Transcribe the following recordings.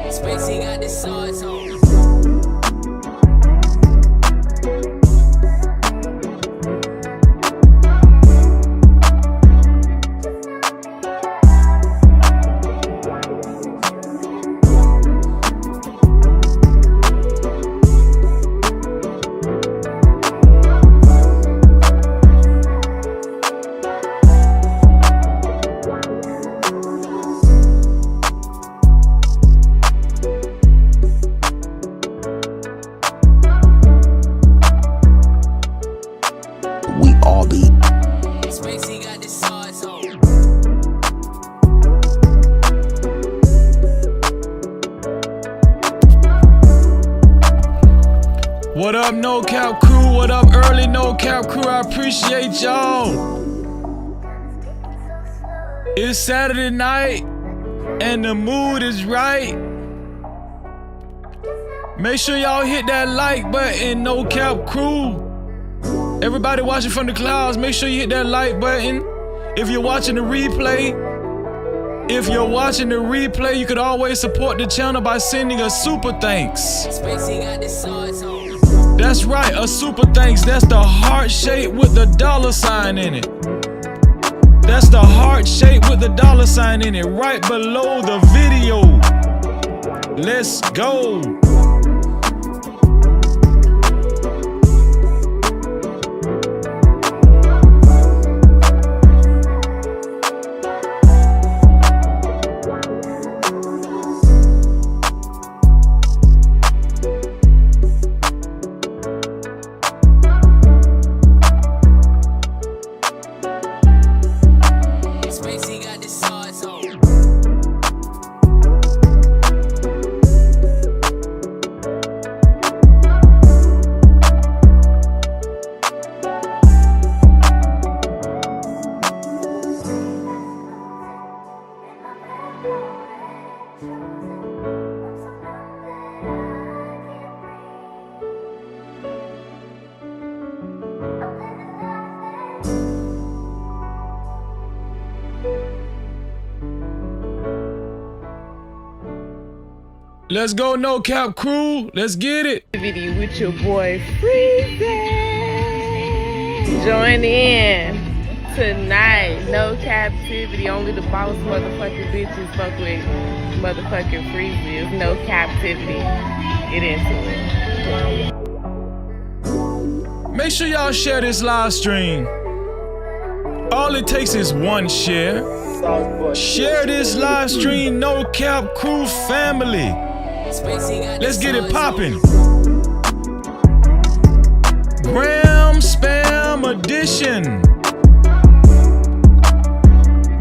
Spacey got the sauce on. We all be. Spacey got the sauce on. What up, No Cap crew? What up, early No Cap crew? I appreciate y'all. It's Saturday night and the mood is right. Make sure y'all hit that like button, No Cap crew. Everybody watching from the clouds, make sure you hit that like button. If you're watching the replay, you could always support the channel by sending a super thanks. Spacey got the sauce on. That's right, a super thanks. That's the heart shape with the $sign in it. That's the heart shape with the $sign in it, right below the video. Let's go. Spacey got the sauce on. Let's go, No Cap crew. Let's get it. Activity with your boy Freezy. Join in tonight. No captivity. Only the boss motherfucking bitches fuck with motherfucking Freezy. It's no captivity. Get into it. Make sure y'all share this live stream. All it takes is one share. Share this live stream, No Cap crew family. Let's get it poppin'. Gram Spam Edition.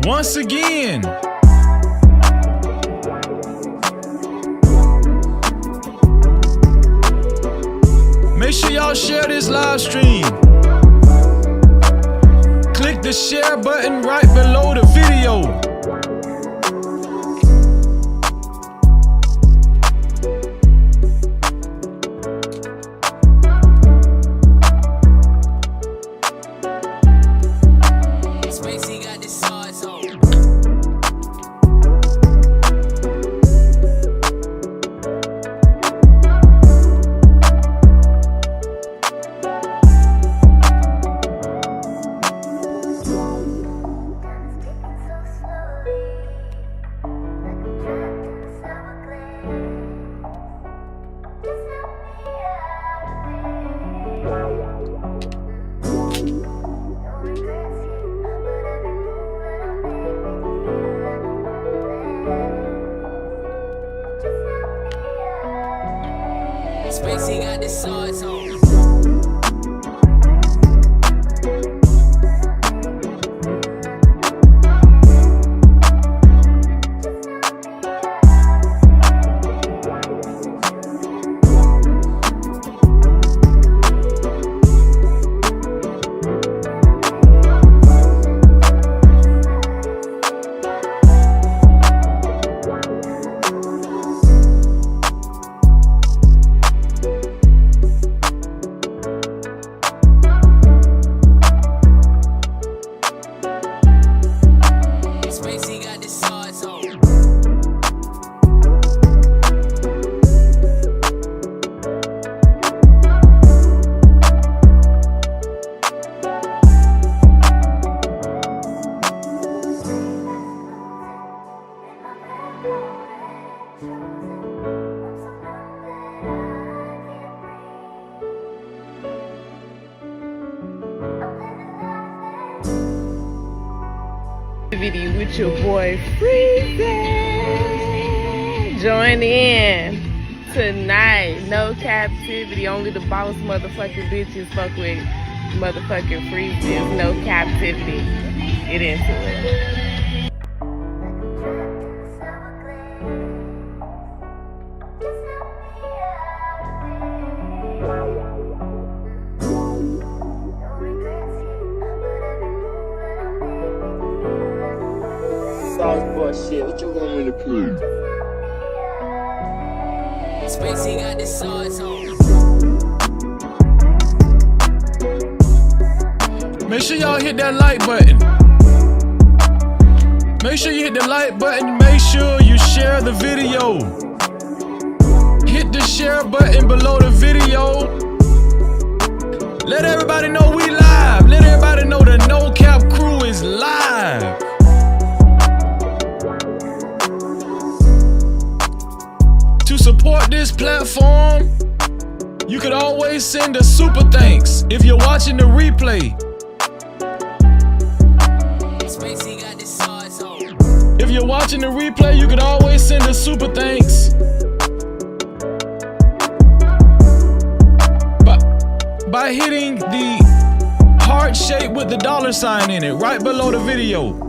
Once again. Make sure y'all share this live stream. Click the share button right below the video. Spacey got the sauce on. Cap-tivity with your boy Freezy. Join in tonight. No Cap-tivity. Only the boss motherfucking bitches fuck with motherfucking Freezy. No Cap-tivity. Get into it. Shit, what you want me to prove? Spacey got the sauce on. Make sure y'all hit that like button. Make sure you hit the like button. Make sure you share the video. Hit the share button below the video. Let everybody know we live. Let everybody know the No Cap crew is live. To support this platform, you could always send a super thanks if you're watching the replay. Spacey got the sauce on. If you're watching the replay, you could always send a super thanks by hitting the heart shape with the $sign in it right below the video.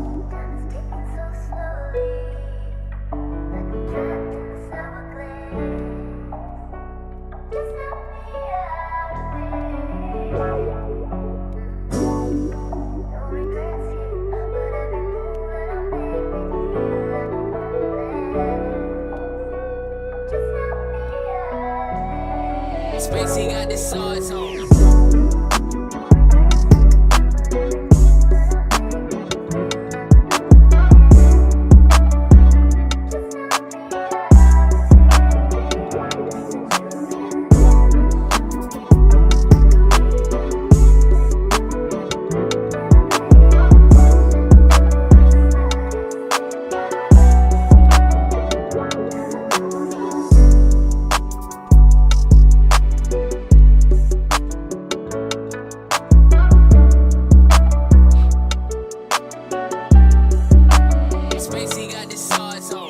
Spacey got the sauce on. Spacey got the sauce on.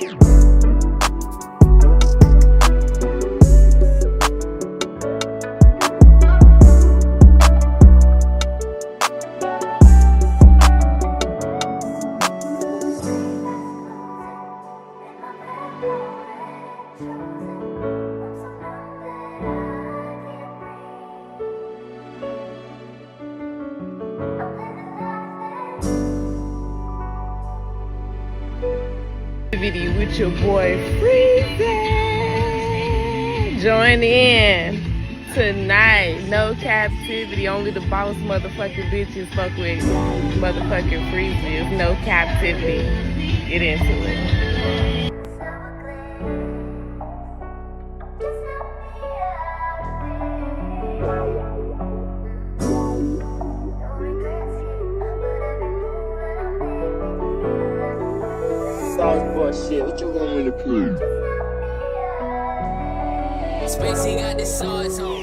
With your boy Freezy. Join in tonight. No Cap-tivity. Only the boss motherfucking bitches fuck with motherfucking Freezy. No Cap-tivity. Get into it. Shit, what you want me to prove? Spacey got the sauce on.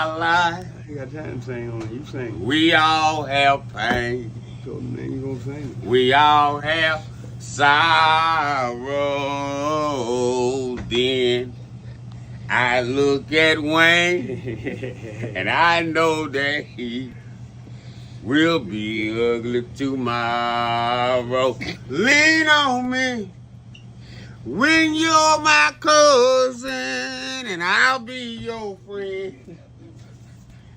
our life. You got time to sing on it. You sing. We all have pain. So then you gonna sing it. We all have sorrow. Then I look at Wayne and I know that he will be ugly tomorrow. Lean on me when you're my cousin and I'll be your friend.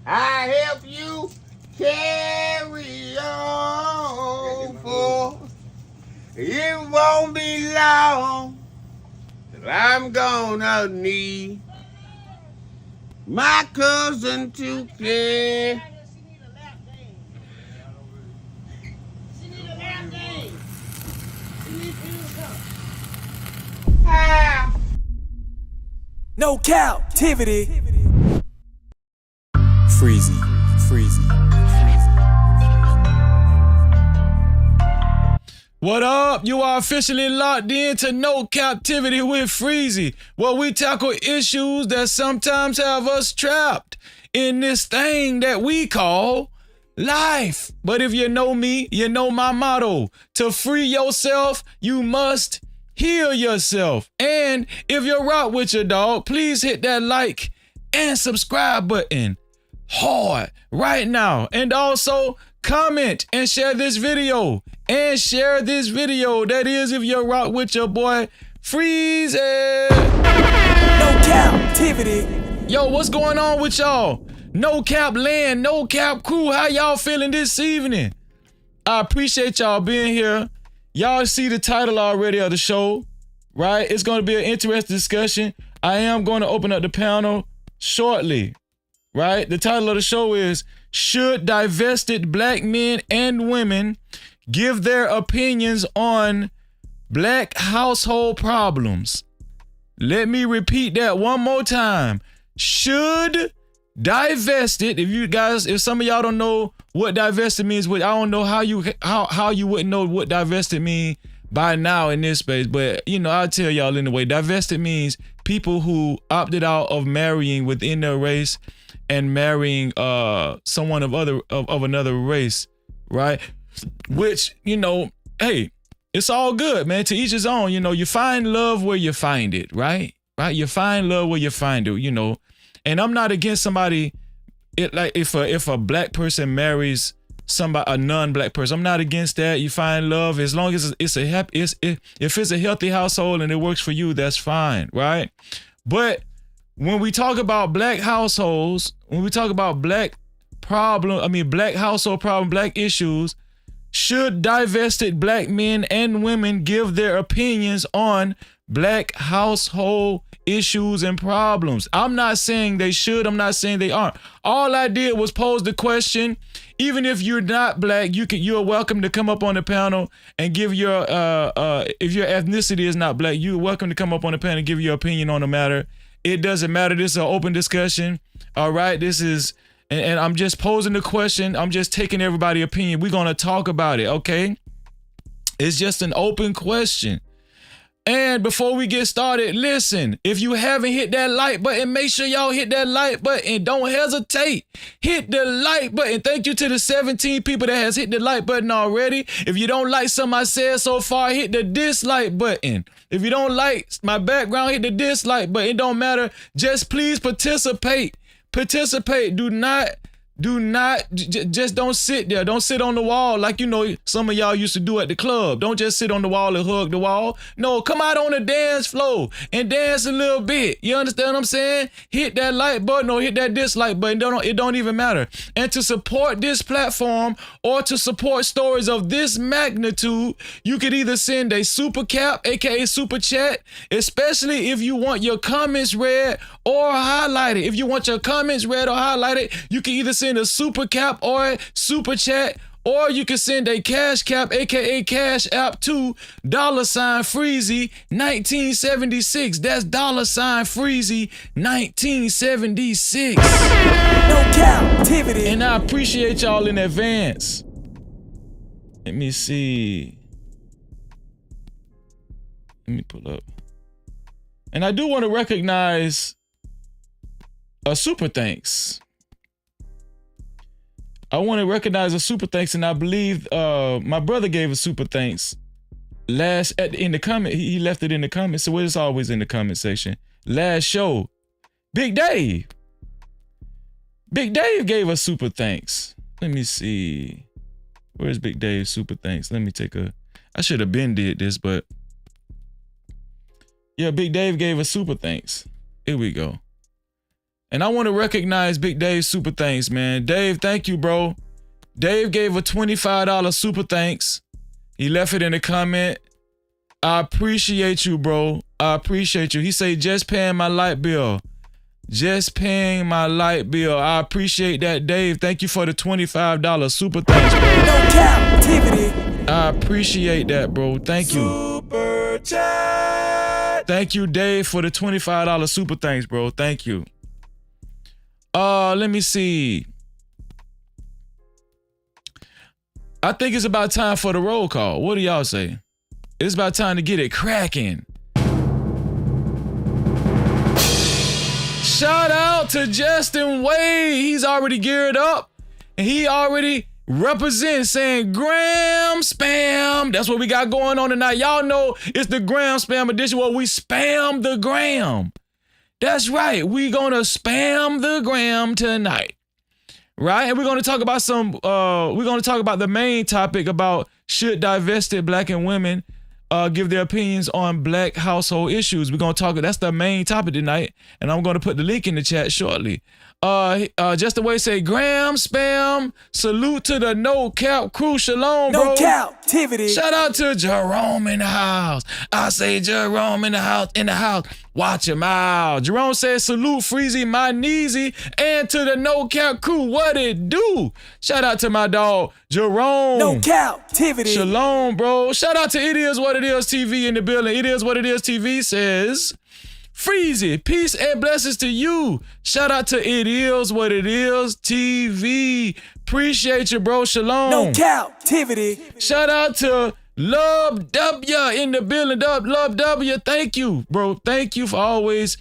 I help you carry on, for it won't be long till I'm gonna need my cousin to care. No captivity. Freezy. What up? You are officially locked in to No Captivity with Freezy, where we tackle issues that sometimes have us trapped in this thing that we call life. But if you know me, you know my motto. To free yourself, you must heal yourself. And if you're rock with your dog, please hit that like and subscribe button hard right now. And also comment and share this video. That is if you're rock with your boy Freezy. No captivity. Yo, what's going on with y'all? No Cap Land, No Cap Crew, how y'all feeling this evening? I appreciate y'all being here. Y'all see the title already of the show, right? It's going to be an interesting discussion. I am going to open up the panel shortly, right? The title of the show is, Should Divested Black Men and Women Give Their Opinions on Black Household Problems? Let me repeat that one more time. Should divested, if some of y'all don't know what divested means, I don't know how you wouldn't know what divested mean by now in this space, but I'll tell y'all anyway. Divested means people who opted out of marrying within their race and marrying someone of another race, right? Which, hey, it's all good, man. To each his own. You find love where you find it, right? You find love where you find it, And I'm not against somebody. If a black person marries a non-black person, I'm not against that. You find love as long as if it's a healthy household and it works for you, that's fine, right? But when we talk about black households, when we talk about black household problem, black issues, should divested black men and women give their opinions on black household issues and problems? I'm not saying they should. I'm not saying they aren't. All I did was pose the question. Even if you're not black, you're welcome to come up on the panel and give your if your ethnicity is not black, you're welcome to come up on the panel and give your opinion on the matter. It doesn't matter. This is an open discussion. All right. This is, and I'm just posing the question. I'm just taking everybody's opinion. We're going to talk about it. Okay. It's just an open question. And before we get started, listen, if you haven't hit that like button, make sure y'all hit that like button. Don't hesitate. Hit the like button. Thank you to the 17 people that has hit the like button already. If you don't like something I said so far, hit the dislike button. If you don't like my background, hit the dislike button. It don't matter. Just please participate. Participate. Just don't sit there. Don't sit on the wall like some of y'all used to do at the club. Don't just sit on the wall and hug the wall. No, come out on the dance floor and dance a little bit. You understand what I'm saying? Hit that like button or hit that dislike button. It don't even matter. And to support this platform or to support stories of this magnitude, you could either send a super cap, aka super chat, especially if you want your comments read or highlighted. If you want your comments read or highlighted, you can either send a super cap or a super chat, or you can send a cash cap, aka cash app, to $Freezy 1976. That's $Freezy 1976. No captivity. And I appreciate y'all in advance. Let me see. Let me pull up. And I do want to recognize a super thanks. I want to recognize a super thanks, and I believe my brother gave a super thanks in the comment. He left it in the comments, so it's always in the comment section. Last show, Big Dave. Big Dave gave us super thanks. Let me see. Where's Big Dave's super thanks? Let me take a. I should have been did this, but yeah, Big Dave gave us super thanks. Here we go. And I want to recognize Big Dave's super thanks, man. Dave, thank you, bro. Dave gave a $25 super thanks. He left it in the comment. I appreciate you, bro. I appreciate you. He said, just paying my light bill. Just paying my light bill. I appreciate that, Dave. Thank you for the $25 super thanks, bro. No Cap-tivity. I appreciate that, bro. Thank you. Super chat. Thank you, Dave, for the $25 super thanks, bro. Thank you. Let me see. I think it's about time for the roll call. What do y'all say? It's about time to get it cracking. Shout out to Justin Wade. He's already geared up and he already represents saying gram spam. That's what we got going on tonight. Y'all know it's the gram spam edition where we spam the gram. That's right. We're going to spam the gram tonight. Right? And we're going to talk about the main topic about should divested black and women give their opinions on black household issues. We're going to talk, that's the main topic tonight. And I'm going to put the link in the chat shortly. Just the way say gram spam, salute to the No Cap crew, shalom, bro. No Cap-tivity. Shout out to Jerome in the house. I say Jerome in the house, watch him out. Jerome says salute Freezy, my kneesy, and to the No Cap crew, what it do? Shout out to my dog, Jerome. No Cap-tivity. Shalom, bro. Shout out to It Is What It Is TV in the building. It Is What It Is TV says, Freezy, peace and blessings to you. Shout out to It Is What It Is TV. Appreciate you, bro. Shalom. No Cap-tivity. Shout out to Love W in the building. Love W. Thank you, bro. Thank you for always,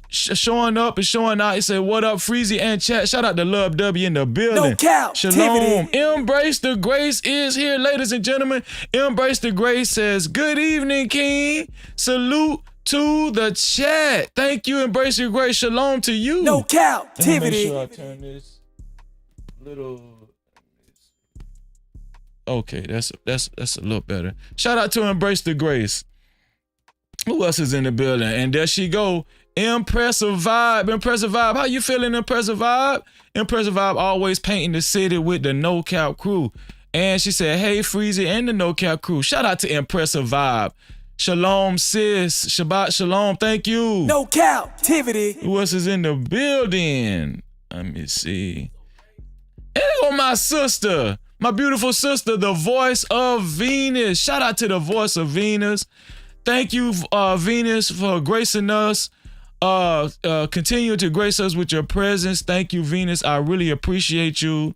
showing up and showing out. He said, what up, Freezy and chat. Shout out to Love W in the building. No Cap-tivity. Shalom. Embrace the Grace is here, ladies and gentlemen. Embrace the Grace says, good evening, King. Salute to the chat. Thank you. Embrace your grace. Shalom to you. No Cap-tivity. Make sure I turn this little. Okay, that's a little better. Shout out to Embrace the Grace. Who else is in the building? And there she go. Impressive Vibe. Impressive Vibe. How you feeling, Impressive Vibe? Impressive Vibe always painting the city with the No Cap crew. And she said, hey, Freezy and the No Cap crew. Shout out to Impressive Vibe. Shalom, sis. Shabbat shalom. Thank you. No Cap-tivity. Who else is in the building? Let me see. And there go my sister. My beautiful sister, the voice of Venus. Shout out to the voice of Venus. Thank you, Venus, for gracing us. Continue to grace us with your presence. Thank you, Venus. I really appreciate you.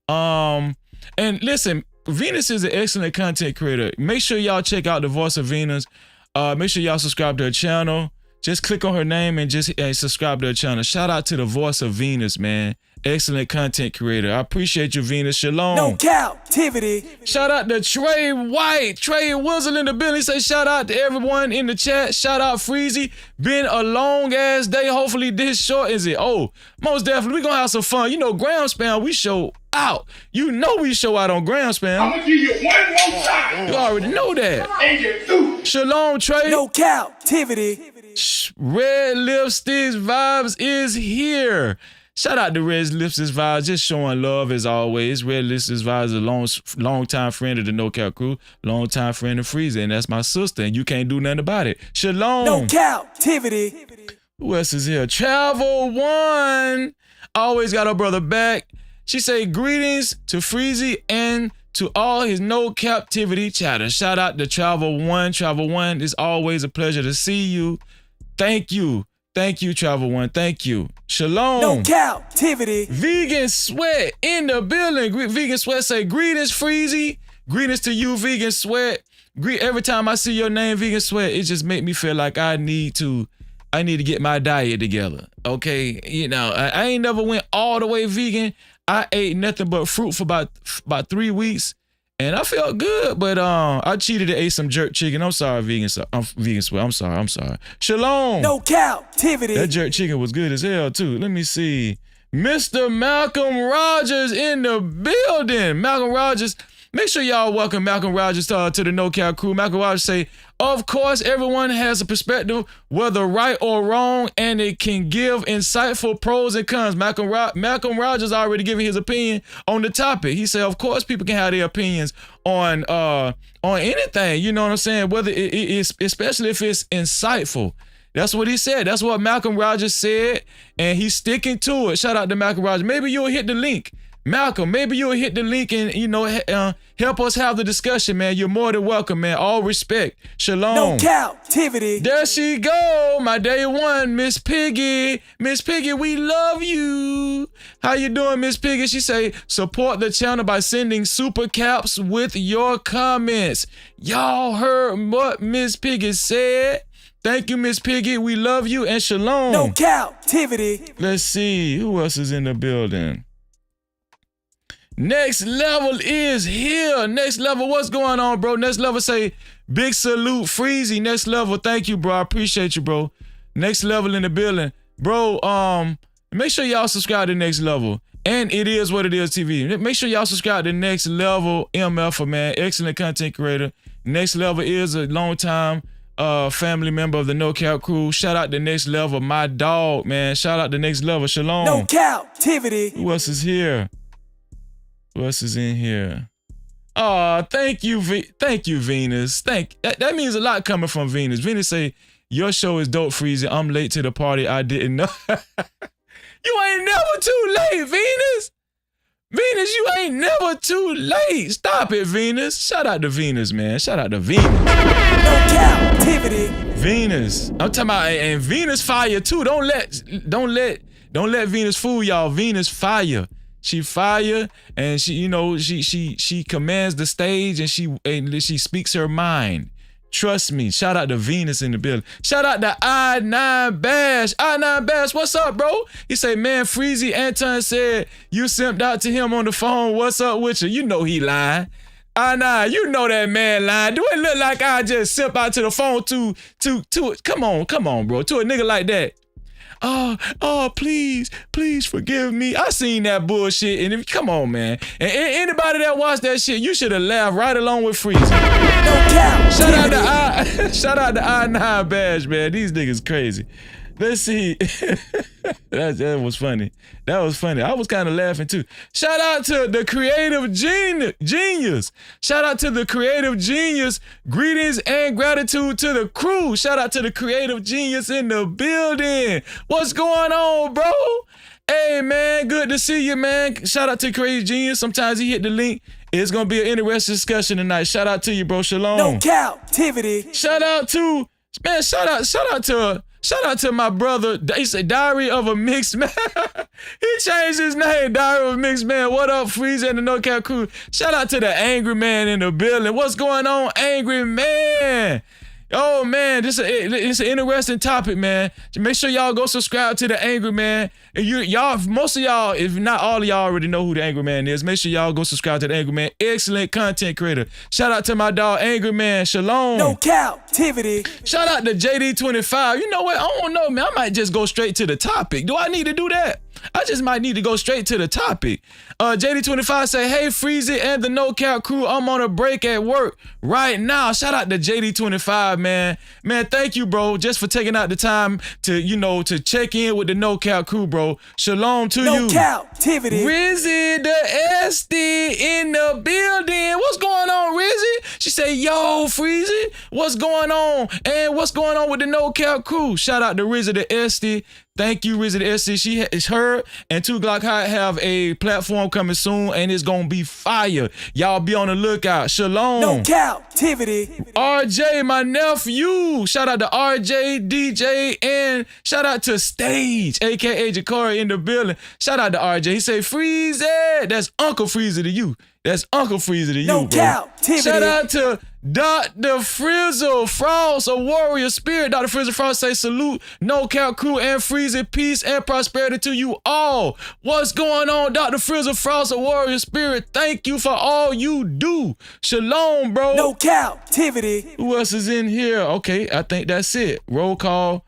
And listen, Venus is an excellent content creator. Make sure y'all check out the voice of Venus. Make sure y'all subscribe to her channel. Just click on her name and just subscribe to her channel. Shout out to the voice of Venus, man. Excellent content creator. I appreciate you, Venus. Shalom. No Cap-tivity. Shout out to Trey White. Trey Wizzle in the building. Say shout out to everyone in the chat. Shout out Freezy. Been a long ass day. Hopefully this short is it. Oh, most definitely. We gonna have some fun. Gram spam, we show out. We show out on gram spam. I'm gonna give you one more time. You already know that. And you do. Shalom, Trey. No Cap-tivity. Red Lipstick Vibes is here. Shout out to Red Lipstick Vibes, just showing love as always. Red Lipstick Vibes is a long time friend of the No Cap crew, long time friend of Freezy, and that's my sister, and you can't do nothing about it. Shalom. No Cap-tivity. Who else is here? Travel One. Always got her brother back. She say greetings to Freezy and to all his No Cap-tivity chatter. Shout out to Travel One. Travel One, it's always a pleasure to see you. Thank you. Thank you, Travel One. Thank you. Shalom. No Cap-tivity. Vegan Sweat in the building. Vegan Sweat say, greetings, Freezy. Greetings to you, Vegan Sweat. Every time I see your name, Vegan Sweat, it just make me feel like I need to get my diet together. Okay. I ain't never went all the way vegan. I ate nothing but fruit for about 3 weeks, and I felt good. But I cheated and ate some jerk chicken. I'm sorry, vegan. I'm vegan sweat. I'm sorry. Shalom. No captivity. That jerk chicken was good as hell too. Let me see. Mr. Malcolm Rogers in the building. Malcolm Rogers. Make sure y'all welcome Malcolm Rogers to the No Cap crew. Malcolm Rogers say, of course, everyone has a perspective, whether right or wrong, and it can give insightful pros and cons. Malcolm Rogers already giving his opinion on the topic. He said, of course, people can have their opinions on anything. You know what I'm saying? Whether it is, especially if it's insightful. That's what he said. That's what Malcolm Rogers said, and he's sticking to it. Shout out to Malcolm Rogers. Maybe you'll hit the link. Malcolm, maybe you'll hit the link and, help us have the discussion, man. You're more than welcome, man. All respect. Shalom. No captivity. There she go, my day one, Miss Piggy. Miss Piggy, we love you. How you doing, Miss Piggy? She say, support the channel by sending super caps with your comments. Y'all heard what Miss Piggy said. Thank you, Miss Piggy. We love you, and shalom. No captivity. Let's see. Who else is in the building? Next Level is here. Next Level, what's going on, bro? Next Level say, big salute, Freezy. Next Level, thank you, bro. I appreciate you, bro. Next Level in the building. Bro, make sure y'all subscribe to Next Level. And It Is What It Is TV. Make sure y'all subscribe to Next Level MF, man. Excellent content creator. Next Level is a long time family member of the No Cap crew. Shout out to Next Level, my dog, man. Shout out to Next Level. Shalom. No captivity. Who else is here? Who else is in here? Oh, thank you, Venus. That means a lot coming from Venus. Venus say, your show is dope, Freezy. I'm late to the party. I didn't know. You ain't never too late, Venus. Venus, you ain't never too late. Stop it, Venus. Shout out to Venus, man. Shout out to Venus. No captivity. Venus. I'm talking about, and Venus fire too. Don't let Venus fool y'all. Venus fire. She fire, and she commands the stage, and she speaks her mind. Trust me. Shout out to Venus in the building. Shout out to I9 Bash. I9 Bash, what's up, bro? He say, man, Freezy Anton said you simped out to him on the phone. What's up with you? You know he lying. I9, you know that man lying. Do it look like I just simp out to the phone to come on, bro, to a nigga like that? Oh, please forgive me. I seen that bullshit, and come on, man. And anybody that watched that shit, you should have laughed right along with Freezy. Shout out to I9 Bash, man. These niggas crazy. Let's see. That was funny. That was funny. I was kind of laughing too. Shout out to the creative genius. Shout out to the creative genius. Greetings and gratitude to the crew. Shout out to the creative genius in the building. What's going on, bro? Hey, man, good to see you, man. Shout out to creative genius. Sometimes he hit the link. It's going to be an interesting discussion tonight. Shout out to you, bro. Shalom. No captivity. Shout out to my brother. He said Diary of a Mixed Man. He changed his name, Diary of a Mixed Man. What up, Freezy and the No Cap crew? Shout out to the Angry Man in the building. What's going on, Angry Man? Oh, man, it's an interesting topic, man. Make sure y'all go subscribe to the Angry Man. And most of y'all, if not all of y'all already know who the Angry Man is, make sure y'all go subscribe to the Angry Man. Excellent content creator. Shout out to my dog, Angry Man. Shalom. No captivity. Shout out to JD25. You know what? I don't know, man. I might just go straight to the topic. Do I need to do that? I just might need to go straight to the topic. JD25 say, hey, Freezy and the No Cap crew, I'm on a break at work right now. Shout out to JD25, man. Man, thank you, bro, just for taking out the time to check in with the No Cap crew, bro. Shalom to you. No captivity. Rizzy the SD in the building. What's going on, Rizzy? She say, yo, Freezy, what's going on? And what's going on with the No Cap crew? Shout out to Rizzy the SD. Thank you, Rizzy the SD. Her and 2 Glock High have a platform coming soon, and it's gonna be fire. Y'all be on the lookout. Shalom. No captivity. RJ, my nephew. Shout out to RJ, DJ, and shout out to Stage, aka Jakari in the building. Shout out to RJ. He say, Freezy. That's Uncle Freezy to you. That's Uncle Freezy to you, no bro. Captivity. Shout out to Dr. Frizzle Frost, a warrior spirit. Dr. Frizzle Frost say salute, No Cap crew and Freezy. Freezy, peace and prosperity to you all. What's going on, Dr. Frizzle Frost, a warrior spirit? Thank you for all you do. Shalom, bro. No captivity. Who else is in here? Okay, I think that's it. Roll call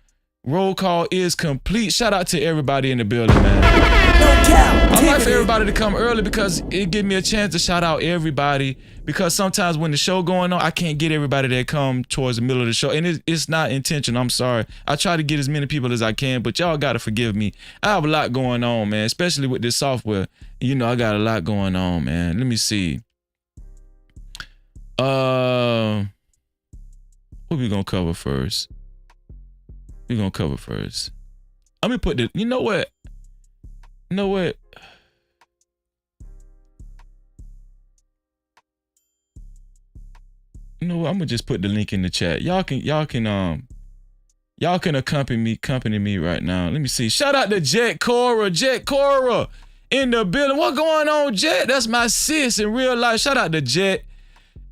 is complete. Shout out to everybody in the building, man. No captivity. I like for everybody to come early because it gives me a chance to shout out everybody, because sometimes when the show going on, I can't get everybody that come towards the middle of the show, and it's not intentional. I'm sorry. I try to get as many people as I can, but y'all gotta forgive me. I have a lot going on, man, especially with this software. You know, I got a lot going on, man. Let me see. What we gonna cover first? I'm gonna put the, you know what? I'm gonna just put the link in the chat. Y'all can accompany me right now. Let me see. Shout out to Jet Cora in the building. What going on, Jet? That's my sis in real life. Shout out to Jet.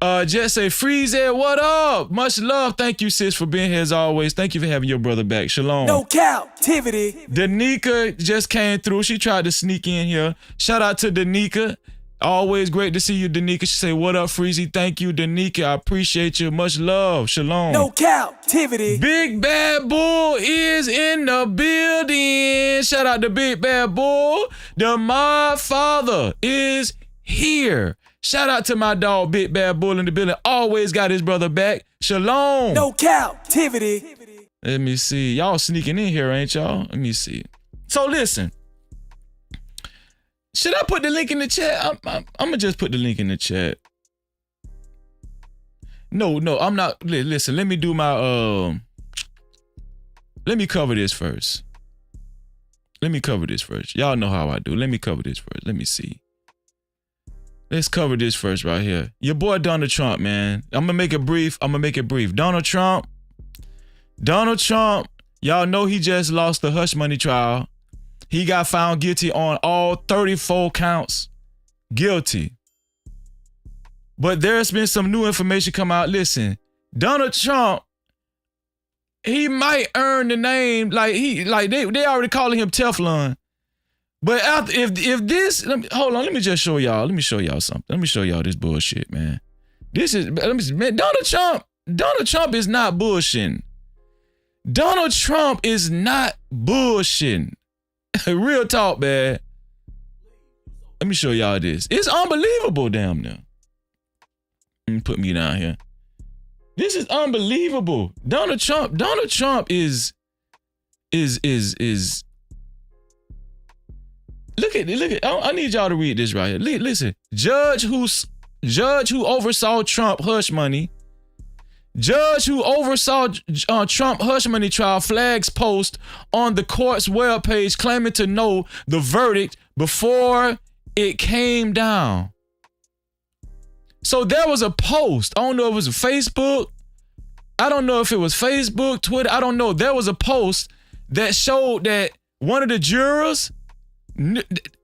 Jet say, Freezy, what up? Much love. Thank you, sis, for being here as always. Thank you for having your brother back. Shalom. No captivity. Danica just came through. She tried to sneak in here. Shout out to Danica. Always great to see you, Danica. She say, what up, Freezy? Thank you, Danica. I appreciate you. Much love. Shalom. No captivity. Big Bad Bull is in the building. Shout out to Big Bad Bull. The Mod Father is here. Shout out to my dog, Big Bad Bull in the building. Always got his brother back. Shalom. No captivity. Let me see. Y'all sneaking in here, ain't y'all? Let me see. So listen. Should I put the link in the chat? I'm gonna just put the link in the chat. No, I'm not. Listen, let me do my, let me cover this first. Y'all know how I do. Let me cover this first. Let me see. Let's cover this first right here. Your boy Donald Trump, man. I'm gonna make it brief. Donald Trump, y'all know he just lost the hush money trial. He got found guilty on all 34 counts. Guilty. But there's been some new information come out. Listen, Donald Trump, he might earn the name, they already calling him Teflon. But after, if this, hold on, let me just show y'all. Let me show y'all something. Let me show y'all this bullshit, man. Man, Donald Trump is not bullshitting. Donald Trump is not bullshitting. Real talk, man. Let me show y'all this. It's unbelievable, damn near. Let me put me down here. This is unbelievable. Donald Trump is Look at. I need y'all to read this right here. Listen. Judge who oversaw Trump hush money. Judge who oversaw Trump hush money trial flags post on the court's webpage claiming to know the verdict before it came down. So there was a post. I don't know if it was Facebook. I don't know if it was Facebook, Twitter. I don't know. There was a post that showed that one of the jurors,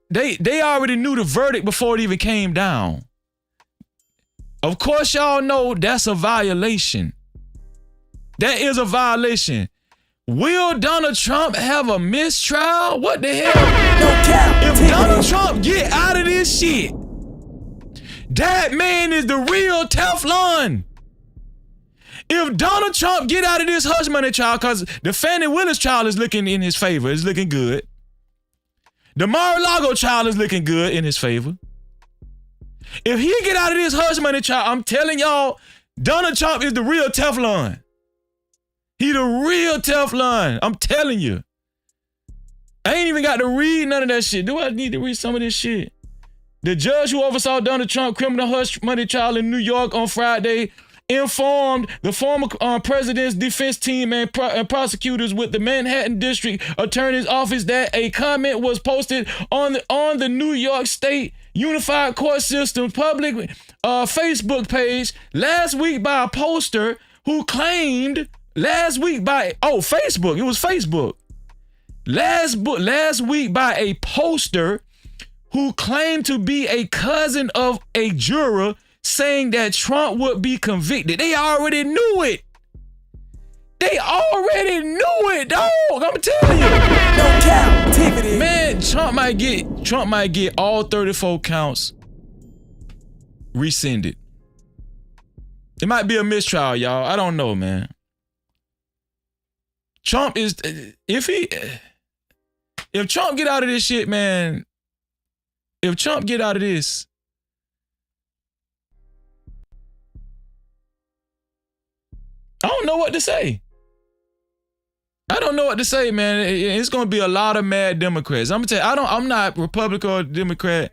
they already knew the verdict before it even came down. Of course, y'all know that's a violation. That is a violation. Will Donald Trump have a mistrial? What the hell? If Donald Trump get out of this shit, that man is the real Teflon. If Donald Trump get out of this hush money trial, because the Fannie Willis trial is looking in his favor, it's looking good. The Mar-a-Lago trial is looking good in his favor. If he get out of this hush money trial, I'm telling y'all, Donald Trump is the real Teflon. He the real Teflon. I'm telling you. I ain't even got to read none of that shit. Do I need to read some of this shit? The judge who oversaw Donald Trump criminal hush money trial in New York on Friday informed the former president's defense team and prosecutors with the Manhattan District Attorney's Office that a comment was posted on the New York State Unified Court System's public Facebook page last week by a poster who claimed Facebook. It was Facebook. Last week by a poster who claimed to be a cousin of a juror saying that Trump would be convicted. They already knew it. They already knew it, dog. I'm telling you. No captivity. Man, Trump might get all 34 counts rescinded. It might be a mistrial, y'all. I don't know, man. Trump is if Trump get out of this shit, man. If Trump get out of this, I don't know what to say. I don't know what to say, man. It's gonna be a lot of mad Democrats. I'm gonna tell you, I'm not Republican or Democrat.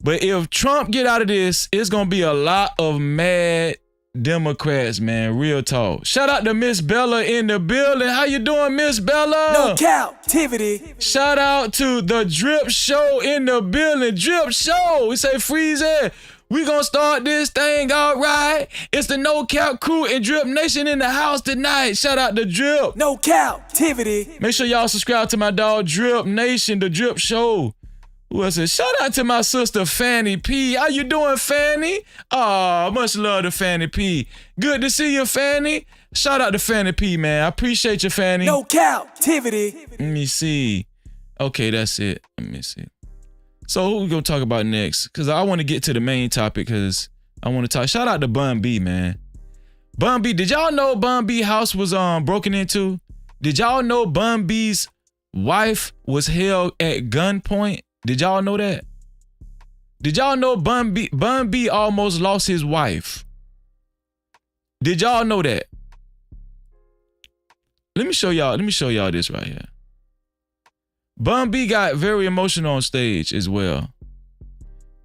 But if Trump get out of this, it's gonna be a lot of mad Democrats, man. Real talk. Shout out to Miss Bella in the building. How you doing, Miss Bella? No captivity. Shout out to the Drip Show in the building. Drip Show. We say freeze it. We gonna start this thing all right. It's the No Cap crew and Drip Nation in the house tonight. Shout out to Drip. No captivity. Make sure y'all subscribe to my dog Drip Nation, the Drip Show. Who else is? Shout out to my sister Fanny P. How you doing, Fanny? Oh, much love to Fanny P. Good to see you, Fanny. Shout out to Fanny P, man. I appreciate you, Fanny. No captivity. Let me see. Okay, that's it. Let me see. So who we gonna talk about next? Cause I want to get to the main topic. Cause I want to talk. Shout out to Bun B, man. Bun B. Did y'all know Bun B house was broken into? Did y'all know Bun B's wife was held at gunpoint? Did y'all know that? Did y'all know Bun B almost lost his wife? Did y'all know that? Let me show y'all this right here. Bun B got very emotional on stage as well.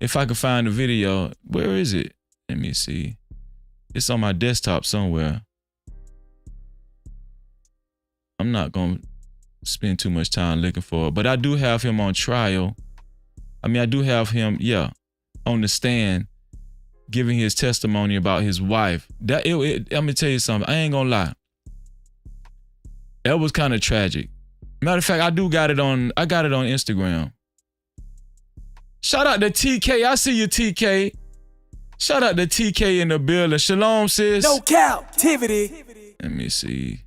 If I can find the video, where is it? Let me see. It's on my desktop somewhere. I'm not gonna spend too much time looking for it, but I do have him on trial. I mean, I do have him, on the stand, giving his testimony about his wife. I'm gonna tell you something. I ain't gonna lie. That was kind of tragic. Matter of fact, I got it on Instagram. Shout out to TK. I see you, TK. Shout out to TK in the building. Shalom, sis. No captivity. Let me see.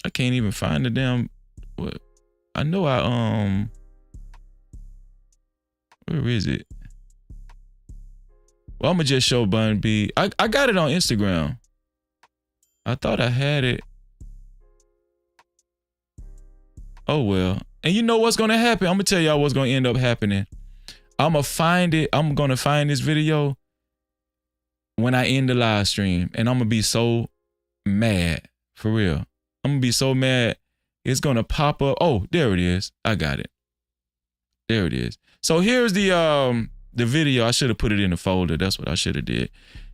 I can't even find the damn. What? I know where is it? Well, I'm gonna just show Bun B. I got it on Instagram. I thought I had it. Oh well. And you know what's gonna happen? I'm gonna tell y'all what's gonna end up happening. I'm gonna find it. I'm gonna find this video when I end the live stream, and I'm gonna be so mad, for real. I'm gonna be so mad. It's gonna pop up. Oh, there it is. I got it. There it is. So here's the video. I should have put it in the folder. That's what I should have did.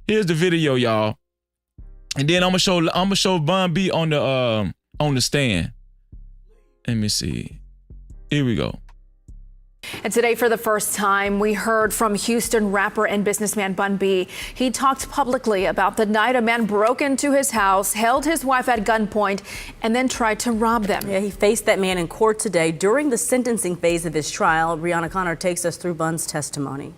Here's the video, y'all. And then I'm gonna show Bun B on the stand. Let me see. Here we go. And today, for the first time, we heard from Houston rapper and businessman Bun B. He talked publicly about the night a man broke into his house, held his wife at gunpoint, and then tried to rob them. Yeah, he faced that man in court today during the sentencing phase of his trial. Brianna Connor takes us through Bun's testimony.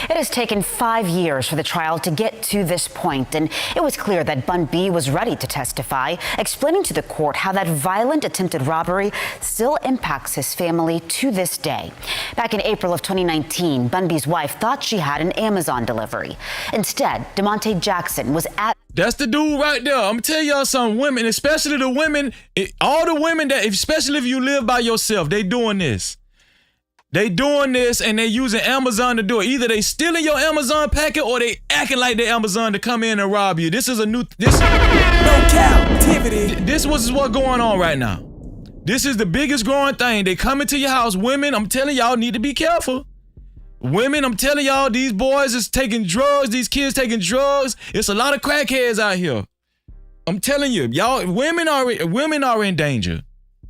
It has taken 5 years for the trial to get to this point, and it was clear that Bun B was ready to testify, explaining to the court how that violent attempted robbery still impacts his family to this day. Back in April of 2019, Bun B's wife thought she had an Amazon delivery. Instead, DeMonte Jackson was at... That's the dude right there. I'm gonna tell y'all some women, especially the women, all the women that, especially if you live by yourself, they doing this. They doing this and they using Amazon to do it. Either they stealing your Amazon packet or they acting like they Amazon to come in and rob you. This is a new, No captivity. This was what's going on right now. This is the biggest growing thing. They come into your house. Women, I'm telling y'all, need to be careful. Women, I'm telling y'all, these boys is taking drugs. These kids taking drugs. It's a lot of crackheads out here. I'm telling you, y'all, women are in danger.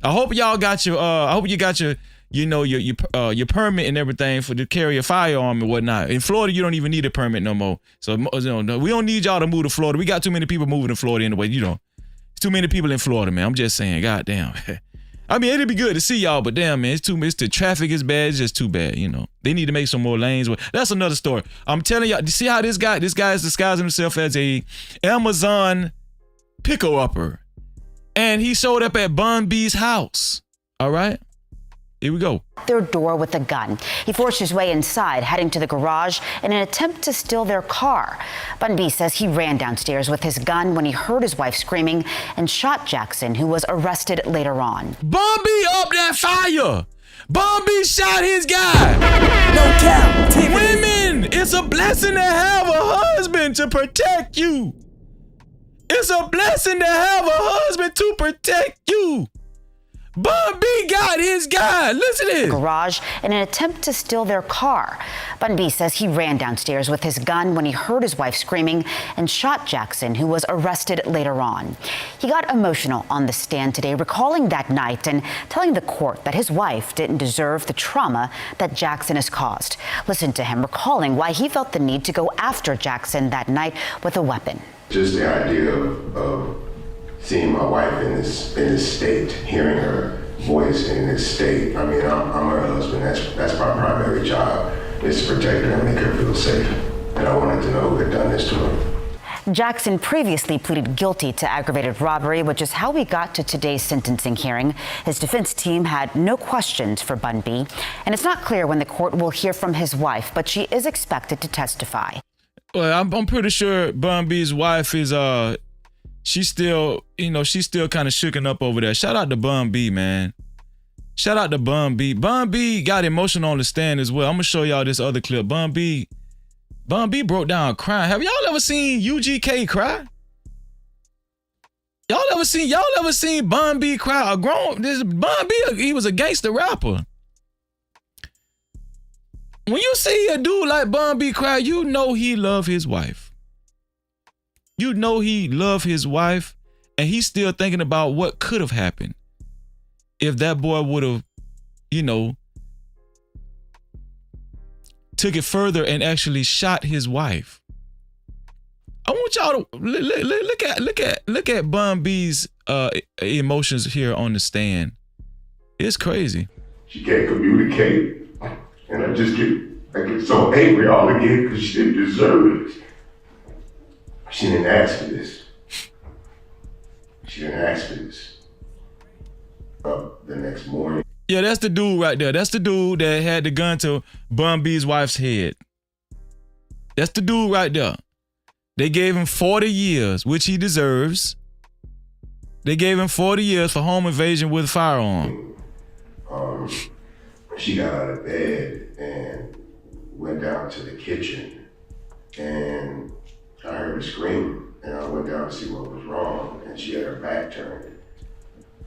I hope y'all got your, I hope you got your, your permit and everything to carry a firearm and whatnot. In Florida, you don't even need a permit no more. So we don't need y'all to move to Florida. We got too many people moving to Florida anyway. It's too many people in Florida, man. I'm just saying, goddamn. I mean, it'd be good to see y'all, but damn, man, the traffic is bad. It's just too bad, you know. They need to make some more lanes. That's another story. I'm telling y'all, see how this guy is disguising himself as a Amazon picker-upper. And he showed up at Bun B's house. All right? Here we go. Their door with a gun. He forced his way inside, heading to the garage in an attempt to steal their car. Bun B says he ran downstairs with his gun when he heard his wife screaming and shot Jackson, who was arrested later on. Bun B up that fire. Bun B shot his guy. No Cap-tivity. Women, it's a blessing to have a husband to protect you. It's a blessing to have a husband to protect you. Bun B got his guy. Listen to this. Garage in an attempt to steal their car. Bun B says he ran downstairs with his gun when he heard his wife screaming and shot Jackson, who was arrested later on. He got emotional on the stand today, recalling that night and telling the court that his wife didn't deserve the trauma that Jackson has caused. Listen to him recalling why he felt the need to go after Jackson that night with a weapon. Just the idea of seeing my wife in this state, hearing her voice in this state. I mean, I'm her husband. That's my primary job, is to protect her and make her feel safe. And I wanted to know who had done this to her. Jackson previously pleaded guilty to aggravated robbery, which is how we got to today's sentencing hearing. His defense team had no questions for Bun B, and it's not clear when the court will hear from his wife, but she is expected to testify. Well, I'm pretty sure Bun B's wife is she's still kind of shooken up over there. Shout out to Bun B, man. Shout out to Bun B. Bun B got emotional on the stand as well. I'm gonna show y'all this other clip. Bun B broke down crying. Have y'all ever seen UGK cry? Y'all ever seen Bun B cry? Bun B, he was a gangster rapper. When you see a dude like Bun B cry, you know he love his wife. You know he love his wife, and he's still thinking about what could have happened if that boy would have, took it further and actually shot his wife. I want y'all to look at Bun B's emotions here on the stand. It's crazy. She can't communicate, and I get so angry all again because she didn't deserve it. She didn't ask for this. The next morning. Yeah, that's the dude right there. That's the dude that had the gun to Bun B's wife's head. That's the dude right there. They gave him 40 years, which he deserves. They gave him 40 years for home invasion with a firearm. She got out of bed and went down to the kitchen, and I heard her scream, and I went down to see what was wrong, and she had her back turned.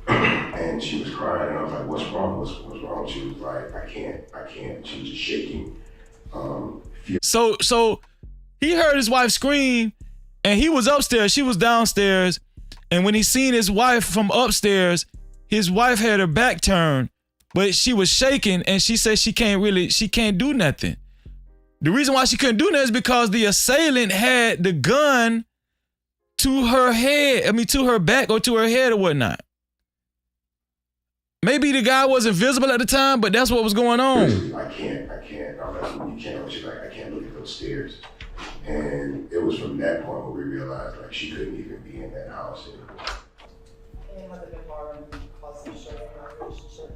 And she was crying, and I was like, what's wrong? What's wrong? She was like, I can't. She was just shaking. So he heard his wife scream, and he was upstairs, she was downstairs, and when he seen his wife from upstairs, his wife had her back turned, but she was shaking, and she said she can't do nothing. The reason why she couldn't do that is because the assailant had the gun to her head, to her back or to her head or whatnot. Maybe the guy wasn't visible at the time, but that's what was going on. I can't. I'm like, you can't. She's like, I can't look at those stairs. And it was from that point where we realized like she couldn't even be in that house anymore.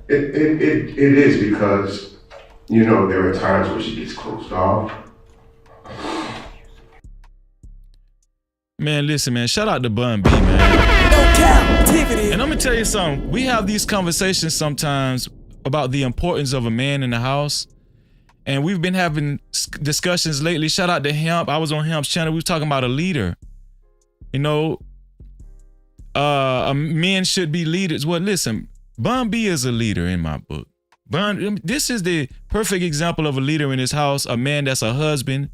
It is because, there are times where she gets closed off. Man, listen, man, shout out to Bun B, man. And I'm gonna tell you something. We have these conversations sometimes about the importance of a man in the house. And we've been having discussions lately. Shout out to Hemp. I was on Hemp's channel. We were talking about a leader. Men should be leaders. Well, listen, Bun B is a leader in my book. This is the perfect example of a leader in his house, a man that's a husband.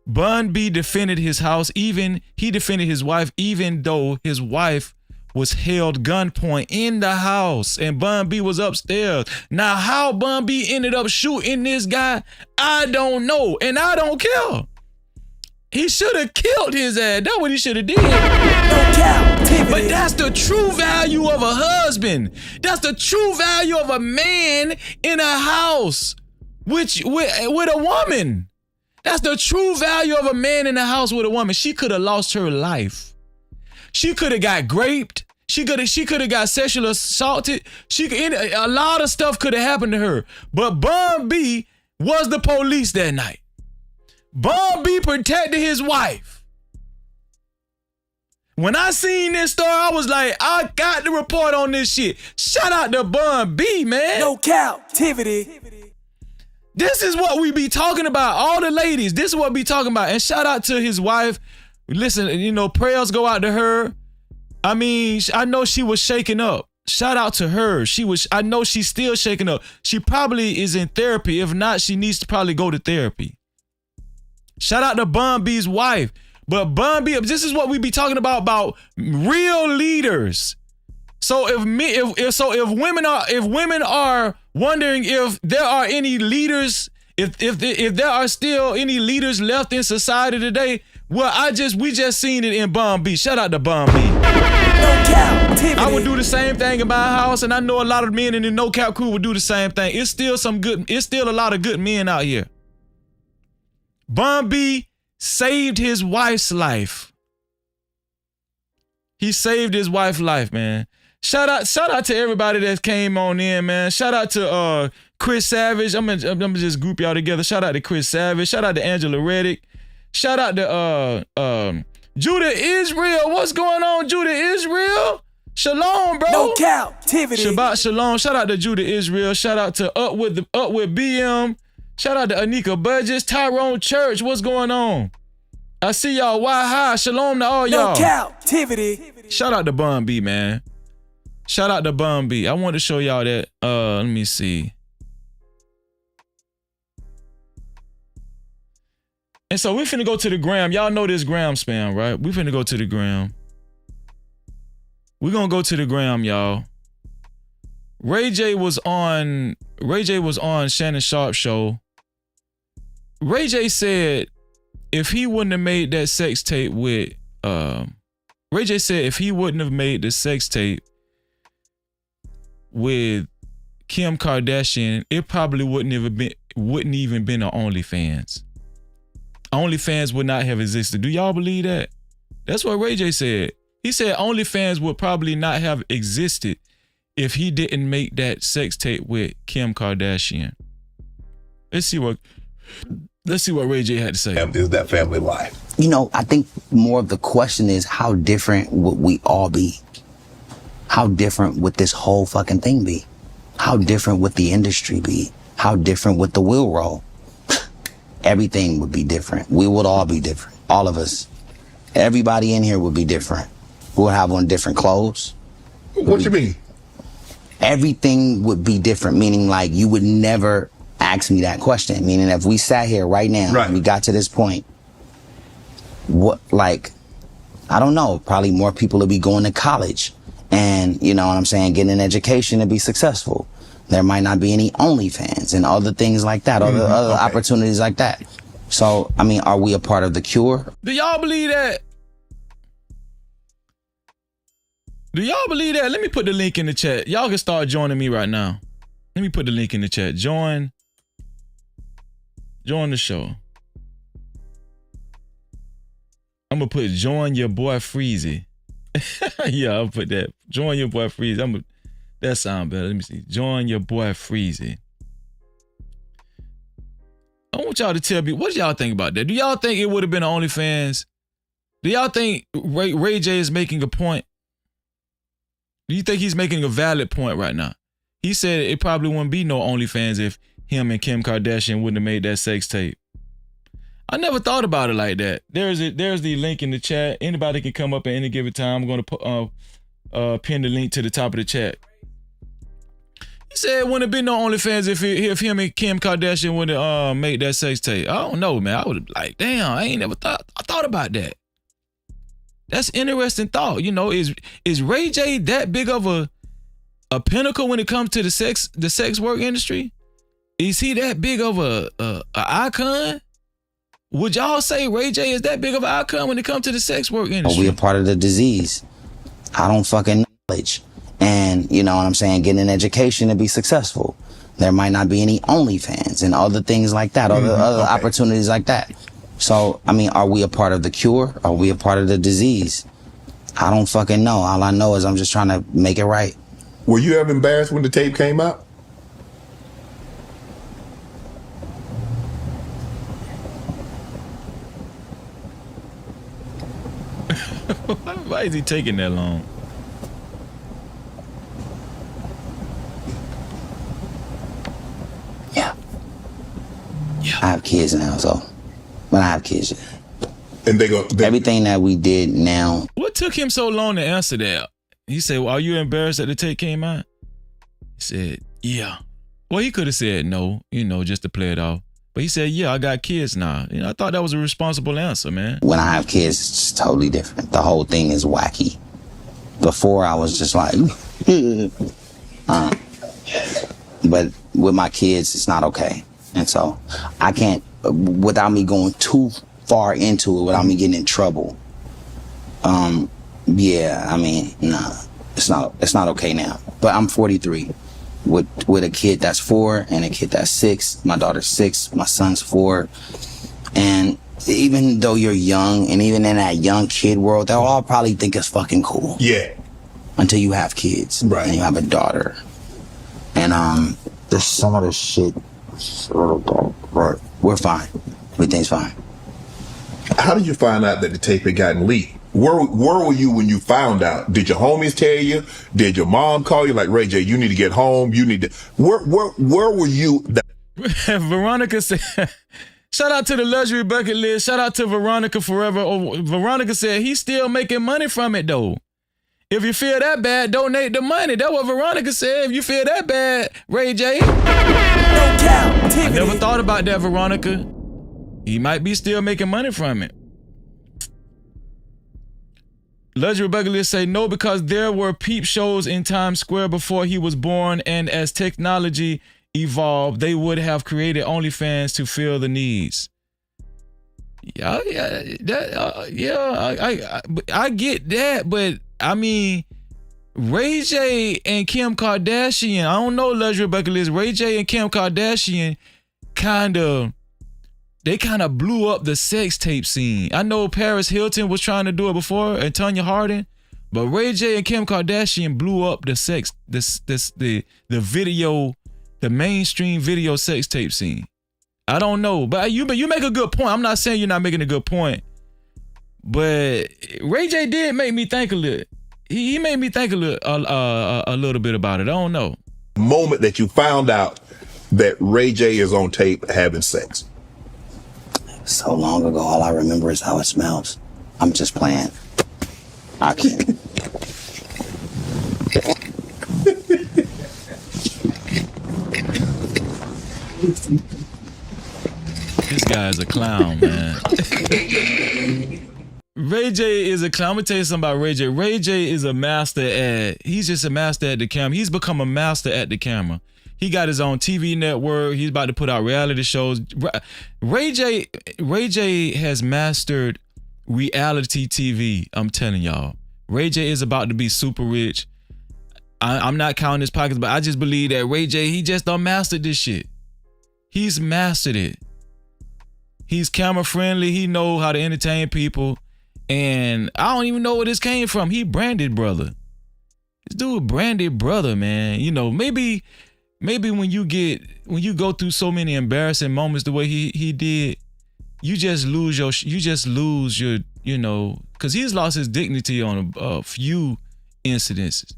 Bun B defended his house, he defended his wife, even though his wife was held gunpoint in the house and Bun B was upstairs. Now, how Bun B ended up shooting this guy, I don't know, and I don't care. He should have killed his ass. That's what he should have did. No Cap-tivity. But that's the true value of a husband. That's the true value of a man in a house with a woman. That's the true value of a man in a house with a woman. She could have lost her life. She could have got raped. She could have got sexually assaulted. A lot of stuff could have happened to her. But Bun B was the police that night. Bun B protected his wife. When I seen this story, I was like, I got to report on this shit. Shout out to Bun B, man. No Cap-tivity. This is what we be talking about. All the ladies, this is what we talking about. And shout out to his wife. Listen, prayers go out to her. I mean, I know she was shaking up. Shout out to her. I know she's still shaking up. She probably is in therapy. If not, she needs to probably go to therapy. Shout out to Bun B's wife. But Bun B, this is what we be talking about real leaders. So if women are wondering if there are any leaders, if there are still any leaders left in society today, well, we just seen it in Bun B. Shout out to Bun B. No Cap-tivity. I would do the same thing in my house, and I know a lot of men in the No Cap crew would do the same thing. It's still a lot of good men out here. Bun B saved his wife's life. He saved his wife's life, man. Shout out to everybody that came on in, man. Shout out to Chris Savage. I'm gonna just group y'all together. Shout out to Chris Savage. Shout out to Angela Reddick. Shout out to Judah Israel. What's going on, Judah Israel? Shalom, bro. No Cap-tivity. Shabbat shalom. Shout out to Judah Israel. Shout out to Up with BM. Shout out to Anika Budgets, Tyrone Church. What's going on? I see y'all. Why high? Shalom to all y'all. No Cap-tivity. Shout out to Bun B, man. Shout out to Bun B. I want to show y'all that. Let me see. And so we finna go to the gram. Y'all know this gram spam, right? We finna go to the gram. We gonna go to the gram, y'all. Ray J was on Shannon Sharp's show. Ray J said if he wouldn't have made that sex tape with Ray J said if he wouldn't have made the sex tape with Kim Kardashian, it probably wouldn't even been on OnlyFans. OnlyFans would not have existed. Do y'all believe that? That's what Ray J said. He said OnlyFans would probably not have existed if he didn't make that sex tape with Kim Kardashian. Let's see what Ray J had to say. Is that family life? I think more of the question is how different would we all be? How different would this whole fucking thing be? How different would the industry be? How different would the wheel roll? Everything would be different. We would all be different. All of us. Everybody in here would be different. We would have on different clothes. What you mean? Everything would be different, meaning like you would never ask me that question. Meaning if we sat here right now, and we got to this point, I don't know, probably more people would be going to college and, you know what I'm saying, getting an education to be successful. There might not be any OnlyFans and other things like that, other opportunities like that. So, I mean, are we a part of the cure? Do y'all believe that? Do y'all believe that? Let me put the link in the chat. Y'all can start joining me right now. Let me put the link in the chat. Join the show. I'm gonna put join your boy Freezy. Yeah, I'll put that. Join your boy Freezy. That sound better. Let me see. Join your boy Freezy. I want y'all to tell me, what do y'all think about that? Do y'all think it would have been OnlyFans? Do y'all think Ray J is making a point? Do you think he's making a valid point right now? He said it probably wouldn't be no OnlyFans if him and Kim Kardashian wouldn't have made that sex tape. I never thought about it like that. There's the link in the chat. Anybody can come up at any given time. I'm going to pin the link to the top of the chat. He said it wouldn't have been no OnlyFans if him and Kim Kardashian would have made that sex tape. I don't know, man. I would have like, damn, I ain't never thought about that. That's interesting thought. You know, is Ray J that big of a pinnacle when it comes to the sex work industry? Is he that big of a icon? Would y'all say Ray J is that big of an outcome when it comes to the sex work industry? We a part of the disease. I don't fucking knowledge. And you know what I'm saying? Getting an education to be successful. There might not be any OnlyFans and other things like that, other opportunities like that. So, I mean, are we a part of the cure? Are we a part of the disease? I don't fucking know. All I know is I'm just trying to make it right. Were you ever embarrassed when the tape came out? Why is he taking that long? Yeah. I have kids now, so when I have kids, and they go everything that we did now. What took him so long to answer that? He said, well, are you embarrassed that the tape came out? He said, yeah. Well, he could have said no, you know, just to play it off. But he said, yeah, I got kids now. You know, I thought that was a responsible answer, man. When I have kids, it's just totally different. The whole thing is wacky. Before, I was just like, but with my kids, it's not okay. And so I can't, without me going too far into it, without me getting in trouble. Yeah, I mean, nah, it's not okay now. But I'm 43 with a kid that's 4 and a kid that's 6. My daughter's 6, my son's 4. And even though you're young, and even in that young kid world, they'll all probably think it's fucking cool. Yeah. Until you have kids. Right. And you have a daughter. And there's some of the shit a little dark, but we're fine. Everything's fine. How did you find out that the tape had gotten leaked? Where were you when you found out? Did your homies tell you? Did your mom call you like, Ray J, you need to get home? You need to. Where were you? Veronica said, shout out to the luxury bucket list. Shout out to Veronica Forever. Oh, Veronica said he's still making money from it though. If you feel that bad, donate the money. That's what Veronica said. If you feel that bad, Ray J. I never thought about that, Veronica. He might be still making money from it. Luxury Bucket List say no, because there were peep shows in Times Square before he was born, and as technology evolved, they would have created OnlyFans to fill the needs. I get that, but I mean, Ray J and Kim Kardashian, I don't know, Luxury Bucket List, Ray J and Kim Kardashian kind of blew up the sex tape scene. I know Paris Hilton was trying to do it before, and Tonya Harding, but Ray J and Kim Kardashian blew up the video, the mainstream video sex tape scene. I don't know, but you make a good point. I'm not saying you're not making a good point, but Ray J did make me think a little. He made me think a little bit about it. I don't know. Moment that you found out that Ray J is on tape having sex. So long ago, all I remember is how it smells. I'm just playing. I can't. This guy is a clown, man. Ray J is a clown. I'm gonna tell you something about Ray J. Ray J is a master he's just a master at the camera. He's become a master at the camera. He got his own TV network. He's about to put out reality shows. Ray J has mastered reality TV. I'm telling y'all. Ray J is about to be super rich. I'm not counting his pockets, but I just believe that Ray J, he just done mastered this shit. He's mastered it. He's camera friendly. He know how to entertain people. And I don't even know where this came from. He branded brother. This dude branded brother, man. You know, maybe when you go through so many embarrassing moments the way he did, you just lose your you know, because he's lost his dignity on a few incidences.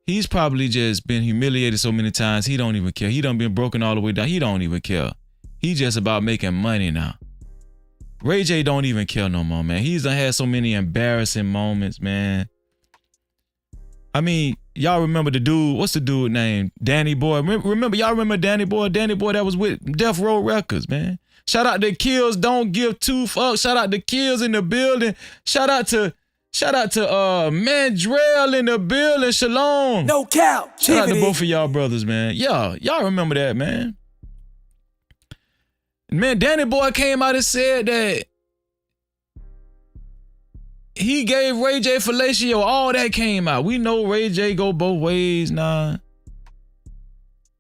He's probably just been humiliated so many times, he don't even care. He done been broken all the way down. He don't even care. He just about making money now. Ray J don't even care no more, man. He's done had so many embarrassing moments, man. I mean, y'all remember the dude, what's the dude name? Danny Boy. Remember, y'all remember Danny Boy? Danny Boy that was with Death Row Records, man. Shout out to Kills, don't give two fucks. Shout out to Kills in the building. Shout out to Mandrell in the building. Shalom. No cap. Shout out to both of y'all brothers, man. Yeah, y'all remember that, man. Man, Danny Boy came out and said that he gave Ray J fellatio. All that came out. We know Ray J go both ways now.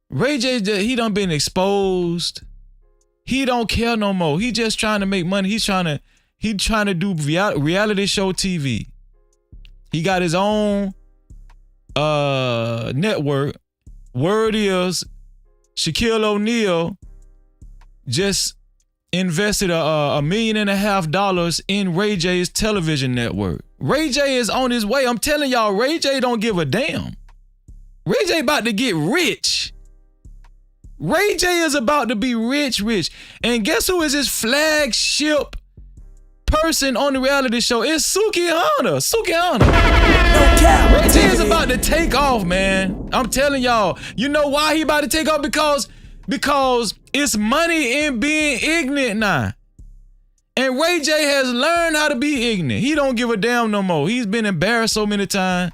Ray J, he done been exposed. He don't care no more. He just trying to make money. He trying to do reality show TV. He got his own network. Word is Shaquille O'Neal just invested $1.5 million in Ray J's television network. Ray J is on his way. I'm telling y'all, Ray J don't give a damn. Ray J about to get rich. Ray J is about to be rich. And guess who is his flagship person on the reality show? It's Suki Hunter. Ray J is about to take off, man. I'm telling y'all. You know why he about to take off? Because it's money in being ignorant now. And Ray J has learned how to be ignorant. He don't give a damn no more. He's been embarrassed so many times.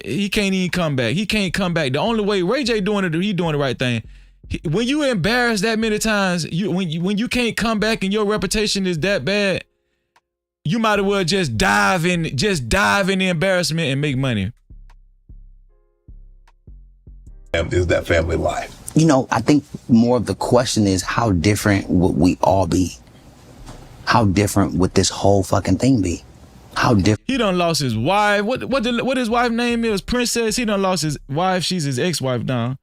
He can't even come back. He can't come back. The only way Ray J doing it, he doing the right thing. When you embarrassed that many times, when you can't come back and your reputation is that bad, you might as well just dive in the embarrassment and make money. Is that family life? You know, I think more of the question is how different would we all be? How different would this whole fucking thing be? How different? He done lost his wife. What his wife's name is? Princess. He done lost his wife. She's his ex-wife now.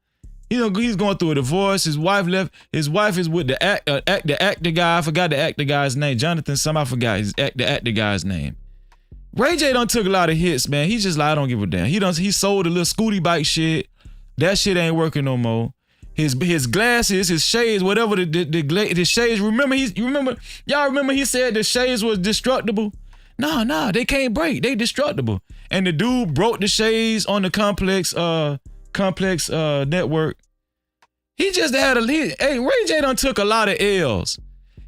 He's going through a divorce. His wife left. His wife is with the actor guy. I forgot the actor guy's name. Jonathan. I forgot the actor guy's name. Ray J done took a lot of hits, man. He's just like, I don't give a damn. He sold a little scooty bike shit. That shit ain't working no more. His glasses, his shades, whatever the shades. Y'all remember he said the shades was destructible? No, they can't break. They destructible. And the dude broke the shades on the complex network. He just had Ray J done took a lot of L's.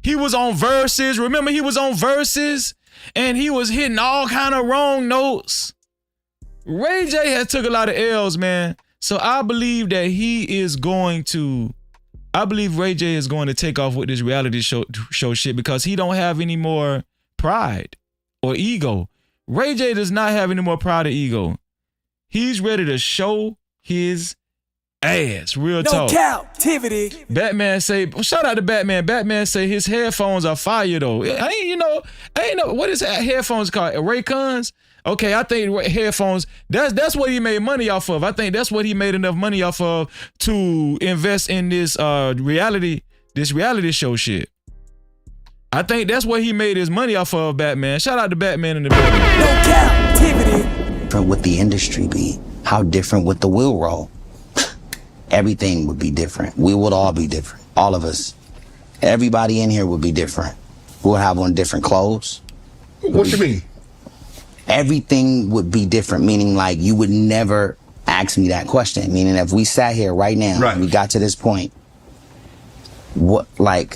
He was on Versus. Remember he was on Versus and he was hitting all kind of wrong notes. Ray J has took a lot of L's, man. So I believe that Ray J is going to take off with this reality show shit because he don't have any more pride or ego. Ray J does not have any more pride or ego. He's ready to show his ass. Real talk. No Cap-tivity. Batman say, shout out to Batman. Batman say his headphones are fire though. I ain't know what is headphones called? Ray-Cons? Okay, I think headphones, that's what he made money off of. I think that's what he made enough money off of to invest in this reality show shit. I think that's what he made his money off of, Batman. Shout out to Batman in the building. No Cap-tivity. Different would the industry be? How different would the wheel roll? Everything would be different. We would all be different. All of us. Everybody in here would be different. We'll have on different clothes. What you mean? Everything would be different, meaning like you would never ask me that question. Meaning if we sat here right now and we got to this point, I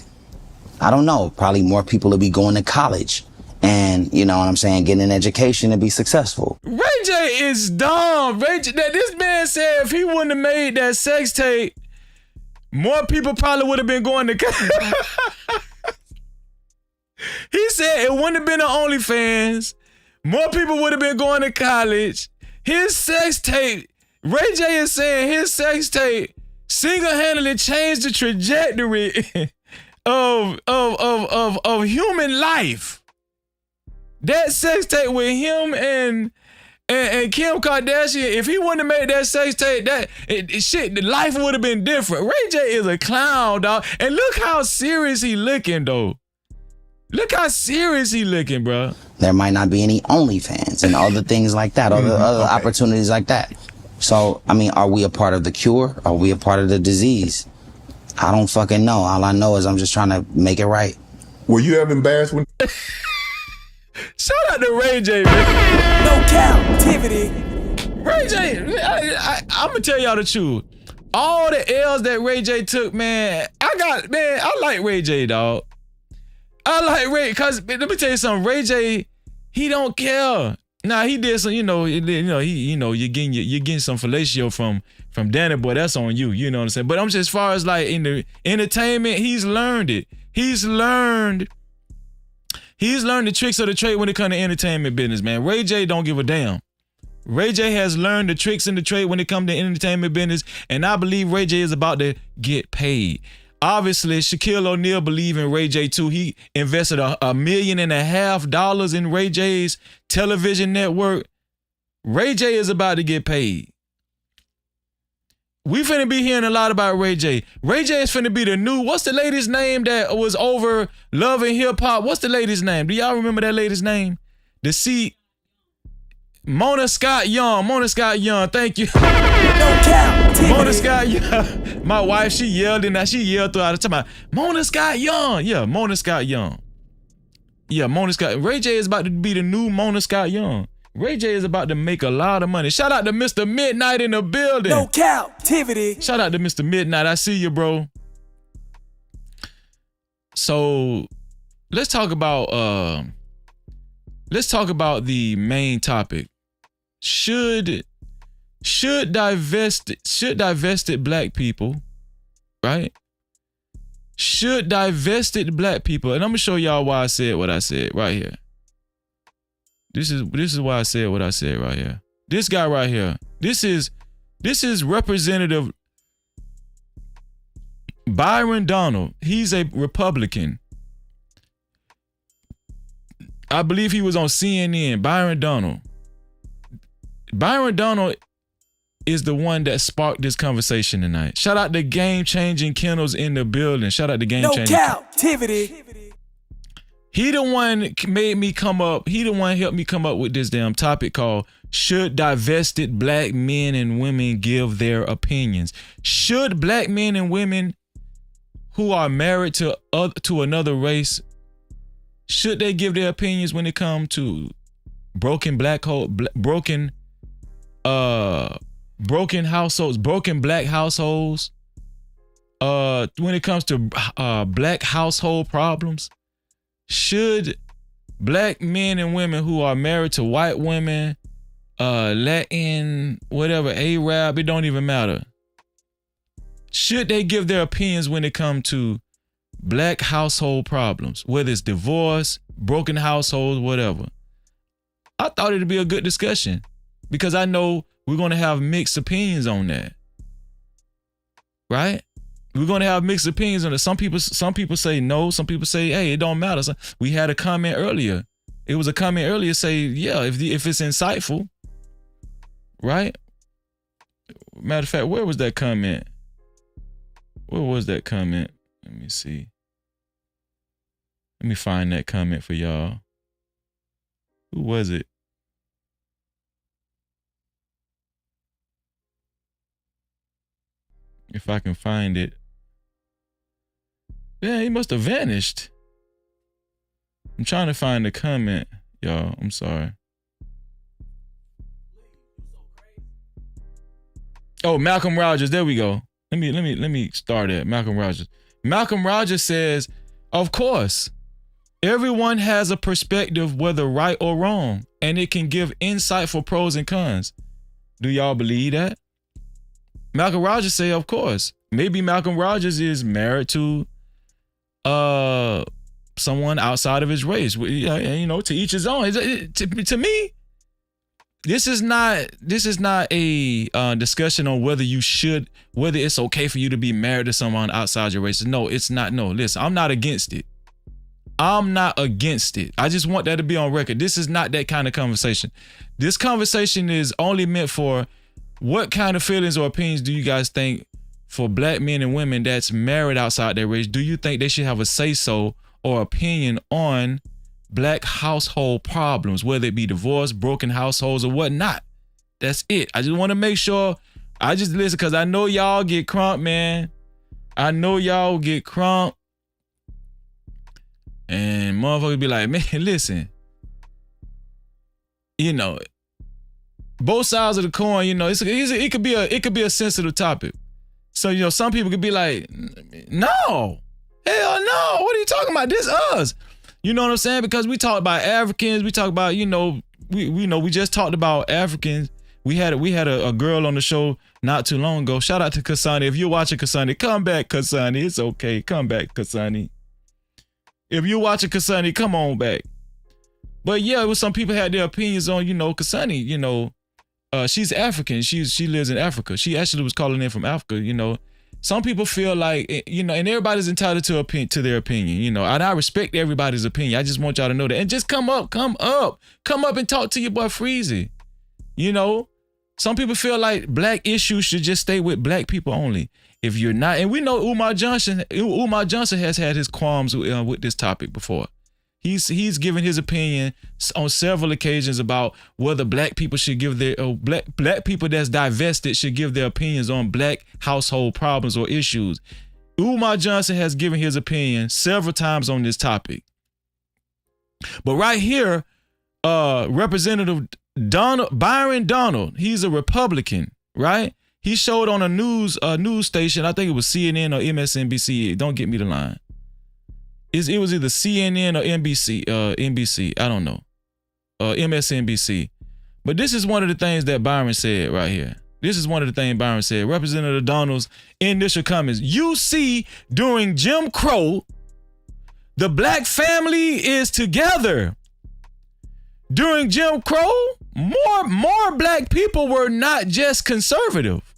don't know, probably more people would be going to college and, you know what I'm saying, getting an education to be successful. Ray J is dumb. This man said if he wouldn't have made that sex tape, more people probably would have been going to college. He said it wouldn't have been on OnlyFans. More people would have been going to college. His sex tape, Ray J is saying his sex tape single-handedly changed the trajectory of human life. That sex tape with him and Kim Kardashian, if he wouldn't have made that sex tape, the life would have been different. Ray J is a clown, dog. And look how serious he looking, though. Look how serious he looking, bro. There might not be any OnlyFans and other things like that, other opportunities like that. So, I mean, are we a part of the cure? Are we a part of the disease? I don't fucking know. All I know is I'm just trying to make it right. Were you ever embarrassed when... Shout out to Ray J, man. No Cap-tivity. Ray J, I'm going to tell y'all the truth. All the L's that Ray J took, man, I like Ray J, dog. I like Ray, because let me tell you something. Ray J, he don't care. Nah, he did some, you're getting some fellatio From Danny Boy, that's on you. You know what I'm saying? But I'm just, as far as like in the entertainment, he's learned it. He's learned the tricks of the trade when it comes to entertainment business, man. Ray J don't give a damn. Ray J has learned the tricks in the trade when it comes to entertainment business, and I believe Ray J is about to get paid. Obviously, Shaquille O'Neal believe in Ray J too. He invested $1.5 million in Ray J's television network. Ray J is about to get paid. We finna be hearing a lot about Ray J. Ray J is finna be the new, what's the lady's name that was over Love and Hip Hop? What's the lady's name? Do y'all remember that lady's name? Mona Scott Young. Mona Scott Young, thank you. Mona Scott Young. My wife, she yelled throughout the time. Mona Scott Young. Yeah, Mona Scott Young. Yeah, Mona Scott. Ray J is about to be the new Mona Scott Young. Ray J is about to make a lot of money. Shout out to Mr. Midnight in the building. No Cap-tivity. Shout out to Mr. Midnight. I see you, bro. So let's talk about the main topic. Should divested black people, right? Should divested black people, and I'm gonna show y'all why I said what I said right here. This is why I said what I said right here. This guy right here. This is Representative Byron Donald. He's a Republican. I believe he was on CNN. Byron Donald. Byron Donald is the one that sparked this conversation tonight. Shout out to Game Changing Kennels in the building. Shout out to Game Changing. No Cap-tivity. He the one made me come up. He the one helped me come up with this damn topic called "Should divested black men and women give their opinions?" Should black men and women who are married to another race, should they give their opinions when it comes to broken households, broken black households? When it comes to black household problems? Should black men and women who are married to white women, Latin, whatever, Arab, it don't even matter. Should they give their opinions when it comes to black household problems, whether it's divorce, broken households, whatever? I thought it'd be a good discussion because I know we're going to have mixed opinions on that, right? We're going to have mixed opinions on it. Some people say no. Some people say, hey, it don't matter. So we had a comment earlier. It was a comment earlier say, yeah, if it's insightful, right? Matter of fact, where was that comment? Where was that comment? Let me see. Let me find that comment for y'all. Who was it? If I can find it. Yeah, he must have vanished. I'm trying to find the comment, y'all. I'm sorry. Oh, Malcolm Rogers. There we go. Let me start at Malcolm Rogers. Malcolm Rogers says, of course, everyone has a perspective, whether right or wrong, and it can give insightful pros and cons. Do y'all believe that? Malcolm Rogers say, of course. Maybe Malcolm Rogers is married to someone outside of his race. You know, to each his own. To me, this is not a discussion on whether it's okay for you to be married to someone outside your race. No, it's not. No, listen, I'm not against it. I'm not against it. I just want that to be on record. This is not that kind of conversation. This conversation is only meant for what kind of feelings or opinions do you guys think for black men and women that's married outside their race? Do you think they should have a say-so or opinion on black household problems, whether it be divorce, broken households, or whatnot? That's it. I just want to make sure. I just listen because I know y'all get crump, man. I know y'all get crump. And motherfuckers be like, man, listen. You know, both sides of the coin, you know, it could be a sensitive topic. So, you know, some people could be like, no, hell no. What are you talking about? This us. You know what I'm saying? Because we talk about Africans, we talk about, you know, we just talked about Africans. We had a girl on the show not too long ago. Shout out to Kasani. If you're watching, Kasani, come back, Kasani. It's okay. Come back, Kasani. If you're watching, Kasani, come on back. But yeah, it was some people had their opinions on, Kasani, she's African. She lives in Africa. She actually was calling in from Africa, Some people feel like, and everybody's entitled to their opinion, and I respect everybody's opinion. I just want y'all to know that. And just come up and talk to your boy Freezy. Some people feel like black issues should just stay with black people only. If you're not, and we know Umar Johnson has had his qualms with this topic before. He's given his opinion on several occasions about whether black people should give their black people that's divested should give their opinions on black household problems or issues. Umar Johnson has given his opinion several times on this topic. But right here, Representative Byron Donald, he's a Republican, right? He showed on a news station, I think it was CNN or MSNBC. Don't get me the line. It was either CNN or NBC, I don't know, MSNBC. But this is one of the things that Byron said right here. This is one of the things Byron said. Representative Donald's initial comments. You see, during Jim Crow, the black family is together. During Jim Crow, more black people were not just conservative.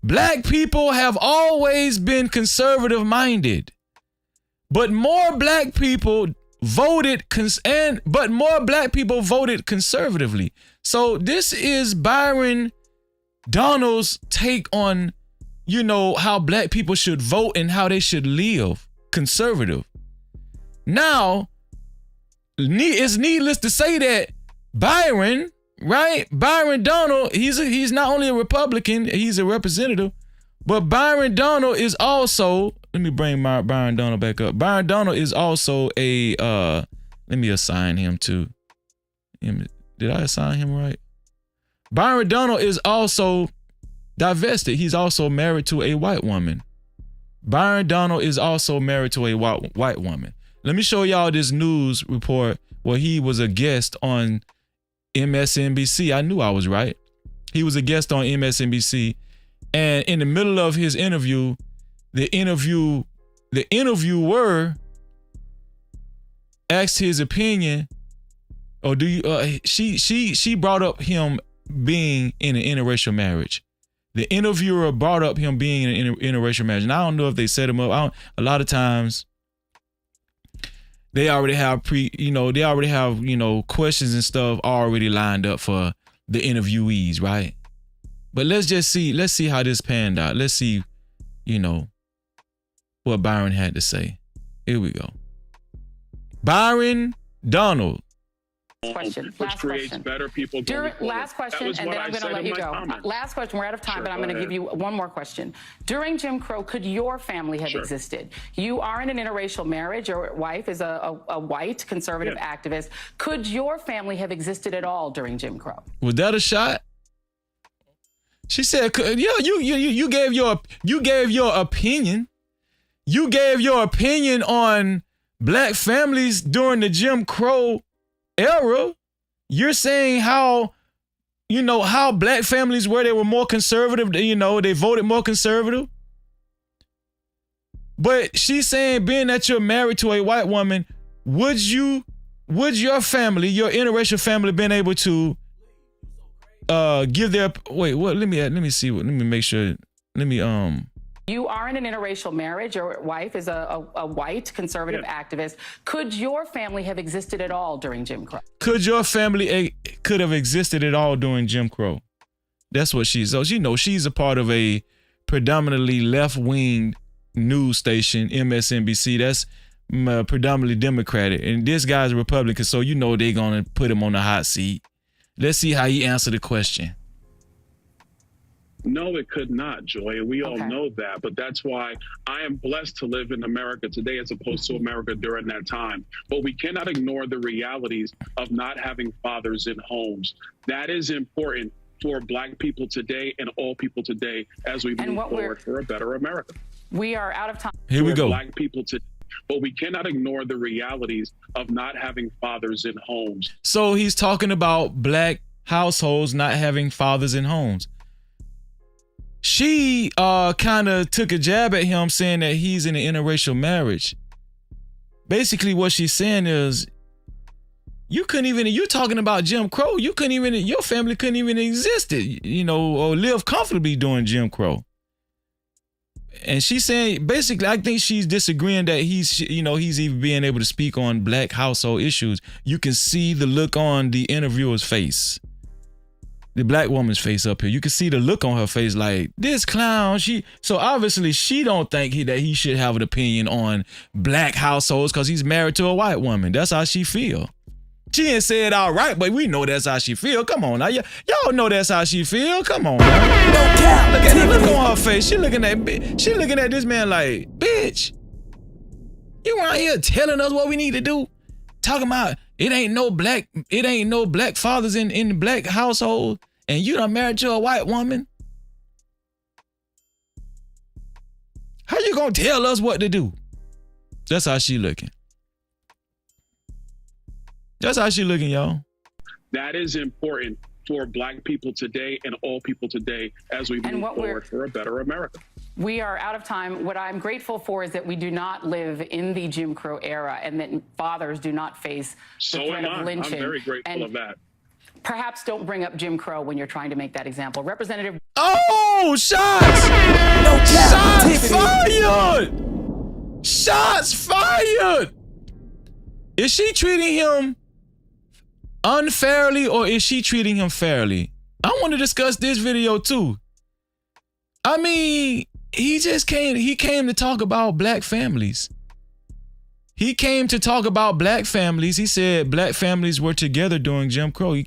Black people have always been conservative minded. But more black people voted conservatively. So this is Byron Donald's take on, how black people should vote and how they should live, conservative. Now, it's needless to say that Byron Donald, he's not only a Republican, he's a representative, but Byron Donald is also, let me bring Byron Donald back up. Byron Donald is also a, let me assign him to, did I assign him right? Byron Donald is also divested. He's also married to a white woman. Byron Donald is also married to a white woman. Let me show y'all this news report where he was a guest on MSNBC. I knew I was right. He was a guest on MSNBC. And in the middle of his interview, the interviewer asked his opinion, or she brought up him being in an interracial marriage. The interviewer brought up him being in an interracial marriage. And I don't know if they set him up. A lot of times they already have questions and stuff already lined up for the interviewees, right? But let's see how this panned out. Let's see, what Byron had to say. Here we go. Byron Donald. Question. Last question. Better people last question, and then I'm going to let you go. Last question. We're out of time, but I'm going to give you one more question. During Jim Crow, could your family have existed? You are in an interracial marriage. Your wife is a white conservative activist. Could your family have existed at all during Jim Crow? Was that a shot? She said, "Yeah, you gave your opinion. You gave your opinion on black families during the Jim Crow era. You're saying how black families were, they were more conservative, they voted more conservative. But she's saying, being that you're married to a white woman, would your family, your interracial family, been able to give their let me see, let me make sure, You are in an interracial marriage. Your wife is a white conservative activist. Could your family have existed at all during Jim Crow? Could your family could have existed at all during Jim Crow? That's what she's a part of a predominantly left-wing news station, MSNBC. That's predominantly Democratic, and this guy's a Republican, so they're gonna put him on the hot seat. Let's see how he answered the question. No, it could not, Joy, and we all know that. But that's why I am blessed to live in America today as opposed to America during that time. But we cannot ignore the realities of not having fathers in homes. That is important for Black people today and all people today as we move forward for a better America. We are out of time. Here we go. Black people today. But we cannot ignore the realities of not having fathers in homes. So he's talking about black households not having fathers in homes. she kind of took a jab at him saying that he's in an interracial marriage. Basically what she's saying is, you're talking about Jim Crow, your family couldn't even exist, or live comfortably during Jim Crow. And she's saying, basically, I think she's disagreeing that he's even being able to speak on black household issues. You can see the look on the interviewer's face, the black woman's face up here. You can see the look on her face like, this clown. So obviously she don't think that he should have an opinion on black households because he's married to a white woman. That's how she feel. She didn't say it all right, but we know that's how she feel. Come on now. Y'all know that's how she feel. Come on now. Look at the look on her face. She looking at this man like, bitch, you around here telling us what we need to do? Talking about it ain't no black fathers in the black household, and you done married to a white woman? How you gonna tell us what to do? That's how she looking. That's how she looking, y'all. That is important for black people today and all people today as we move forward for a better America. We are out of time. What I'm grateful for is that we do not live in the Jim Crow era and that fathers do not face the threat of lynching. I'm very grateful of that. Perhaps don't bring up Jim Crow when you're trying to make that example. Representative. Oh, shots! Shots fired! Shots fired! Is she treating him unfairly or is she treating him fairly? I want to discuss this video too. I mean, he came to talk about black families. He came to talk about black families. He said black families were together during Jim Crow. He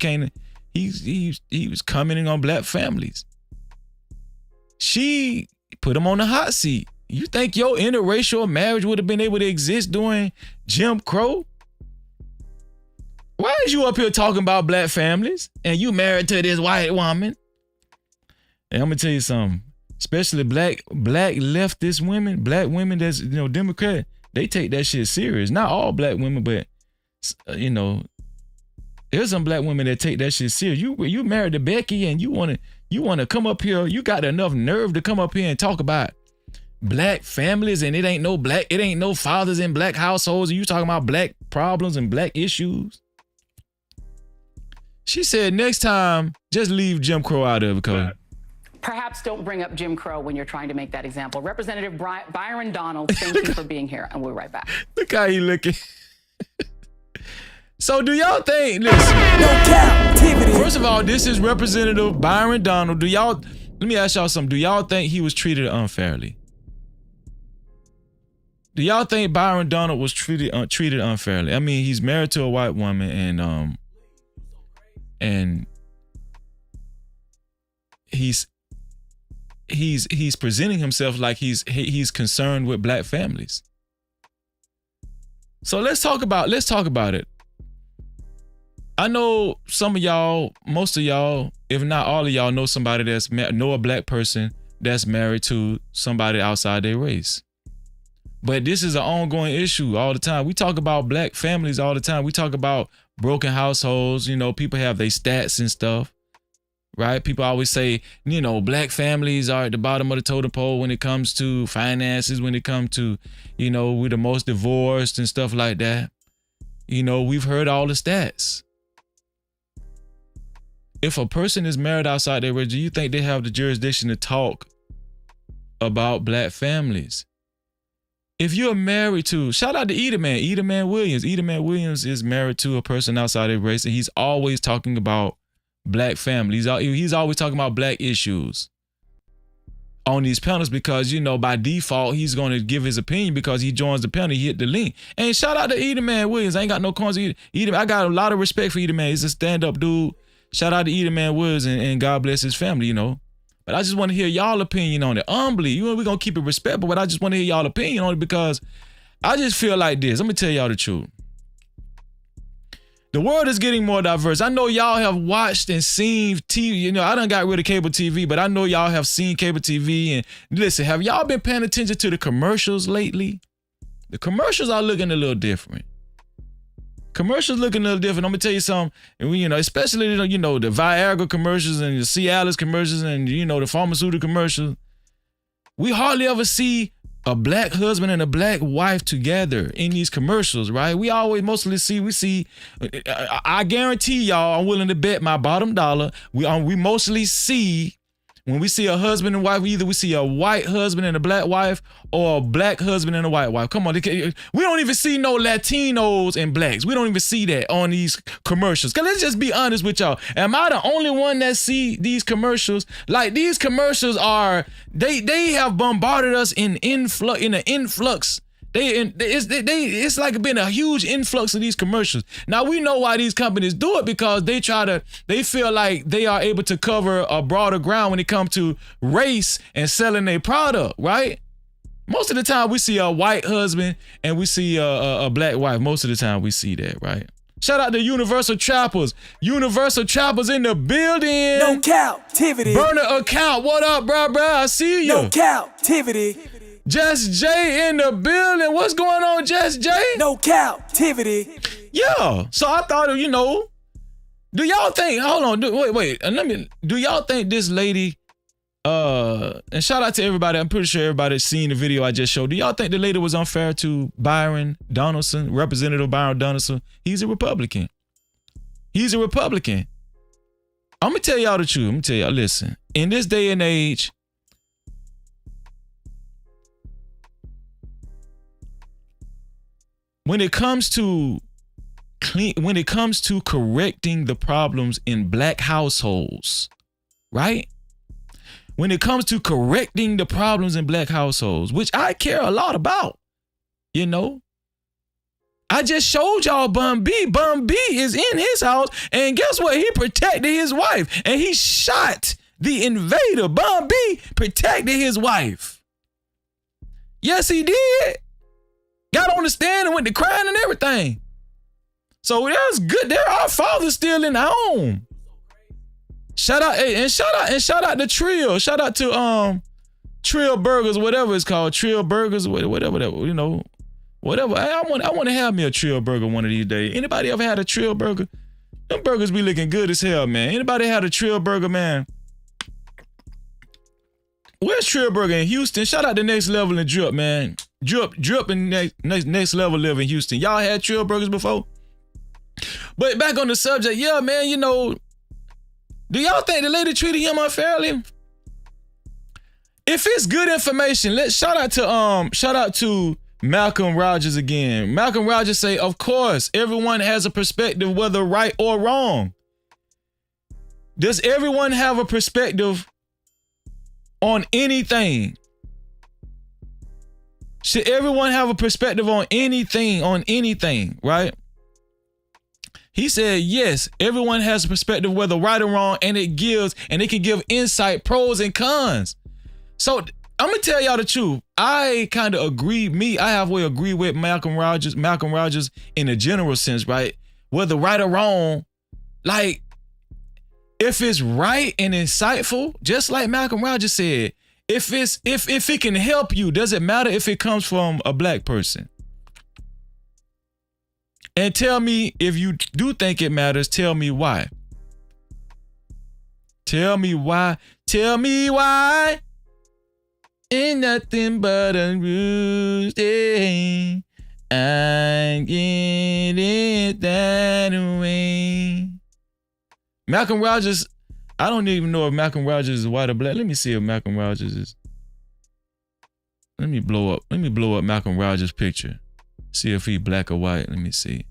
was commenting on black families. She put him on the hot seat. You think your interracial marriage would have been able to exist during Jim Crow? Why is you up here talking about black families and you married to this white woman? And I'm gonna tell you something, especially black leftist women, black women that's Democrat, they take that shit serious. Not all black women, but there's some black women that take that shit serious. You married to Becky and you wanna come up here, you got enough nerve to come up here and talk about black families and it ain't no fathers in black households and you talking about black problems and black issues. She said next time, just leave Jim Crow out of it, because Perhaps don't bring up Jim Crow when you're trying to make that example. Representative Byron Donald, thank you for being here, and we'll be right back. Look how he looking. So do y'all think, listen, first of all, this is Representative Byron Donald. Let me ask y'all something. Do y'all think he was treated unfairly? Do y'all think Byron Donald was treated unfairly? I mean, he's married to a white woman and he's presenting himself like he's concerned with black families. So let's talk about it. I know some of y'all, most of y'all, if not all of y'all, know somebody know a black person that's married to somebody outside their race. But this is an ongoing issue all the time. We talk about black families all the time. We talk about broken households. People have their stats and stuff, right? People always say, black families are at the bottom of the totem pole when it comes to finances, when it comes to, we're the most divorced and stuff like that. We've heard all the stats. If a person is married outside their race, do you think they have the jurisdiction to talk about black families? If you're married to, shout out to Edelman Williams. Edelman Williams is married to a person outside their race, and he's always talking about black families. He's always talking about black issues on these panels because, by default, he's going to give his opinion because he joins the panel, he hit the link. And shout out to Edelman Williams. I ain't got no cons. I got a lot of respect for Edelman. He's a stand-up dude. Shout out to Edelman Williams and God bless his family, But I just want to hear y'all opinion on it. Humbly, we're going to keep it respectful, but I just want to hear y'all opinion on it because I just feel like this. Let me tell y'all the truth. The world is getting more diverse. I know y'all have watched and seen TV. I done got rid of cable TV, but I know y'all have seen cable TV. And listen, have y'all been paying attention to the commercials lately? The commercials are looking a little different. Commercials look a little different. I'm gonna tell you something. And you know, especially you know the Viagra commercials and the Cialis commercials and you know the pharmaceutical commercials. We hardly ever see a black husband and a black wife together in these commercials, right? We always mostly see. I guarantee y'all, I'm willing to bet my bottom dollar. We mostly see. When we see a husband and wife, either we see a white husband and a black wife or a black husband and a white wife. Come on, we don't even see no Latinos and blacks. We don't even see that on these commercials. Cause let's just be honest with y'all. Am I the only one that see these commercials? Like these commercials are, they have bombarded us in an influx. It's like been a huge influx of these commercials. Now we know why these companies do it because they feel like they are able to cover a broader ground when it comes to race and selling their product, right? Most of the time we see a white husband and we see a black wife. Most of the time we see that, right? Shout out to Universal Trappers. Universal Trappers in the building. No Cap-tivity. Burner account. What up, bro? I see you. No Cap-tivity. Just Jay in the building. What's going on, Just Jay? No Cap-tivity. Yeah. So I thought, you know, do y'all think, hold on, wait, do y'all think this lady, and shout out to everybody, I'm pretty sure everybody's seen the video I just showed. Do y'all think the lady was unfair to Byron Donaldson, Representative Byron Donaldson? He's a Republican. I'm gonna tell y'all the truth. Listen, in this day and age, when it comes to correcting the problems in black households, right? When it comes to correcting the problems in black households, which I care a lot about, you know, I just showed y'all Bun B. Bun B is in his house, and guess what? He protected his wife, and he shot the invader. Bun B protected his wife. Yes, he did. Got on the stand and went to crying and everything. So that's good. There are fathers still in the home. Shout out to Trill. Shout out to Trill Burgers, whatever it's called. Trill Burgers, whatever that, you know, whatever. I want to have me a Trill Burger one of these days. Anybody ever had a Trill Burger? Them burgers be looking good as hell, man. Anybody had a Trill Burger, man? Where's Trill Burger in Houston? Shout out to Next Level and Drip, man. Drip and next Level live in Houston. Y'all had Trill Burgers before? But back on the subject, yeah, man, you know, do y'all think the lady treated him unfairly? If it's good information, let's shout out to Malcolm Rogers again. Malcolm Rogers say, of course, everyone has a perspective, whether right or wrong. Does everyone have a perspective on anything? Should everyone have a perspective on anything, right? He said, yes, everyone has a perspective, whether right or wrong, and it can give insight, pros and cons. So I'm gonna tell y'all the truth. I kind of agree with Malcolm Rogers in a general sense, right? Whether right or wrong, like if it's right and insightful, just like Malcolm Rogers said, if it can help you, does it matter if it comes from a black person? And tell me, if you do think it matters, tell me why. Tell me why. Ain't nothing but a ruse. I get it that way. Malcolm Rogers, I don't even know if Malcolm Rogers is white or black. Let me see if Malcolm Rogers is. Let me blow up Malcolm Rogers' picture. See if he black or white. Let me see.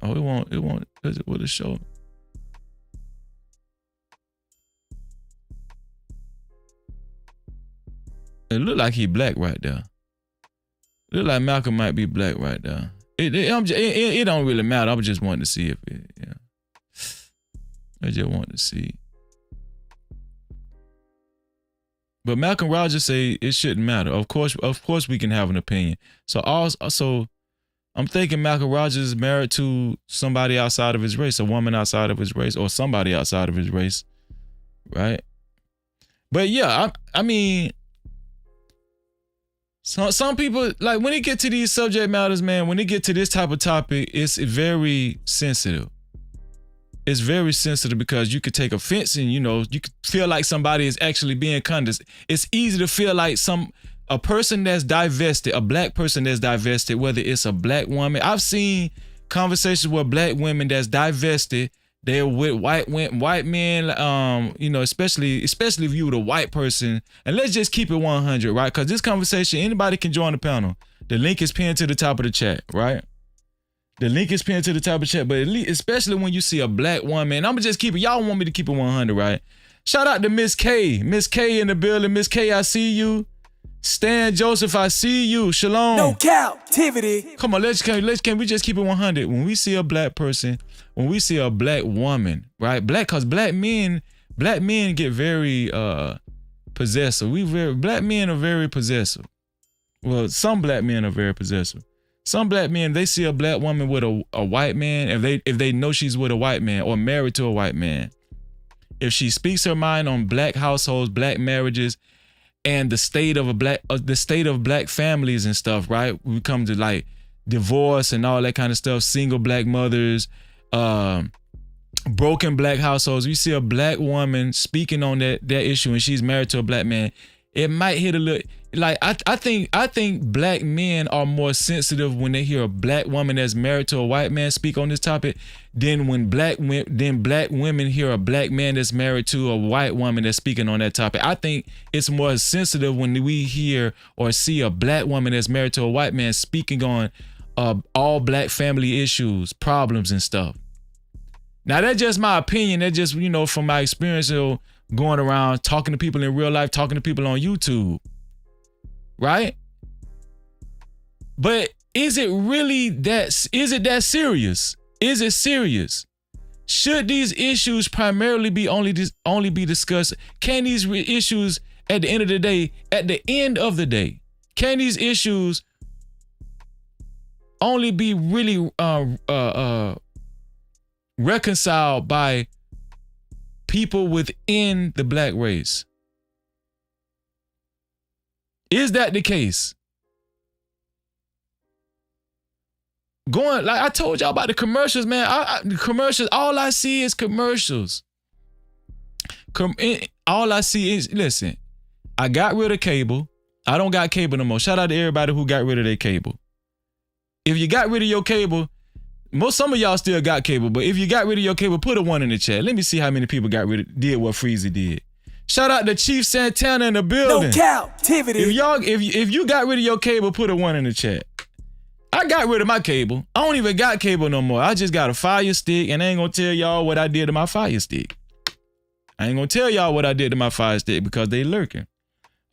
Oh, it won't, will it show? It look like he black right there. Look like Malcolm might be black right there. It don't really matter. I was just wanting to see if it, yeah. I just wanted to see. But Malcolm Rogers say it shouldn't matter. Of course we can have an opinion. So I'm thinking Malcolm Rogers is married to somebody outside of his race, a woman outside of his race, or somebody outside of his race, right? But yeah, I mean, So some people, like when they get to these subject matters, man, when they get to this type of topic, it's very sensitive. It's very sensitive because you could take offense and, you know, you could feel like somebody is actually being condescending. It's easy to feel like a person that's divested, a black person that's divested, whether it's a black woman. I've seen conversations with black women that's divested. They're with white men, you know, especially if you were the white person. And let's just keep it 100, right? Because this conversation, anybody can join the panel. The link is pinned to the top of the chat, right? The link is pinned to the top of the chat. But especially when you see a black woman, I'm going to just keep it. Y'all want me to keep it 100, right? Shout out to Miss K. Miss K in the building. Miss K, I see you. Stan Joseph, I see you. Shalom. No Cap-tivity. Come on, can we just keep it 100? When we see a black person, when we see a black woman, right? Because black men get very possessive. Black men are very possessive. Well, some black men are very possessive. Some black men, they see a black woman with a white man, if they know she's with a white man or married to a white man, if she speaks her mind on black households, black marriages, and the state of black families and stuff, right? We come to like divorce and all that kind of stuff, single black mothers, broken black households. We see a black woman speaking on that issue and she's married to a black man. It might hit a little, like I think black men are more sensitive when they hear a black woman that's married to a white man speak on this topic than when black women hear a black man that's married to a white woman that's speaking on that topic. I think it's more sensitive when we hear or see a black woman that's married to a white man speaking on all black family issues, problems and stuff. Now that's just my opinion. That's just, you know, from my experience of going around talking to people in real life, talking to people on YouTube. Right? But is it that serious? Is it serious? Should these issues primarily be only be discussed? Can these issues at the end of the day, can these issues only be really reconciled by people within the black race? Is that the case? Like I told y'all about the commercials, man. The commercials, all I see is commercials. All I see is, listen, I got rid of cable. I don't got cable no more. Shout out to everybody who got rid of their cable. If you got rid of your cable, some of y'all still got cable, but if you got rid of your cable, put a 1 in the chat. Let me see how many people did what Freezy did. Shout out to Chief Santana in the building. No Cap-tivity. If you got rid of your cable, put a 1 in the chat. I got rid of my cable. I don't even got cable no more. I just got a Fire Stick, and I ain't gonna tell y'all what I did to my Fire Stick. I ain't gonna tell y'all what I did to my Fire Stick because they lurking.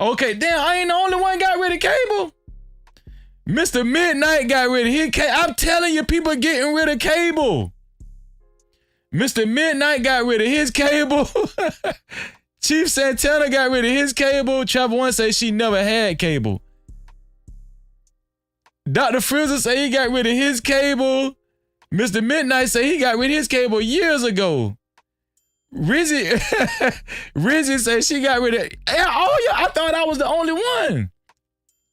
Okay, damn, I ain't the only one got rid of cable. Mr. Midnight got rid of his cable. I'm telling you, people getting rid of cable. Mr. Midnight got rid of his cable. Chief Santana got rid of his cable. Travel One says she never had cable. Dr. Frizzle say he got rid of his cable. Mr. Midnight say he got rid of his cable years ago. Rizzy say she got rid of it. I thought I was the only one.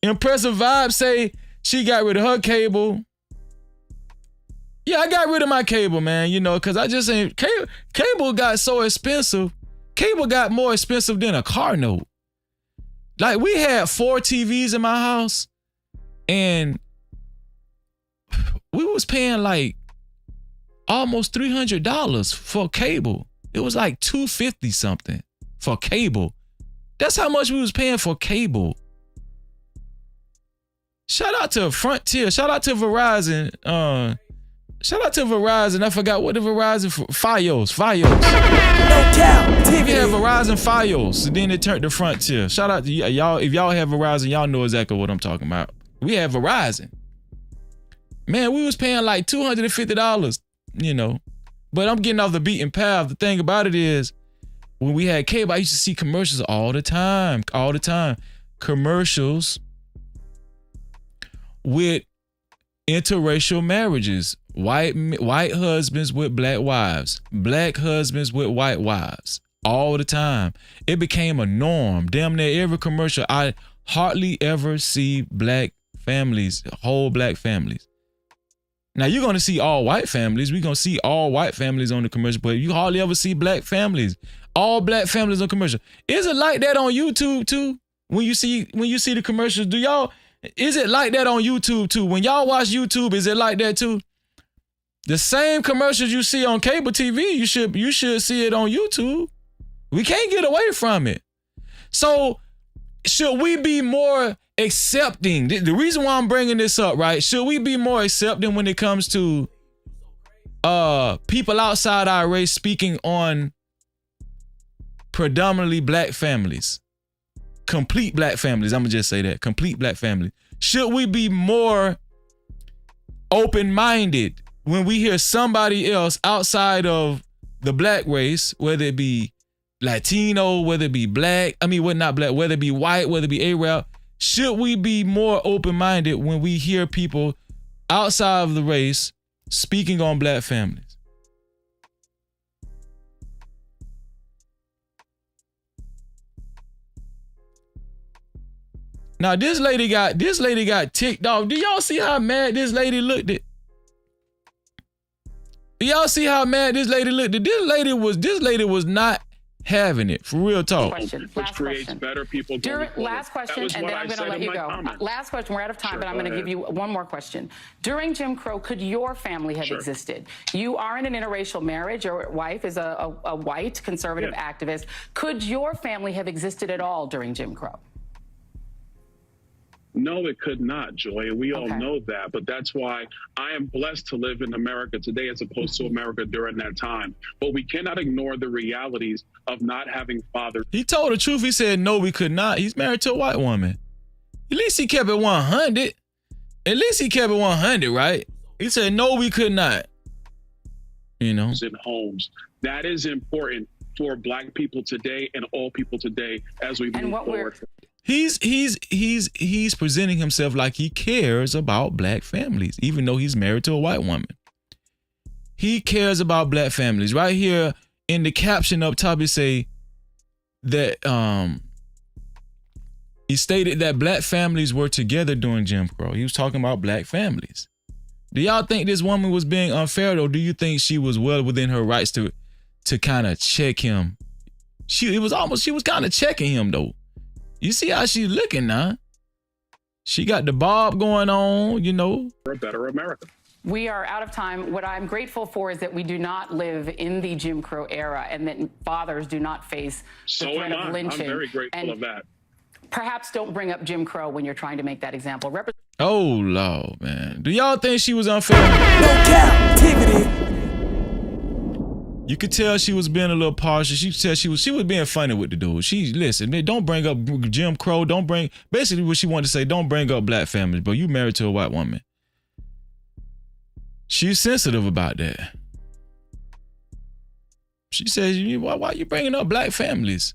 Impressive Vibe say she got rid of her cable. Yeah, I got rid of my cable, man, you know, because I just ain't, cable got so expensive. Cable got more expensive than a car note. Like, we had 4 TVs in my house, and we was paying like almost $300 for cable. It was like $250 something for cable. That's how much we was paying for cable. Shout out to Frontier. Shout out to Verizon. Shout out to Verizon. I forgot what the Verizon Fios. No Cap-tivity. We had Verizon Fios, and then it turned to Frontier. Shout out to y'all. If y'all have Verizon, y'all know exactly what I'm talking about. We had Verizon. Man, we was paying like $250, you know. But I'm getting off the beaten path. The thing about it is, when we had cable, I used to see commercials all the time. Commercials with interracial marriages. White husbands with black wives. Black husbands with white wives. All the time. It became a norm. Damn near every commercial, I hardly ever see black families, whole black families. Now you're gonna see all white families. We're gonna see all white families on the commercial, but you hardly ever see black families. All black families on commercial. Is it like that on YouTube too? When you see the commercials, is it like that on YouTube too? When y'all watch YouTube, is it like that too? The same commercials you see on cable TV, you should see it on YouTube. We can't get away from it. So should we be more accepting? The reason why I'm bringing this up, right? Should we be more accepting when it comes to people outside our race speaking on predominantly black families? Complete black families. I'm gonna just say that. Complete black families. Should we be more open-minded when we hear somebody else outside of the black race, whether it be Latino, whether it be black, whether it be white, whether it be Arab, should we be more open-minded when we hear people outside of the race speaking on black families? Now this lady got ticked off. Do y'all see how mad this lady looked at? Do y'all see how mad this lady looked at? This lady was not having it, for real talk. Which creates better people. Last question, and then I'm going to let you go. Last question. We're out of time, but I'm going to give you one more question. During Jim Crow, could your family have existed? You are in an interracial marriage. Your wife is a white conservative activist. Could your family have existed at all during Jim Crow? No, it could not, Joy. We all know that. But that's why I am blessed to live in America today as opposed to America during that time. But we cannot ignore the realities of not having fathers. He told the truth. He said, no, we could not. He's married to a white woman. At least he kept it 100. At least he kept it 100, right? He said, no, we could not. You know? In homes. That is important for black people today and all people today as we move forward. He's presenting himself like he cares about black families, even though he's married to a white woman. He cares about black families. Right here in the caption up top, it say that he stated that black families were together during Jim Crow. He was talking about black families. Do y'all think this woman was being unfair, or do you think she was well within her rights to kind of check him? She was kind of checking him though. You see how she's looking now? She got the bob going on, you know. For a better America. We are out of time. What I'm grateful for is that we do not live in the Jim Crow era and that fathers do not face the threat of lynching. I'm very grateful of that. Perhaps don't bring up Jim Crow when you're trying to make that example. Oh, Lord, man. Do y'all think she was unfair? No Cap-tivity. You could tell she was being a little partial. She could tell she was being funny with the dude. Listen, don't bring up Jim Crow. Basically what she wanted to say, don't bring up black families, but you married to a white woman. She's sensitive about that. She says, why are you bringing up black families?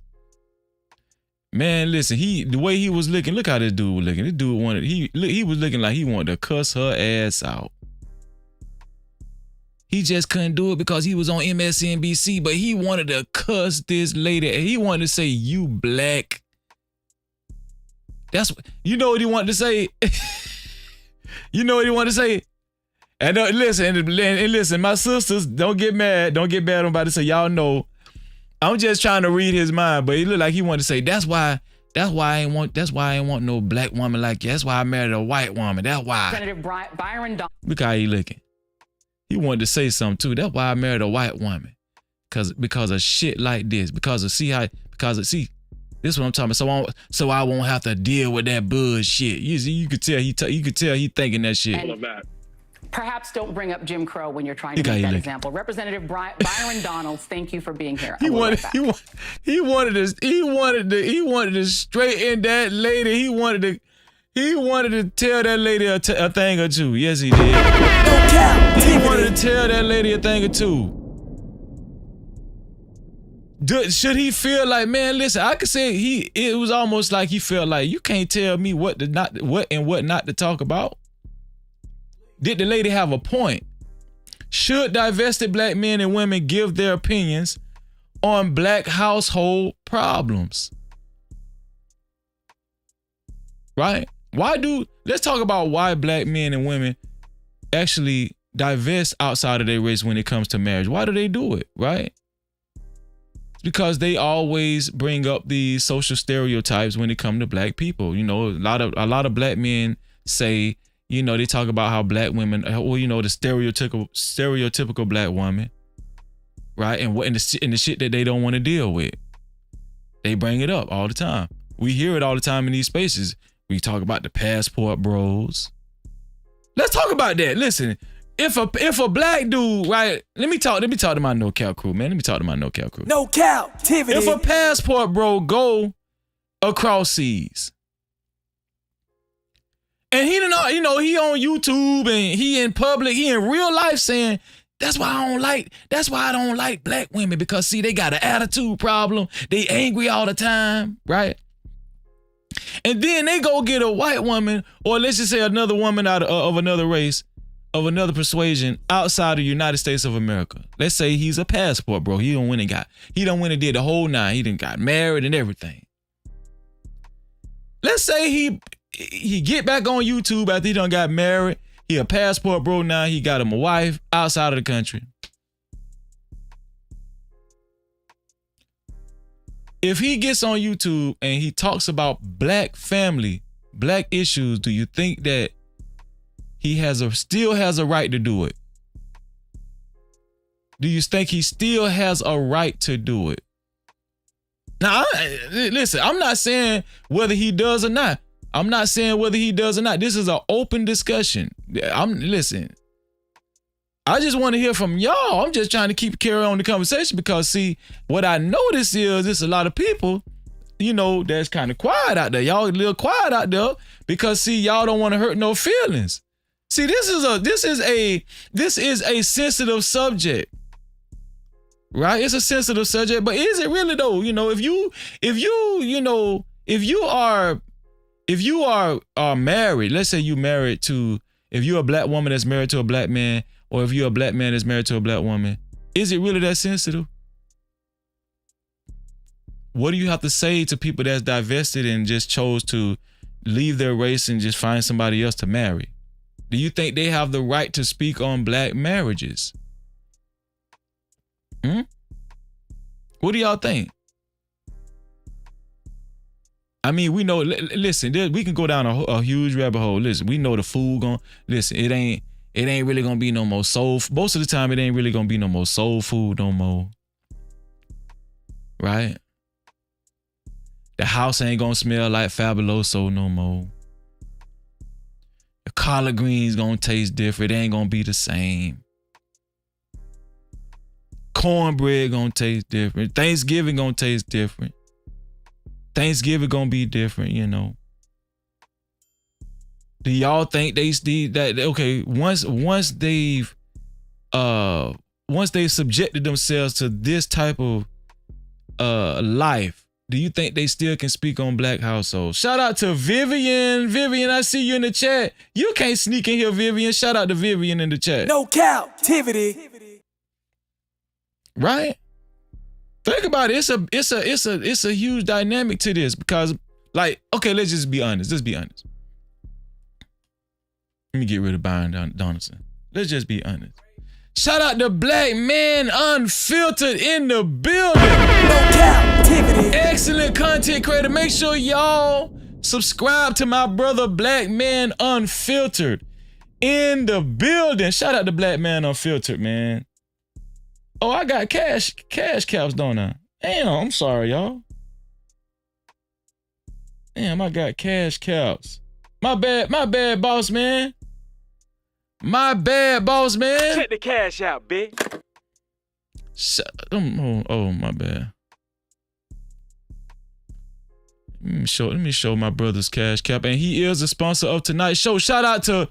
Man, listen, the way he was looking, look how this dude was looking. This dude he was looking like he wanted to cuss her ass out. He just couldn't do it because he was on MSNBC, but he wanted to cuss this lady. He wanted to say, you black. You know what he wanted to say? You know what he wanted to say? And listen, my sisters, don't get mad. Don't get mad. I'm about to say, y'all know. I'm just trying to read his mind, but he looked like he wanted to say, that's why I ain't want no black woman like you. That's why I married a white woman. That's why. Senator Byron Donalds. Look how he looking. He wanted to say something too. That's why I married a white woman. Because of shit like this. This is what I'm talking about. So I won't have to deal with that bullshit. You could tell he thinking that shit. And perhaps don't bring up Jim Crow when you're trying to make that example. Representative Byron Donalds, thank you for being here. He wanted to straighten that lady. He wanted to tell that lady a thing or two. Yes, he did. He wanted to tell that lady a thing or two. Should he feel like, man, listen, I could say it was almost like he felt like, you can't tell me what not to talk about. Did the lady have a point? Should divested black men and women give their opinions on black household problems? right? Let's talk about why black men and women actually divest outside of their race when it comes to marriage. Why do they do it, right? It's because they always bring up these social stereotypes when it comes to black people. You know, a lot of black men say, you know, they talk about how black women, well, you know, the stereotypical black woman, right? And the shit that they don't want to deal with. They bring it up all the time. We hear it all the time in these spaces. We talk about the passport bros. Let's talk about that. Listen, if a black dude, right? Let me talk to my no cap crew, man. Let me talk to my no cap crew. No Cap-tivity. If a passport bro go across seas, and he didn't, you know, he on YouTube and he in public, he in real life saying, that's why I don't like black women, because see, they got an attitude problem. They angry all the time, right? And then they go get a white woman, or let's just say another woman out of another race, of another persuasion outside of the United States of America. Let's say he's a passport bro. He done went and did the whole nine. He done got married and everything. Let's say he get back on YouTube after he done got married. He a passport bro now. He got him a wife outside of the country. If he gets on YouTube and he talks about black family, black issues, do you think that he still has a right to do it? Do you think he still has a right to do it? Now, listen, I'm not saying whether he does or not. This is an open discussion. Listen, I just want to hear from y'all. I'm just trying to carry on the conversation, because see, what I notice is there's a lot of people, you know, that's kind of quiet out there. Y'all a little quiet out there because see, y'all don't want to hurt no feelings. See, this is a sensitive subject. Right? It's a sensitive subject, but is it really though? You know, if you are married, let's say if you're a black woman that's married to a black man, or if you're a black man that's married to a black woman, is it really that sensitive? What do you have to say to people that's divested and just chose to leave their race and just find somebody else to marry? Do you think they have the right to speak on black marriages? What do y'all think? I mean, we know, listen, we can go down a huge rabbit hole. Listen, we know the food listen, it ain't really gonna be no more soul. Most of the time, it ain't really gonna be no more soul food no more. Right? The house ain't gonna smell like Fabuloso no more. The collard greens gonna taste different. It ain't gonna be the same. Cornbread gonna taste different. Thanksgiving gonna taste different. Thanksgiving gonna be different, you know. Do y'all think once they've subjected themselves to this type of life, do you think they still can speak on black households? Shout out to Vivian. Vivian, I see you in the chat. You can't sneak in here, Vivian. Shout out to Vivian in the chat. No Cap-tivity. Right? Think about it. It's a huge dynamic to this, because, like, okay, let's just be honest. Let's be honest. Let me get rid of Byron Donaldson. Let's just be honest. Shout out to Black Man Unfiltered in the building. No Cap-tivity. Excellent content creator. Make sure y'all subscribe to my brother Black Man Unfiltered in the building. Shout out to Black Man Unfiltered, man. Oh, I got cash caps, don't I? Damn, I'm sorry, y'all. Damn, I got cash caps. My bad, boss man. My bad, boss man. Check the cash out, bitch. Oh, my bad. Let me show my brother's cash cap, and he is a sponsor of tonight's show. Shout out to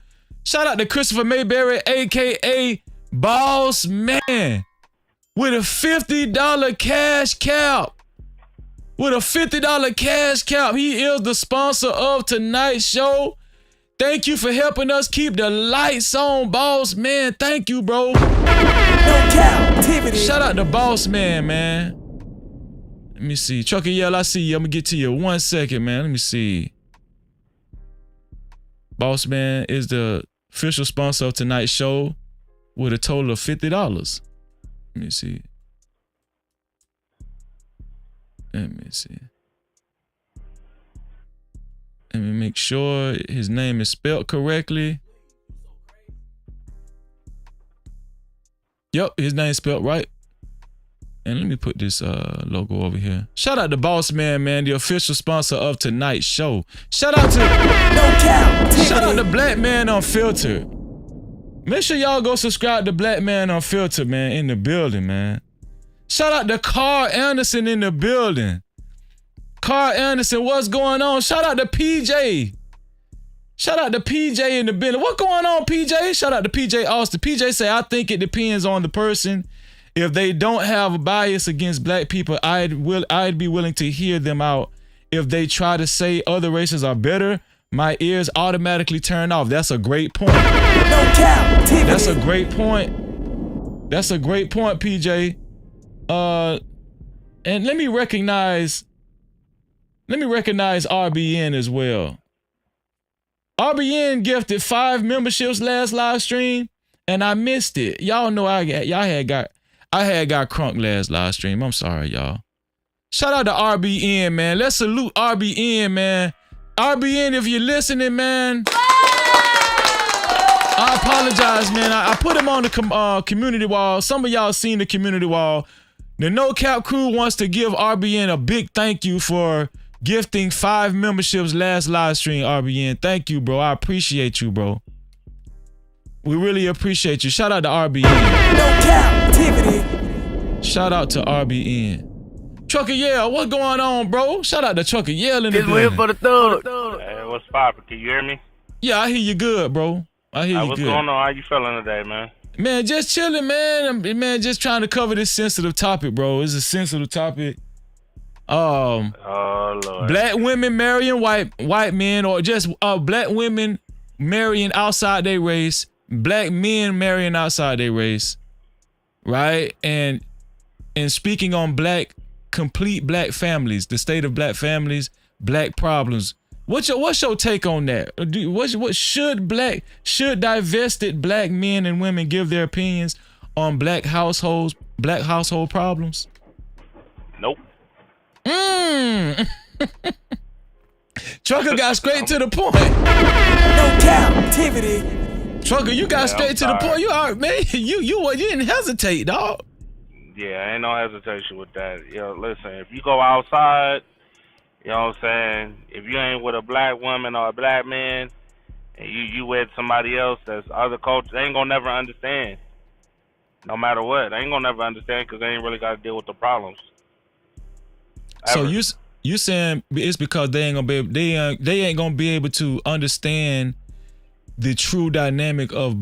Christopher Mayberry, aka Boss Man, with a $50 cash cap. With a $50 cash cap, he is the sponsor of tonight's show. Thank you for helping us keep the lights on, Boss Man. Thank you, bro. No Cap-tivity. Shout out to Boss Man, man. Let me see. Trucker Yell, I see you. I'm gonna get to you 1 second, man. Let me see. Boss Man is the official sponsor of tonight's show with a total of $50. Let me see. Let me make sure his name is spelled correctly. Yep, his name's spelled right. And let me put this logo over here. Shout out to Boss Man, the official sponsor of tonight's show. Shout out to Black Man Unfiltered. Make sure y'all go subscribe to Black Man Unfiltered, man, in the building, man. Shout out to Carl Anderson in the building. Carl Anderson, what's going on? Shout out to PJ. Shout out to PJ in the building. What going on, PJ? Shout out to PJ Austin. PJ say, I think it depends on the person. If they don't have a bias against black people, I'd be willing to hear them out. If they try to say other races are better, my ears automatically turn off. That's a great point. That's a great point. That's a great point, PJ. And let me recognize RBN as well. RBN gifted 5 memberships last live stream, and I missed it. Y'all know I had got crunk last live stream. I'm sorry, y'all. Shout out to RBN, man. Let's salute RBN, man. RBN, if you're listening, man. I apologize, man. I put him on the community wall. Some of y'all seen the community wall. The No Cap crew wants to give RBN a big thank you for gifting 5 memberships last live stream, RBN. Thank you, bro. I appreciate you, bro. We really appreciate you. Shout out to RBN. No Cap-tivity. Shout out to RBN. Trucker Yell, what's going on, bro? Shout out to Trucker Yell in the building. For the thug. Hey, what's poppin'? Can you hear me? Yeah, I hear you good, bro. I hear you what's good. What's going on? How you feeling today, man? Man, just chilling, man. Man, just trying to cover this sensitive topic, bro. It's a sensitive topic. Oh, Lord. Black women marrying white men, or just black women marrying outside their race, black men marrying outside their race, right? And speaking on complete black families, the state of black families, black problems. What's your take on that? What should divested black men and women give their opinions on black household problems? Nope. Trucker got straight to the point. No Cap-tivity. Trucker, you got straight to the point. You are, man. You didn't hesitate, dog. Yeah, ain't no hesitation with that. Yo, listen, if you go outside, you know what I'm saying, if you ain't with a black woman or a black man, and you with somebody else that's other culture, they ain't gonna never understand. No matter what, they ain't gonna never understand because they ain't really got to deal with the problems. Ever. So you saying it's because they ain't gonna be able to understand the true dynamic of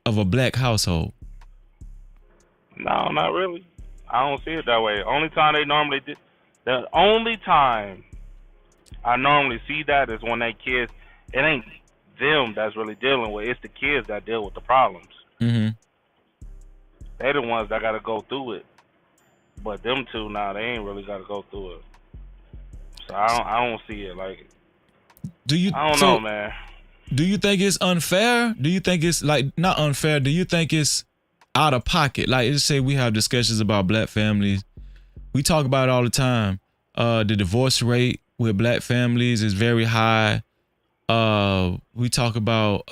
a black household? No, not really. I don't see it that way. The only time I normally see that is when they kids. It ain't them that's really dealing with it. It's the kids that deal with the problems. Mm-hmm. They're the ones that got to go through it. But them two, now they ain't really got to go through it. So I don't see it like. I don't know, man. Do you think it's unfair? Do you think it's not unfair? Do you think it's out of pocket? Like, let's say we have discussions about black families. We talk about it all the time. The divorce rate with black families is very high. We talk about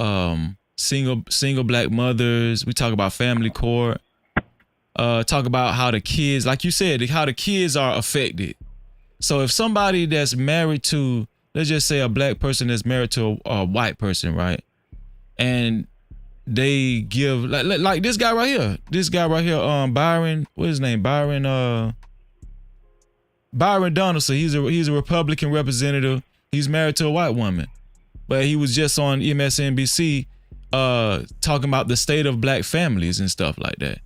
single black mothers. We talk about family court. Talk about how the kids, like you said, how the kids are affected. So if somebody that's married to, let's just say a black person that's married to a white person, right? And they give like this guy right here, Byron, what's his name? Byron Donaldson. He's a Republican representative. He's married to a white woman, but he was just on MSNBC talking about the state of black families and stuff like that.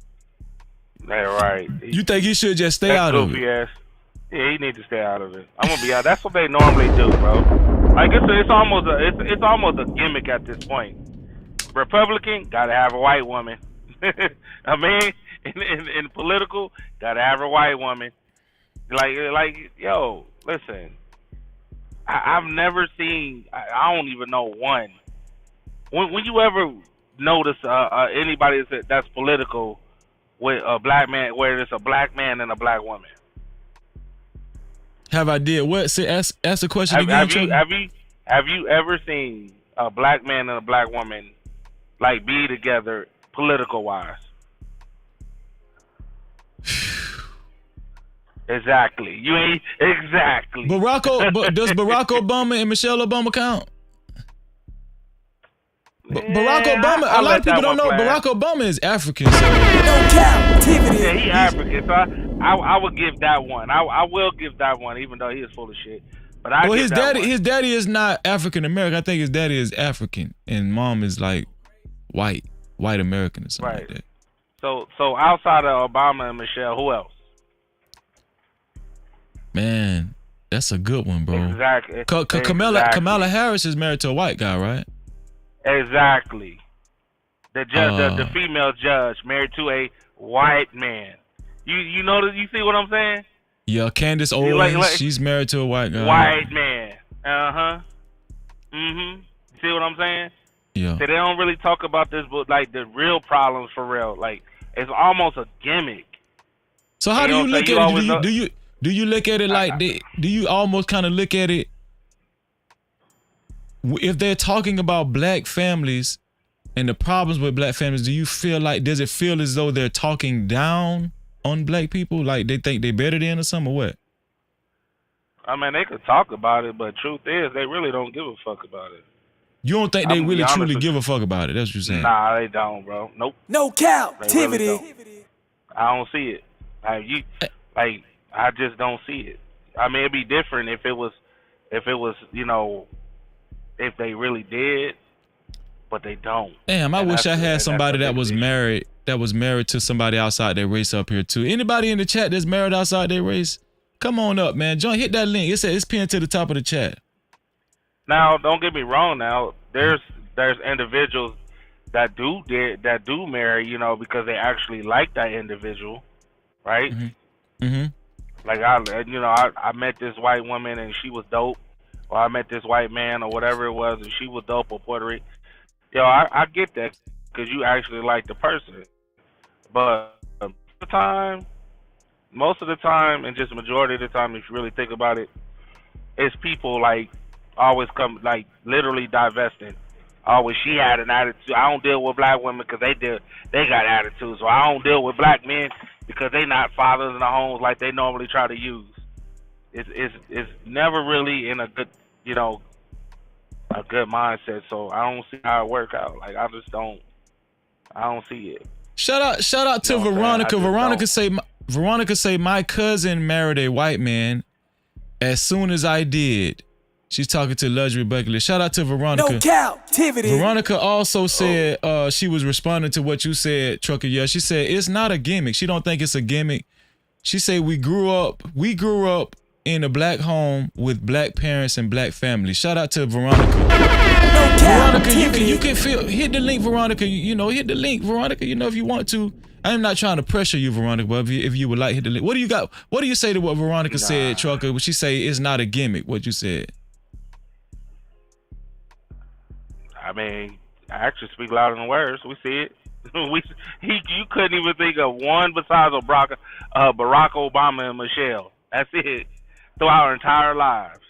That's right. You think he should just stay out of it? Ass. Yeah, he needs to stay out of it. I'm gonna be out. That's what they normally do, bro. Like it's almost a gimmick at this point. Republican gotta have a white woman. I mean, in political, gotta have a white woman. Like, yo, listen. I've never seen. I don't even know one when you ever notice anybody that's political with a black man, where it's a black man and a black woman? Have I did what? Say, ask the question again. Have you ever seen a black man and a black woman like be together political wise? Exactly. You ain't exactly. Does Barack Obama and Michelle Obama count? Barack Obama. A lot of people don't know Barack Obama is African. So. No Cap-tivity. Yeah, he African. So I would give that one. I will give that one, even though he is full of shit. But his daddy is not African American. I think his daddy is African, and mom is like white American or something like that. So outside of Obama and Michelle, who else? Man, that's a good one, bro. Exactly. Kamala Harris is married to a white guy, right? Exactly. The judge, the female judge, married to a white man. You know that? You see what I'm saying? Yeah, Candace Owens, she's married to a white guy. White man. You see what I'm saying? Yeah. So they don't really talk about this, but like the real problems for real. Like it's almost a gimmick. So how do you look at it? Do you look at it like do you almost kind of look at it if they're talking about black families and the problems with black families? Do you feel like does it feel as though they're talking down on black people, like they think they better than or something, or what? I mean, they could talk about it, but truth is, they really don't give a fuck about it. You don't think they really truly give a fuck about it? That's what you're saying? Nah, they don't, bro. Nope. No Cap-tivity. Really I don't see it. I just don't see it. I mean, it'd be different if it was, you know, if they really did, but they don't. Damn, I wish I had somebody that was married to somebody outside their race up here too. Anybody in the chat that's married outside their race? Come on up, man. John, hit that link. It's pinned to the top of the chat. Now, don't get me wrong. Now, there's individuals that do marry, you know, because they actually like that individual, right? Like I met this white woman and she was dope, or I met this white man or whatever it was and she was dope or Puerto Rican. Yo, I get that because you actually like the person, but most of the time, and just majority of the time, if you really think about it, it's people like always come like literally divesting. Always, she had an attitude. I don't deal with black women because they got attitudes. So I don't deal with black men because they not fathers in the homes like they normally try to use. It's never really in a good, you know, a good mindset. So I don't see how it work out. Like I don't see it. Shout out to Veronica. Veronica say my cousin married a white man as soon as I did. She's talking to Luxury Bucket List. Shout out to Veronica. No Cap-tivity. Veronica also said she was responding to what you said, Trucker. Yeah, she said it's not a gimmick. She don't think it's a gimmick. She said we grew up in a black home with black parents and black families. Shout out to Veronica. No Veronica, you can hit the link, Veronica. You know, hit the link, Veronica. You know, if you want to. I'm not trying to pressure you, Veronica, but if you would like, hit the link. What do you got? What do you say to what Veronica said, Trucker? When she say it's not a gimmick, what you said? I mean, actions speak louder than words. We see it. You couldn't even think of one besides Barack Obama and Michelle. That's it. Throughout our entire lives.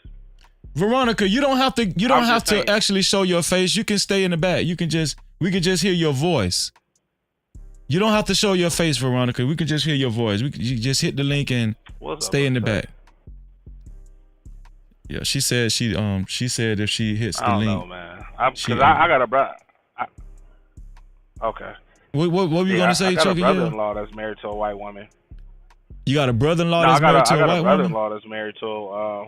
Veronica, you don't have to actually show your face. You can stay in the back. We can just hear your voice. You don't have to show your face, Veronica. We can just hear your voice. You just hit the link and stay in the back. Yeah, she said if she hits the link. I don't know, man. Because I got a brother. Okay. What were you gonna say, Chucky? I got a brother-in-law that's married to a white woman. You got a brother-in-law that's married to a white woman? I got a brother-in-law that's married to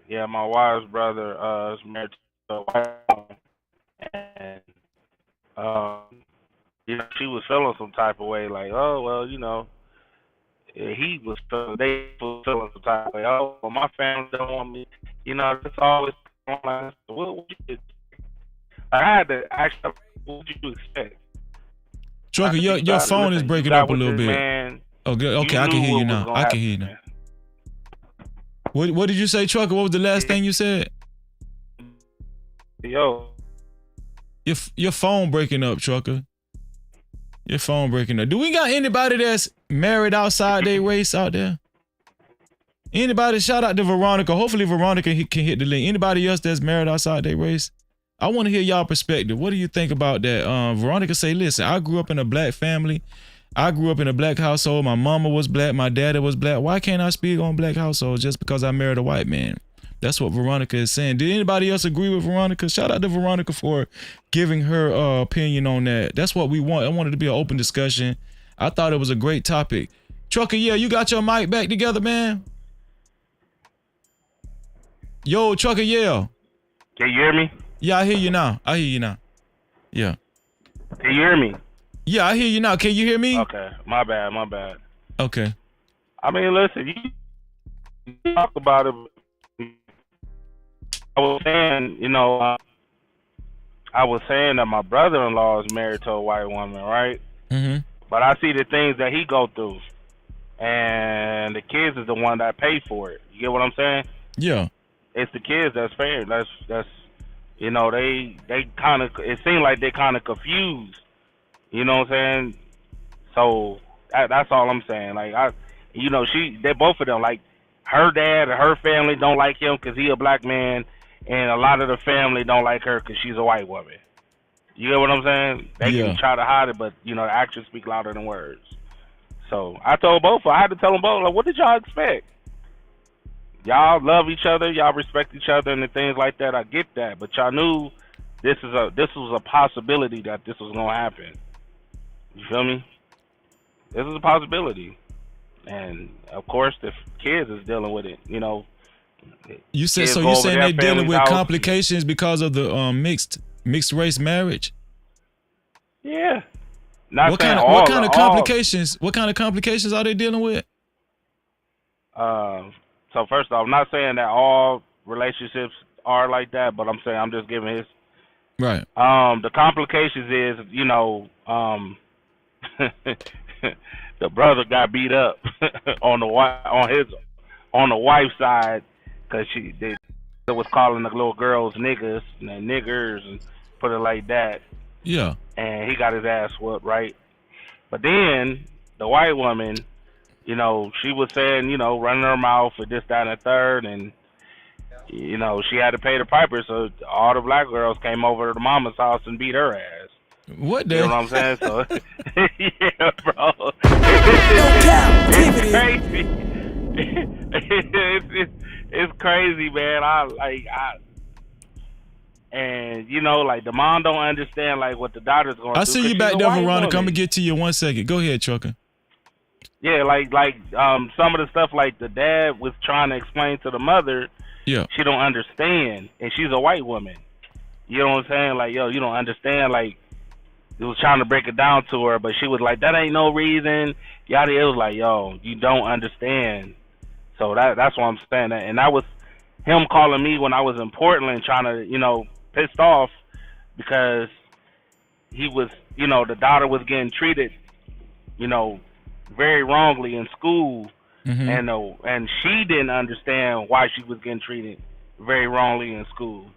yeah. My wife's brother is married to a white woman, and you know, she was feeling some type of way, like, oh well, you know, they was feeling some type of way. Oh, well, my family don't want me. You know, it's always like, what you I had to ask them, what would you expect? Trucker, your phone is breaking up a little bit. Man, okay, I can hear you now. I can hear you now. What did you say, Trucker? What was the last thing you said? Yo, Your phone breaking up, trucker. Your phone breaking up. Do we got anybody that's married outside their race out there? Anybody? Shout out to Veronica. Hopefully Veronica can hit the link. Anybody else that's married outside their race? I want to hear y'all perspective. What do you think about that? Veronica say, listen, I grew up in a black family. I grew up in a black household. My mama was black. My daddy was black. Why can't I speak on black households just because I married a white man? That's what Veronica is saying. Did anybody else agree with Veronica? Shout out to Veronica for giving her opinion on that. That's what we want. I wanted to be an open discussion. I thought it was a great topic. Trucker, yeah, you got your mic back together, man? Yo, Trucker, yeah. Can you hear me? Yeah, I hear you now. Yeah. Can you hear me? Yeah, I hear you now. Can you hear me? Okay, my bad. Okay. I mean, listen, you talk about it. I was saying, that my brother-in-law is married to a white woman, right? Mm-hmm. But I see the things that he go through, and the kids is the one that pay for it. You get what I'm saying? Yeah. It's the kids that's paying. That's they kind of. It seems like they kind of confused. You know what I'm saying? So that's all I'm saying. Like they both of them, like her dad and her family don't like him because he a black man, and a lot of the family don't like her because she's a white woman. You get what I'm saying? They can try to hide it, but the actions speak louder than words. So I told both. I had to tell them both. Like, what did y'all expect? Y'all love each other, y'all respect each other, and things like that. I get that, but y'all knew this was a possibility that this was gonna happen. You feel me? This is a possibility, and of course, the kids is dealing with it. You said so. You saying they're dealing with complications because of the mixed race marriage? Yeah. What kind of complications? What kind of complications are they dealing with? So first off, I'm not saying that all relationships are like that, but I'm just giving his. Right. The complications is, the brother got beat up on the wife's side because they was calling the little girls niggas and niggers and put it like that. Yeah. And he got his ass whooped, right? But then the white woman, she was saying, running her mouth for this, that, and the third, and she had to pay the piper, so all the black girls came over to the mama's house and beat her ass. What the? You know what I'm saying? So, yeah, bro. It's crazy. It's crazy, man. And the mom don't understand what the daughter's going through. I see you back there, Veronica. I'm gonna get to you in 1 second. Go ahead, trucker. Yeah, some of the stuff the dad was trying to explain to the mother. Yeah. She don't understand, and she's a white woman. You know what I'm saying? You don't understand. It was trying to break it down to her, but she was like, that ain't no reason. Yada. It was you don't understand. So that's what I'm saying. And that was him calling me when I was in Portland, trying to, pissed off because he was, the daughter was getting treated, very wrongly in school. Mm-hmm. And she didn't understand why she was getting treated very wrongly in school.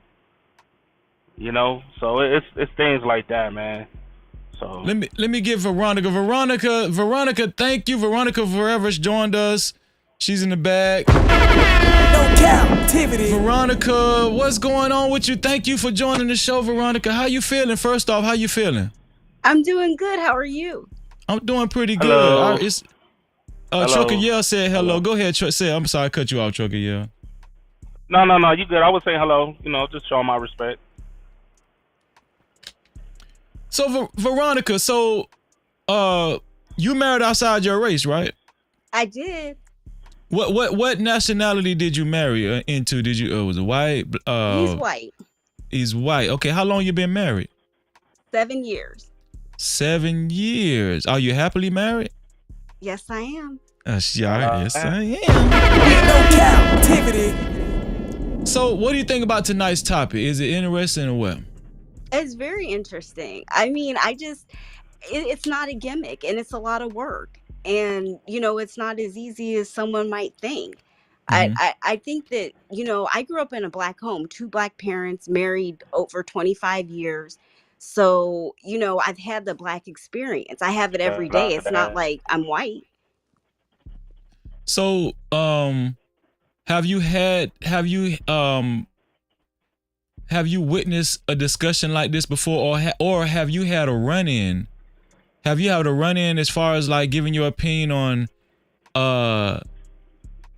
So it's things like that, man. So let me get Veronica, thank you. Veronica Forever's joined us. She's in the back. No Cap-tivity. Veronica, what's going on with you? Thank you for joining the show, Veronica. How you feeling? First off, how you feeling? I'm doing good. How are you? I'm doing pretty good. Hello. Trucker Yell said hello. Go ahead, say. I'm sorry, I cut you off, Trucker Yell. No, you good. I was saying hello. Just showing my respect. So Veronica, you married outside your race, right? I did. What nationality did you marry into? Did you was it white? He's white. He's white. Okay, how long you been married? 7 years. 7 years. Are you happily married? Yes, I am. Yes, I am. No Cap-tivity. So, what do you think about tonight's topic? Is it interesting or what? It's very interesting. I mean, it's not a gimmick, and it's a lot of work. And, it's not as easy as someone might think. Mm-hmm. I think that, I grew up in a black home, 2 black parents, married over 25 years. So, I've had the Black experience. I have it every day. It's not like I'm white. So, have you witnessed a discussion like this before, or have you had a run-in? Have you had a run-in as far as like giving your opinion on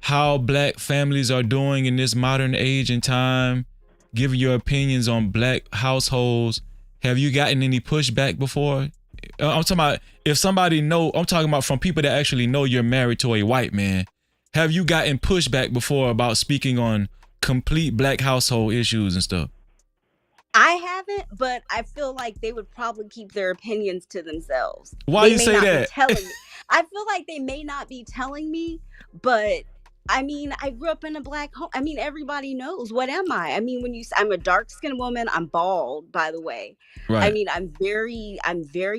how Black families are doing in this modern age and time, giving your opinions on Black households? Have you gotten any pushback before? I'm talking about if somebody I'm talking about from people that actually know you're married to a white man. Have you gotten pushback before about speaking on complete Black household issues and stuff? I haven't, but I feel like they would probably keep their opinions to themselves. Why They you may say not be that? telling me. I feel like they may not be telling me, but I mean, I grew up in a Black home. I mean, everybody knows. What am I? I mean, I'm a dark-skinned woman. I'm bald, by the way. I Right. mean, I'm very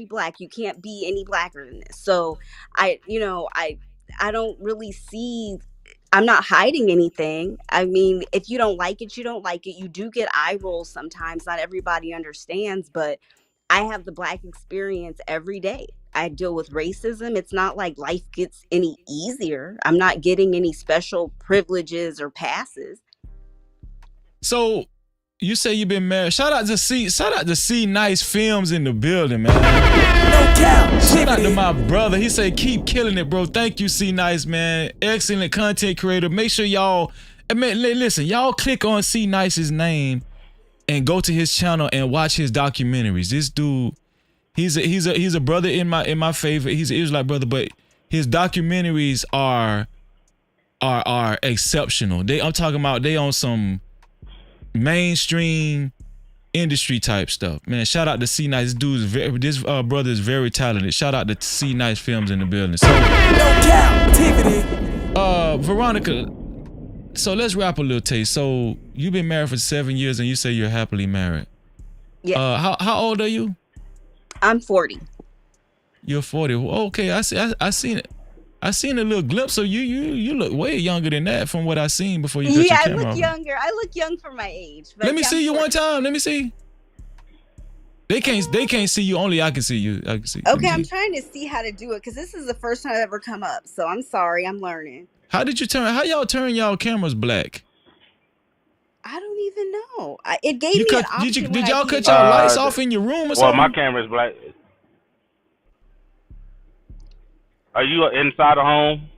Black. You can't be any Blacker than this. So I don't really see. I'm not hiding anything. I mean, if you don't like it, you don't like it. You do get eye rolls sometimes. Not everybody understands, but I have the Black experience every day. I deal with racism. It's not like life gets any easier. I'm not getting any special privileges or passes. So you say you've been married. Shout out to C Nice Films in the building, man. Shout out to my brother. He said keep killing it, bro. Thank you, C Nice, man. Excellent content creator. Make sure y'all, listen, y'all click on C Nice's name and go to his channel and watch his documentaries. This dude, he's a brother in my favorite. He's an Israelite brother, but his documentaries are exceptional. I'm talking about they on some mainstream industry type stuff, man. Shout out to C Nice. This brother is very talented. Shout out to C Nice Films in the building. So, Veronica, so let's wrap a little taste. So you've been married for 7 years and you say you're happily married. Yeah. How old are you? I'm 40. You're 40. Okay, I seen it. I seen a little glimpse of you. You look way younger than that from what I seen before you cut your camera I look off. younger. I look young for my age. But Let me see you one time. Let me see. They can't see you. Only I can see you. I can see. Okay, I'm trying to see how to do it because this is the first time I've ever come up. So I'm sorry. I'm learning. How y'all turn y'all cameras black? I don't even know. It gave me an option. Did y'all cut y'all lights off in your room or something? Well, my camera's black. Are you inside the home?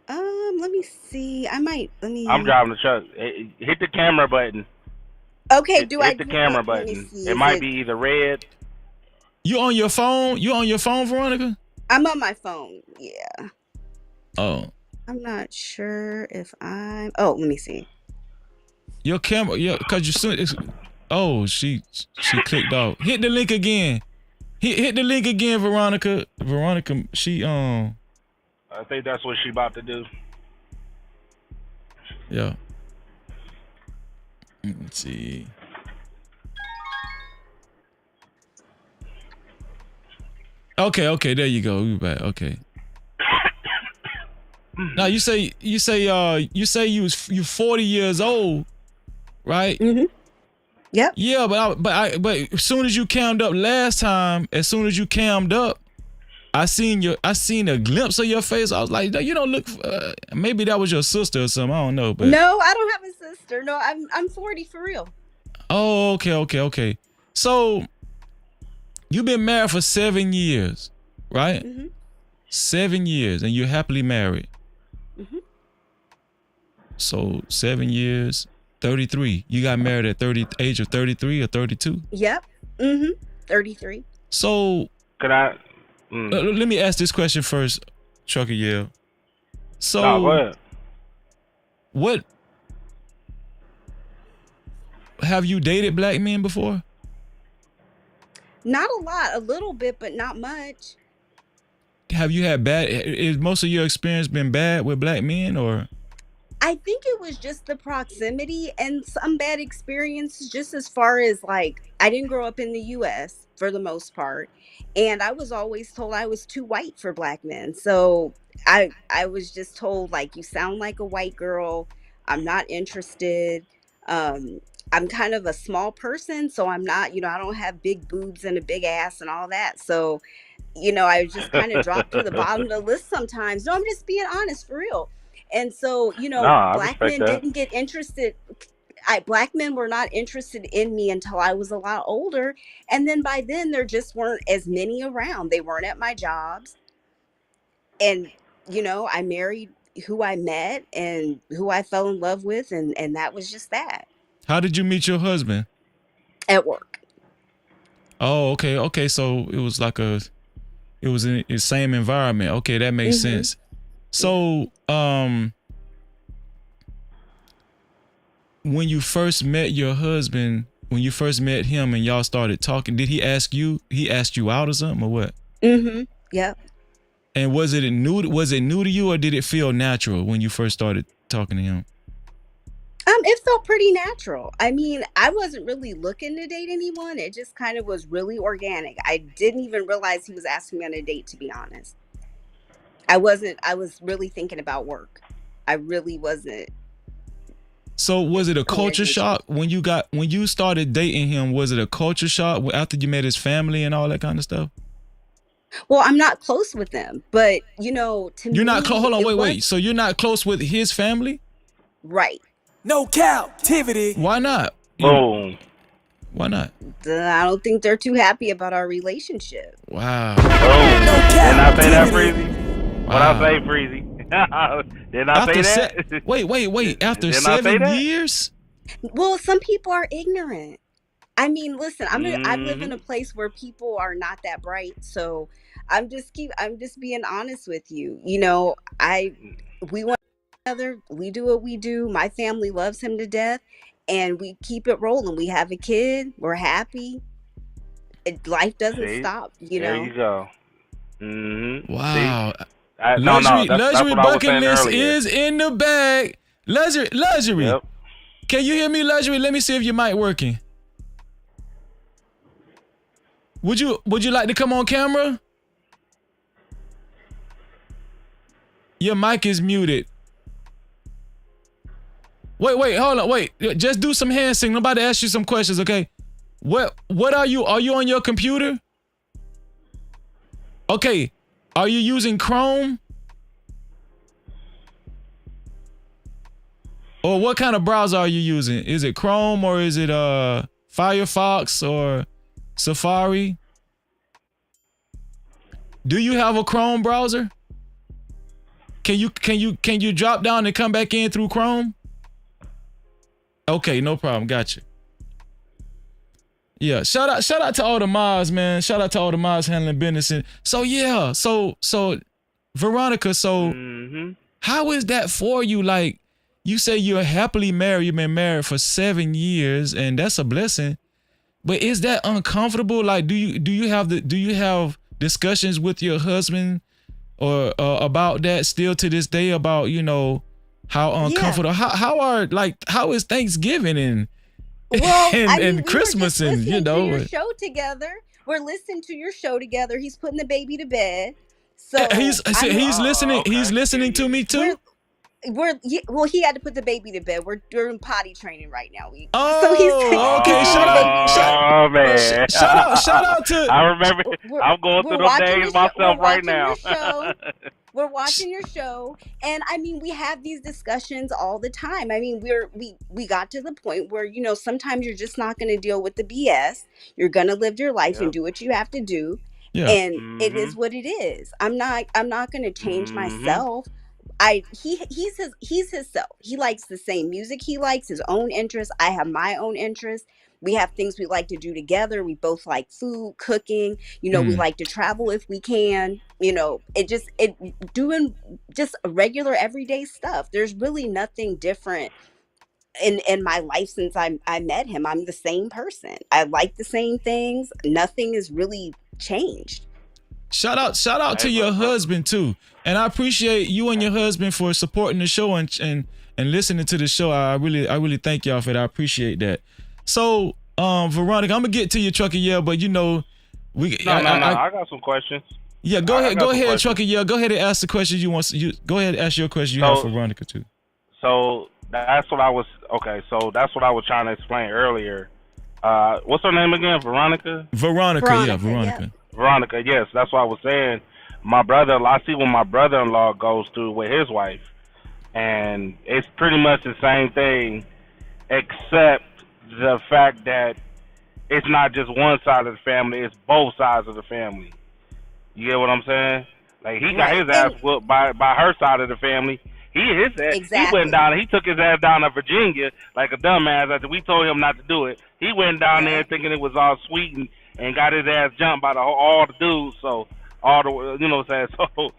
Let me see. I'm driving the truck. Hit the camera button. Okay, hit the camera button. It might be either red. You on your phone? Veronica? I'm on my phone. Yeah. Oh. I'm not sure if I'm. Oh, let me see. Your camera, cause you soon. She clicked off. Hit the link again. Hit the link again, Veronica. Veronica, she I think that's what she about to do. Yeah. Let's see. Okay, there you go. We back. Okay. Now you say you 40 years old, right? Mm-hmm. Yep. Yeah, but as soon as you cammed up last time, I seen a glimpse of your face. I was like, you don't look. Maybe that was your sister or something. I don't know. But no, I don't have a sister. No, I'm 40 for real. Oh, okay. So you've been married for 7 years, right? Mm-hmm. 7 years, and you're happily married. Mm-hmm. So 7 years, 33. You got married at age of 33 or 32? Yep. Mm-hmm. 33. So could I? Let me ask this question first, Trucker Yale. So go ahead. What have you dated black men before? Not a lot, a little bit, but not much. Have you had is most of your experience been bad with black men, or? I think it was just the proximity and some bad experiences, just as far as like, I didn't grow up in the US for the most part. And I was always told I was too white for black men. So I was just told, like, you sound like a white girl. I'm not interested. I'm kind of a small person, so I'm not, I don't have big boobs and a big ass and all that. So, I just kind of drop to the bottom of the list sometimes. No, I'm just being honest, for real. And so, Nah, I black respect men that. didn't get interested. Black men were not interested in me until I was a lot older. And then by then, there just weren't as many around. They weren't at my jobs. And, I married who I met and who I fell in love with. And that was just that. How did you meet your husband? At work. Oh, okay. Okay. So it was like it was in the same environment. Okay. That makes sense. So, when you first met your husband, when you first met him and y'all started talking, did he asked you out or something or what? Yep. And was it new to you or did it feel natural when you first started talking to him? It felt pretty natural. I mean, I wasn't really looking to date anyone. It just kind of was really organic. I didn't even realize he was asking me on a date, to be honest. I was really thinking about work. I really wasn't. So was it a culture shock when you started dating him? Was it a culture shock after you met his family and all that kind of stuff? Well, I'm not close with them, but to me, you're not close. Hold on, wait. So you're not close with his family? Right. No Cap-tivity. Why not? Boom. Why not? I don't think they're too happy about our relationship. Wow. Didn't I say that, Freezy? What I say, Freezy? Didn't I say that? Wait. After 7 years? Well, some people are ignorant. I mean, listen, I live in a place where people are not that bright, so I'm just being honest with you. We want each other. We do what we do. My family loves him to death, and we keep it rolling. We have a kid. We're happy. Life doesn't stop. There you go. Wow. Luxury bucket list is in the bag. Luxury. Yep. Can you hear me, Luxury? Let me see if your mic working. Would you like to come on camera? Your mic is muted. Wait, hold on, wait. Just do some hand signal. I'm about to ask you some questions, okay? What are you? Are you on your computer? Okay. Are you using Chrome? Or what kind of browser are you using? Is it Chrome or is it Firefox or Safari? Do you have a Chrome browser? Can you drop down and come back in through Chrome? Okay, no problem. Gotcha. Yeah, shout out to all the mods, man. Shout out to all the mods handling business. And so yeah, so Veronica, how is that for you? Like, you say you're happily married. You've been married for 7 years, and that's a blessing. But is that uncomfortable? Like, do you have discussions with your husband or about that still to this day about how uncomfortable? Yeah. How is Thanksgiving and Christmas and to your show together. We're listening to your show together. He's putting the baby to bed. So he's listening. Okay. He's listening to me too. He had to put the baby to bed. We're doing potty training right now. Okay. Shout out to. I remember. I'm going through those days myself right now. We're watching your show, and I mean, we have these discussions all the time. I mean, we got to the point where sometimes you're just not going to deal with the BS. You're going to live your life and do what you have to do, and it is what it is. I'm not going to change myself. He's himself. He likes the same music. He likes his own interests. I have my own interests. We have things we like to do together. We both like food, cooking. We like to travel if we can. Doing just regular everyday stuff. There's really nothing different in my life since I met him. I'm the same person. I like the same things. Nothing has really changed. Shout out to your husband too. And I appreciate you and your husband for supporting the show and listening to the show. I really thank y'all for that. I appreciate that. So, Veronica, I'm gonna get to your Trucker Yell, but No, I got some questions. Yeah, go ahead, Trucker Yell. Go ahead and ask the questions you want. Go ahead and ask your question you have for Veronica too. So that's what I was okay. So that's what I was trying to explain earlier. What's her name again? Veronica. Veronica, yeah, Yep. Veronica. Veronica. Yes, that's what I was saying. My brother. I see what my brother-in-law goes through with his wife, and it's pretty much the same thing, except the fact that it's not just one side of the family; it's both sides of the family. You get what I'm saying? Like he got Right. his ass whooped by her side of the family. He Exactly. went down. He took his ass down to Virginia like a dumbass after we told him not to do it. He went down there thinking it was all sweet and got his ass jumped by all the dudes. So all the what I'm saying. So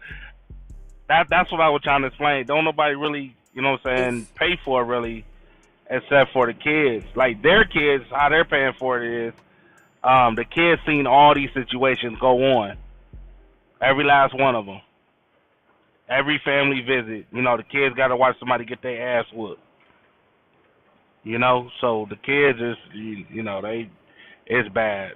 that's what I was trying to explain. Don't nobody really what I'm saying pay for it really, except for the kids. Like their kids, how they're paying for it is the kids seen all these situations go on. Every last one of them. Every family visit, the kids got to watch somebody get their ass whooped. So the kids is, it's bad.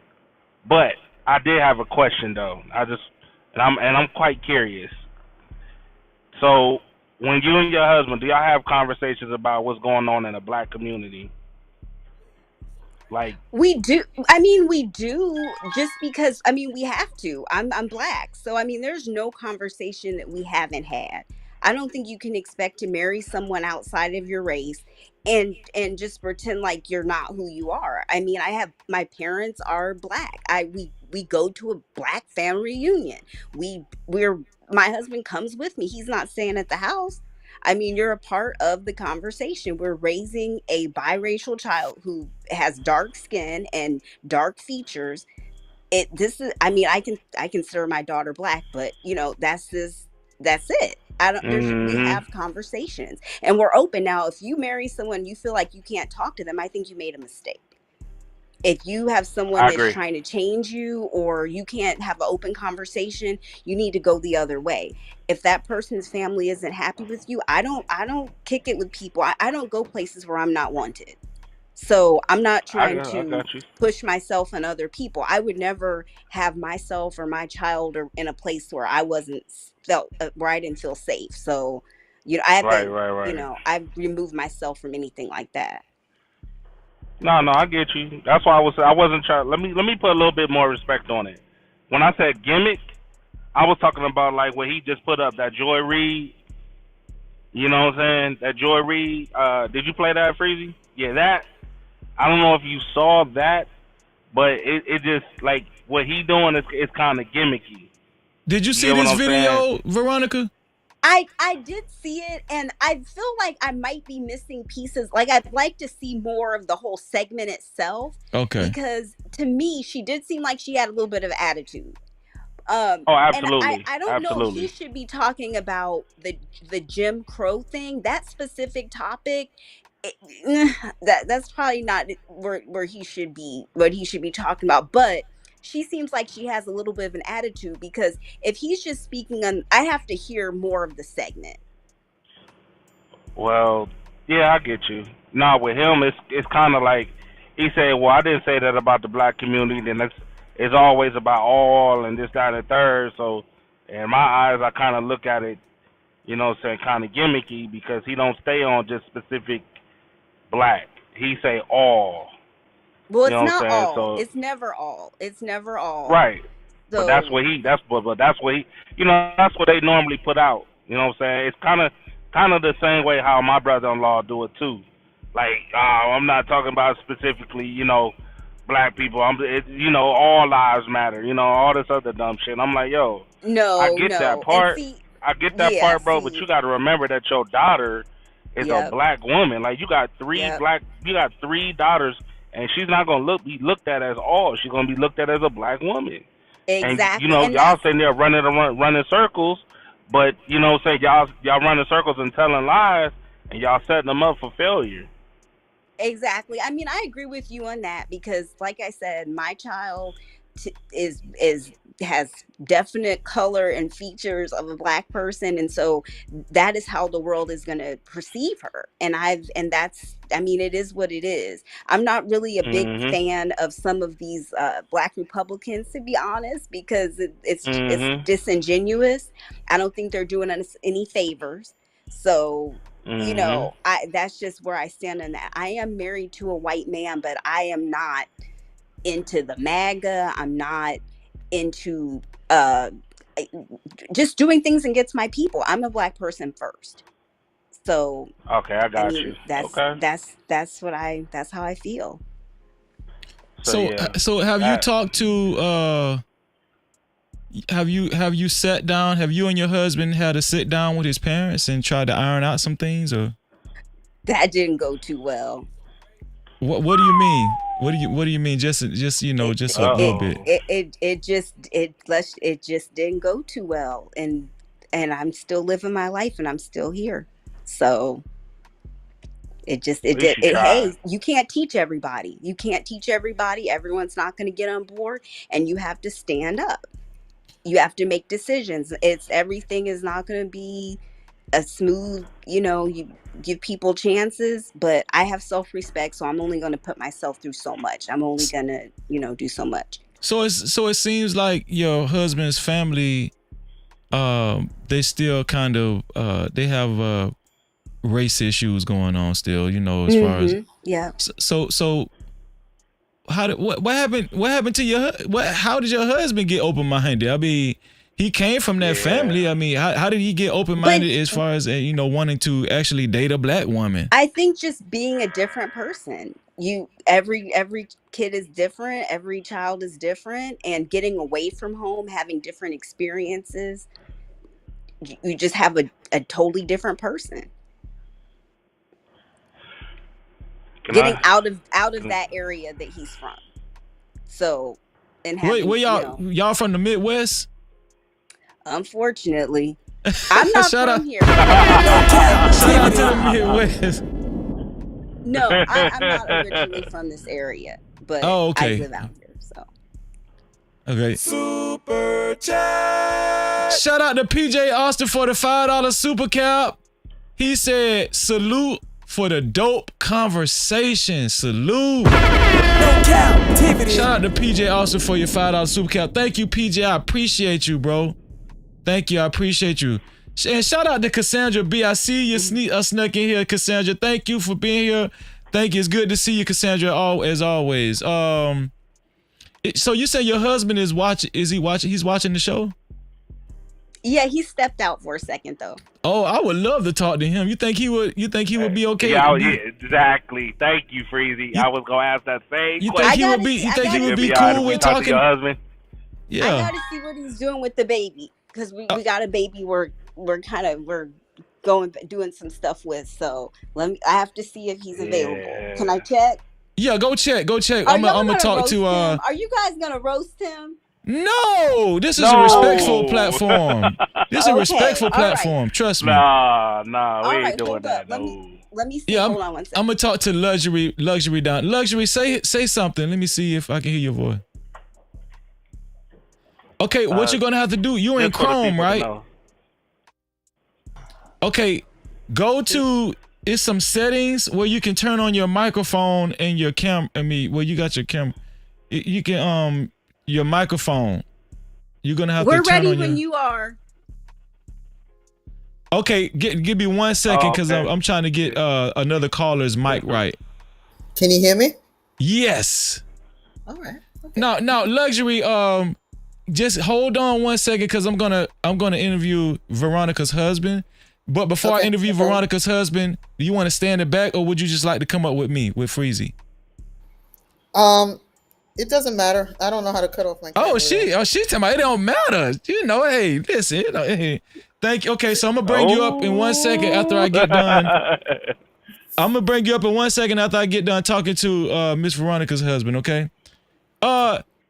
But I did have a question though. I'm quite curious. So when you and your husband, do y'all have conversations about what's going on in the black community? Like we do. I mean, we do just because we have to. I'm black. So there's no conversation that we haven't had. I don't think you can expect to marry someone outside of your race and just pretend like you're not who you are. I have my parents are black. We go to a black family reunion. We're my husband comes with me. He's not staying at the house. You're a part of the conversation. We're raising a biracial child who has dark skin and dark features. This is, I consider my daughter black, but that's it. I don't, we have conversations and we're open. Now, if you marry someone, you feel like you can't talk to them, I think you made a mistake. If you have someone that's trying to change you or you can't have an open conversation, you need to go the other way. If that person's family isn't happy with you, I don't kick it with people. I don't go places where I'm not wanted. So I'm not trying to push myself on other people. I would never have myself or my child or in a place where I wasn't where I didn't feel safe. So, I haven't, I've removed myself from anything like that. No, I get you. That's why I wasn't trying. Let me put a little bit more respect on it. When I said gimmick, I was talking about like what he just put up, that Joy Reid. You know what I'm saying? That Joy Reid. Did you play that, Freezy? Yeah, that. I don't know if you saw that, but it just like what he doing is kind of gimmicky. Did you see this video, Veronica? I did see it, and I feel like I might be missing pieces. Like, I'd like to see more of the whole segment itself. Okay. Because to me, she did seem like she had a little bit of attitude. Oh, absolutely. And I don't know if he should be talking about the Jim Crow thing. That specific topic, that's probably not where he should be. What he should be talking about, but. She seems like she has a little bit of an attitude because if he's just speaking on, I have to hear more of the segment. Well, yeah, I get you. No, with him, it's kind of like he said, well, I didn't say that about the black community, then it's always about all and this, that, and the third. So in my eyes, I kind of look at it, saying kind of gimmicky because he don't stay on just specific black. He say all. Well, it's not all. So, it's never all. It's never all. Right. So, but that's what that's what they normally put out. You know what I'm saying? It's kind of the same way how my brother-in-law do it too. Like, I'm not talking about specifically, black people. All lives matter. All this other dumb shit. I'm like, yo, I get that part. I get that part, bro. But you got to remember that your daughter is a black woman. Like, you got three daughters. And she's not gonna be looked at as all. She's gonna be looked at as a black woman. Exactly. And y'all sitting there running circles, but say y'all running circles and telling lies, and y'all setting them up for failure. Exactly. I agree with you on that because, like I said, my child has definite color and features of a black person, and so that is how the world is going to perceive her. And that's it is what it is. I'm not really a big fan of some of these black Republicans, to be honest, because it's disingenuous. I don't think they're doing us any favors. So you know, that's just where I stand on that. I am married to a white man, but I am not into the MAGA. I'm not into just doing things against my people. I'm a black person first. So Okay, I I got mean, you. Okay. that's how I feel. So yeah, so have you talked to have you sat down? Have you and your husband had to sit down with his parents and try to iron out some things, or That didn't go too well. what do you mean? What do you mean? Just you know, just a little bit. It just didn't go too well, and I'm still living my life, and I'm still here. So it did. Hey, you can't teach everybody. You can't teach everybody. Everyone's not going to get on board, and you have to stand up. You have to make decisions. Everything is not going to be a smooth, you know, you give people chances, but I have self-respect, so I'm only going to put myself through so much. I'm only going to, you know, do so much. So it seems like your husband's family, they still kind of they have race issues going on still, you know, as far as So what happened to your how did your husband get open-minded? I mean, he came from that family. I mean, how did he get open-minded as far as you know, wanting to actually date a black woman? I think just being a different person. Every kid is different, every child is different, and getting away from home, having different experiences, you just have a totally different person. Getting out of that area that he's from. So, and having, where y'all from the Midwest? Unfortunately, I'm not from here. Shout out to the Midwest. No, I'm not originally from this area, but I live out here. So. Okay. Super chat. Shout out to PJ Austin for the $5 super cap. He said, "Salute for the dope conversation. Salute." No Cap-tivity. Shout out to PJ Austin for your $5 super cap. Thank you, PJ. I appreciate you, bro. Thank you. I appreciate you. And shout out to Cassandra B. I see you snuck in here, Cassandra. Thank you for being here. Thank you. It's good to see you, Cassandra, as always. So you say your husband is watching? Is he watching? He's watching the show? Yeah, he stepped out for a second though. Oh, I would love to talk to him. You think he would be okay? Yeah, exactly. Thank you, Freezy. I was gonna ask that same question. You think he would be cool with talking to your husband? Yeah. I gotta see what he's doing with the baby, because we got a baby we're doing some stuff with. So I have to see if he's available. Can I check? Yeah, go check. I'm gonna talk to. Are you guys gonna roast him? No, this is a respectful platform. This is a respectful platform. Right. Trust me. Nah, we ain't doing that. Let me see. Yeah, hold on one second. I'm gonna talk to luxury down. Luxury, say something. Let me see if I can hear your voice. Okay, what you're gonna have to do? You're in Chrome, right? Okay, go to. It's some settings where you can turn on your microphone and your cam. Where you got your cam. You can your microphone. You're gonna have to turn on We're ready when you are. Okay, give me 1 second because I'm trying to get another caller's mic right. Can you hear me? Yes. All right. Okay. Now, luxury. Just hold on 1 second because I'm gonna interview Veronica's husband. But before I interview Veronica's husband, do you want to stand in the back, or would you just like to come up with me with Freezy? It doesn't matter. I don't know how to cut off my camera. She's talking about it don't matter. You know, hey, listen, hey. Thank you. Okay, so I'm gonna bring you up in 1 second after I get done. I'm gonna bring you up in 1 second after I get done talking to Miss Veronica's husband, okay?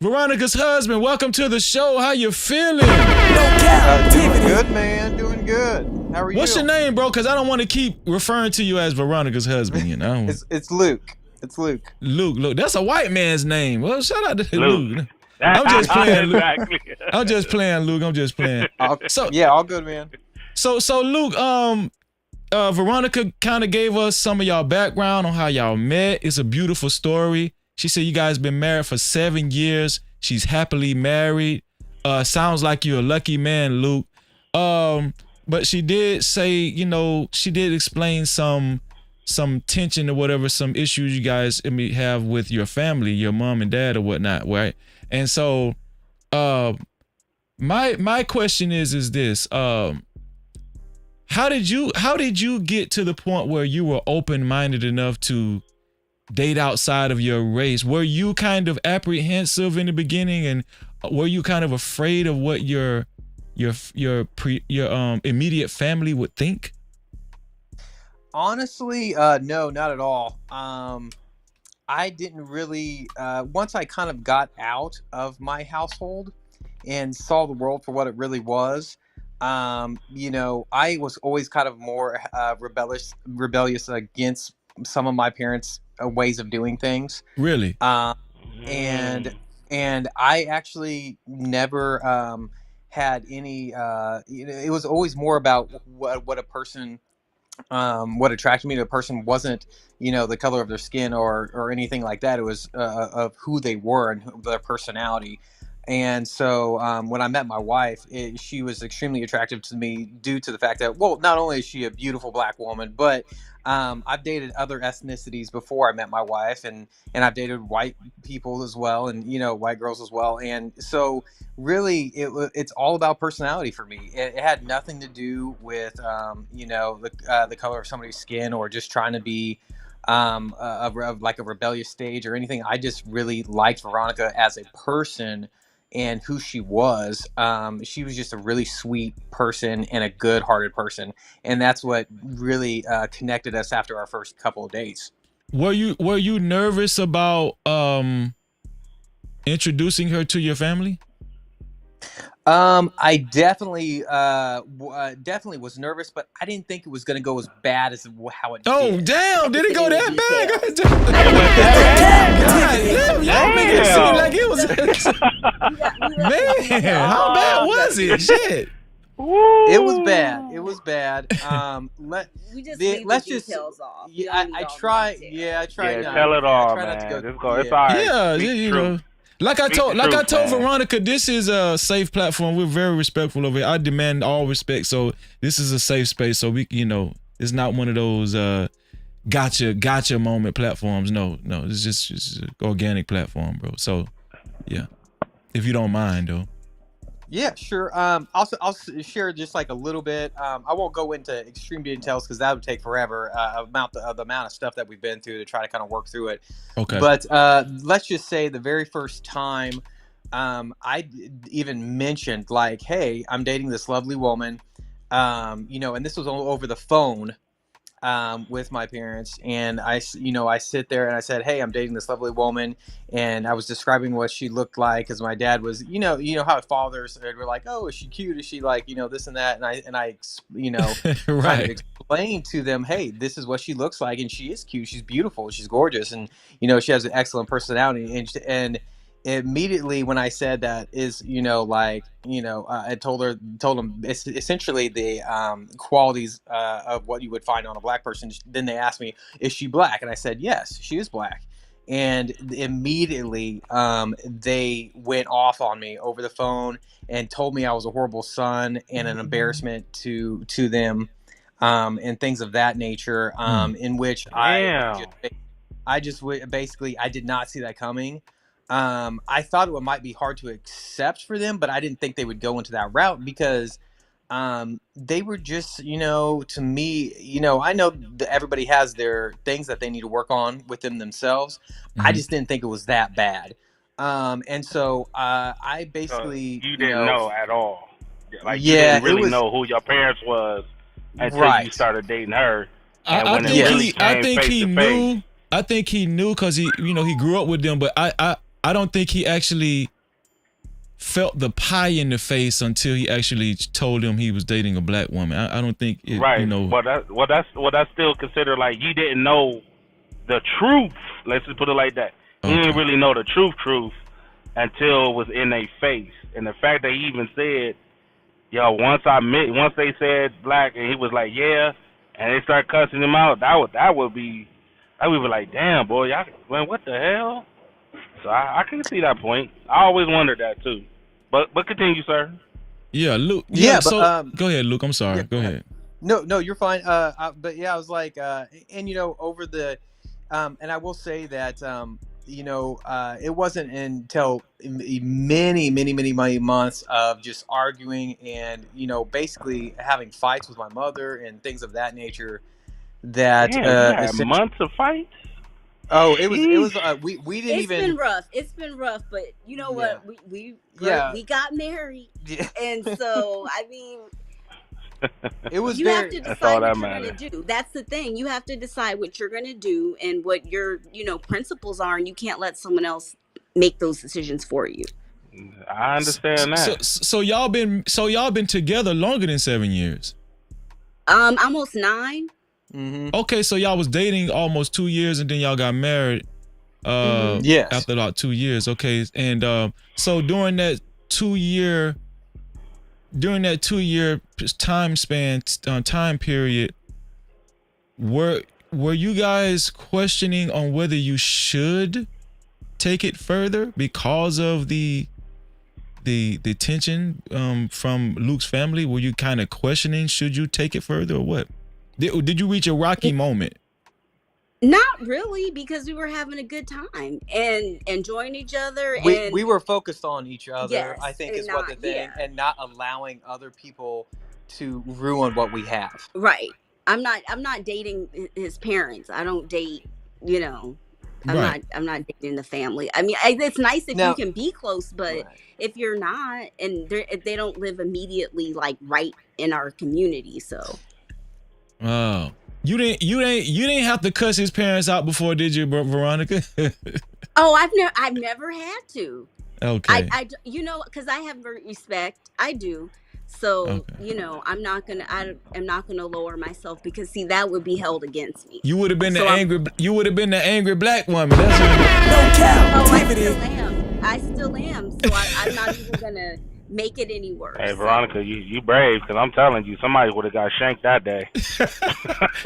Veronica's husband, welcome to the show. How you feeling? Doing good, man. Doing good. How are you? What's your name, bro? Because I don't want to keep referring to you as Veronica's husband, you know? It's Luke. It's Luke. Luke. That's a white man's name. Well, shout out to Luke. I'm just playing, Luke. I'm just playing, Luke. I'm just playing. Yeah, all good, man. So Luke, Veronica kind of gave us some of y'all background on how y'all met. It's a beautiful story. She said you guys been married for 7 years. She's happily married. Sounds like you're a lucky man, Luke. But she did say, you know, she did explain some tension or whatever, some issues you guys have with your family, your mom and dad or whatnot, right? And so, my question is this: how did you get to the point where you were open-minded enough to date outside of your race? Were you kind of apprehensive in the beginning, and were you kind of afraid of what your immediate family would think? Honestly, no, not at all. I didn't really. Once I kind of got out of my household and saw the world for what it really was, you know, I was always kind of more rebellious against some of my parents' ways of doing things. Really? And I actually never had any. You know, it was always more about what a person, what attracted me to a person wasn't, you know, the color of their skin or anything like that. It was of who they were and their personality. And so when I met my wife, she was extremely attractive to me due to the fact that, well, not only is she a beautiful black woman, but I've dated other ethnicities before I met my wife, and I've dated white people as well, and, you know, white girls as well. And so really it's all about personality for me. It had nothing to do with you know, the color of somebody's skin or just trying to be like a rebellious stage or anything. I just really liked Veronica as a person and who she was. She was just a really sweet person and a good-hearted person, and that's what really connected us after our first couple of dates. Were you nervous about introducing her to your family? I definitely definitely was nervous, but I didn't think it was going to go as bad as how it did. Oh, damn! Did it go that bad? God, y'all make it seem like it was. Man, how bad was it? Shit. It was bad. It was bad. We just leave the details off. Yeah, I try. Yeah, I try. Yeah, tell it all, man. It's all right. Yeah, you know. Like I told Veronica, this is a safe platform. We're very respectful of it. I demand all respect. So this is a safe space. So we, you know, it's not one of those gotcha moment platforms. No, it's just an organic platform, bro. So yeah, if you don't mind, though. Yeah, sure. I'll share just like a little bit. I won't go into extreme details because that would take forever. The amount of stuff that we've been through to try to kind of work through it. Okay. But let's just say the very first time I even mentioned like, hey, I'm dating this lovely woman, you know, and this was all over the phone. With my parents, and I sit there and I said, hey, I'm dating this lovely woman, and I was describing what she looked like, because my dad was, you know how fathers were like, oh, is she cute, is she like, you know, this and that, and I you know, right. kind of explain to them, hey, this is what she looks like, and she is cute, she's beautiful, she's gorgeous, and, you know, she has an excellent personality, and immediately when I said that is, you know, like, you know, I told them it's essentially the qualities of what you would find on a black person. Then they asked me, is she black? And I said, yes, she is black. And immediately they went off on me over the phone and told me I was a horrible son and an embarrassment to them, and things of that nature, in which I did not see that coming. I thought it might be hard to accept for them, but I didn't think they would go into that route because they were just, you know, to me, you know, I know that everybody has their things that they need to work on within themselves. I just didn't think it was that bad. And so I basically, you didn't know at all. Like, yeah, you didn't really know who your parents was until you started dating her. And I think he knew because he, you know, he grew up with them, but I don't think he actually felt the pie in the face until he actually told him he was dating a black woman. I don't think it, right. You know. That's still considered like you didn't know the truth. Let's just put it like that. Okay. He didn't really know the truth until it was in their face. And the fact that he even said, yo, once they said black and he was like, yeah, and they start cussing him out, that would be like, damn, boy, y'all, man, what the hell? So I can see that point. I always wondered that too. But continue, sir. Yeah, Luke. Yeah, So but go ahead, Luke. I'm sorry. yeah, Go ahead. no, you're fine. But yeah, I was like, and over the, and I will say that, it wasn't until many months of just arguing and basically having fights with my mother and things of that nature that Damn, you had months of fights. Oh, it was we didn't It's even. been rough. It's been rough, but you know Yeah. what? We Yeah. got married, Yeah. and so I mean, It was you have to That's all decide that what you're matters. going to do. That's the thing. You have to decide what you're going to do and what your principles are, and you can't let someone else make those decisions for you. I understand that. So y'all been together longer than 7 years. Almost 9. Mm-hmm. Okay, so y'all was dating almost 2 years and then y'all got married. Yes. After about 2 years. Okay, and so during that 2 year time period, were you guys questioning on whether you should take it further because of the tension from Luke's family? Were you kind of questioning, should you take it further or what? Did you reach a rocky moment? Not really, because we were having a good time and enjoying each other. We were focused on each other, yes, I think, is not, what the thing, yeah. and not allowing other people to ruin what we have. Right. I'm not dating his parents. I don't date, Right. I'm not dating the family. I mean, it's nice if Now- you can be close, but if you're not, and if they don't live immediately like right in our community, so. Oh, you didn't have to cuss his parents out before, did you, Veronica? Oh, I've never had to. Okay. I because I have respect. I do. So, Okay. I'm not gonna lower myself, because see, that would be held against me. You would have been So you would have been the angry black woman. That's what No Cap-tivity. I still am. So I'm not even gonna make it any worse. Hey, Veronica, you brave, because I'm telling you, somebody would have got shanked that day.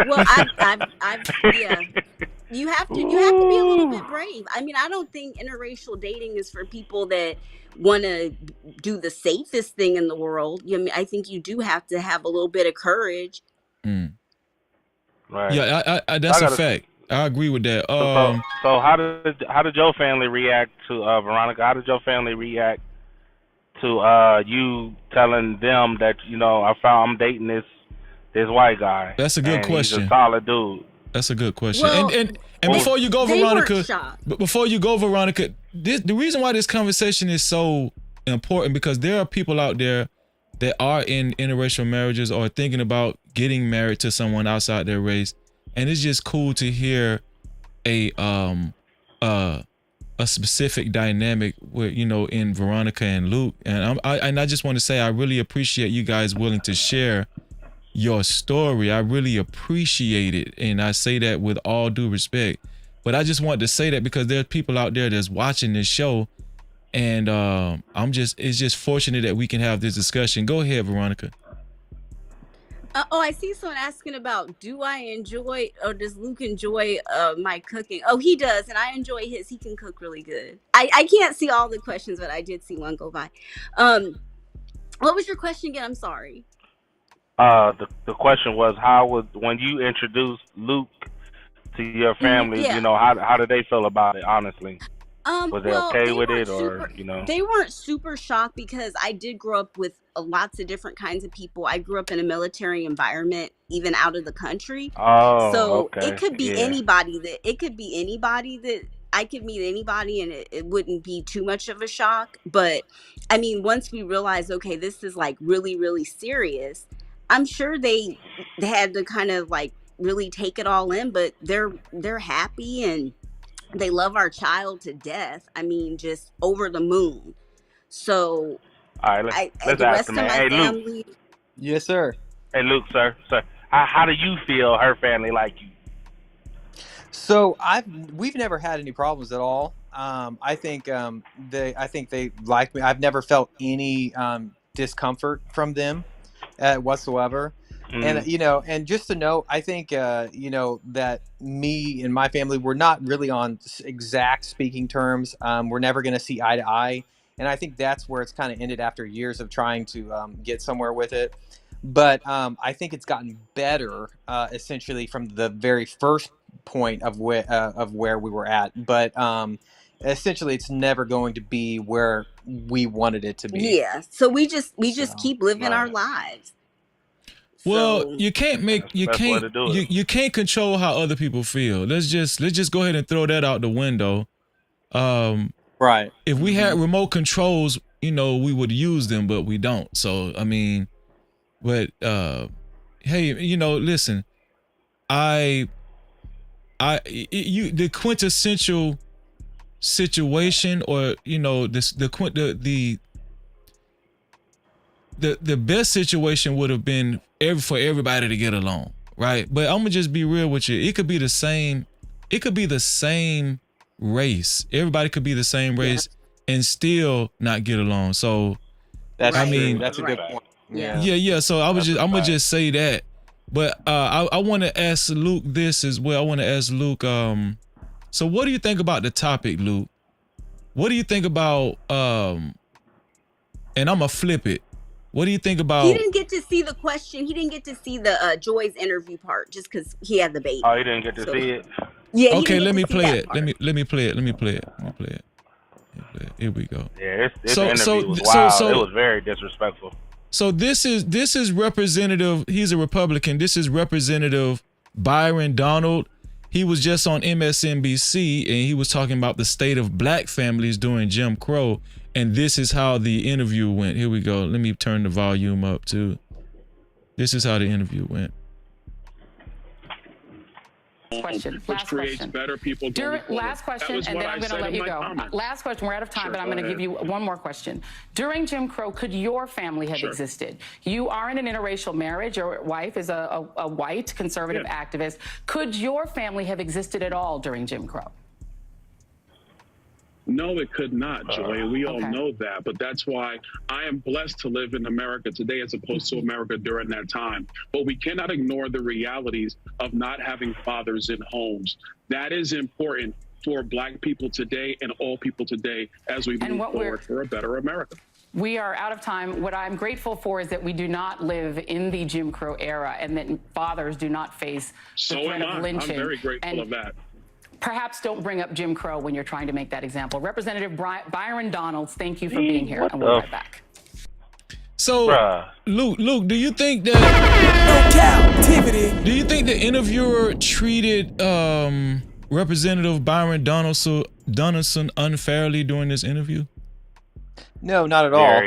Well, yeah. You have to be a little bit brave. I mean, I don't think interracial dating is for people that want to do the safest thing in the world. I think you do have to have a little bit of courage. Right. Yeah, that's a fact. I agree with that. So how did your family react to Veronica? How did your family react to you telling them that I'm dating this white guy? That's a good question. He's a solid dude. That's a good question. Well, and before you go, Veronica, the reason why this conversation is so important, because there are people out there that are in interracial marriages or thinking about getting married to someone outside their race, and it's just cool to hear a specific dynamic with in Veronica and Luke, and I just want to say I really appreciate you guys willing to share your story. I really appreciate it, and I say that with all due respect. But I just wanted to say that because there are people out there that's watching this show, and it's just fortunate that we can have this discussion. Go ahead, Veronica. I see someone asking about, do I enjoy, or does Luke enjoy my cooking? Oh, he does, and I enjoy his. He can cook really good. I can't see all the questions, but I did see one go by. What was your question again? I'm sorry. The question was, when you introduced Luke to your family, how did they feel about it, honestly? Was they okay with it, or They weren't super shocked, because I did grow up with lots of different kinds of people. I grew up in a military environment, even out of the country. Oh, so okay. It could be anybody that I could meet anybody, and it wouldn't be too much of a shock. But I mean, once we realized, okay, this is like really, really serious, I'm sure they had to kind of like really take it all in, but they're happy, and they love our child to death. I mean, just over the moon. So, all right, let's ask him. Hey, family, Luke. Yes, sir. Hey, Luke, sir. How do you feel her family like you? So we've never had any problems at all. I think they like me. I've never felt any discomfort from them whatsoever. And and just to know, I think that me and my family, we're not really on exact speaking terms. We're never going to see eye to eye and I think that's where it's kind of ended after years of trying to get somewhere with it. But I think it's gotten better, essentially from the very first point of where we were at. But essentially, it's never going to be where we wanted it to be. Yeah. So we just keep living our Right. lives. Well, So you can't make That's the best way to do it. you can't control how other people feel. Let's just go ahead and throw that out the window. Right. If we had remote controls, you know, we would use them, but we don't. So I mean, but hey, you know, listen, the quintessential situation, or you know, the best situation would have been for everybody to get along, right? But I'm gonna just be real with you. It could be the same. It could be the same race. Everybody could be the same race and still not get along. So that's I mean, true. That's a good point. yeah. So I'm gonna just say that. But I want to ask Luke this as well. I want to ask Luke. So what do you think about the topic, Luke? What do you think about and I'm gonna flip it. What do you think about? he didn't get to see the question. He didn't get to see the Joy's interview part just because he had the baby. Oh, you didn't get to see it? Yeah. Okay, let me play it. Let me play it. Here we go. Yeah, this interview was wild. It was very disrespectful. So this is Representative. He's a Republican. This is Representative Byron Donald. He was just on MSNBC and he was talking about the state of black families during Jim Crow. And this is how the interview went. Here we go. Let me turn the volume up too. This is how the interview went. Question. Which creates better people. Last question, and then I'm going to let you go. Last question. We're out of time, but I'm going to give you one more question. During Jim Crow, could your family have existed? You are in an interracial marriage. Your wife is a white conservative activist. Could your family have existed at all during Jim Crow? No, it could not, Joy. We all know that. But that's why I am blessed to live in America today as opposed to America during that time. But we cannot ignore the realities of not having fathers in homes. That is important for black people today and all people today as we move forward for a better America. We are out of time. What I'm grateful for is that we do not live in the Jim Crow era and that fathers do not face the threat of lynching. I'm very grateful of that. Perhaps don't bring up Jim Crow when you're trying to make that example. Representative Byron Donalds, thank you for being here, and we'll be right back. So, Luke, do you think that Cap-tivity. Do you think the interviewer treated Representative Byron Donaldson unfairly during this interview? No, not at all.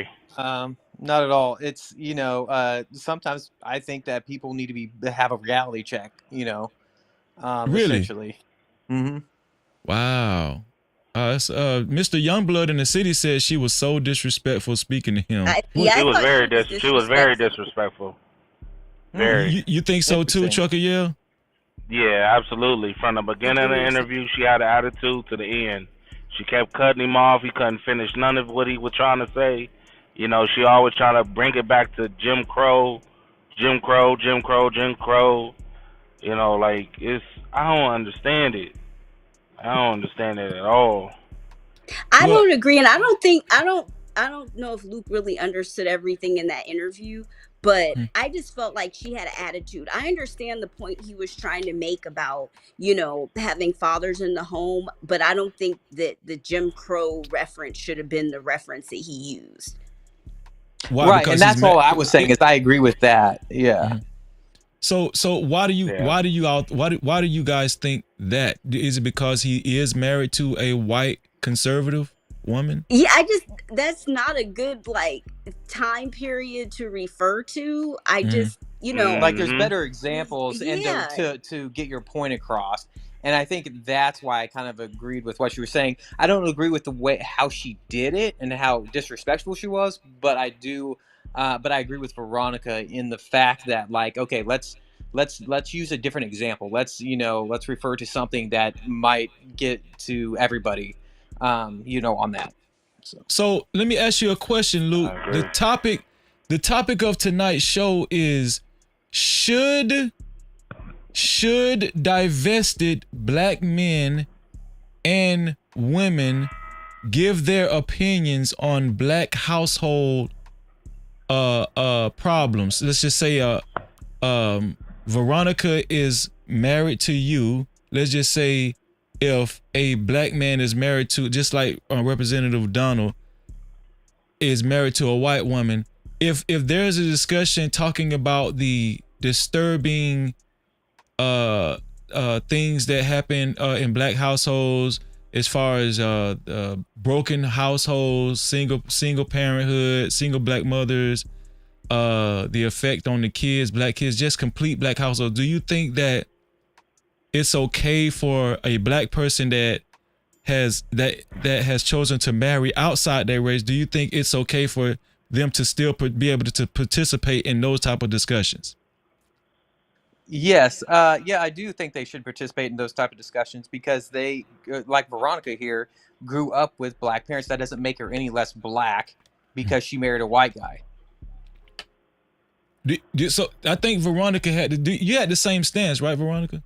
Not at all. It's, you know, sometimes I think that people need to have a reality check, you know, Really? essentially. Mm-hmm. Wow. Mr. Youngblood in the city said she was so disrespectful speaking to him. She was very disrespectful. Very. You think so too, Chucker? Yeah. Yeah, absolutely. From the beginning of the interview, she had an attitude to the end. She kept cutting him off. He couldn't finish none of what he was trying to say. You know, she always trying to bring it back to Jim Crow. You know, like, I don't understand it. I don't understand it at all. I don't agree, and I don't know if Luke really understood everything in that interview, but I just felt like she had an attitude. I understand the point he was trying to make about, you know, having fathers in the home, but I don't think that the Jim Crow reference should have been the reference that he used. Why? Right, Because and that's all I was saying is I agree with that. Yeah. So why do you guys think that? Is it because he is married to a white conservative woman? Yeah, that's not a good like time period to refer to. I just, you know, like there's better examples and to get your point across. And I think that's why I kind of agreed with what you were saying. I don't agree with the way how she did it and how disrespectful she was, but I do. But I agree with Veronica in the fact that, like, okay, let's use a different example. Let's refer to something that might get to everybody, on that. So let me ask you a question, Luke. The topic of tonight's show is should divested black men and women give their opinions on black household problems. Let's just say Veronica is married to you. Let's just say if a black man is married to, just like Representative Donald is married to a white woman, if there's a discussion talking about the disturbing things that happen in black households, as far as broken households, single parenthood, single black mothers, the effect on the kids, black kids, just complete black households, do you think that it's okay for a black person that has chosen to marry outside their race? Do you think it's okay for them to still be able to participate in those type of discussions? Yes, yeah, I do think they should participate in those type of discussions because they, like Veronica here, grew up with black parents. That doesn't make her any less black because she married a white guy. So I think Veronica you had the same stance, right, Veronica?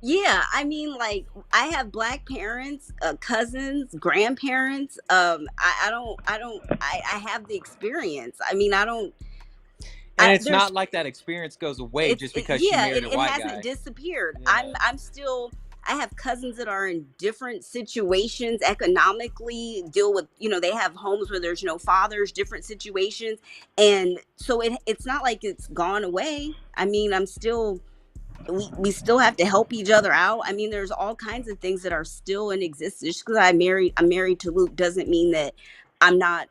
Yeah, I mean, like, I have black parents, cousins, grandparents. I have the experience. I mean, I don't. And it's not like that experience goes away just because she married a white guy. It hasn't disappeared. Yeah. I'm still. I have cousins that are in different situations economically, deal with, they have homes where there's no fathers, different situations, and so it's not like it's gone away. I mean, I'm still. We still have to help each other out. I mean, there's all kinds of things that are still in existence. Just because I'm married to Luke doesn't mean that I'm not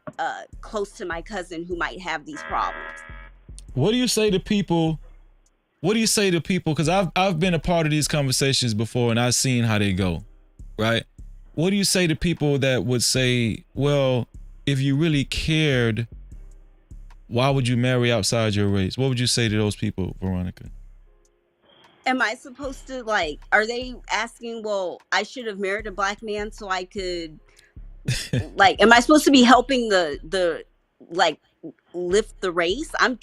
close to my cousin who might have these problems. What do you say to people? Because I've been a part of these conversations before and I've seen how they go, right? What do you say to people that would say, well, if you really cared, why would you marry outside your race? What would you say to those people, Veronica? Am I supposed to, are they asking, well, I should have married a black man so I could, am I supposed to be helping the lift the race? I'm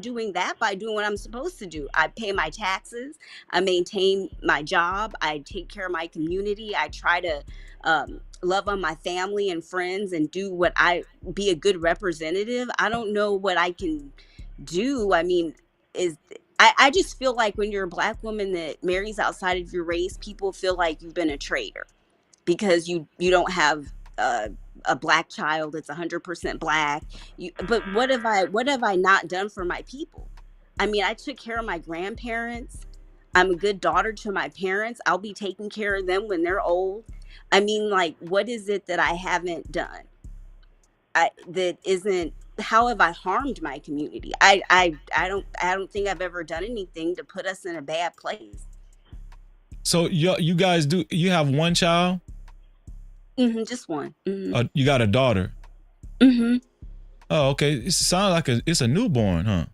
doing that by doing what I'm supposed to do. I pay my taxes, I maintain my job, I take care of my community, I try to love on my family and friends and be a good representative. I don't know what I can do. I mean, I just feel like when you're a black woman that marries outside of your race, people feel like you've been a traitor because you don't have a black child that's 100% black. But what have I not done for my people? I mean, I took care of my grandparents. I'm a good daughter to my parents. I'll be taking care of them when they're old. I mean, what is it that I haven't done? How have I harmed my community? I don't think I've ever done anything to put us in a bad place. So you guys you have one child? Mm-hmm, just one. Mm-hmm. You got a daughter? Mm-hmm. Oh, okay. It sounds like it's a newborn, huh?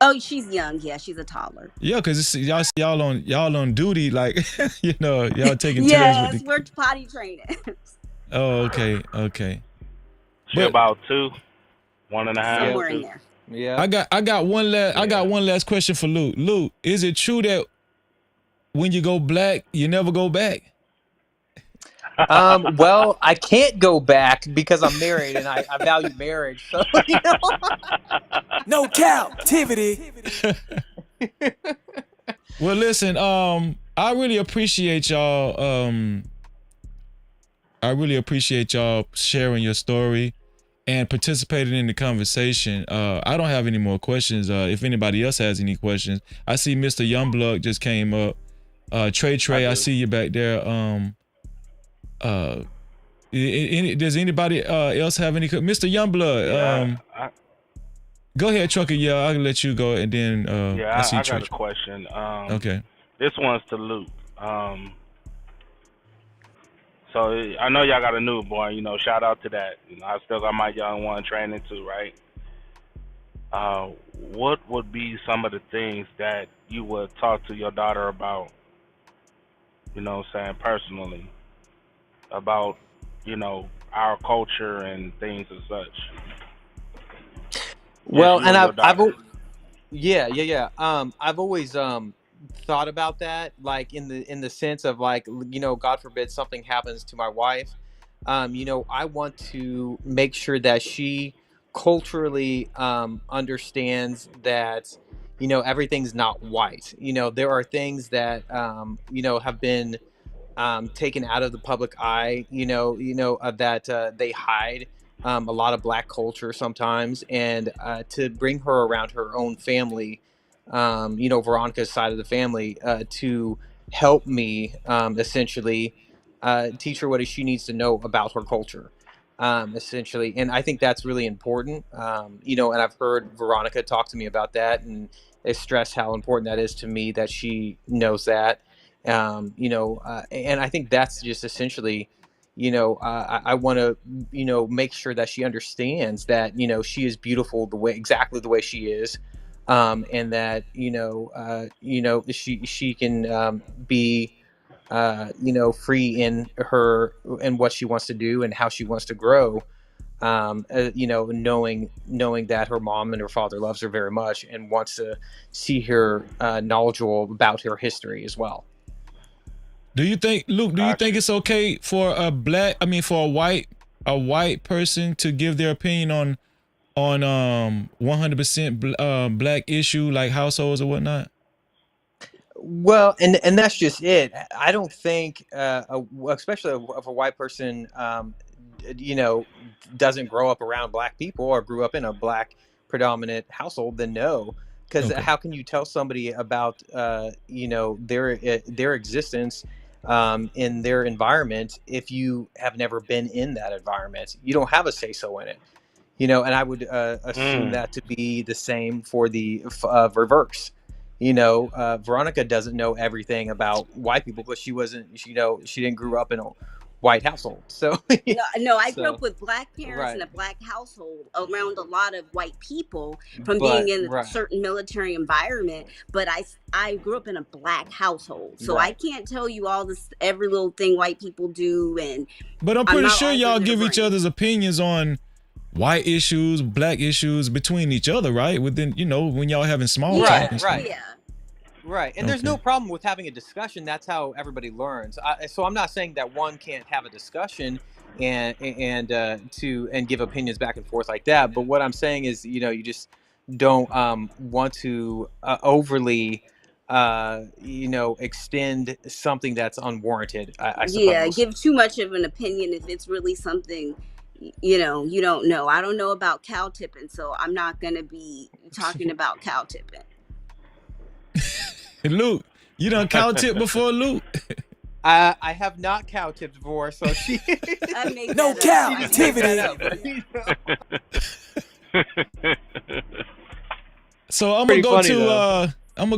Oh, she's young. Yeah, she's a toddler. Yeah, because y'all on duty, like y'all taking yes, turns. We're potty training. Oh, okay. She about 2, 1.5. Somewhere in there. Yeah. I got one last question for Luke. Luke, is it true that when you go black, you never go back? Well, I can't go back because I'm married and I value marriage. So, No captivity. Well, listen, I really appreciate y'all. I really appreciate y'all sharing your story and participating in the conversation. I don't have any more questions. If anybody else has any questions, I see Mr. Youngblood just came up. Trey, I see you back there. Does anybody else have any? Mr. Youngblood, go ahead, Trucker. Yeah, I'll let you go, and then I got a question. Okay. This one's to Luke. So I know y'all got a newborn. Shout out to that. I still got my young one training too, right? What would be some of the things that you would talk to your daughter about? Personally, about our culture and things as such. Well, and I've always thought about that, like in the sense of God forbid something happens to my wife. I want to make sure that she culturally understands that, everything's not white. There are things that, have been taken out of the public eye, that they hide a lot of black culture sometimes, and to bring her around her own family, Veronica's side of the family, to help me essentially teach her what she needs to know about her culture. Essentially, and I think that's really important. And I've heard Veronica talk to me about that, and stress how important that is to me that she knows that. And I think that's just essentially, I want to, make sure that she understands that, she is beautiful exactly the way she is. And that, she can be, free in her and what she wants to do and how she wants to grow. Knowing that her mom and her father loves her very much and wants to see her knowledgeable about her history as well. Do you think, Luke? Do you think it's okay for for a white person to give their opinion on 100% black issue like households or whatnot? Well, and that's just it. I don't think, especially if a white person, doesn't grow up around black people or grew up in a black predominant household, then no. Because how can you tell somebody about, their existence in their environment if you have never been in that environment? You don't have a say-so in it. And I would assume that to be the same for the reverse. Veronica doesn't know everything about white people, but she didn't grow up in a white household. So no, I grew up with black parents in a black household around a lot of white people from being in a certain military environment. But I grew up in a black household, so I can't tell you all this, every little thing white people do. But I'm pretty sure y'all give each other's opinions on white issues, black issues between each other, right? Within, when y'all having small talk and stuff. Right. And there's no problem with having a discussion. That's how everybody learns. So I'm not saying that one can't have a discussion and give opinions back and forth like that. But what I'm saying is, you just don't want to overly extend something that's unwarranted, I suppose. Yeah, give too much of an opinion if it's really something you don't know. I don't know about cow tipping, so I'm not going to be talking about cow tipping. Luke, you done cow tip before, Luke? I have not cow tipped before, so she no Cap-tivity. So I'm gonna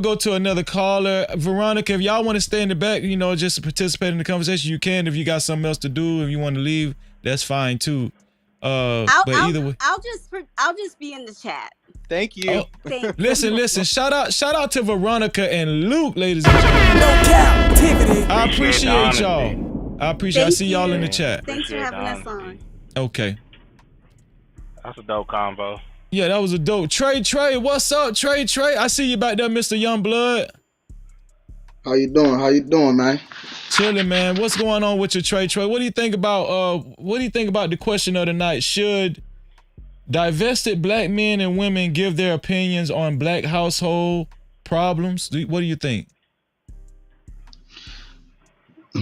go to another caller. Veronica, if y'all want to stay in the back, just to participate in the conversation, you can. If you got something else to do, if you want to leave, that's fine too. Either way, I'll just be in the chat. Thank you. Listen. Shout out to Veronica and Luke, ladies and gentlemen. No Cap-tivity. I appreciate y'all. I see y'all in the chat. Thanks for having us on. Okay. That's a dope combo. Yeah, that was a dope. Trey, what's up, Trey? I see you back there, Mr. Youngblood. How you doing, man? Chilling, man. What's going on with your Trey? What do you think about the question of the night? Should divested black men and women give their opinions on black household problems? What do you think? We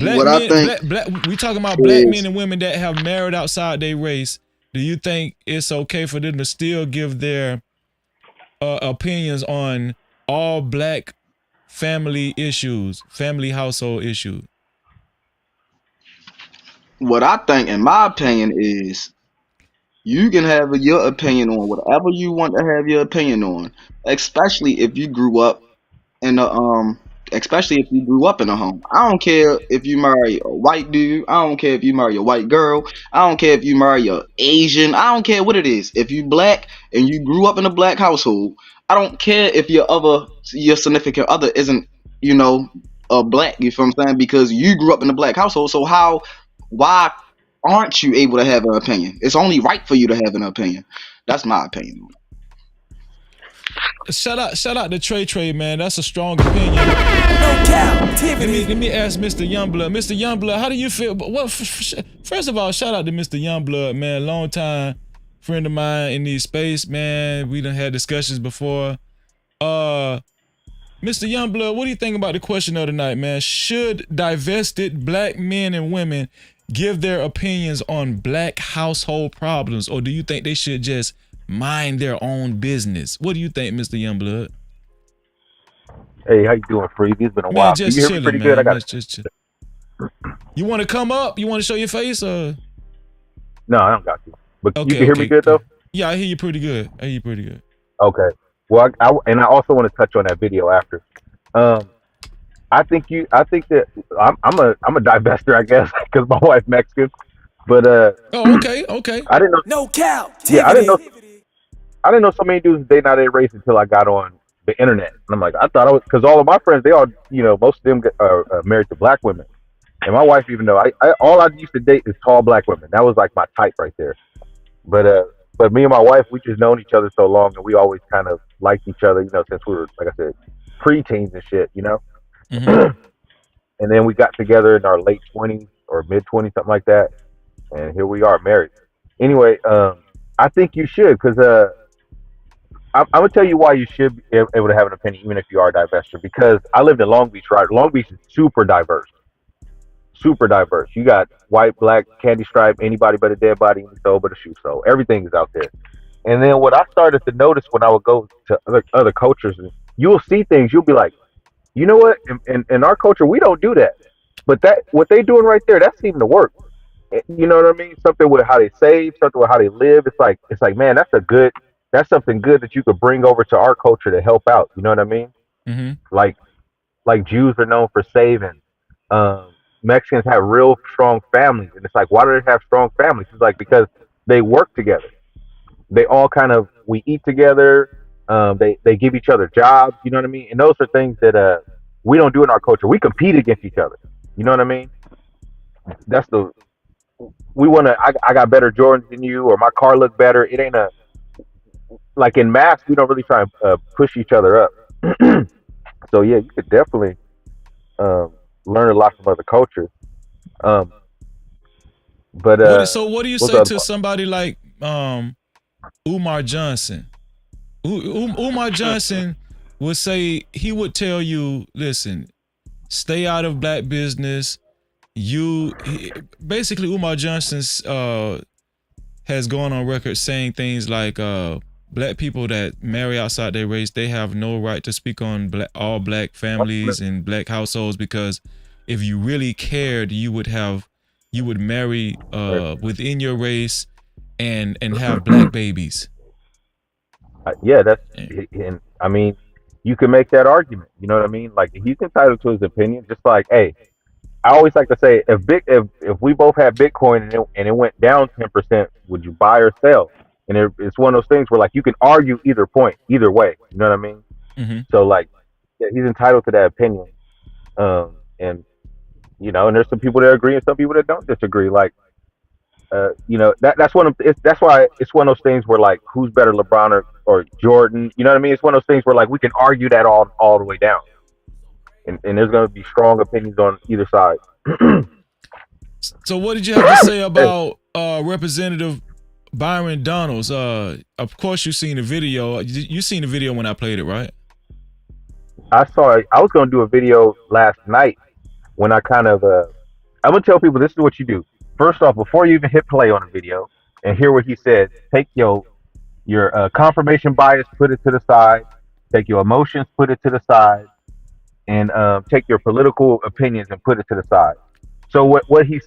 talking about black men and women that have married outside their race. Do you think it's okay for them to still give their opinions on all black family issues, family household issues? What I think, in my opinion, is you can have your opinion on whatever you want to have your opinion on, especially if you grew up in a home. I don't care if you marry a white dude. I don't care if you marry a white girl. I don't care if you marry a Asian. I don't care what it is. If you black and you grew up in a black household, I don't care if your significant other isn't, a black. You feel what I'm saying? Because you grew up in a black household. So why aren't you able to have an opinion? It's only right for you to have an opinion. That's my opinion. shout out to Trey, man. That's a strong opinion. No Cap-tivity. Let me ask Mr. Youngblood. Mr. Youngblood, how do you feel? Well, first of all, shout out to Mr. Youngblood, man. Long time friend of mine in these space, man. We done had discussions before. Mr. Youngblood, what do you think about the question of the night, man? Should divested black men and women give their opinions on black household problems, or do you think they should just mind their own business? What do you think, Mr. Youngblood? Hey, how you doing, Freebie? It's been a Man, while. just Can you hear me chilling, pretty man. good? Just chill. You want to come up? You want to show your face? Or? No, I don't got you. But Okay, you can hear me good, though? Yeah, I hear you pretty good. Okay. Well, I also want to touch on that video after. I think that I'm a divester, I guess, because my wife's Mexican. But oh, okay. I didn't know. No Cap-tivity. Yeah, I didn't know so many dudes they not at race until I got on the internet. And I'm like, I thought I was, because all of my friends, they all, most of them are married to black women. And my wife, even though all I used to date is tall black women. That was like my type right there. But me and my wife, we just known each other so long, and we always kind of liked each other, since we were, like I said, preteens and shit, Mm-hmm. And then we got together in our late 20s or mid 20s, something like that. And here we are, married. Anyway, I think you should, because I'm gonna tell you why you should be able to have an opinion, even if you are a divester. Because I lived in Long Beach, right? Long Beach is super diverse. You got white, black, candy stripe, anybody but a dead body, any soul but a shoe soul. Everything is out there. And then what I started to notice when I would go to other cultures, and you'll see things, you'll be like, you know what? In our culture, we don't do that. But what they doing right there, that seemed to work. You know what I mean? Something with how they save, something with how they live. It's like, man, that's something good that you could bring over to our culture to help out. You know what I mean? Mm-hmm. Like Jews are known for saving. Mexicans have real strong families, and it's like, why do they have strong families? It's like because they work together. They all we eat together. They give each other jobs. You know what I mean? And those are things that we don't do in our culture. We compete against each other. You know what I mean? We want to. I got better Jordans than you, or my car look better. It ain't like in mass. We don't really try and push each other up. So yeah, you could definitely learn a lot from other cultures. But what do you say to somebody like Umar Johnson? Umar Johnson would say, he would tell you, listen, stay out of black business. Basically Umar Johnson's has gone on record saying things like black people that marry outside their race, they have no right to speak on all black families and black households, because if you really cared, you would marry within your race and have black babies. Yeah, and I mean, you can make that argument. You know what I mean? Like, he's entitled to his opinion. Just like, hey, I always like to say, if we both had Bitcoin and it went down 10%, would you buy or sell? And it's one of those things where, like, you can argue either point, either way. You know what I mean? Mm-hmm. So, like, yeah, he's entitled to that opinion. And and there's some people that agree and some people that don't disagree. Like, that's why it's one of those things where, like, who's better, LeBron or Jordan? You know what I mean? It's one of those things where, like, we can argue that all the way down, and there's going to be strong opinions on either side. So what did you have to say about Representative Byron Donalds? Of course, you seen the video. You seen the video when I played it, right? I saw it. I was going to do a video last night when I I'm going to tell people, this is what you do. First off, before you even hit play on a video and hear what he said, take your confirmation bias, put it to the side. Take your emotions, put it to the side. And take your political opinions and put it to the side. So what he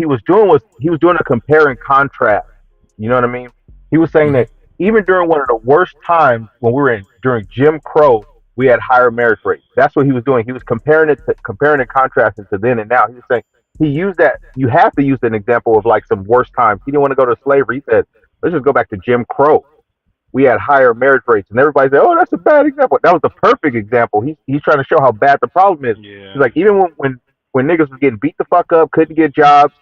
was doing was he was doing a compare and contrast. You know what I mean? He was saying that even during one of the worst times when we were during Jim Crow, we had higher marriage rates. That's what he was doing. He was comparing and contrasting to then and now. He was saying he used that. You have to use an example of like some worst times. He didn't want to go to slavery. He said, let's just go back to Jim Crow. We had higher marriage rates, and everybody said, "Oh, that's a bad example." That was the perfect example. He's trying to show how bad the problem is. Yeah. He's like, even when niggas was getting beat the fuck up, couldn't get jobs,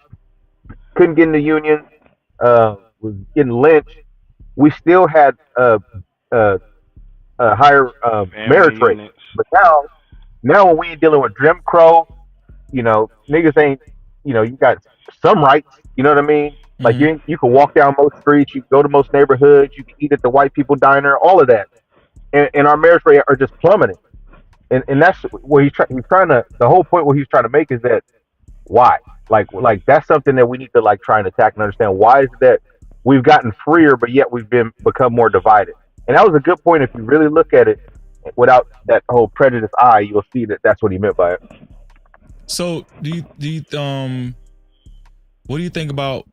couldn't get in the union, was getting lynched, we still had higher marriage Family rate. units. But now when we ain't dealing with Jim Crow, you know, niggas ain't, you know, you got some rights. You know what I mean? Like you can walk down most streets, you can go to most neighborhoods, you can eat at the white people diner, all of that, and our marriage rate are just plummeting. And that's what he's trying to. The whole point what he's trying to make is that why? Like that's something that we need to like try and attack and understand. Why is it that we've gotten freer, but yet we've become more divided? And that was a good point. If you really look at it without that whole prejudice eye, you'll see that that's what he meant by it. So do you what do you think about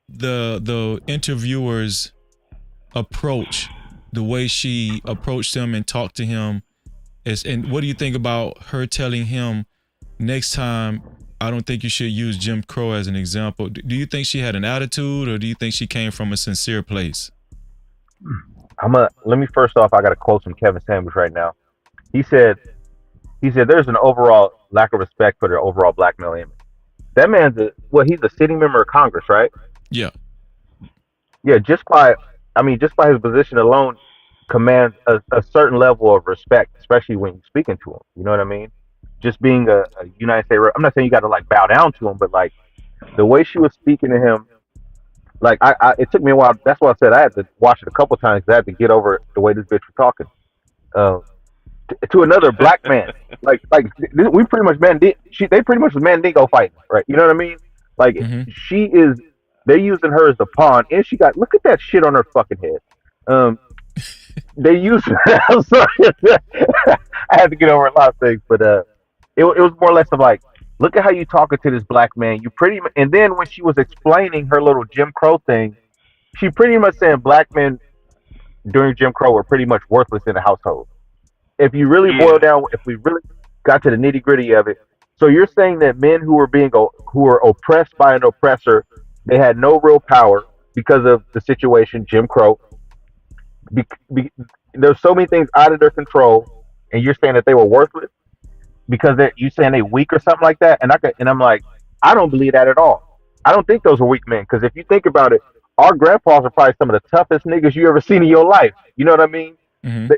the interviewer's approach, the way she approached him and talked to him? And what do you think about her telling him next time, I don't think you should use Jim Crow as an example? Do you think she had an attitude, or do you think she came from a sincere place? Let me first off, I got to quote from Kevin Sanders right now. He said there's an overall lack of respect for the overall black male image. That man's he's a sitting member of Congress, right? Yeah. Yeah, just by his position alone commands a certain level of respect, especially when you're speaking to him. You know what I mean? Just being a United States, I'm not saying you got to like bow down to him, but like the way she was speaking to him, like it took me a while. That's why I said I had to watch it a couple times. I had to get over the way this bitch was talking to another black man. like we pretty much they pretty much was Mandingo fighting, right? You know what I mean? Like they're using her as the pawn, and she got, look at that shit on her fucking head. They use I'm sorry. I had to get over a lot of things, but it was more or less of like, look at how you talking to this black man. You pretty much, and then when she was explaining her little Jim Crow thing, she pretty much saying black men during Jim Crow were pretty much worthless in the household. If you really boil down, if we really got to the nitty gritty of it, so you're saying that men who were oppressed by an oppressor, they had no real power because of the situation, Jim Crow. There's so many things out of their control, and you're saying that they were worthless because you saying they weak or something like that. And I'm like, I don't believe that at all. I don't think those were weak men, because if you think about it, our grandpas are probably some of the toughest niggas you ever seen in your life. You know what I mean?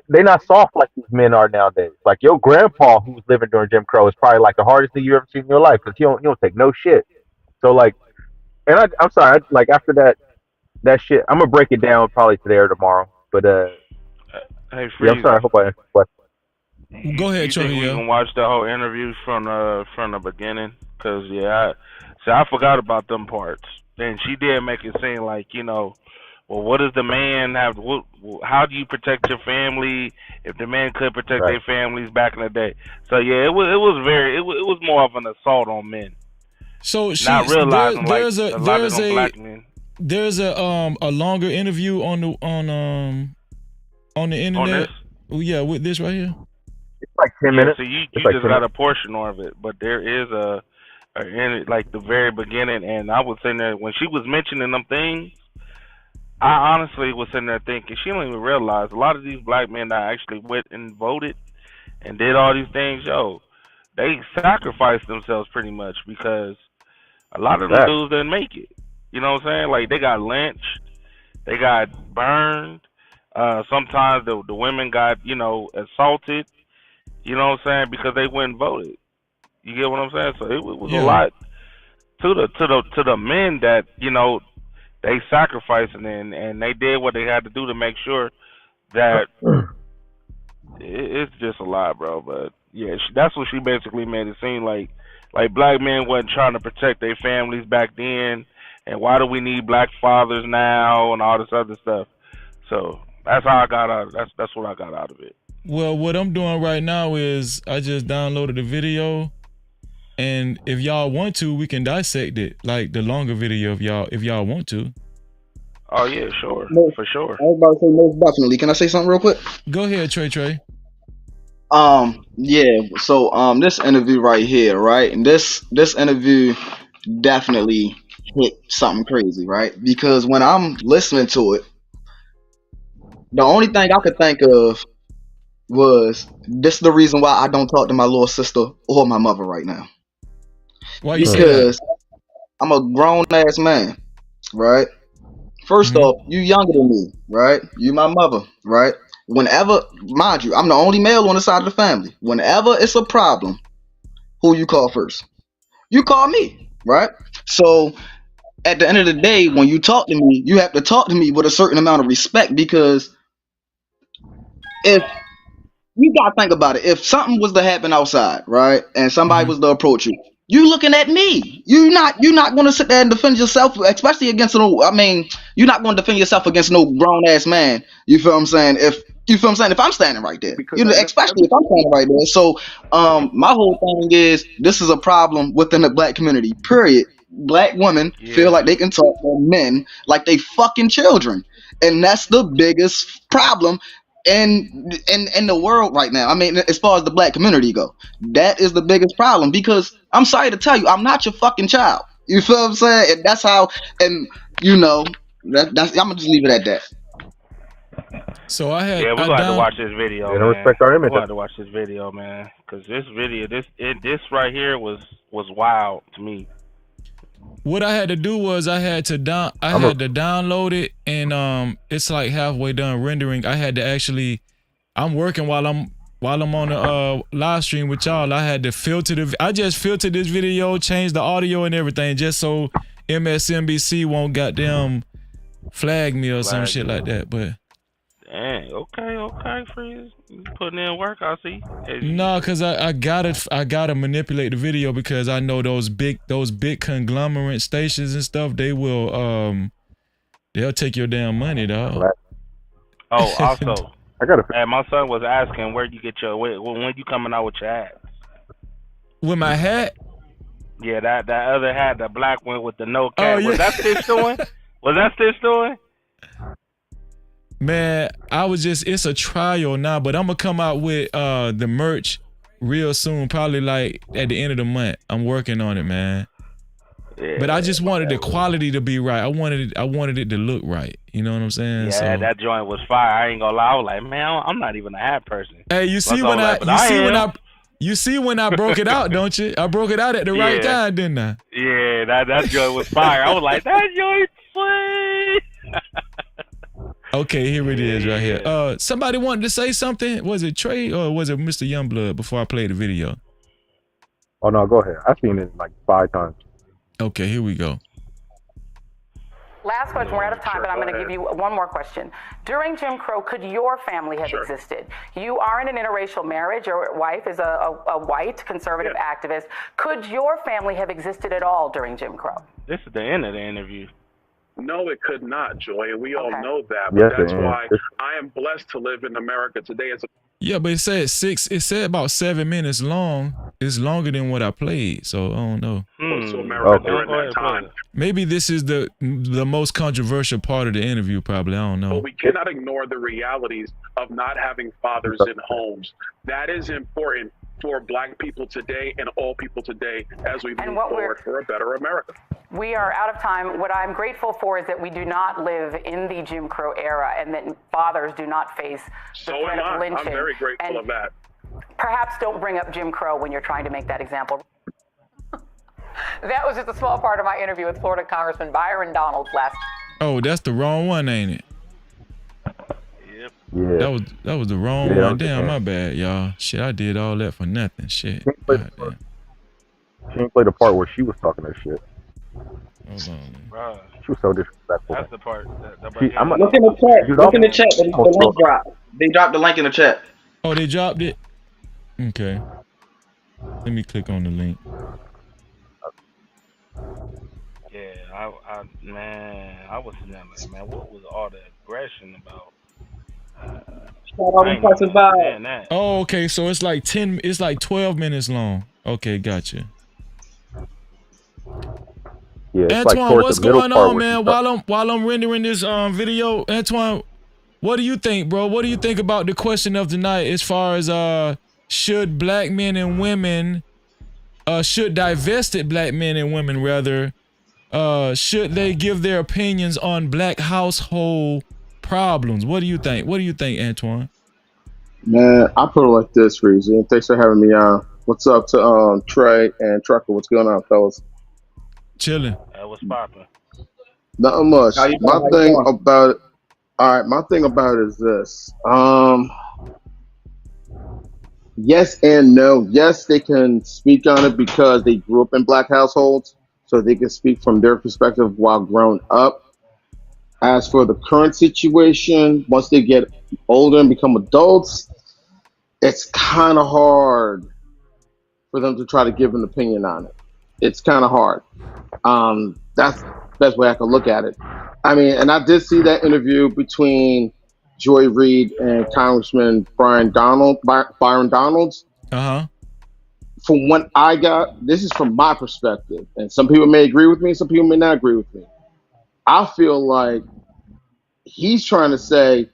They're not soft like these men are nowadays. Like your grandpa who was living during Jim Crow is probably like the hardest thing you ever seen in your life, because you don't take no shit. So like, and I'm sorry, like after that shit, I'm gonna break it down probably today or tomorrow. But hey, yeah, I'm sorry. I hope I answered the question. Go ahead, you think we can watch the whole interview from the beginning? Because I forgot about them parts. And she did make it seem like, you know, well, what does the man have? How do you protect your family if the man could protect their families back in the day? So yeah, it was more of an assault on men. So not realizing there's a lot of them black men. There's a longer interview on the internet. On this? Yeah, with this right here. It's like 10 minutes. So you like just got a portion of it, but there is like the very beginning, and I was sitting there when she was mentioning them things. I honestly was sitting there thinking she don't even realize a lot of these black men that actually went and voted and did all these things. They sacrificed themselves pretty much, because a lot of them dudes didn't make it. You know what I'm saying? Like they got lynched, they got burned. Sometimes the women got assaulted. You know what I'm saying? Because they went and voted. You get what I'm saying? So it was a lot to the men that they sacrificed and they did what they had to do to make sure that it's just a lot, bro. But yeah, that's what she basically made it seem like black men wasn't trying to protect their families back then, and why do we need black fathers now and all this other stuff. So that's how I got out. That's what I got out of it. Well, what I'm doing right now is I just downloaded the video, and if y'all want to, we can dissect it, like the longer video if y'all want to. Oh yeah, sure, for sure. I was about to say most definitely. Can I say something real quick? Go ahead, Trey. Yeah. So this interview right here, right? And this interview definitely hit something crazy, right? Because when I'm listening to it, the only thing I could think of was this is the reason why I don't talk to my little sister or my mother right now. Why you because say that? I'm a grown ass man, right? First off, you younger than me, right? You my mother, right? Whenever, mind you, I'm the only male on the side of the family. Whenever it's a problem, who you call first? You call me, right? So at the end of the day, when you talk to me, you have to talk to me with a certain amount of respect, because if you gotta think about it, if something was to happen outside, right, and somebody was to approach you, you looking at me. You're not gonna sit there and defend yourself, especially against no. I mean, you're not gonna defend yourself against no grown ass man. You feel what I'm saying? If I'm standing right there, especially if I'm standing right there. So, my whole thing is this is a problem within the black community. Period. Black women feel like they can talk to men like they fucking children, and that's the biggest problem in the world right now. I mean, as far as the black community go, that is the biggest problem, because I'm sorry to tell you, I'm not your fucking child. You feel what I'm saying? And that's how, and you know, that's I'm gonna just leave it at that. So I had. Yeah, we're gonna have to watch this video, man. Respect our image. We're gonna have to watch this video, man, because this video, this right here was wild to me. What I had to do was I had to download it, and it's like halfway done rendering. I had to actually, I'm working while I'm on the live stream with y'all. I had to I just filtered this video, changed the audio and everything, just so MSNBC won't goddamn flag me or some shit like that. But dang, okay, Freeze, you putting in work, I see. no, cause I gotta manipulate the video, because I know those big conglomerate stations and stuff, they will they'll take your damn money, dog. Oh, also, man, my son was asking where you get your when you coming out with your hat. With my hat? Yeah, that other hat, the black one with the no cap. Oh, yeah. Was that Stitch doing? Was that Stitch doing? Man, it's a trial now, but I'm gonna come out with the merch real soon, probably like at the end of the month. I'm working on it, man. Yeah, but I just wanted the quality to be right. I wanted it to look right. You know what I'm saying? Yeah, so, that joint was fire. I ain't gonna lie. I was like, man, I'm not even a hat person. Hey, you see when I broke it out, don't you? I broke it out at the right time, didn't I? Yeah, that joint was fire. I was like, that joint sweet. Okay, here it is right here. Somebody wanted to say something. Was it Trey or was it Mr. Youngblood before I played the video? Oh no, go ahead. I've seen it like 5 times. Okay, here we go. Last question. We're out of time, but I'm going to give you one more question. During Jim Crow, could your family have existed? You are in an interracial marriage. Your wife is a white conservative activist. Could your family have existed at all during Jim Crow? This is the end of the interview. No, it could not, Joy, and we all know that. Yes, But that's why I am blessed to live in America today. Yeah, but it said about 7 minutes long. It's longer than what I played, so I don't know. So America during that time. Maybe this is the most controversial part of the interview, probably. I don't know. But we cannot ignore the realities of not having fathers in homes. That is important for black people today and all people today as we move forward for a better America. We are out of time. What I'm grateful for is that we do not live in the Jim Crow era and that fathers do not face the threat of lynching. I'm very grateful of that. Perhaps don't bring up Jim Crow when you're trying to make that example. That was just a small part of my interview with Florida Congressman Byron Donalds last. Oh, that's the wrong one, ain't it? Yep. Yeah. That was the wrong one. Damn, my bad, y'all. Shit, I did all that for nothing. Shit. She didn't play the part where she was talking that shit. Hold on. Bruh, she was so disrespectful. That's the part. Look in the chat. Look in the chat. The link dropped. They dropped the link in the chat. Oh, they dropped it? Okay. Let me click on the link. Yeah, I was sitting there like, man, what was all the aggression about? Oh, okay. So it's like 12 minutes long. Okay, gotcha. Yeah, Antoine, what's going on, man? While I'm rendering this video, Antoine, what do you think, bro? What do you think about the question of the night as far as should black men and women, should divested black men and women rather, should they give their opinions on black household problems? What do you think? What do you think, Antoine? Man, I put it like this, Reezy. And thanks for having me on. What's up to Trey and Trucker? What's going on, fellas? Chilling. What's poppin'? Nothing much. My thing about it, All right, my thing about it is this. Yes and no. Yes, they can speak on it because they grew up in black households, so they can speak from their perspective while grown up. As for the current situation, once they get older and become adults, it's kind of hard for them to try to give an opinion on it. It's kind of hard. That's the best way I could look at it. I mean, and I did see that interview between Joy Reid and Congressman Byron Donalds. Uh-huh. From what I got, this is from my perspective, and some people may agree with me, some people may not agree with me. I feel like he's trying to say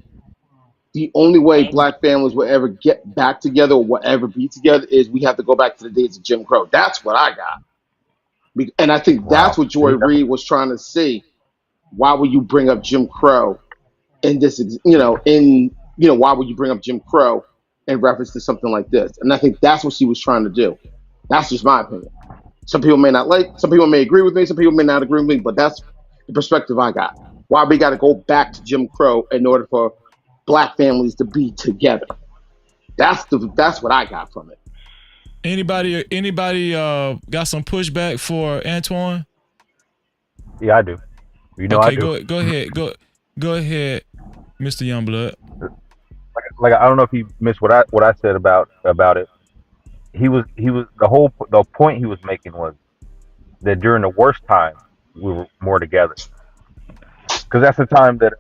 the only way black families will ever get back together or will ever be together is we have to go back to the days of Jim Crow. That's what I got. And I think that's Wow. what Joy Reid was trying to see. Why would you bring up Jim Crow in this, why would you bring up Jim Crow in reference to something like this? And I think that's what she was trying to do. That's just my opinion. Some people may not some people may agree with me, some people may not agree with me, but that's the perspective I got. Why we got to go back to Jim Crow in order for black families to be together. That's what I got from it. Anybody got some pushback for Antoine? Yeah, I do. You know, okay, I do. Go ahead, Mr. Youngblood. Like I don't know if he missed what I said about it. He was the point he was making was that during the worst time we were more together, because that's the time that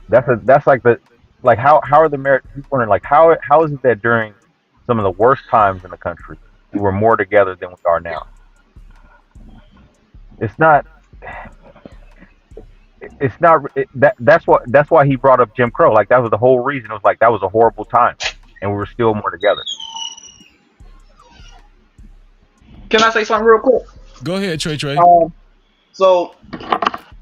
that's like the how are the marriage? He's wondering like how is it that during some of the worst times in the country we were more together than we are now? That's why he brought up Jim Crow. Like that was the whole reason. It was like that was a horrible time, and we were still more together. Can I say something real quick? Go ahead, Trey. So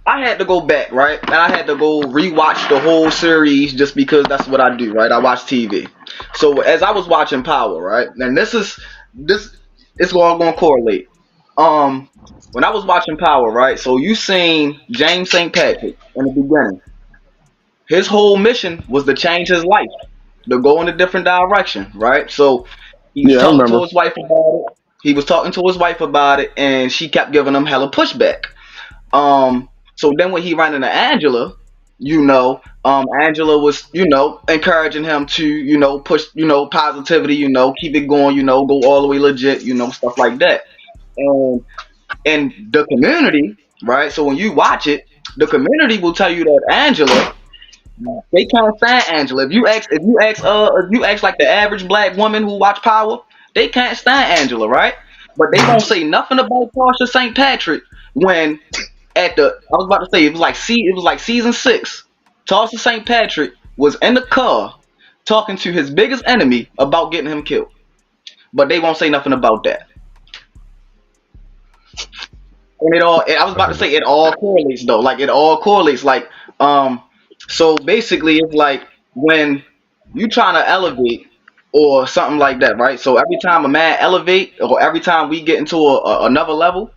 I had to go back, right? And I had to go rewatch the whole series just because that's what I do, right? I watch TV. So as I was watching Power, right? And this it's all going to correlate. When I was watching Power, right? So you seen James St. Patrick in the beginning. His whole mission was to change his life, to go in a different direction, right? So he was talking to his wife about it. He was talking to his wife about it, and she kept giving him hella pushback. So then when he ran into Angela, Angela was, encouraging him to, push, positivity, keep it going, go all the way legit, stuff like that. And the community, right? So when you watch it, the community will tell you that Angela, they can't stand Angela. If you ask like the average black woman who watch Power, they can't stand Angela, right? But they don't say nothing about Tasha St. Patrick when I was about to say it was like season 6. Tasha St. Patrick was in the car talking to his biggest enemy about getting him killed, but they won't say nothing about that. And I was about to say it all correlates though. Like it all correlates. Like so basically it's like when you trying to elevate or something like that, right? So every time a man elevate or every time we get into another level,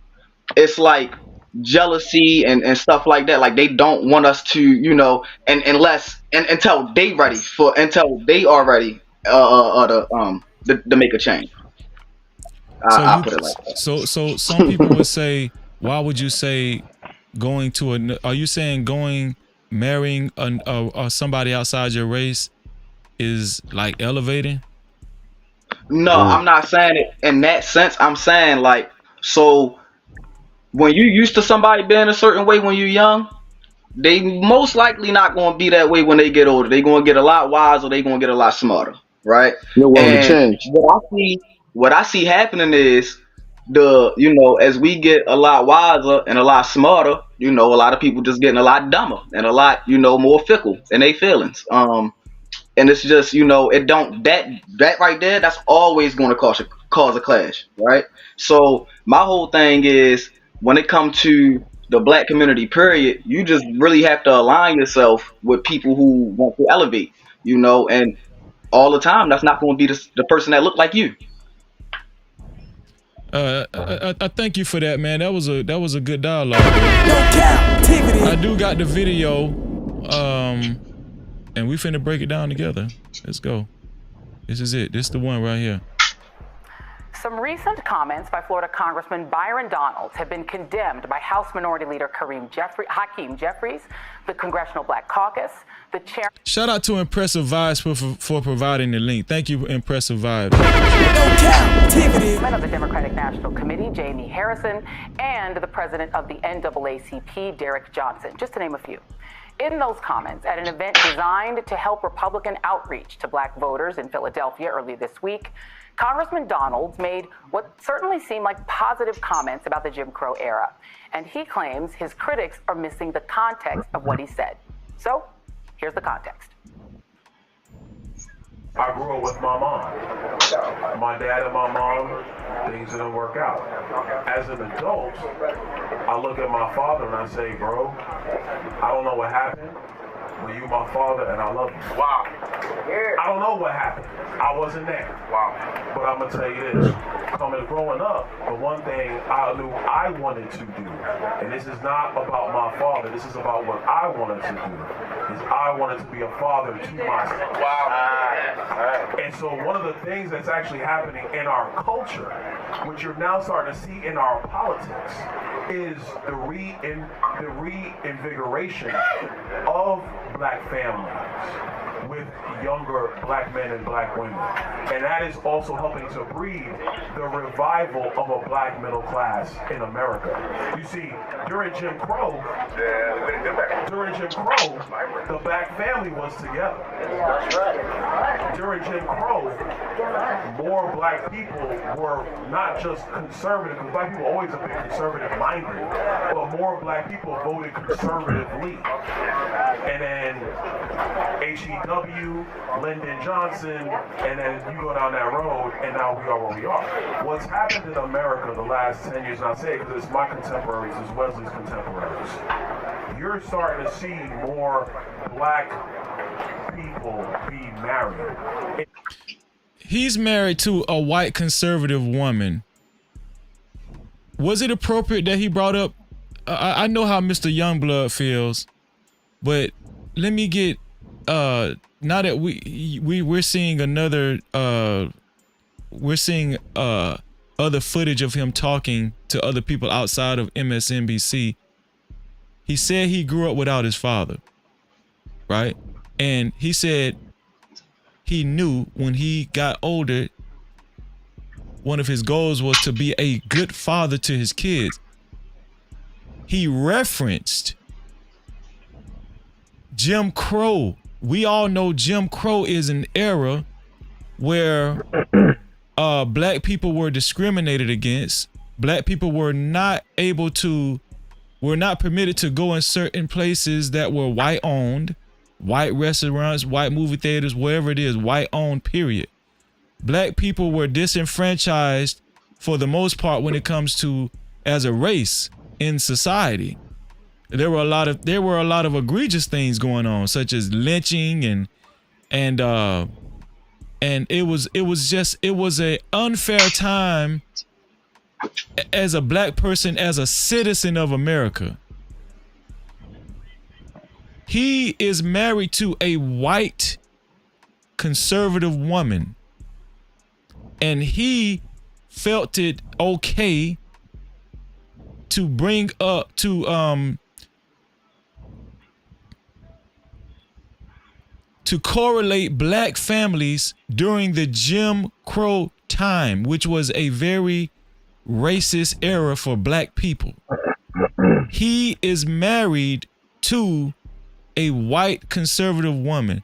it's like jealousy and stuff like that. Like they don't want us to, until they are ready to make a change. I'll put it like that. So some people would say, why would you say are you saying marrying somebody outside your race is like elevating? No, I'm not saying it in that sense. I'm saying like, so when you used to somebody being a certain way when you're young, they most likely not going to be that way when they get older. They're going to get a lot wiser. They're going to get a lot smarter, right? You're willing to change. What I see happening is as we get a lot wiser and a lot smarter, a lot of people just getting a lot dumber and a lot, more fickle in their feelings. And it's just, it don't that right there, that's always going to cause a clash, right? So my whole thing is when it comes to the black community, period, you just really have to align yourself with people who want to elevate, and all the time that's not going to be the person that look like you. I thank you for that, man. That was a good dialogue. No Cap-tivity. do got the video, and we finna break it down together. Let's go. This is it. This is the one right here. Some recent comments by Florida Congressman Byron Donalds have been condemned by House Minority Leader Hakeem Jeffries, the Congressional Black Caucus, the chair. Shout out to Impressive Vibes for providing the link. Thank you, Impressive Vibes. Chairman of the Democratic National Committee, Jamie Harrison, and the president of the NAACP, Derek Johnson, just to name a few. In those comments at an event designed to help Republican outreach to black voters in Philadelphia early this week, Congressman Donalds made what certainly seemed like positive comments about the Jim Crow era, and he claims his critics are missing the context of what he said. So, here's the context. I grew up with my mom. My dad and my mom, things didn't work out. As an adult, I look at my father and I say, bro, I don't know what happened, but you my father and I love you. Wow. I don't know what happened. I wasn't there. Wow. But I'm going to tell you this. Growing up, the one thing I knew I wanted to do, and this is not about my father, this is about what I wanted to do, is I wanted to be a father to my son. Wow. And so one of the things that's actually happening in our culture, which you're now starting to see in our politics, is the reinvigoration of black families with younger black men and black women. And that is also helping to breed the revival of a black middle class in America. You see, during Jim Crow, the black family was together. That's right. During Jim Crow, more black people were not just conservative, because black people always have been conservative minded, but more black people voted conservatively. And then HEW, Lyndon Johnson, and then you go down that road, and now we are where we are. What's happened in America the last 10 years, and I say it because it's my contemporaries, it's Wesley's contemporaries, you're starting to see more black people be married. He's married to a white conservative woman. Was it appropriate that he brought up? I know how Mr. Youngblood feels, but let me get now that we're seeing another we're seeing other footage of him talking to other people outside of MSNBC. He said he grew up without his father, right? And he said he knew when he got older, one of his goals was to be a good father to his kids. He referenced Jim Crow. We all know Jim Crow is an era where black people were discriminated against. Black people were not permitted to go in certain places that were white owned, white restaurants, white movie theaters, wherever it is, white owned, period. Black people were disenfranchised for the most part when it comes to as a race in society. There were a lot of egregious things going on, such as lynching and it was a unfair time as a black person, as a citizen of America. He is married to a white conservative woman, and he felt it okay to bring up to correlate black families during the Jim Crow time, which was a very racist era for black people. He is married to a white conservative woman.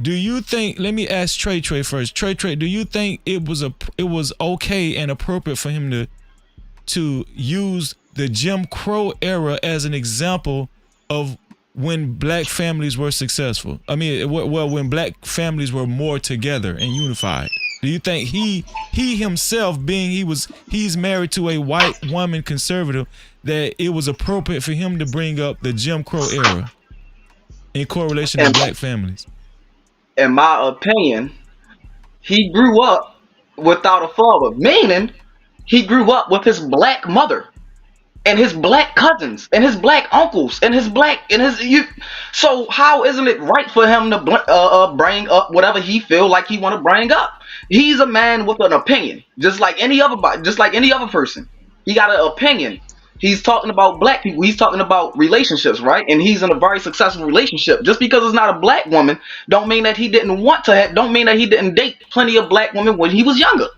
Do you think, let me ask Trey first. Trey, do you think it was okay and appropriate for him to use the Jim Crow era as an example of when black families were successful? I mean, well, when black families were more together and unified. Do you think he himself, being he's married to a white woman conservative, that it was appropriate for him to bring up the Jim Crow era in correlation to black families? In my opinion, he grew up without a father, meaning he grew up with his black mother. and his black cousins and his black uncles and his black and his you. So how isn't it right for him to bring up whatever he feel like he want to bring up? He's a man with an opinion, just like any other person. He got an opinion. He's talking about black people. He's talking about relationships, right? And he's in a very successful relationship. Just because it's not a black woman, don't mean that he didn't want to have, don't mean that he didn't date plenty of black women when he was younger.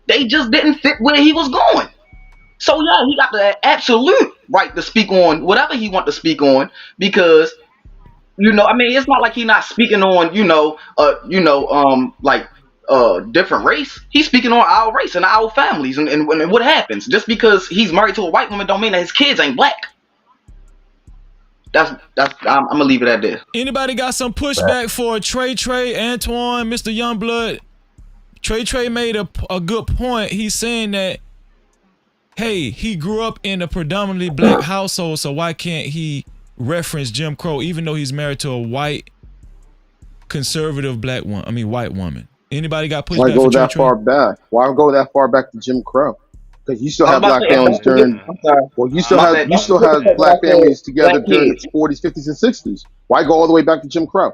They just didn't fit where he was going. So yeah, he got the absolute right to speak on whatever he want to speak on, because I mean, it's not like he's not speaking on different race. He's speaking on our race and our families and what happens. Just because he's married to a white woman don't mean that his kids ain't black. I'm gonna leave it at this. Anybody got some pushback for Trey, Antoine, Mr. Youngblood? Trey made a good point. He's saying that, hey, he grew up in a predominantly black household, so why can't he reference Jim Crow even though he's married to a white conservative white woman? Anybody got pushback? Why go that far back? Why go that far back to Jim Crow? Because you still have black families during. Well, you still have black families together during the 40s, 50s, and 60s. Why go all the way back to Jim Crow?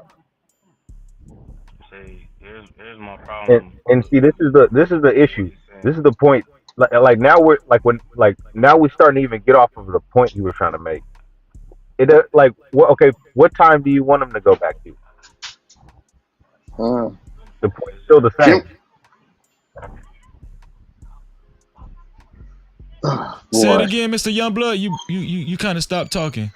See, here's my problem. And see, this is the issue. This is the point. Like now we're now we're starting to even get off of the point you were trying to make. What time do you want him to go back to? The point is still the same. Say it again, Mr. Youngblood. You kind of stopped talking.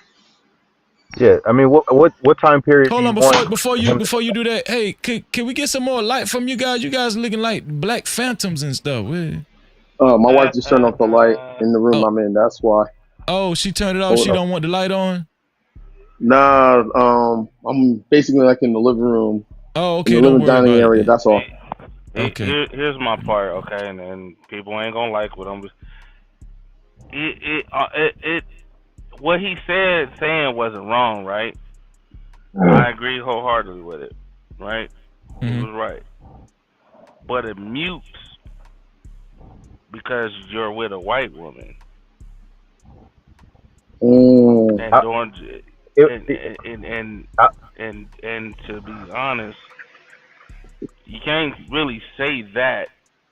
Yeah, I mean, what time period? Hold on, before you do that, hey, can we get some more light from you guys? You guys looking like black phantoms and stuff. My wife just turned off the light in the room I'm in. That's why. Oh, she turned it off. She don't want the light on. Nah, I'm basically like in the living room. Oh, okay. In the living dining area. That's all. Okay. Here's my part, okay, and people ain't gonna like what I'm. What he saying wasn't wrong, right? I agree wholeheartedly with it, right? He was right, but it mutes because you're with a white woman, and to be honest, you can't really say that,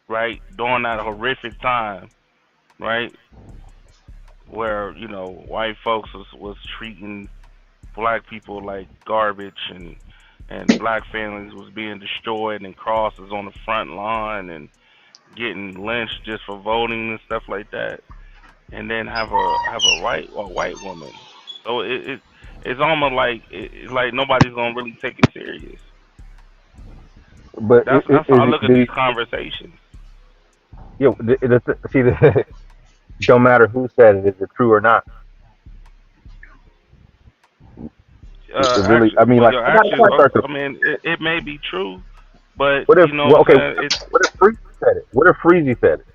right? During that horrific time, right? Where, white folks was treating black people like garbage and black families was being destroyed and crosses on the front line and getting lynched just for voting and stuff like that. And then have a white woman. So it's almost like it's like nobody's gonna really take it serious. But that's how I look at these conversations. Yeah, don't matter who said it, is it true or not? It may be true, but what if, what if Freezy said it? What if Freezy said it?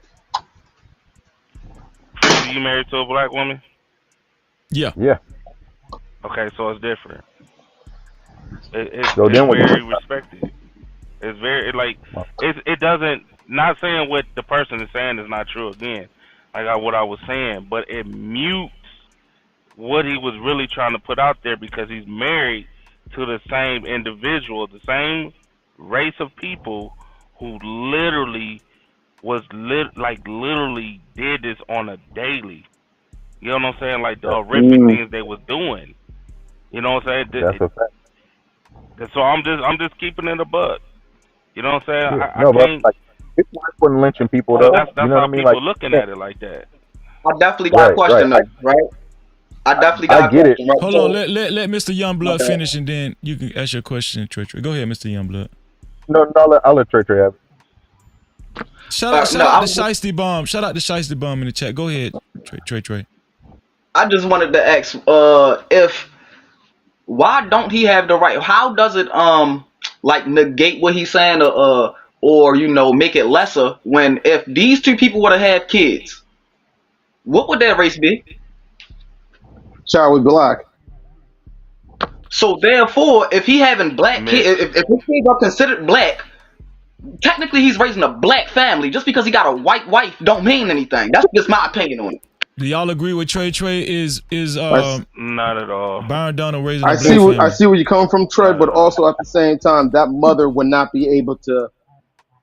Freezy, you married to a black woman? Yeah. Okay, so it's different. It's very respected. It's very it doesn't. Not saying what the person is saying is not true again, what I was saying, but it mutes what he was really trying to put out there because he's married to the same individual, the same race of people who literally literally did this on a daily. You know what I'm saying? Like the horrific things they was doing. You know what I'm saying? That's a fact. So I'm just keeping it a buck. You know what I'm saying? Yeah, I can't. People wasn't lynching people though. That's you know how what I mean? people looking at it like that. I definitely got a question though, right? I definitely got a question. Right? Hold on, let Mr. Youngblood finish and then you can ask your question, Trey. Go ahead, Mr. Youngblood. No, I'll let Trey have it. Shout out to Shiesty Bomb. Shout out to Shiesty Bomb in the chat. Go ahead, Trey. I just wanted to ask why don't he have the right? How does it negate what he's saying or make it lesser when if these two people were to have kids, what would their race be? Child with black. So therefore, if he having black kids, if his kids are considered black, technically he's raising a black family. Just because he got a white wife don't mean anything. That's just my opinion on it. Do y'all agree with Trey? Trey is Not at all. Byron Donald raising a I black see family? I see where you come from, Trey, Not but at all. also at the same time, that mother would not be able to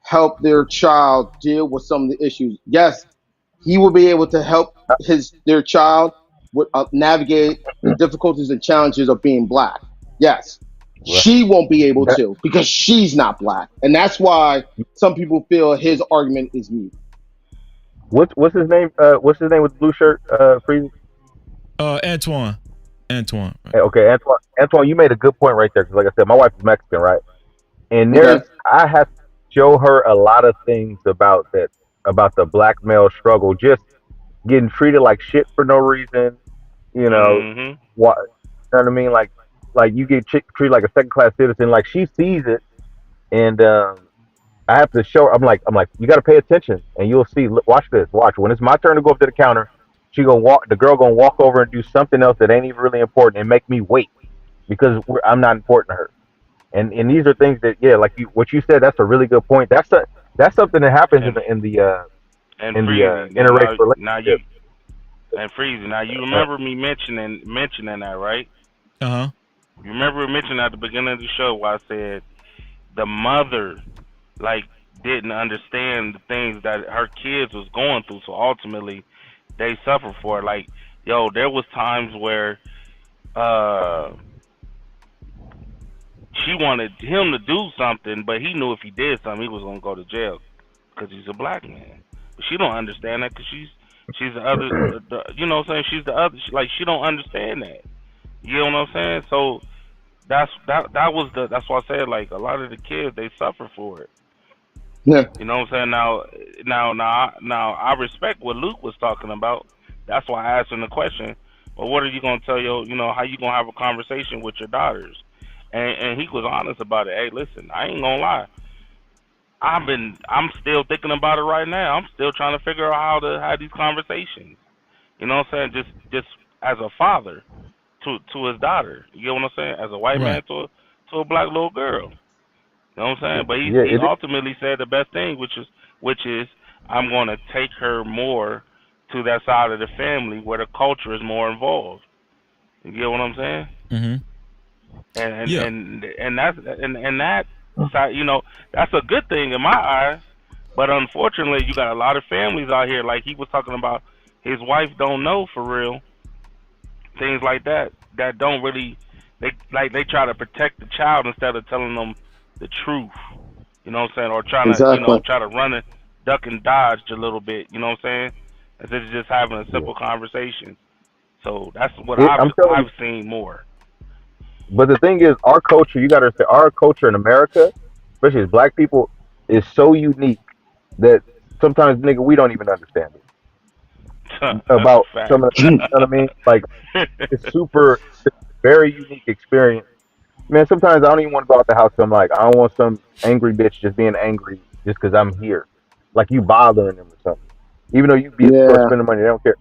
help their child deal with some of the issues. Yes, he will be able to help their child with, navigate the difficulties and challenges of being black. Yes, Right. she won't be able to because she's not black, and that's why some people feel his argument is mute. What's his name? What's his name with the blue shirt? Freeze. Antoine. Antoine. Right. Okay, Antoine. Antoine, you made a good point right there. Because, like I said, my wife is Mexican, right? And Okay. I have to show her a lot of things about the black male struggle, just getting treated like shit for no reason. You know Mhm. what? You know what I mean? Like you get treated like a second class citizen. Like she sees it, and I have to show her. I'm like, you got to pay attention, and you'll see. Look, watch this. Watch when it's my turn to go up to the counter. She gonna walk. The girl gonna walk over and do something else that ain't even really important, and make me wait because I'm not important to her. And these are things that, yeah, like what you said. That's a really good point. That's something that happens And and in the Freezy, interracial now you relationship. and Freezy, now you remember me mentioning that, right? Uh-huh. You remember mentioning at the beginning of the show where I said the mother like didn't understand the things that her kids was going through, so ultimately they suffer for it. Like, yo, there was times where uh she wanted him to do something, but he knew if he did something, he was gonna go to jail because he's a black man. But she don't understand that because she's the other, you know what I'm saying? She's the other. She don't understand that. You know what I'm saying? So that's why I said like a lot of the kids they suffer for it. Yeah. You know what I'm saying? Now I respect what Luke was talking about. That's why I asked him the question. Well, what are you gonna tell how you gonna have a conversation with your daughters? And he was honest about it. Hey, listen, I ain't gonna lie. I'm still thinking about it right now. I'm still trying to figure out how to have these conversations. You know what I'm saying? Just as a father to his daughter. You know what I'm saying? As a white man Right. to a black little girl. You know what I'm saying? But Yeah, he ultimately said the best thing, which is I'm gonna take her more to that side of the family where the culture is more involved. You get what I'm saying? Mm-hmm. And Yeah. that side, that's a good thing in my eyes. But unfortunately, you got a lot of families out here, like he was talking about. His wife don't know for real things like that don't really they try to protect the child instead of telling them the truth. You know what I'm saying? Or trying to Exactly. try to run it, duck and dodge a little bit. You know what I'm saying? Instead of just having a simple conversation. So that's what I'm telling you. I've seen more. But the thing is, our culture. You got to say, our culture in America, especially as black people, is so unique that sometimes, nigga, we don't even understand it That's a about some fact. of the, you know what I mean? Like it's very unique experience. Man, sometimes I don't even want to go out the house. 'Cause I'm like, I don't want some angry bitch just being angry just because I'm here. Like you bothering them or something. Even though you be at the store Yeah. spending money, they don't care.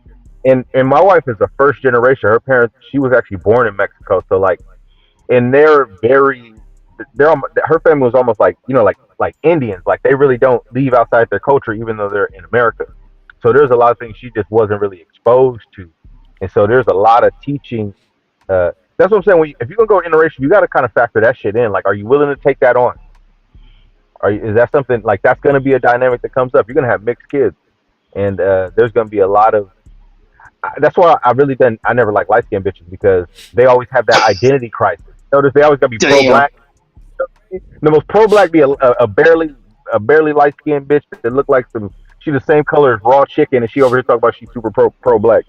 And my wife is a first generation. Her parents, she was actually born in Mexico. So like, and her family was almost like, like Indians. Like they really don't leave outside their culture, even though they're in America. So there's a lot of things she just wasn't really exposed to. And so there's a lot of teaching that's what I'm saying. If you're gonna go interracial, you got to kind of factor that shit in. Like, are you willing to take that on? Is that something like that's gonna be a dynamic that comes up? You're gonna have mixed kids, and there's gonna be a lot of. That's why I never like light skinned bitches because they always have that identity crisis. Notice they always gotta be pro Damn. black. The most pro black be a barely light skinned bitch that look like some. She the same color as raw chicken, and she over here talking about she's super pro black.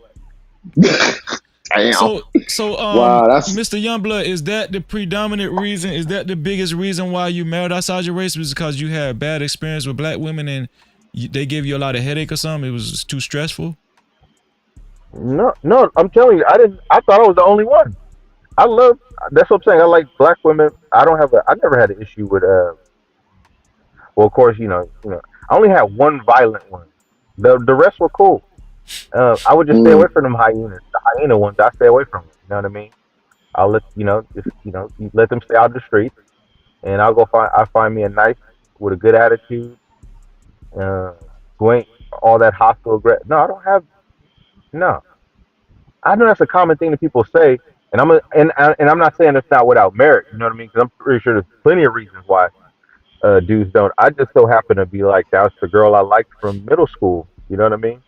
Damn. So Wow, that's Mr. Youngblood, is that the predominant reason? Is that the biggest reason why you married outside your race? Was because you had bad experience with black women and they gave you a lot of headache or something? It was too stressful. No, no, I'm telling you, I didn't. I thought I was the only one. I love. That's what I'm saying. I like black women. I never had an issue with. Well, of course, I only had one violent one. The rest were cool. I would just stay away from them hyenas. The hyena ones, I stay away from them. You know what I mean? I'll let just you let them stay out of the streets, and I find me a nice with a good attitude. Who ain't all that hostile. No, I don't have. No, I know that's a common thing that people say, and I'm not saying it's not without merit. You know what I mean? Because I'm pretty sure there's plenty of reasons why dudes don't. I just so happen to be like that's the girl I liked from middle school. You know what I mean?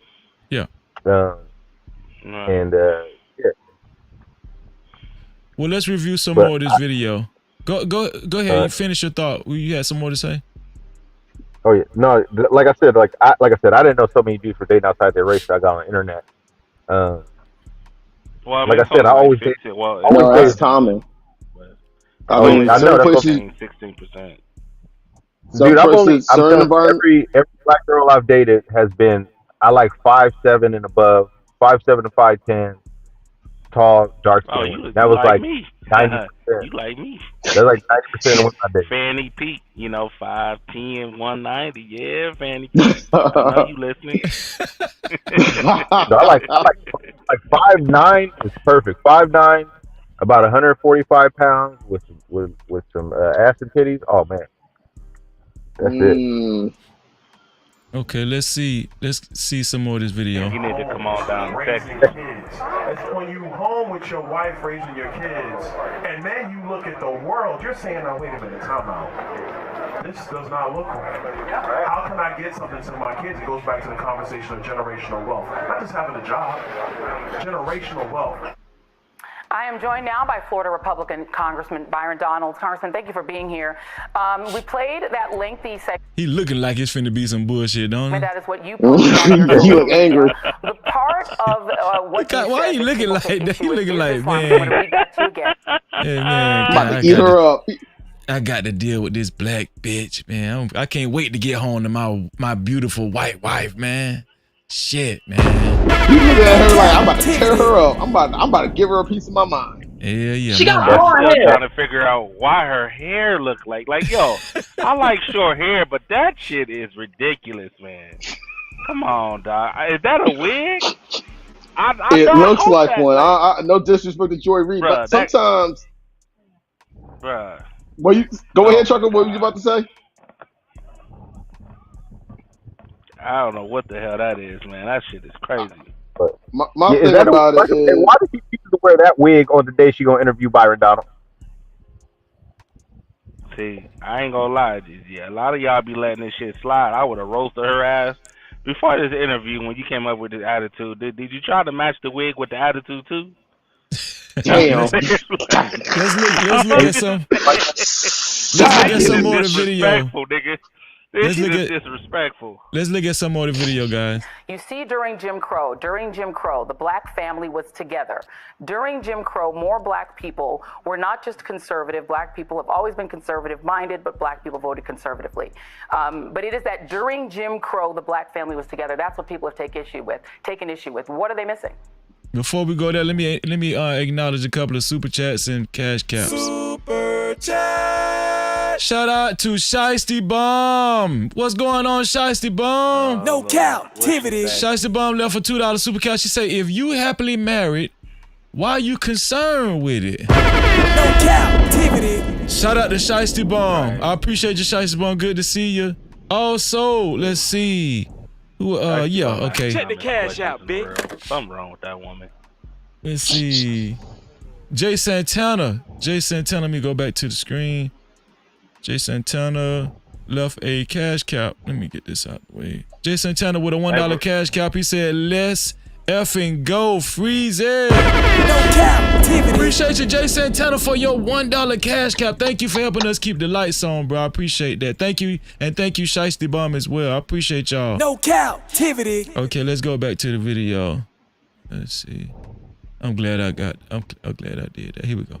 Yeah. Um, and yeah. Well, let's review some But more of this video. Go ahead. You finish your thought. You had some more to say? Oh yeah, no. Like I said, I didn't know so many dudes were dating outside their race. I got on the internet. Well, I mean, Like I it's said, only I like always 15. Well, No, say. that's common. I Oh, mean, I know certain that's places, 16%. some places, I'm certain telling you, environment. every black girl I've dated has been, I like 5'7" and above, 5'7" to 5'10", tall, dark Oh, skinned women. you That was like like me? 90%. You like me? That's like 90% of women I dated. Fanny Pete, 5'10", 190. Yeah, Fanny Pete. I know you listening. So I like 5'9" is perfect. 5'9", about 145 pounds with some ass and titties. Oh man, that's it. Okay, let's see some more of this video. You need to come on down to Raising Texas. kids. It's when you home with your wife raising your kids, and then you look at the world, you're saying, now wait a minute, time out. This does not look right. How can I get something to my kids? It goes back to the conversation of generational wealth. Not just having a job, generational wealth. I am joined now by Florida Republican Congressman Byron Donalds. Congressman, thank you for being here. We played that lengthy segment. He looking like it's finna be some bullshit, don't he? That is what you posted on your You look angry. The part of what you Why said you that looking people like take that? issue He with looking is like, Islam. man. I'm going to read that to you again. Hey, man, I'm about to eat her up. I got to deal with this black bitch, man. I can't wait to get home to my beautiful white wife, man. Shit, man. You look at her like I'm about to tear her up. I'm about to give her a piece of my mind. Yeah. I'm still trying to figure out why her hair look like yo. I like short hair, but that shit is ridiculous, man. Come on, dog. Is that a wig? It looks hope like that, one. I no disrespect to Joy Reid, but sometimes. Bruh. Well, you go ahead, Chuckle. What were you about to say? I don't know what the hell that is, man. That shit is crazy. My thing about it is, why did she choose to wear that wig on the day she gonna interview Byron Donald? See, I ain't gonna lie. Yeah, a lot of y'all be letting this shit slide. I would have roasted her ass before this interview when you came up with this attitude. Did you try to match the wig with the attitude too? Damn. Let's look at some. Let's look at some more of the video. Nigga. This is disrespectful. Let's look at some more of the video, guys. You see, during Jim Crow, the black family was together. During Jim Crow, more black people were not just conservative. Black people have always been conservative-minded, but black people voted conservatively. But it is that during Jim Crow, the black family was together. That's what people have taken issue with. What are they missing? Before we go there, let me acknowledge a couple of super chats and cash caps. Super chat. Shout out to Shiesty Bomb. What's going on, Shiesty Bomb? No Cap-tivity. Shiesty Bomb left for $2 super chat. She say, if you happily married, why are you concerned with it? No Cap-tivity. Shout out to Shiesty Bomb. I appreciate you, Shiesty Bomb. Good to see you. Also, let's see. Who? Yeah, okay. Check the cash out, bitch. Something wrong with that woman. Let's see. Jay Santana. Let me go back to the screen. Jay Santana left a cash cap. Let me get this out of the way. Jay Santana with a $1 cash cap. He said, let's effing go. Freeze it. No Cap-tivity. Appreciate you, Jay Santana, for your $1 cash cap. Thank you for helping us keep the lights on, bro. I appreciate that. Thank you. And thank you, Shiesty Bomb, as well. I appreciate y'all. No Cap-tivity. Okay, let's go back to the video. Let's see. I'm glad I did that. Here we go.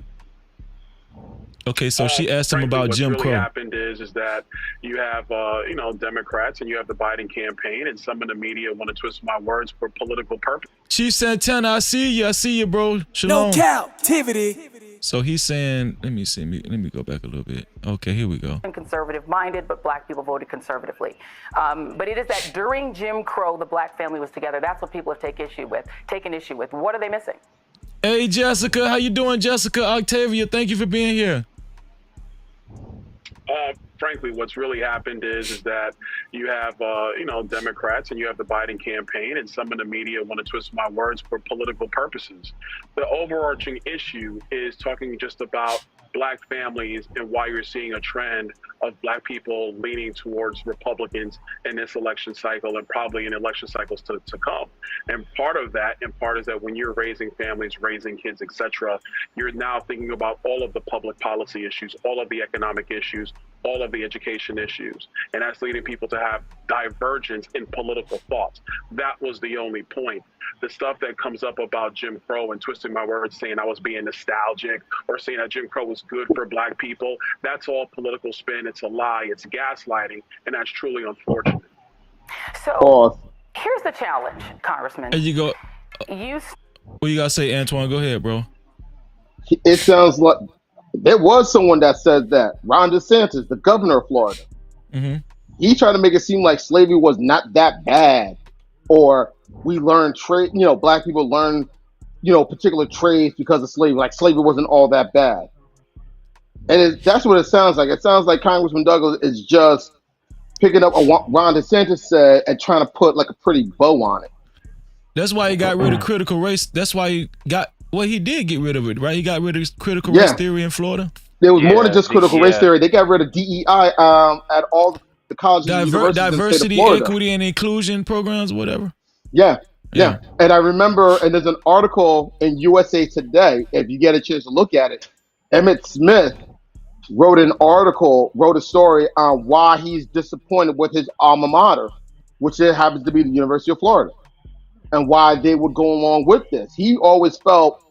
Okay, so she asked him about Jim Crow. What really happened is that you have, Democrats and you have the Biden campaign, and some of the media want to twist my words for political purpose. Chief Santana, I see you, bro. Shalom. No Cap-tivity. So he's saying, let me go back a little bit. Okay, here we go. Conservative-minded, but black people voted conservatively. But it is that during Jim Crow, the black family was together. That's what people have taken issue with. What are they missing? Hey, Jessica, how you doing, Jessica? Octavia, thank you for being here. frankly, what's really happened is that you have, Democrats and you have the Biden campaign, and some of the media want to twist my words for political purposes. The overarching issue is talking just about Black families and why you're seeing a trend of Black people leaning towards Republicans in this election cycle and probably in election cycles to come. And part of that, is that when you're raising families, raising kids, etc., you're now thinking about all of the public policy issues, all of the economic issues, all of the education issues. And that's leading people to have divergence in political thoughts. That was the only point. The stuff that comes up about Jim Crow and twisting my words, saying I was being nostalgic or saying that Jim Crow was good for Black people, that's all political spin. It's a lie. It's gaslighting. And that's truly unfortunate. So here's the challenge, Congressman. There you go. What you got to say, Antoine? Go ahead, bro. It sounds like there was someone that said that. Ron DeSantis, the governor of Florida. Mm-hmm. He tried to make it seem like slavery was not that bad, or we learned trade. Black people learned, particular trades because of slavery. Like slavery wasn't all that bad, and that's what it sounds like. It sounds like Congressman Douglas is just picking up what Ron DeSantis said and trying to put like a pretty bow on it. That's why he got rid of critical race. That's why he did get rid of it, right? He got rid of critical race theory in Florida. There was more than just critical race theory. They got rid of DEI at all the colleges and universities in the state of diversity, Florida. equity, and inclusion programs, whatever. Yeah. And I remember, and there's an article in USA Today, if you get a chance to look at it, Emmett Smith wrote a story on why he's disappointed with his alma mater, which happens to be the University of Florida, and why they would go along with this. He always felt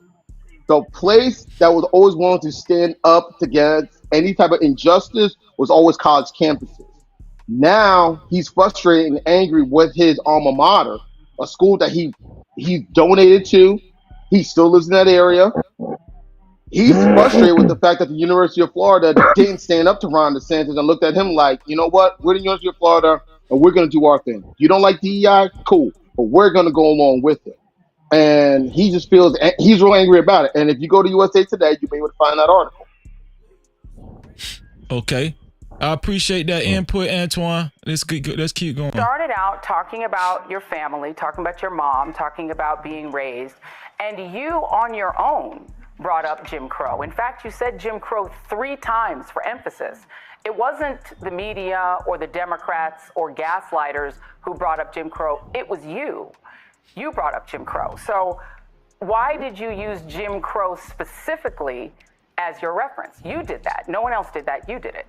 the place that was always willing to stand up against any type of injustice was always college campuses. Now he's frustrated and angry with his alma mater, a school that he donated to. He still lives in that area. He's frustrated with the fact that the University of Florida didn't stand up to Ron DeSantis and looked at him like, you know what, we're the University of Florida and we're going to do our thing. You don't like DEI? Cool. But we're going to go along with it. And he just feels, he's real angry about it. And if you go to USA Today, you'll be able to find that article. Okay. I appreciate that input, Antoine. Let's keep going. Started out talking about your family, talking about your mom, talking about being raised, and you on your own brought up Jim Crow. In fact, you said Jim Crow 3 times for emphasis. It wasn't the media or the Democrats or gaslighters who brought up Jim Crow. It was you. You brought up Jim Crow. So why did you use Jim Crow specifically as your reference? You did that. No one else did that. You did it.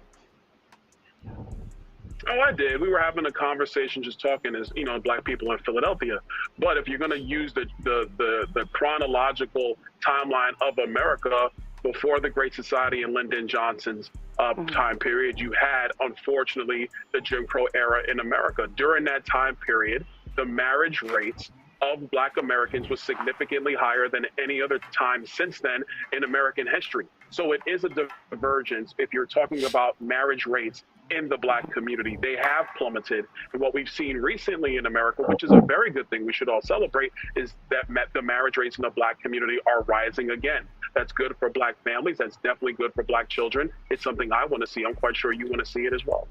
Oh, I did. We were having a conversation, just talking as Black people in Philadelphia. But if you're going to use the chronological timeline of America before the Great Society and Lyndon Johnson's time period, you had, unfortunately, the Jim Crow era in America. During that time period, the marriage rates of Black Americans was significantly higher than any other time since then in American history. So it is a divergence if you're talking about marriage rates in the Black community. They have plummeted. And what we've seen recently in America, which is a very good thing we should all celebrate, is that the marriage rates in the Black community are rising again. That's good for Black families. That's definitely good for Black children. It's something I want to see. I'm quite sure you want to see it as well.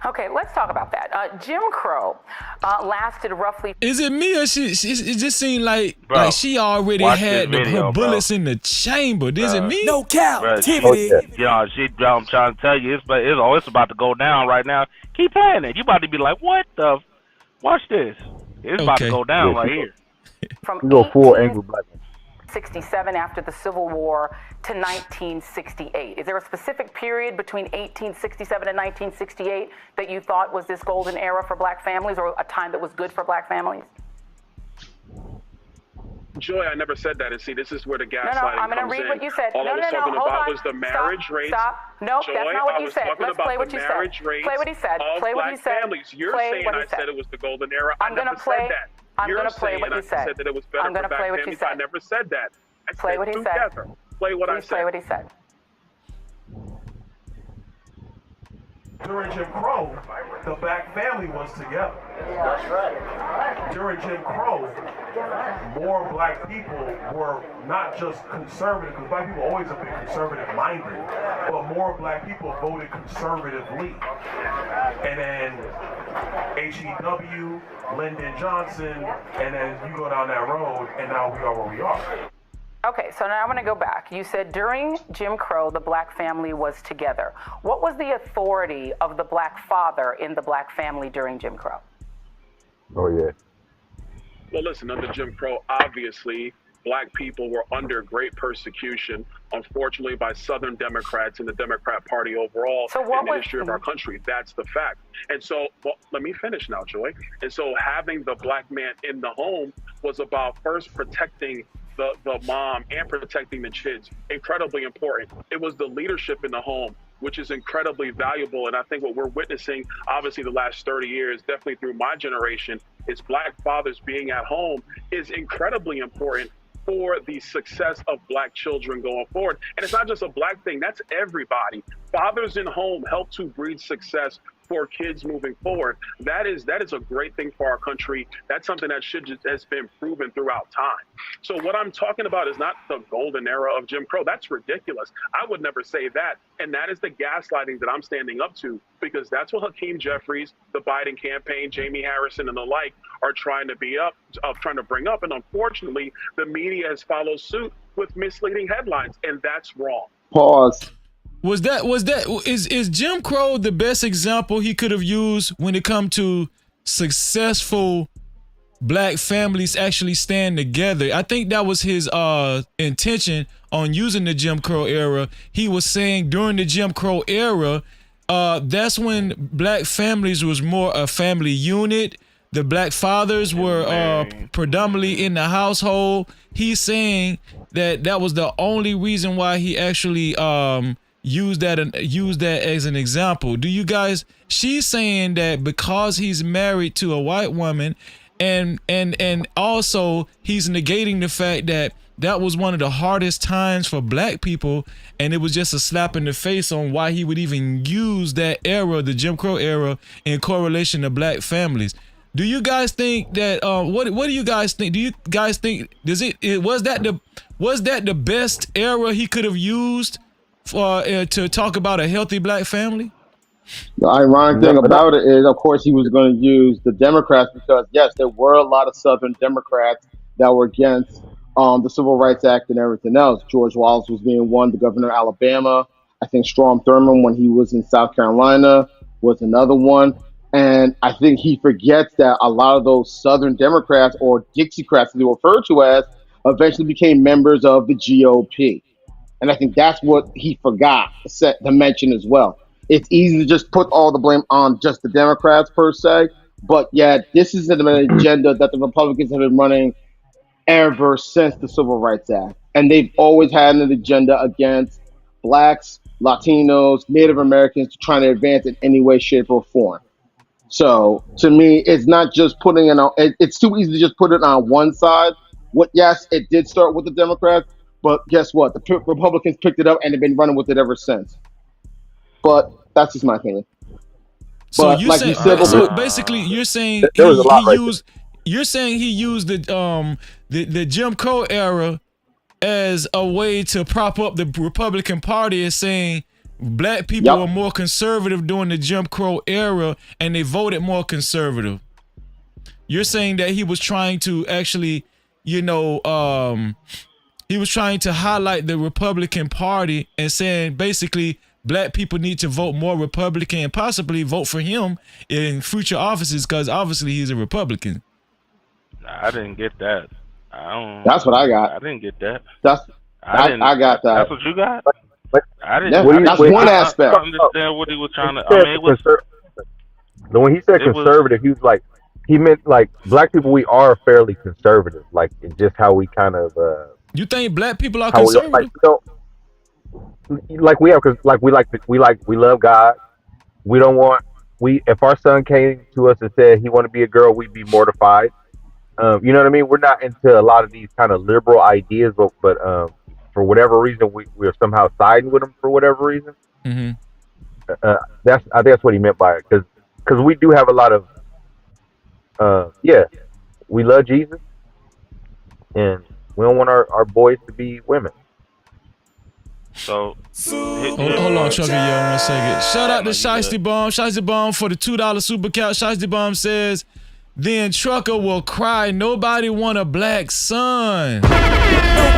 Okay, let's talk about that. Jim Crow lasted roughly. Is it me or it just seemed like she already had her bullets in the chamber? Is it me? No Cap-tivity. I'm trying to tell you, it's about to go down right now. Keep playing it. You about to be like, what the? Watch this. It's about to go down right here. From You go full angry black man. 1967 after the Civil War to 1968. Is there a specific period between 1867 and 1968 that you thought was this golden era for Black families, or a time that was good for Black families? Joy, I never said that. And see, this is where the gaslighting comes in. I'm going to read what you said. All I was talking about was the marriage rates. Stop. Nope, Joy, that's not what you said. Let's play what you said. Play what he said. Play what he said. Families. You're saying I said it was the golden era. I never said that. I'm going to play what you said. I said that it was better for Black families. I never said that. Play what he said. Play what I said. Play what he said. During Jim Crow, the Black family was together. That's right. During Jim Crow, more black people were not just conservative, because black people always have been conservative-minded, but more black people voted conservatively. And then HEW, Lyndon Johnson, and then you go down that road, and now we are where we are. Okay, so now I'm going to go back. You said during Jim Crow, the black family was together. What was the authority of the black father in the black family during Jim Crow? Oh, yeah. Well, listen, under Jim Crow, obviously, black people were under great persecution, unfortunately, by Southern Democrats and the Democrat Party overall in the history of our country. That's the fact. And so, well, let me finish now, Joy. And so having the black man in the home was about first protecting the mom and protecting the kids. Incredibly important. It was the leadership in the home, which is incredibly valuable. And I think what we're witnessing, obviously the last 30 years, definitely through my generation, is black fathers being at home is incredibly important for the success of black children going forward. And it's not just a black thing, that's everybody. Fathers in home help to breed success for kids moving forward. That is a great thing for our country. That's something that has been proven throughout time. So what I'm talking about is not the golden era of Jim Crow. That's ridiculous. I would never say that. And that is the gaslighting that I'm standing up to, because that's what Hakeem Jeffries, the Biden campaign, Jamie Harrison, and the like are trying to bring up. And unfortunately, the media has followed suit with misleading headlines, and that's wrong. Pause. Is Jim Crow the best example he could have used when it comes to successful black families actually stand together? I think that was his intention on using the Jim Crow era. He was saying during the Jim Crow era, that's when black families was more a family unit. The black fathers were predominantly in the household. He's saying that was the only reason why he actually use that as an example. Do you guys? She's saying that because he's married to a white woman, and also he's negating the fact that was one of the hardest times for black people, and it was just a slap in the face on why he would even use that era, the Jim Crow era, in correlation to black families. Do you guys think that? What do you guys think? Do you guys think was that the best era he could have used to talk about a healthy black family? The ironic thing about it is, of course, he was going to use the Democrats because, yes, there were a lot of Southern Democrats that were against the Civil Rights Act and everything else. George Wallace was being one, the governor of Alabama. I think Strom Thurmond, when he was in South Carolina, was another one. And I think he forgets that a lot of those Southern Democrats, or Dixiecrats, as they were referred to as, eventually became members of the GOP. And I think that's what he forgot to mention as well. It's easy to just put all the blame on just the Democrats per se, but yet this is an agenda that the Republicans have been running ever since the Civil Rights Act. And they've always had an agenda against blacks, Latinos, Native Americans, trying to advance in any way, shape, or form. So to me, it's not just putting it on. It's too easy to just put it on one side. Yes, it did start with the Democrats, but guess what? The Republicans picked it up and have been running with it ever since. But that's just my opinion. So but you like say, you said, so basically, you're saying you're saying he used the Jim Crow era as a way to prop up the Republican Party, as saying black people were more conservative during the Jim Crow era and they voted more conservative. You're saying that he was trying to actually, he was trying to highlight the Republican Party and saying basically black people need to vote more Republican and possibly vote for him in future offices because obviously he's a Republican. I didn't get that. That's what I got. I didn't get that. I got that. That's what you got? I didn't. That's one aspect. I understand what he was trying to. I mean, it was. When he said conservative, he was like, he meant like black people. We are fairly conservative, like in just how we kind of. You think black people are conservative? We love God. We don't want if our son came to us and said he want to be a girl, we'd be mortified. You know what I mean? We're not into a lot of these kind of liberal ideas, but for whatever reason, we're somehow siding with them for whatever reason. Mm-hmm. I think that's what he meant by it, because we do have a lot of we love Jesus, and we don't want our boys to be women. So Hold on, Trucker, yo, 1 second. Shout out to Shiesty Bomb. Shiesty Bomb for the $2 super couch. Shiesty Bomb says, then Trucker will cry. Nobody want a black son. No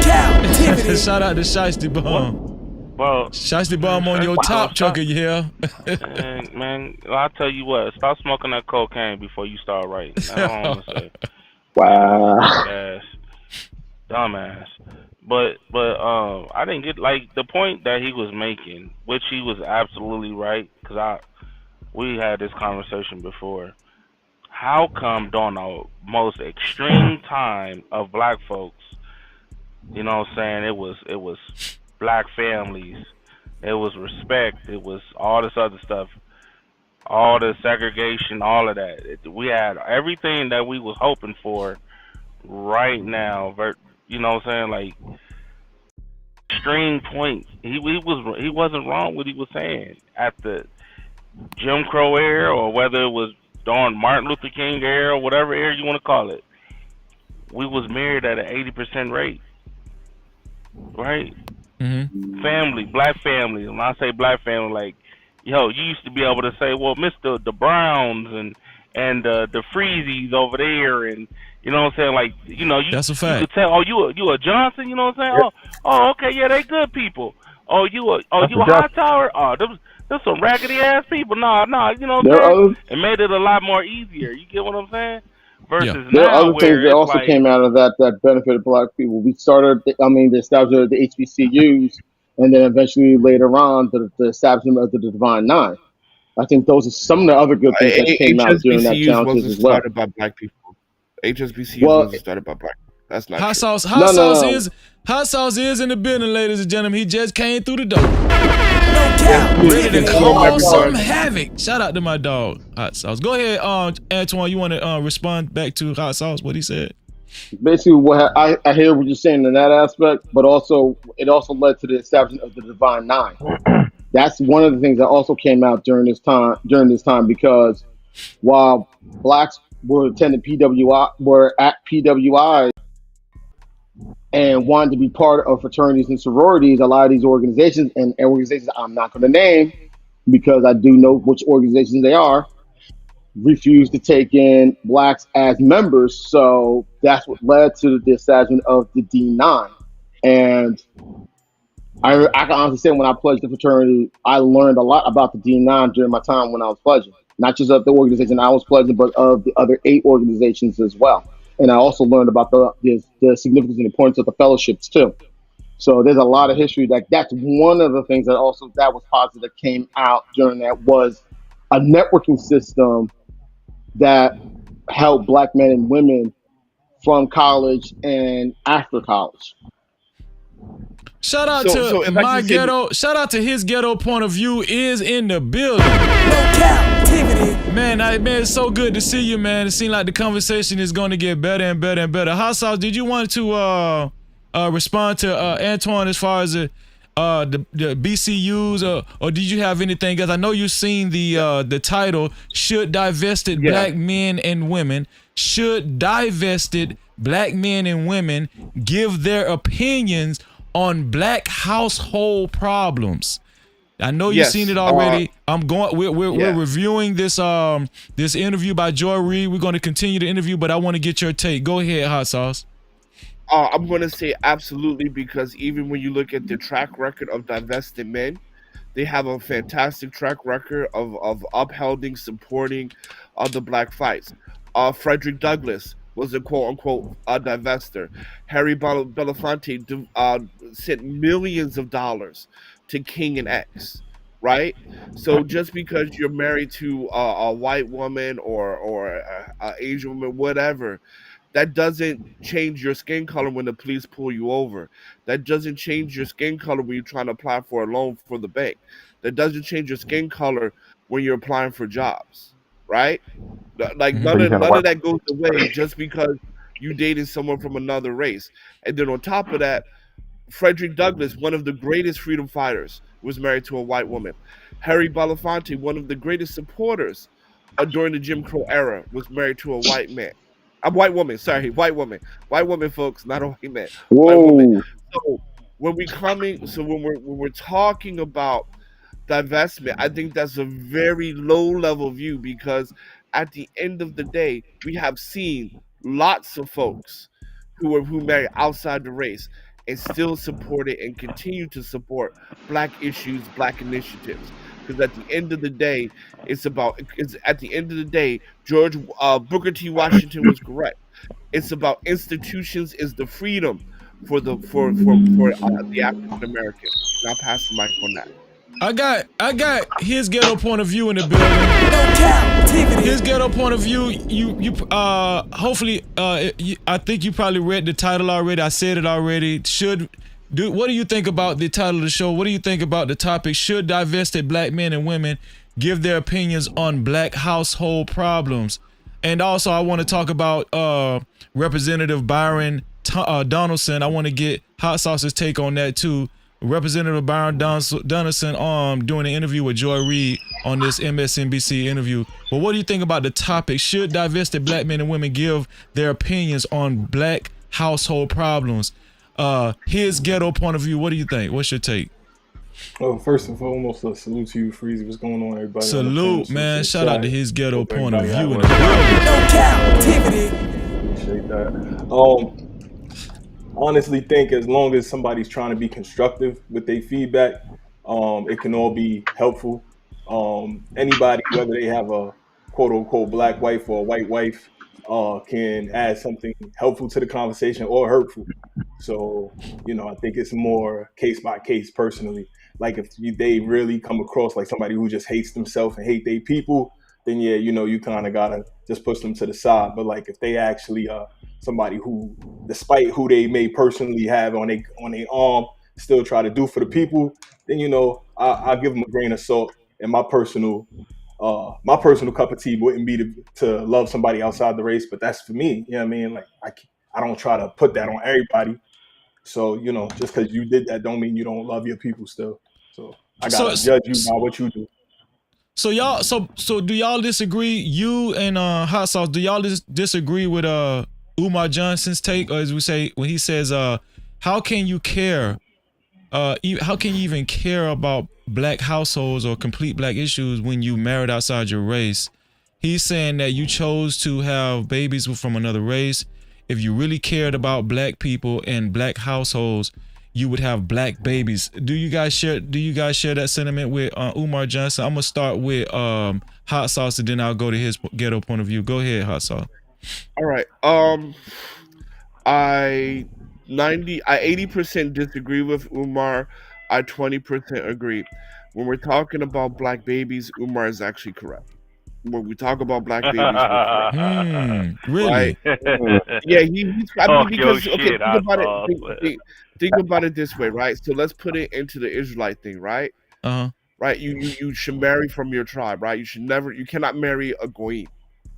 Cap-tivity. Shout out to Shiesty Bomb. Well, Shiesty Bomb on your top, Trucker, yeah. man, I'll tell you what. Stop smoking that cocaine before you start writing. That's all I'm gonna say. Wow. Dumbass. But I didn't get like the point that he was making, which he was absolutely right. Cause we had this conversation before. How come during the most extreme time of black folks, you know what I'm saying, it was black families, it was respect, it was all this other stuff, all the segregation, all of that. We had everything that we was hoping for right now. You know what I'm saying? Like extreme points. He wasn't wrong what he was saying at the Jim Crow era, or whether it was during Martin Luther King era, or whatever era you want to call it. We was married at an 80% rate, right? Mm-hmm. Family, black family. When I say black family, like, yo, you used to be able to say, well, Mr. the Browns and the Freezies over there, and you know what I'm saying, like, you know, that's a fact. You could tell, oh, you a Johnson, you know what I'm saying? Yep. Oh, okay, yeah, they good people. Oh, you a Hightower? Oh, there's some raggedy ass people. Nah, you know what I'm saying? It made it a lot more easier. You get what I'm saying? Versus There are now, other things that also like, came out of that benefited black people. We started, the establishment of the HBCUs, and then eventually later on the establishment of the Divine Nine. I think those are some of the other good things that came out during that HSBCUs challenges wasn't as well. started by black people. HSBCUs wasn't started by black people. That's not Hot true. sauce. Hot sauce is in the building, ladies and gentlemen. He just came through the door. Ready to cause some havoc. Shout out to my dog, Hot Sauce. Go ahead, Antoine. You want to respond back to Hot Sauce? What he said? Basically, what I hear what you're saying in that aspect, but also it also led to the establishment of the Divine Nine. That's one of the things that also came out during this time, because while blacks were attending were at PWI and wanted to be part of fraternities and sororities, a lot of these organizations and organizations I'm not going to name because I do know which organizations they are, refused to take in blacks as members. So that's what led to the establishment of the D9. And I can honestly say when I pledged the fraternity, I learned a lot about the D9 during my time when I was pledging. Not just of the organization I was pledging, but of the other 8 organizations as well. And I also learned about the significance and importance of the fellowships too. So there's a lot of history. That's one of the things that was positive that came out during that was a networking system that helped black men and women from college and after college. Shout out to my ghetto. Shout out to his ghetto point of view is in the building. No Cap-tivity. Man, it's so good to see you, man. It seems like the conversation is going to get better and better and better. Hot Sauce, did you want to respond to Antoine as far as the BCUs, or did you have anything else? I know you've seen the title, Should Divested Black Men and Women, Should Divested Black Men and Women Give Their Opinions on Black Household Problems? I know you've seen it already. We're reviewing this this interview by Joy Reid. We're going to continue the interview, but I want to get your take. Go ahead, Hot Sauce. I'm going to say absolutely, because even when you look at the track record of divested men, they have a fantastic track record of upholding, supporting the black fights. Frederick Douglass was a quote-unquote divester. Harry Belafonte sent millions of dollars to King and X, right? So just because you're married to a white woman or an Asian woman, whatever, that doesn't change your skin color when the police pull you over. That doesn't change your skin color when you're trying to apply for a loan for the bank. That doesn't change your skin color when you're applying for jobs, right? Like none of that goes away just because you dated someone from another race. And then on top of that, Frederick Douglass, one of the greatest freedom fighters, was married to a white woman. Harry Belafonte, one of the greatest supporters during the Jim Crow era, was married to a white man. I'm white woman. Sorry, white woman, folks, not a white man. White woman. Whoa. So when we're talking about divestment, I think that's a very low level view because at the end of the day, we have seen lots of folks who marry outside the race and still support it and continue to support black issues, black initiatives. Because at the end of the day, it's at the end of the day, George Booker T. Washington was correct. It's about institutions is the freedom for the African American. And I'll pass the mic on that. I got his ghetto point of view in the building. No Cap-tivity. His ghetto point of view. You hopefully I think you probably read the title already. I said it already. What do you think about the title of the show? What do you think about the topic? Should divested black men and women give their opinions on black household problems? And also, I want to talk about Representative Byron Donaldson. I want to get Hot Sauce's take on that too. Representative Byron Donaldson doing an interview with Joy Reid on this MSNBC interview. But what do you think about the topic? Should divested black men and women give their opinions on black household problems? His ghetto point of view, what do you think? What's your take? Well, first and foremost, a salute to you, Freezy. What's going on, everybody? Salute, man. Shout out to his ghetto point of view. No Cap-tivity. Appreciate that. Honestly think as long as somebody's trying to be constructive with their feedback, it can all be helpful. Anybody, whether they have a quote unquote black wife or a white wife, can add something helpful to the conversation or hurtful. So, I think it's more case by case personally. Like if they really come across like somebody who just hates themselves and hate their people, then yeah, you kind of gotta just push them to the side. But like if they actually somebody who, despite who they may personally have on their arm, still try to do for the people, then I give them a grain of salt. And my personal cup of tea wouldn't be to love somebody outside the race, but that's for me. You know what I mean? Like I don't try to put that on everybody. So just because you did that, don't mean you don't love your people still. So I gotta judge you by what you do. So y'all, so do y'all disagree? You and Hot Sauce, do y'all disagree with Umar Johnson's take, or as we say when he says, how can you care? How can you even care about black households or complete black issues when you married outside your race? He's saying that you chose to have babies from another race. If you really cared about black people and black households, you would have black babies. Do you guys share that sentiment with Umar Johnson? I'm gonna start with Hot Sauce, and then I'll go to his ghetto point of view. Go ahead, Hot Sauce. All right. I 80% disagree with Umar. I 20% agree. When we're talking about black babies, Umar is actually correct. When we talk about black babies, we're correct. Really? Right? Yeah, he's. I mean, because okay, think about it. Think about it this way, right? So let's put it into the Israelite thing, right? Right. You should marry from your tribe, right? You cannot marry a goyim,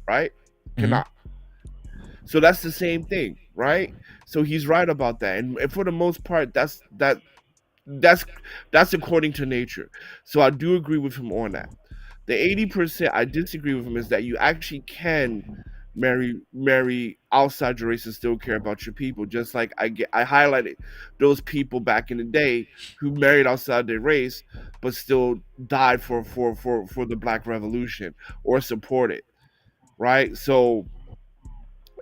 right? Cannot. So that's the same thing, right? So he's right about that, and for the most part, that's according to nature. So I do agree with him on that. The 80% I disagree with him is that you actually can marry outside your race and still care about your people. Just like I highlighted those people back in the day who married outside their race but still died for the Black Revolution or supported, right? So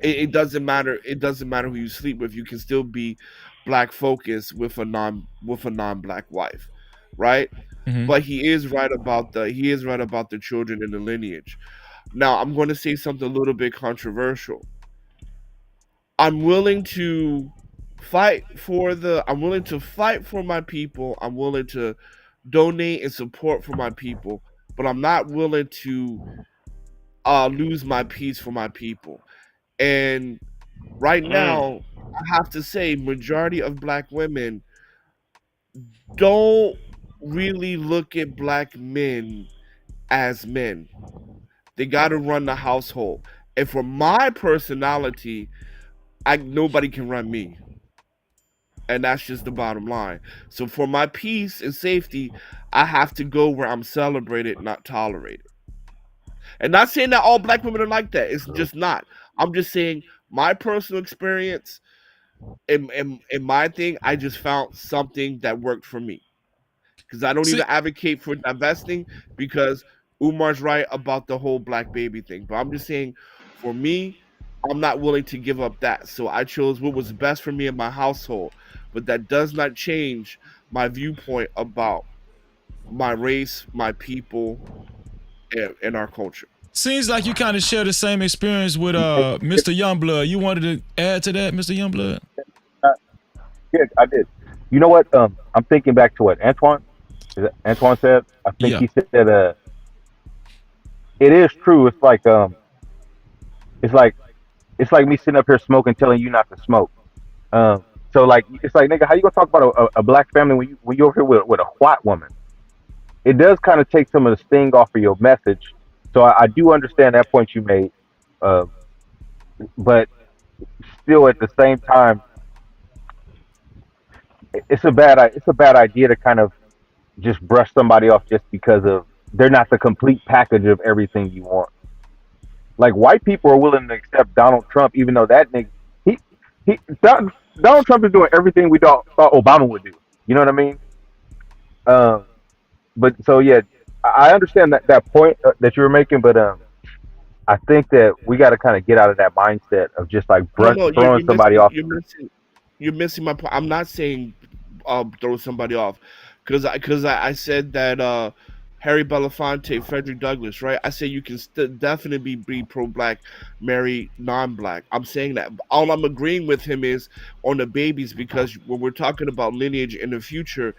it doesn't matter. It doesn't matter who you sleep with. You can still be black focused with a non-black wife, right? But he is right about the children in the lineage. Now I'm going to say something a little bit controversial. I'm willing to fight for my people. I'm willing to donate and support for my people, but I'm not willing to lose my peace for my people. And right now, I have to say, majority of black women don't really look at black men as men. They got to run the household. And for my personality, nobody can run me. And that's just the bottom line. So for my peace and safety, I have to go where I'm celebrated, not tolerated. And not saying that all black women are like that. It's just not. I'm just saying my personal experience in my thing, I just found something that worked for me. Because I don't See, even advocate for divesting because Umar's right about the whole black baby thing. But I'm just saying, for me, I'm not willing to give up that. So I chose what was best for me in my household. But that does not change my viewpoint about my race, my people, and our culture. seems like you kind of share the same experience with Mr. Youngblood. You wanted to add to that, Mr. Youngblood? Yeah, I did. You know what? I'm thinking back to what Antoine said. I think Yeah. he said, it is true. It's like it's like me sitting up here smoking, telling you not to smoke. So like, it's like, nigga, how you gonna talk about a black family when you over here with a white woman? It does kind of take some of the sting off of your message. So I do understand that point you made, uh, but still at the same time, it's a bad idea to kind of just brush somebody off just because of they're not the complete package of everything you want. Like, white people are willing to accept Donald Trump, even though that nigga Donald Trump is doing everything we thought Obama would do. You know what I mean? Um, but so yeah, I understand that point that you were making, but I think that we got to kind of get out of that mindset of just like No, throwing somebody off. you're missing my point. I'm not saying throw somebody off because I said that Harry Belafonte, Frederick Douglass, right? I say you can definitely be pro-black, marry non-black. I'm saying that. All I'm agreeing with him is on the babies because when we're talking about lineage in the future,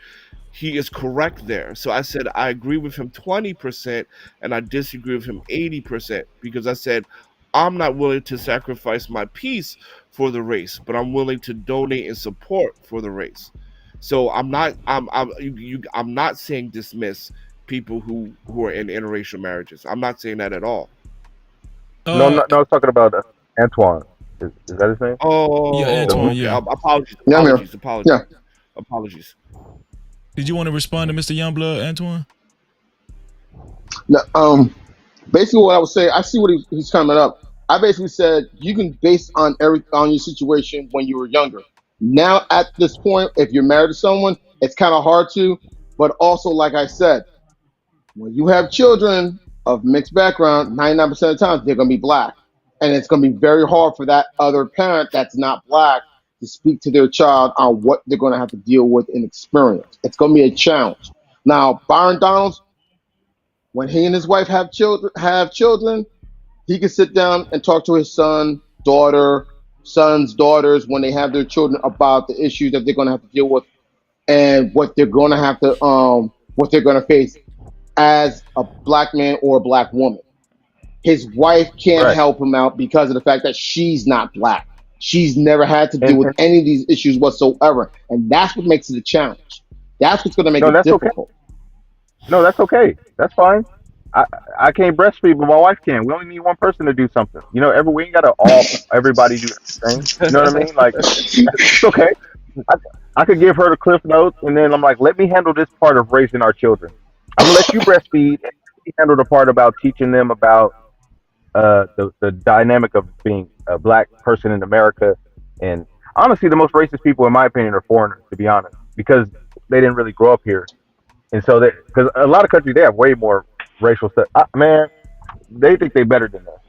he is correct there. So I said I agree with him 20% and I disagree with him 80% because I said I'm not willing to sacrifice my peace for the race, but I'm willing to donate and support for the race. So I'm not saying dismiss people who are in interracial marriages. I'm not saying that at all. No, Uh, no, no. I was talking about Antoine. Is that his name? yeah, Oh, Antoine. okay. Yeah. Apologies, Yeah, I'm here. apologies, apologies, Yeah. apologies. Did you want to respond to Mr. Youngblood, Antoine? No, basically what I would say, I see what he's coming up. I basically said you can base on your situation when you were younger. Now at this point, if you're married to someone, it's kind of hard to. But also, like I said, when you have children of mixed background, 99% of the time they're gonna be black, and it's gonna be very hard for that other parent that's not black to speak to their child on what they're gonna have to deal with and experience. It's gonna be a challenge. Now, Byron Donalds, when he and his wife have children, he can sit down and talk to his sons, daughters, when they have their children about the issues that they're going to have to deal with and what they're going to what they're going to face as a black man or a black woman. His wife can't Right. help him out because of the fact that she's not black. She's never had to deal with And any of these issues whatsoever, and that's what makes it a challenge. That's what's going to make no, it that's okay. difficult. No, that's okay. That's fine. I I can't breastfeed, but my wife can. We only need one person to do something. You know, we ain't gotta everybody do everything. You know what I mean? Like, it's okay. I, I could give her the cliff notes, and then I'm like, let me handle this part of raising our children. I'm gonna let you breastfeed, and let me handle the part about teaching them about the dynamic of being a black person in America. And honestly, the most racist people, in my opinion, are foreigners, to be honest, because they didn't really grow up here, and so because a lot of countries they have way more racial stuff. Man, they think they better than us,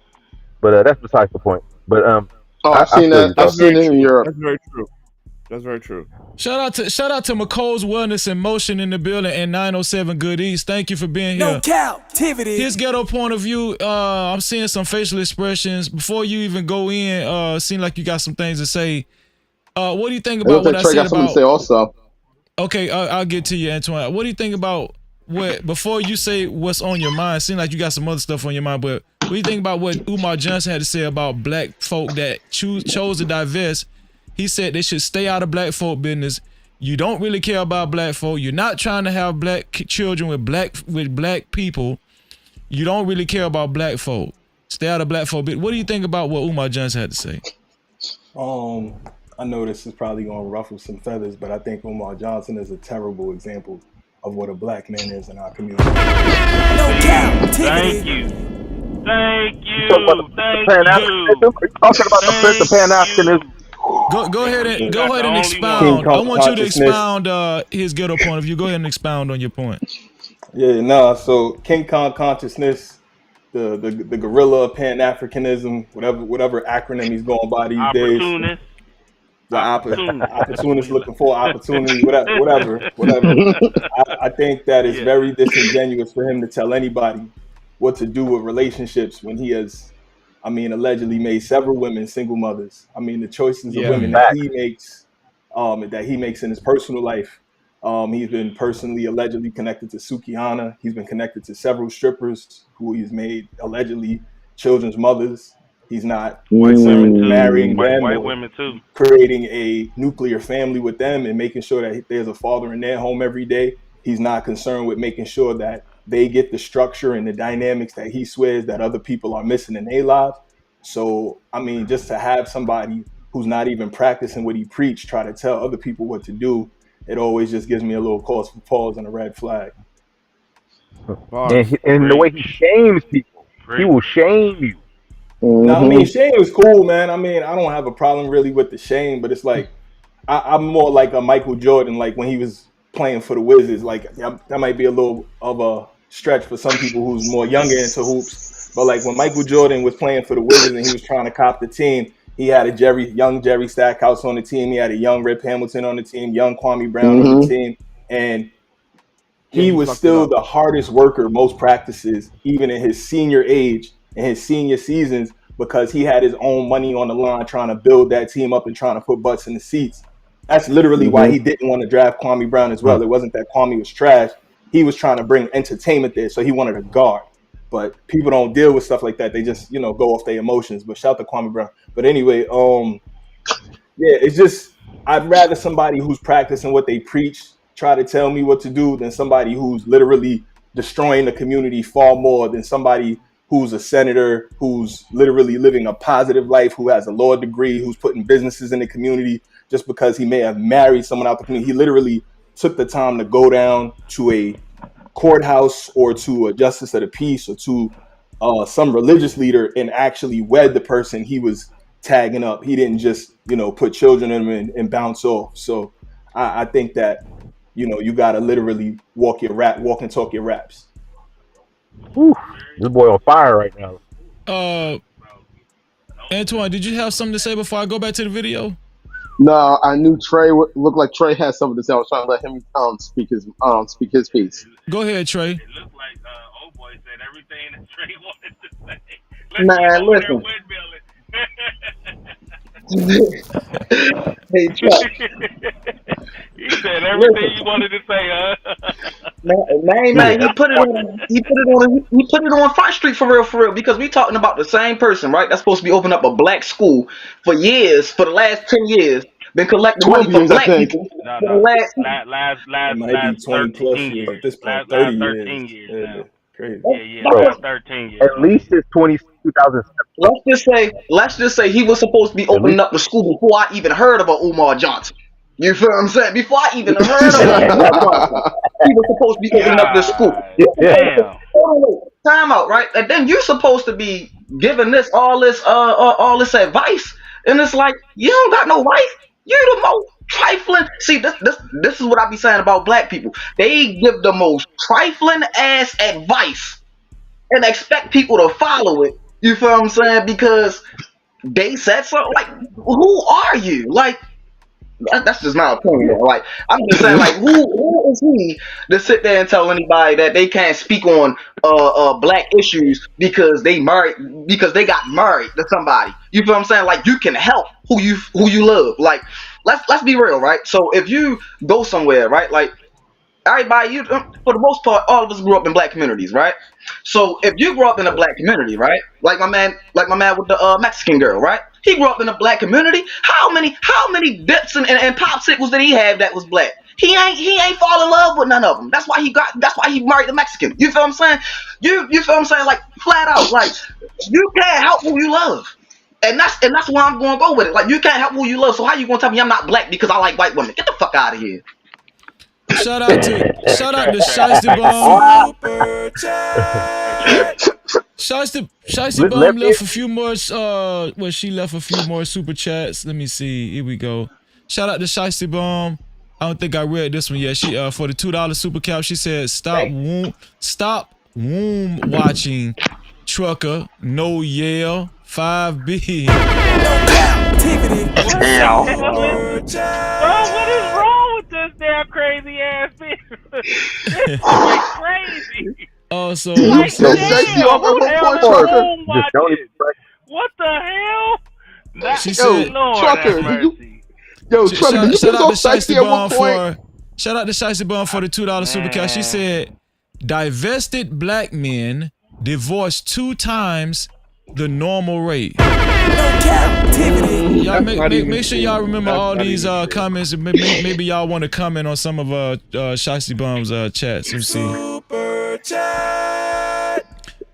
but that's besides the point. But Oh, I've I seen feel that. you, I've bro. That's seen very it in true. Europe. That's very true. That's very true. Shout out to McColl's Wellness and Motion in the building and 907 Good East. Thank you for being No here. Cap-tivity. His ghetto point of view, I'm seeing some facial expressions. Before you even go in, seem like you got some things to say. What do you think It about looks what like I Trey said got something to about? say also. Okay, I'll get to you, Antoine. What do you think about what before you say what's on your mind? Seem like you got some other stuff on your mind, but what do you think about what Umar Johnson had to say about black folk that chose to divest? He said they should stay out of black folk business. You don't really care about black folk. You're not trying to have black children with black people. You don't really care about black folk. Stay out of black folk business. What do you think about what Umar Johnson had to say? I know this is probably going to ruffle some feathers, but I think Umar Johnson is a terrible example of what a black man is in our community. No Thank Cap-tivity. you. Thank talking about you. the Thank Pan you. Africanism? Are you talking about the Thank Pan you. Africanism? Go ahead You and got the only King one. expound. I want you to consciousness. expound his ghetto point of view. Go ahead and expound on your point. Yeah, nah. So King Kong consciousness, the gorilla Pan Africanism, whatever acronym he's going by these days. Opportunist. The Opportunist. opportunist looking for opportunity, whatever. I think that it's Yeah. very disingenuous for him to tell anybody what to do with relationships when he has, I mean, allegedly made several women single mothers. I mean, the choices of Yeah. women that he makes in his personal life. He's been personally allegedly connected to Sukihana. He's been connected to several strippers who he's made allegedly children's mothers. He's not White women concerned with too. marrying them White or women too. creating a nuclear family with them and making sure that there's a father in their home every day. He's not concerned with making sure that they get the structure and the dynamics that he swears that other people are missing in their lives. So, I mean, just to have somebody who's not even practicing what he preached try to tell other people what to do, it always just gives me a little cause for pause and a red flag. Bars. And the way he shames people, he will shame you. Now, I mean, shame is cool, man. I mean, I don't have a problem really with the shame, but it's like I'm more like a Michael Jordan, like when he was playing for the Wizards. Like that might be a little of a stretch for some people who's more younger into hoops. But like when Michael Jordan was playing for the Wizards and he was trying to cop the team, he had a young Jerry Stackhouse on the team. He had a young Rip Hamilton on the team, young Kwame Brown on the team, and Yeah, he he was fucked it still up. the hardest worker most practices, even in his senior age and his senior seasons, because he had his own money on the line trying to build that team up and trying to put butts in the seats. That's literally why he didn't want to draft Kwame Brown as well. It wasn't that Kwame was trash. He was trying to bring entertainment there, so he wanted a guard. But people don't deal with stuff like that. They just, go off their emotions. But shout out to Kwame Brown. But anyway, yeah, it's just I'd rather somebody who's practicing what they preach try to tell me what to do than somebody who's literally destroying the community far more than somebody who's a senator, who's literally living a positive life, who has a law degree, who's putting businesses in the community just because he may have married someone out the community. He literally took the time to go down to a courthouse or to a justice of the peace or to some religious leader and actually wed the person he was tagging up. He didn't just, put children in him and bounce off. So I think that, you got to literally walk and talk your raps. Whew, this boy on fire right now. Antoine, did you have something to say before I go back to the video? No, I knew Trey looked like Trey had something to say. I was trying to let him speak his piece. Go ahead, Trey. It looked like old boy said everything that Trey wanted to say. Man, listen. Hey, Chuck. He said everything you wanted to say, huh? Man, he put it on Front Street for real, because we talking about the same person, right? That's supposed to be opening up a black school for years, for the last 10 years, been collecting money from black people No, for the last It might be 20 plus 13 years at this point, last 30 13 years. years now. Crazy. Yeah, last 13 years. At least it's 2007. Let's just say he was supposed to be opening up the school before I even heard about Umar Johnson. You feel what I'm saying? Before I even heard about Umar Johnson, he was supposed to be opening up the school. Damn. Time out, right? And then you're supposed to be giving all this advice, and it's like you don't got no wife. You the most trifling. See, this is what I be saying about black people. They give the most trifling ass advice and expect people to follow it. You feel what I'm saying? Because they said so. Like, who are you? Like, that's just my opinion. Like, I'm just saying, like, who is he to sit there and tell anybody that they can't speak on black issues because they got married to somebody? You feel what I'm saying? Like, you can help who you love. Like, let's be real, right? So if you go somewhere, right, like everybody, for the most part, all of us grew up in black communities, right? So if you grew up in a black community, right, like my man with the Mexican girl, right? He grew up in a black community. How many dips and popsicles did he have that was black? He ain't fall in love with none of them. That's why he married a Mexican. You feel what I'm saying? You feel what I'm saying? Like, flat out, like, you can't help who you love. And that's why I'm gonna go with it. Like, you can't help who you love. So how you gonna tell me I'm not black because I like white women? Get the fuck out of here. Shout out to Shiesty Bone. Shiesty Bomb left a few more. She left a few more super chats. Let me see. Here we go. Shout out to Shiesty Bomb. I don't think I read this one yet. She for the $2 super cap. She said, "Stop womb watching, trucker. No Yale 5B." Cap-tivity. Damn. What is wrong with this damn crazy ass bitch? This is crazy. Oh, so like, so sexy off at one point, trucker. What the hell? She said, Lord trucker, have mercy. trucker, did you shout get out so to sexy at one point? Shout out to Shiesty Bomb for the $2 super cap. She said, divested black men divorced 2 times the normal rate. Y'all make sure y'all remember all these comments. Maybe y'all want to comment on some of Shiesty Bomb's chats. Let's see. Super chat.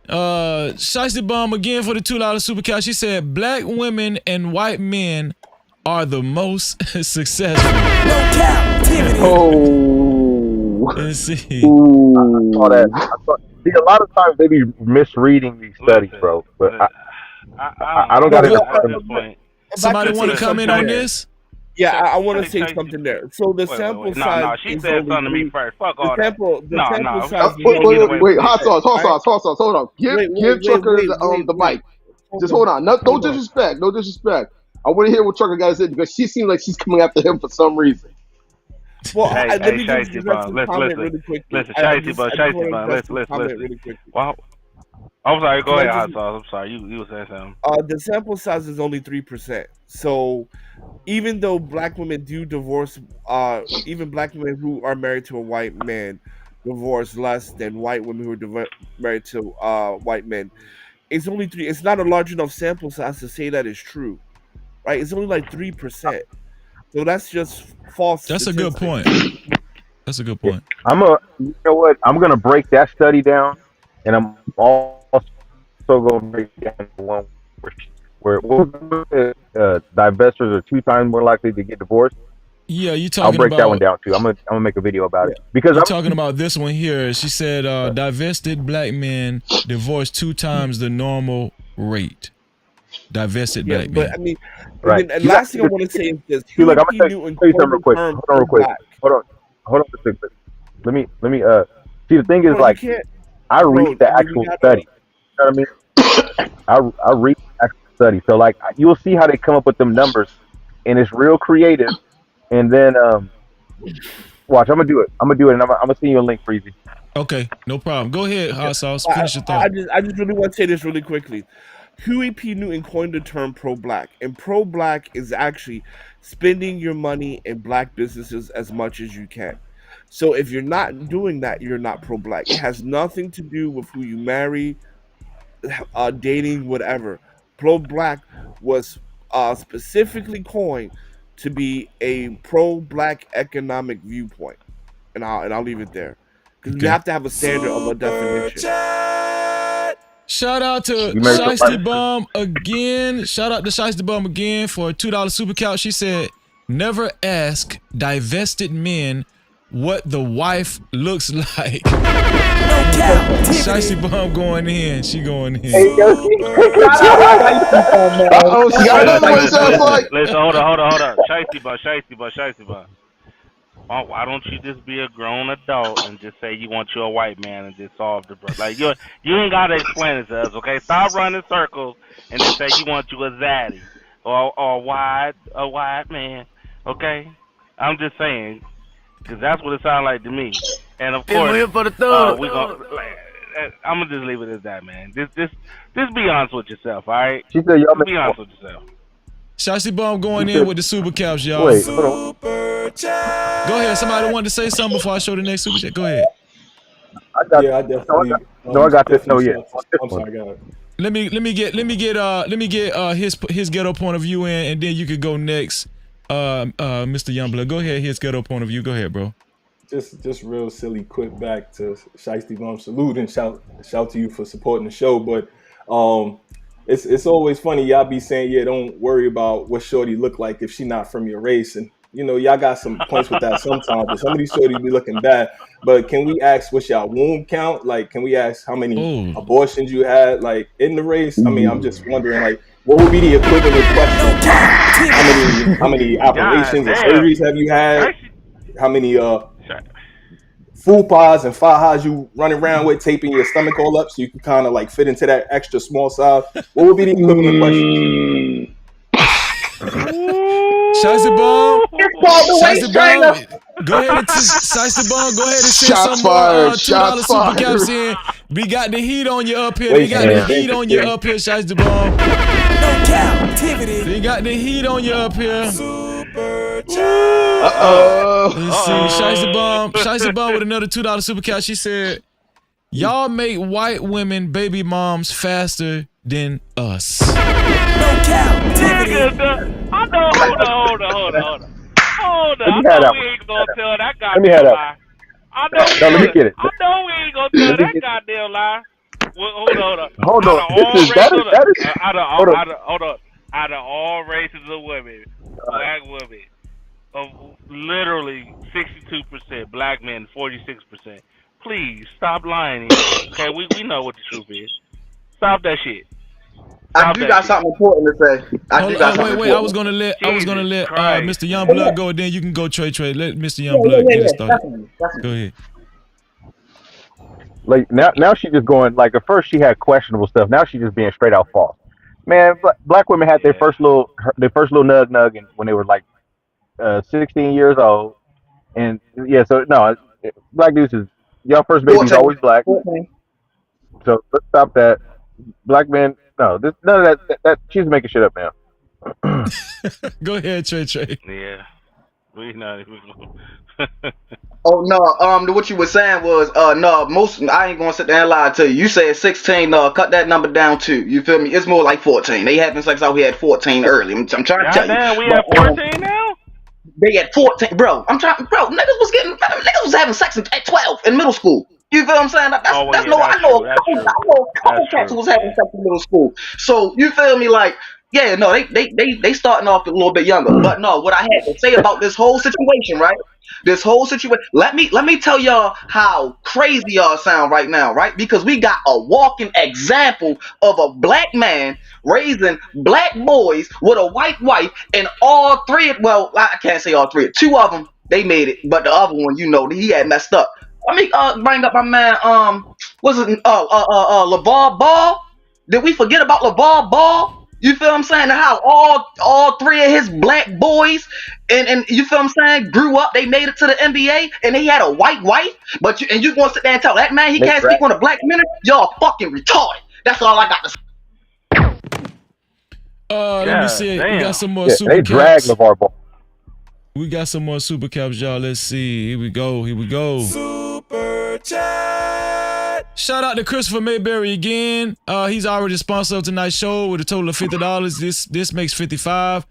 Shiesty Bomb again for the $2 super chat. She said black women and white men are the most successful. Oh. Let's see. I saw that. See, a lot of times they be misreading these studies, bro. But I don't got it at this point. Somebody want to comment on this? Yeah, I want to say something there. So the sample size. No, she said something to me first. Fuck all that. Sample size. Wait, hot sauce, hold on. Give Trucker the mic. Just hold on. No disrespect. I want to hear what Trucker got to say because she seems like she's coming after him for some reason. Well, let me just listen, Shiesty Bomb, listen. Wow. I'm sorry. Go ahead, hot sauce. I'm sorry. You were saying something. The sample size is only 3%. So even though black women do divorce, even black women who are married to a white man divorce less than white women who are married to white men. It's only 3. It's not a large enough sample size to say that is true, right? It's only like 3%. So that's just false. That's a good point. That's a good point. You know what? I'm gonna break that study down, and I'm also gonna break down the one where divestors are 2 times more likely to get divorced. Yeah, you talking I'll break about that one down too. I'm gonna make a video about it because I'm talking about this one here. She said divested black men divorced 2 times the normal rate. Divested black men. But I mean, right. And last thing I want to say is this. I'm gonna tell you something real quick. Hold on real quick. Let me see, the thing is, like, I read the actual study. You know what I mean? I read the actual study. So, like, you'll see how they come up with them numbers, and it's real creative. And then watch, I'm gonna do it, and I'm gonna send you a link, Freezy. Okay, no problem. Go ahead, hot sauce. Finish your thought. I just really want to say this really quickly. Huey P. Newton coined the term pro-black, and pro-black is actually spending your money in black businesses as much as you can. So if you're not doing that, you're not pro-black. It has nothing to do with who you marry, dating, whatever. Pro-black was specifically coined to be a pro-black economic viewpoint, and I'll leave it there because you have to have a standard of a definition. Shout out to Shiesty Bomb again. Shout out to Shiesty Bomb again for a $2 super couch. She said, never ask divested men what the wife looks like. Shiesty Bomb going in. She going in. Hey, She got another one. Sounds like. Listen, hold on. Shiesty Bomb. Why don't you just be a grown adult and just say you want you a white man and just solve the problem? Like, you ain't gotta explain it to us, okay? Stop running circles and just say you want you a zaddy or a white man, okay? I'm just saying, because that's what it sounds like to me. And of course, I'm gonna just leave it as that, man. Just be honest with yourself, all right? She said, y'all be honest with yourself. Shiesty Bomb going in with the super couch, y'all. Wait, hold on. Go ahead. Somebody wanted to say something before I show the next super chat. Go ahead. I definitely. I got this. No, yeah. I'm sorry, I got it. Let me get his ghetto point of view in, and then you could go next, Mr. Youngblood. Go ahead, his ghetto point of view. Go ahead, bro. Just real silly quick back to Shiesty Bomb salute and shout to you for supporting the show. But it's always funny, y'all be saying, yeah, don't worry about what shorty look like if she not from your race, and you know, y'all got some points with that sometimes, but some of these shorties be looking bad. But can we ask what's y'all womb count? Like, can we ask how many abortions you had, like, in the race? I mean, I'm just wondering, like, what would be the equivalent question? How many operations or surgeries have you had? How many fupas and fajas you running around with, taping your stomach all up so you can kind of like fit into that extra small size? What would be the equivalent question? Shiesty Bomb. It's called the waist trainer. Go ahead and Shiesty Bomb. Go ahead and send Shots some more fired. $2 super Shots caps fired. in. We got the heat on you up here. Wait, We got the man. heat on you up here, Shiesty Bomb. No Cap-tivity. We got the heat on you up here. Super chat. Let's see. Shiesty Bomb with another $2 super cap. She said, y'all make white women baby moms faster than us. No Cap-tivity. I know. Hold on. I know we ain't gonna tell that goddamn lie. I know we ain't gonna tell that goddamn lie. Well, hold on. Out of all races of women, black women, of literally 62%, black men 46%. Please stop lying. Okay, we know what the truth is. Stop that shit. I do got something important to say. Wait. I was gonna let Mr. Youngblood go. Then you can go Trey. Let Mr. Youngblood get it started. Definitely. Go ahead. Like now she's just going like at first she had questionable stuff. Now she's just being straight out false. Man, black women had their first little nug and when they were like 16 years old, and yeah. So no, black dudes is y'all first baby's always black. 14. So let's stop that. Black men, no, none of that. She's making shit up now. Go ahead, Trey. Yeah, we not even. Oh no, what you were saying was no, I ain't gonna sit there and lie to you. You said 16, cut that number down too. You feel me? It's more like 14. They having sex out here at 14 early. I'm trying to tell you. We have 14 now? They at 14, bro. Niggas was having sex at 12 in middle school. You feel what I'm saying? I know a couple cats who was having sex in middle school. So you feel me? Like, yeah, no, they starting off a little bit younger. But no, what I had to say about this whole situation, right? This whole situation. Let me tell y'all how crazy y'all sound right now, right? Because we got a walking example of a black man raising black boys with a white wife, and all three. Well, I can't say all three. Two of them they made it, but the other one, you know, he had messed up. Let me bring up my man. What's it? LeVar Ball. Did we forget about LeVar Ball? You feel what I'm saying? How all three of his black boys and you feel what I'm saying grew up. They made it to the NBA and he had a white wife. But you gonna sit there and tell that man he can't speak on a black minute? Y'all fucking retarded. That's all I got to say. Let me see. Damn. We got some more super they caps. drag LeVar Ball. We got some more super caps, y'all. Let's see. Here we go. Super chat. Shout out to Christopher Mayberry again. He's already a sponsor of tonight's show with a total of $50. This makes $55.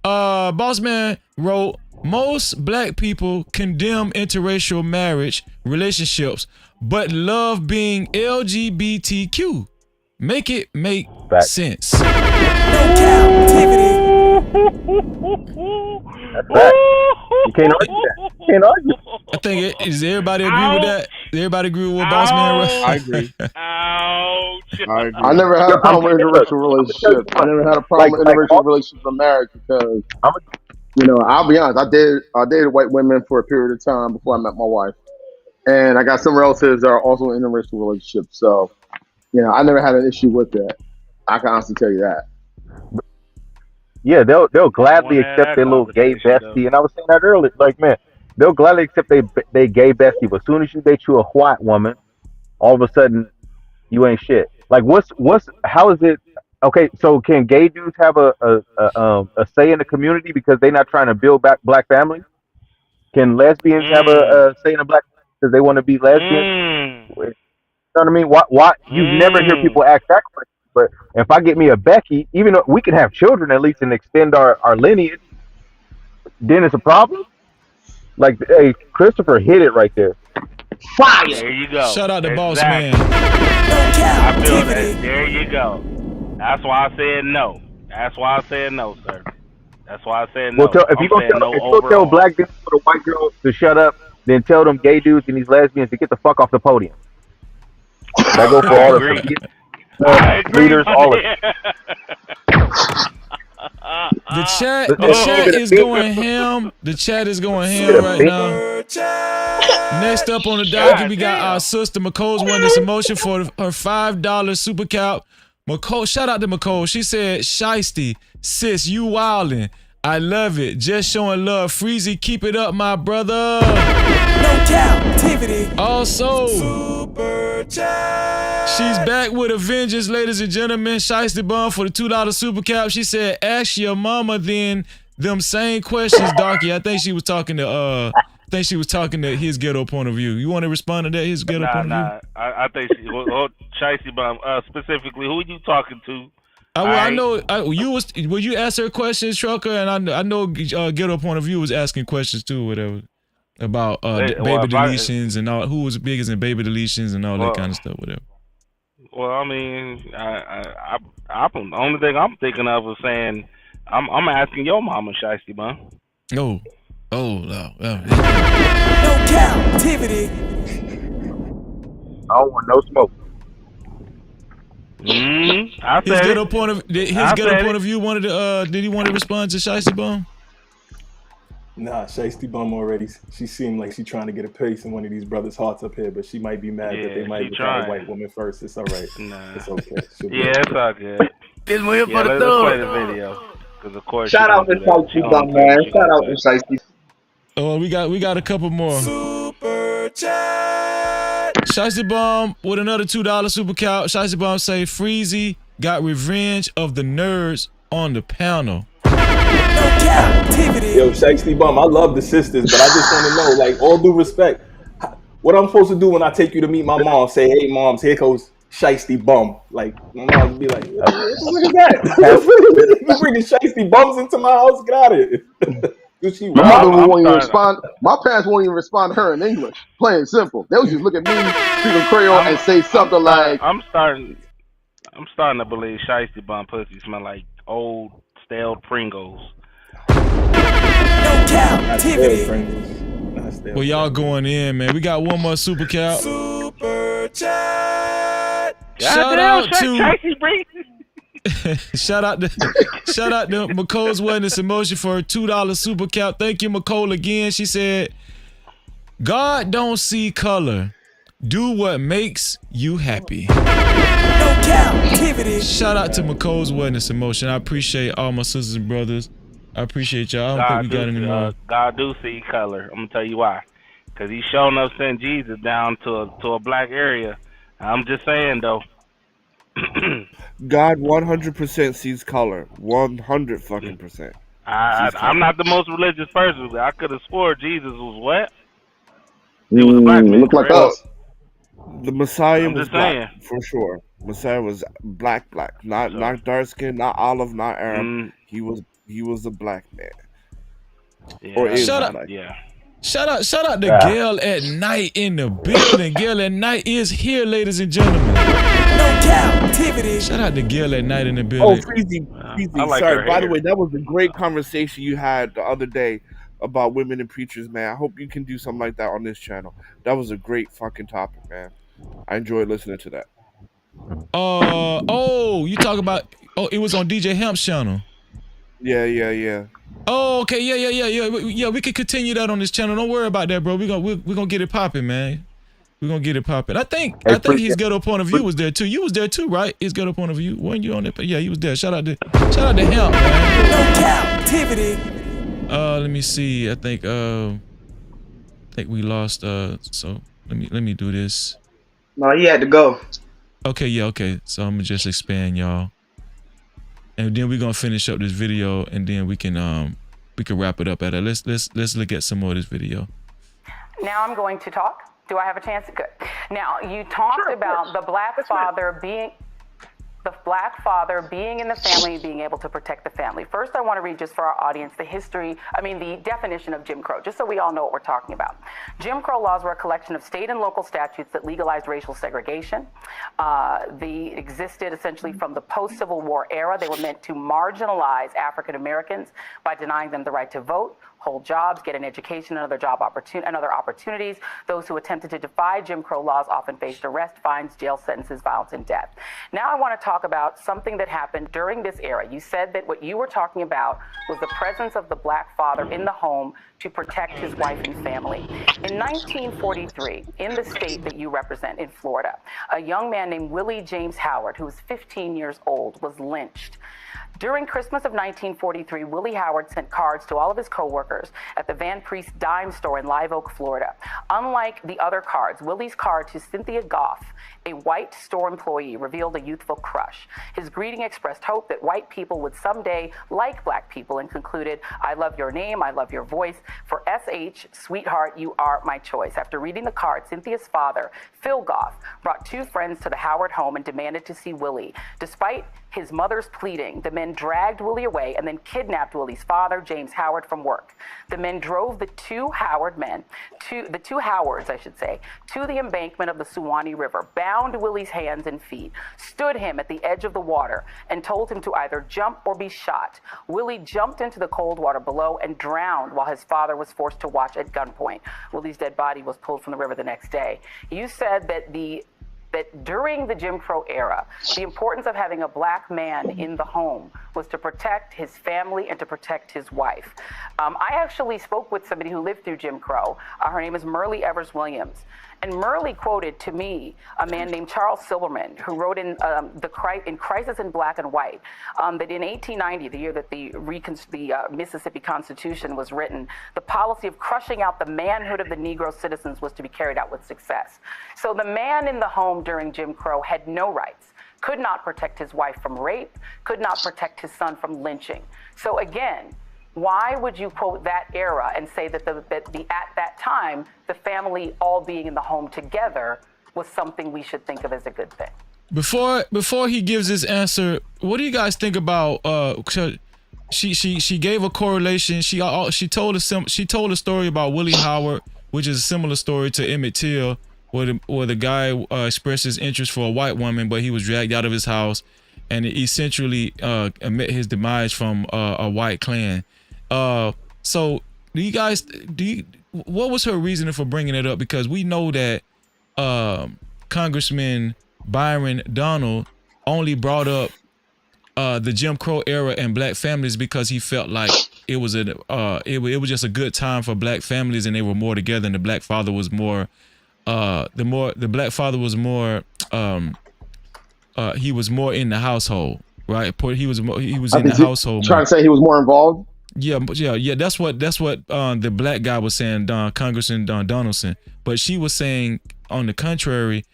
Boss Man wrote, most black people condemn interracial marriage relationships, but love being LGBTQ. Make it make sense. No Cap-tivity. That's right. You can't argue. I think does everybody agree with that? Does everybody agree with what Boss Man wrote? I agree. I never had a problem with interracial relationships. I never had a problem with interracial relationships or marriage because, you know, I'll be honest. I dated white women for a period of time before I met my wife, and I got some relatives that are also in interracial relationships. So, you know, I never had an issue with that. I can honestly tell you that. Yeah, they'll gladly accept their little gay bestie, and I was saying that earlier. Like, man, they'll gladly accept they gay bestie, but as soon as you date a white woman, all of a sudden you ain't shit. Like, how is it? Okay, so can gay dudes have a say in the community because they're not trying to build back black families? Can lesbians have a say in a black because they want to be lesbians? You know what I mean? Why you never hear people ask that question? But if I get me a Becky, even though we can have children at least and extend our lineage, then it's a problem. Like, hey, Christopher hit it right there. Fire. There you go. Shout out to Boss Man. I feel that. There you go. That's why I said no. Sir. That's why I said Well, no. if I'm you gonna saying no tell overall. black dudes or the white girls to shut up, then tell them gay dudes and these lesbians to get the fuck off the podium. That go for I all the agree. submissive I agree, leaders, my all of nigga. The chat Keep it is big. going ham. The chat is going Keep ham it right big. now. Next up on the docket, God we got damn. our sister McCole's won this emotion for her $5 super cap. McCole, shout out to McCole. She said, "Shiesty, sis, you wildin'. I love it. Just showing love. Freezy, keep it up, my brother." No Cap-tivity. Also, Super chat. she's back with a vengeance, ladies and gentlemen. Shiesty Bum for the $2 super cap. She said, "Ask your mama then them same questions, Darky." I think she was talking to his ghetto point of view. You want to respond to that, his ghetto point of view? Nah. I think she, Shicey Bum, specifically, who you talking to? I know you asked her questions, Trucker, and I know ghetto point of view was asking questions too, whatever, about baby deletions and all, who was biggest in baby deletions and all that kind of stuff, whatever. Well, I mean, I the only thing I'm thinking of is saying, I'm asking your mama, Shicey Bum. No. No Cap-tivity. I don't want no smoke. I His said ghetto point of view wanted to did he want to respond to Shiesty Bum? Nah, Shiesty Bum already. She seemed like she trying to get a place in one of these brothers' hearts up here, but she might be mad that they might have a white woman first. It's all right. Nah. It's okay. It's all good. This one here for the let's play the thug. video. Because of course Shout out to Shiesty Bum, man. Shout out to Shiesty. Oh, we got a couple more. Super chat. Shiesty Bum with another $2 super cap. Shiesty Bum say Freezy got revenge of the nerds on the panel. No Cap-tivity. Yo, Shiesty Bum, I love the sisters, but I just want to know, like, all due respect, what I'm supposed to do when I take you to meet my mom? Say, hey, moms, here goes Shiesty Bum. Like, my mom would be like, what the fuck is that? You bringing Shiesty Bums into my house? Get out of here. My mother won't even respond. My parents won't even respond to her in English. Plain and simple. They would just look at me, speak in Creole, and say something like, I'm starting to believe Shiesty Bum pussy smell like old stale Pringles. No Cap-tivity. Well, y'all going in, man. We got one more super cap. Super chat. Shout out to shout out to McCole's Wellness Emotion for her $2 super cap. Thank you, McCole, again. She said, "God don't see color. Do what makes you happy." No Cap-tivity. Shout out to McCole's Wellness Emotion. I appreciate all my sisters and brothers. I appreciate y'all. I don't think we got any more. God do see color. I'm gonna tell you why. Because He's showing up sent Jesus down to a black area. I'm just saying though. God 100% sees color. 100%. I'm not the most religious person. I could have swore Jesus was what? He was a black man. Look like us. The Messiah I'm was just black, saying. for sure. Messiah was black, not dark skin, not olive, not Arab. He was a black man. Yeah, or is Shout out, black. yeah. Shout out to Gail at Night in the building. Gail at Night is here, ladies and gentlemen. No Cap-tivity. Shout out to Gail at Night in the Oh, building. Freezy. I like Sorry, her by the hair. way, that was a great conversation you had the other day about women and preachers, man. I hope you can do something like that on this channel. That was a great fucking topic, man. I enjoyed listening to that. You talk about, it was on DJ Hemp's channel. Yeah. Oh, okay, yeah. We can continue that on this channel. Don't worry about that, bro. We're gonna get it popping, man. We're gonna get it popping. I think his ghetto point of view was there too. You was there too, right? His ghetto point of view. Weren't you on that? Yeah, he was there. Shout out to Hemp, man. No Cap-tivity. Let me see. I think we lost. So let me do this. No, he had to go. Okay. So I'm gonna just expand, y'all. And then we're gonna finish up this video, and then we can wrap it up at it. Let's look at some more of this video. Now I'm going to talk. Do I have a chance? Good. Now you talked about the black father being. the black father being in the family, being able to protect the family. First, I want to read just for our audience the definition of Jim Crow, just so we all know what we're talking about. Jim Crow laws were a collection of state and local statutes that legalized racial segregation. They existed essentially from the post-Civil War era. They were meant to marginalize African Americans by denying them the right to vote, hold jobs, get an education, and other opportunities. Those who attempted to defy Jim Crow laws often faced arrest, fines, jail sentences, violence, and death. Now I want to talk about something that happened during this era. You said that what you were talking about was the presence of the black father in the home to protect his wife and family. In 1943, in the state that you represent, in Florida, a young man named Willie James Howard, who was 15 years old, was lynched. During Christmas of 1943, Willie Howard sent cards to all of his coworkers at the Van Priest Dime store in Live Oak, Florida. Unlike the other cards, Willie's card to Cynthia Goff, a white store employee, revealed a youthful crush. His greeting expressed hope that white people would someday like black people and concluded, "I love your name, I love your voice. For SH, sweetheart, you are my choice." After reading the card, Cynthia's father, Phil Goff, brought two friends to the Howard home and demanded to see Willie. Despite his mother's pleading, the men dragged Willie away and then kidnapped Willie's father, James Howard, from work. The men drove the two Howards, to the embankment of the Suwannee River, bound Willie's hands and feet, stood him at the edge of the water, and told him to either jump or be shot. Willie jumped into the cold water below and drowned while his father was forced to watch at gunpoint. Willie's dead body was pulled from the river the next day. You said that during the Jim Crow era, the importance of having a black man in the home was to protect his family and to protect his wife. I actually spoke with somebody who lived through Jim Crow. Her name is Merle Evers Williams. And Merle quoted to me a man named Charles Silverman, who wrote in Crisis in Black and White, that in 1890, the year that the Mississippi Constitution was written, the policy of crushing out the manhood of the Negro citizens was to be carried out with success. So the man in the home during Jim Crow had no rights, could not protect his wife from rape, could not protect his son from lynching. So again, why would you quote that era and say that at that time, the family all being in the home together was something we should think of as a good thing? Before he gives his answer, what do you guys think about? She gave a correlation. She told a story about Willie Howard, which is a similar story to Emmett Till, where the guy expressed his interest for a white woman, but he was dragged out of his house, and essentially met his demise from a white clan. So what was her reasoning for bringing it up? Because we know that Congressman Byron Donald only brought up the Jim Crow era and black families because he felt like it was just a good time for black families and they were more together, and the black father was more he was more in the household, right? He was in the household. Trying to say he was more involved. Yeah. That's what the black guy was saying, Congressman Donaldson. But she was saying, on the contrary,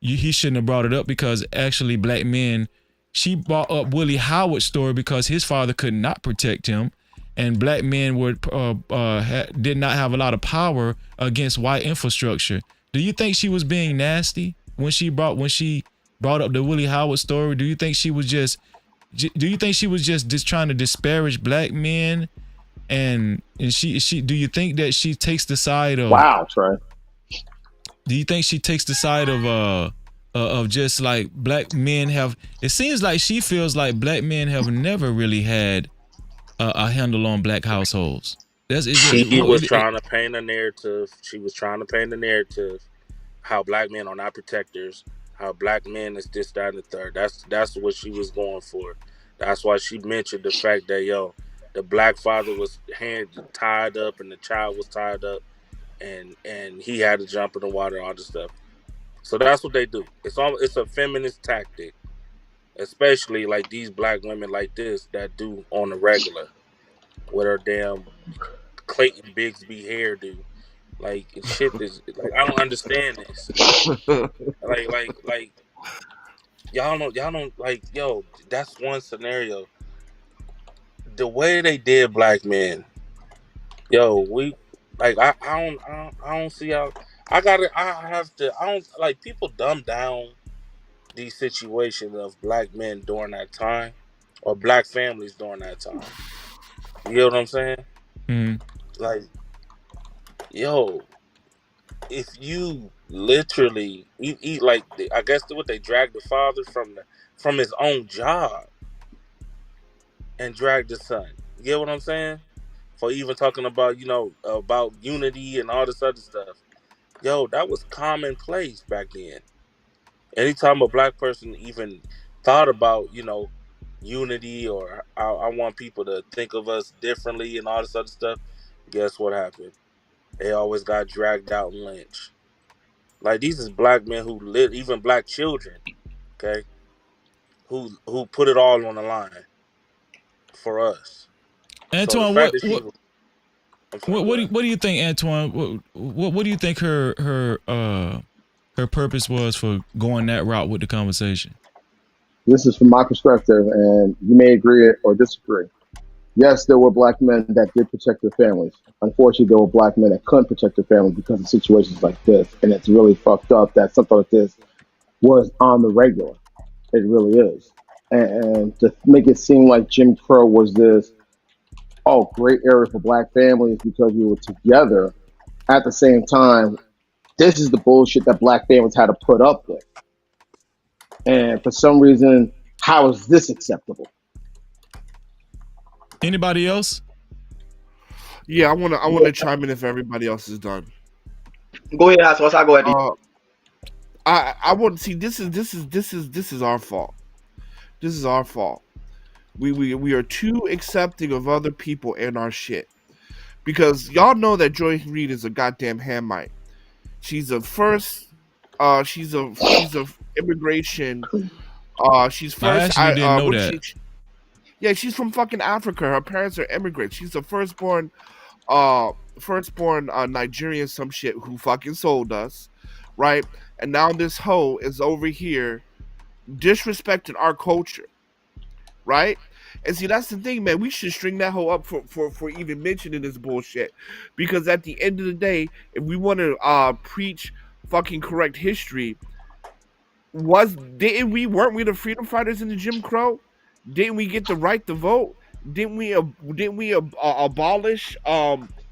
he shouldn't have brought it up because actually black men. She brought up Willie Howard's story because his father could not protect him, and black men did not have a lot of power against white infrastructure. Do you think she was being nasty when she brought up the Willie Howard story? Do you think she was just trying to disparage black men? And she do you think that she takes the side of? Wow, Trey. Do you think she takes the side of just like black men have? It seems like she feels like black men have never really had a handle on black households. She was trying to paint a narrative. She was trying to paint a narrative how black men are not protectors, how black men is this, that, and the third. That's what she was going for. That's why she mentioned the fact that the black father was tied up and the child was tied up, and he had to jump in the water and all this stuff. So that's what they do. It's a feminist tactic, especially like these black women like this that do on the regular with her damn Clayton Bigsby hairdo. Like shit is like I don't understand this. like y'all don't like that's one scenario. The way they did black men, we like I don't see how I don't like people dumb down these situations of black men during that time, or black families during that time. You get what I'm saying? Mm. Like, yo, if you literally you eat like I guess what they dragged the father from his own job and dragged the son. You get what I'm saying? For even talking about about unity and all this other stuff. Yo, that was commonplace back then. Anytime a black person even thought about unity, or I want people to think of us differently and all this other stuff, guess what happened? They always got dragged out and lynched. Like, these is black men who live, even black children, okay, who put it all on the line for us. So the Antoine, fact that she was, I'm sorry, what do you think, Antoine? What do you think her purpose was for going that route with the conversation? This is from my perspective, and you may agree or disagree. Yes, there were black men that did protect their families. Unfortunately, there were black men that couldn't protect their families because of situations like this. And it's really fucked up that something like this was on the regular. It really is. And to make it seem like Jim Crow was this, great area for black families because we were together, at the same time, this is the bullshit that black families had to put up with. And for some reason, how is this acceptable? Anybody else? Yeah, I wanna chime in if everybody else is done. Go ahead, House. I'll go ahead. I want to see. This is our fault. This is our fault. We are too accepting of other people and our shit. Because y'all know that Joy Reid is a goddamn Hamite. She's a first. She's a immigration. She's first. I actually didn't know that. Yeah, she's from fucking Africa. Her parents are immigrants. She's the firstborn Nigerian some shit who fucking sold us, right? And now this hoe is over here disrespecting our culture, right? And see, that's the thing, man. We should string that hoe up for even mentioning this bullshit, because at the end of the day, if we want to preach fucking correct history, weren't we the freedom fighters in the Jim Crow? Didn't we get the right to vote? Didn't we abolish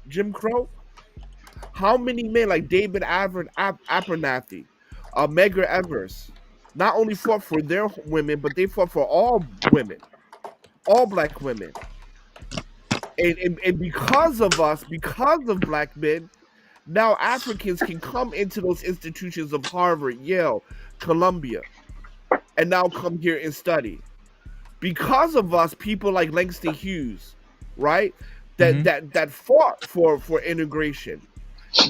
Jim Crow? How many men like David Abernathy, Medgar Evers, not only fought for their women, but they fought for all women, all black women. And because of us, because of black men, now Africans can come into those institutions of Harvard, Yale, Columbia, and now come here and study. Because of us, people like Langston Hughes, right? That fought for integration.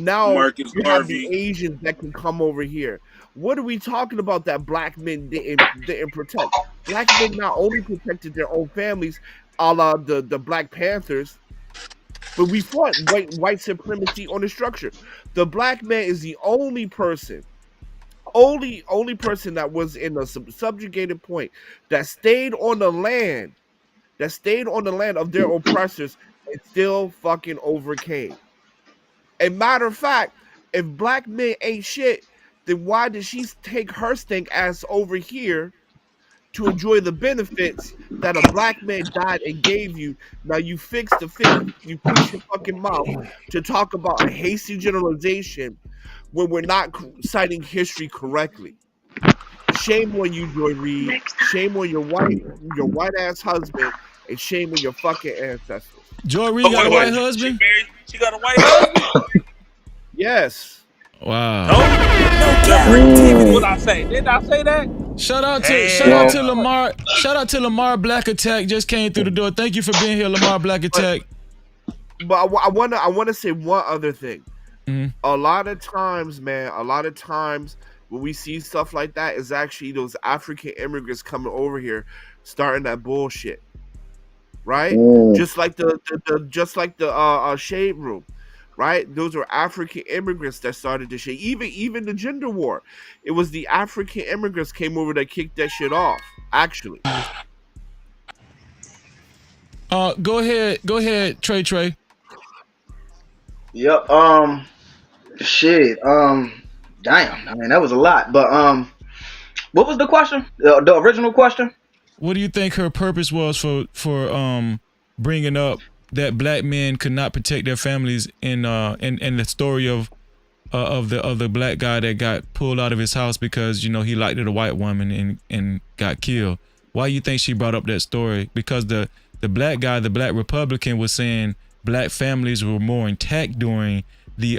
Now Marcus you have the Garvey. Asians that can come over here. What are we talking about that black men didn't protect? Black men not only protected their own families, a la the Black Panthers, but we fought white supremacy on the structure. The black man is the only person that was in a subjugated point that stayed on the land of their oppressors and still fucking overcame. A matter of fact, if black men ain't shit, then why did she take her stink ass over here to enjoy the benefits that a black man died and gave you? Now you fix your fucking mouth to talk about a hasty generalization when we're not citing history correctly. Shame on you, Joy Reid. Shame on your white ass husband, and shame on your fucking ancestors. Joy Reid got a white husband? She got a white husband? Yes. Wow. What I say? Didn't I say that? Shout out to Lamar. Shout out to Lamar Black Attack. Just came through the door. Thank you for being here, Lamar Black Attack. But I wanna say one other thing. Mm-hmm. A lot of times, man, when we see stuff like that, is actually those African immigrants coming over here starting that bullshit. Right? Just like the shade room. Right? Those were African immigrants that started the shit. Even the gender war. It was the African immigrants came over that kicked that shit off, actually. Go ahead, Trey. Yep. Shit. Damn. I mean, that was a lot. But What was the question? The original question? What do you think her purpose was for bringing up that black men could not protect their families in the story of the black guy that got pulled out of his house because he liked a white woman and got killed? Why do you think she brought up that story? Because the black guy, the black Republican, was saying black families were more intact during the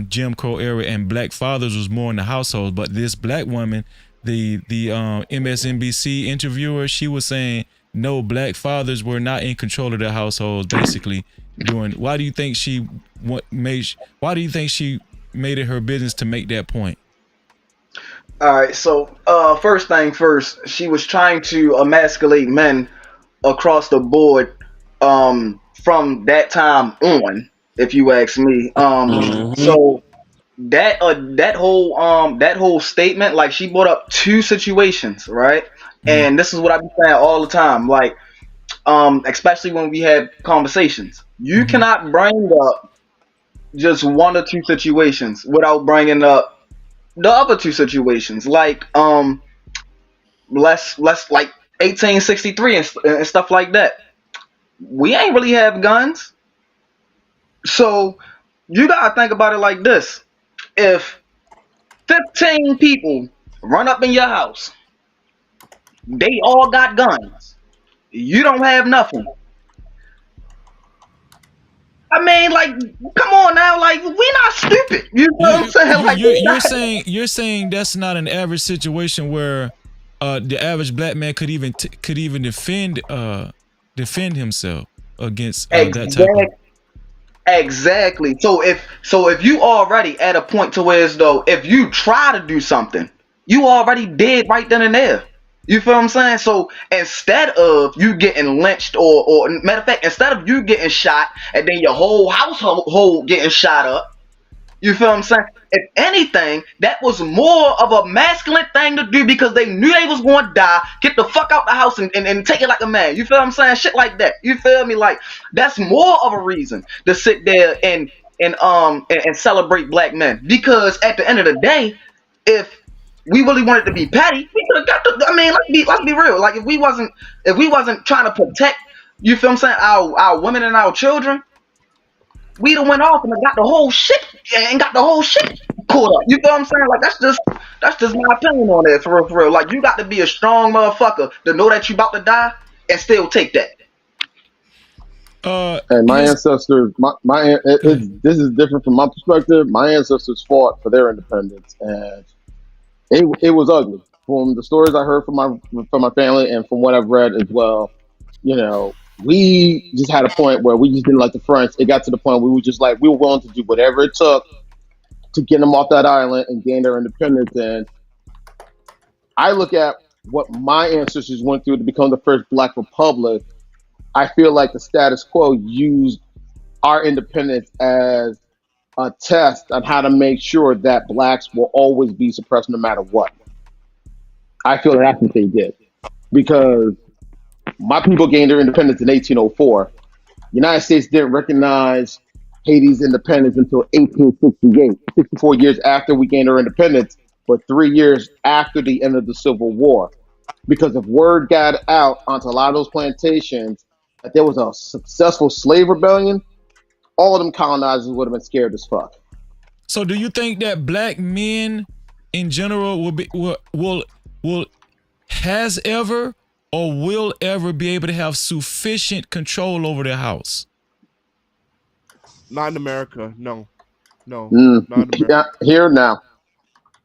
Jim Crow era and black fathers was more in the household. But this black woman, the MSNBC interviewer, she was saying no, black fathers were not in control of their households basically during. Why do you think she made it her business to make that point? All right, so first thing first, she was trying to emasculate men across the board from that time on, if you ask me. So that whole statement, like, she brought up two situations, right? And this is what I be saying all the time, like, especially when we have conversations. You cannot bring up just one or two situations without bringing up the other two situations, like let's like 1863 and stuff like that. We ain't really have guns, so you gotta think about it like this: if 15 people run up in your house, they all got guns, you don't have nothing. I mean, like, come on now, like, we not stupid. You know what I'm saying? Like, you're saying that's not an average situation where the average black man could even defend himself against that type of. Exactly. So if you already at a point to where as though if you try to do something, you already did right then and there. You feel what I'm saying? So instead of you getting lynched or matter of fact, instead of you getting shot and then your whole household getting shot up, you feel what I'm saying? If anything, that was more of a masculine thing to do because they knew they was going to die. Get the fuck out the house and take it like a man. You feel what I'm saying? Shit like that. You feel me? Like, that's more of a reason to sit there and celebrate black men. Because at the end of the day, if we really wanted to be petty, we could have got the. I mean, let's be real. Like, if we wasn't trying to protect, you feel what I'm saying, our women and our children, we'd have went off and got the whole shit caught up. You know what I'm saying? Like, that's just my opinion on that, for real. Like, you got to be a strong motherfucker to know that you about to die and still take that. And my ancestors, this is different from my perspective. My ancestors fought for their independence, and it was ugly. From the stories I heard from my family and from what I've read as well, we just had a point where we just didn't like the French. It got to the point where we were just like, we were willing to do whatever it took to get them off that island and gain their independence. And I look at what my ancestors went through to become the first Black Republic. I feel like the status quo used our independence as a test on how to make sure that blacks will always be suppressed no matter what. I feel that's what they did. Because my people gained their independence in 1804. The United States didn't recognize Haiti's independence until 1868, 64 years after we gained our independence, but 3 years after the end of the Civil War. Because if word got out onto a lot of those plantations that there was a successful slave rebellion, all of them colonizers would have been scared as fuck. So do you think that black men in general will has ever or will ever be able to have sufficient control over their house? Not in America, no. Not in America. Yeah, here now.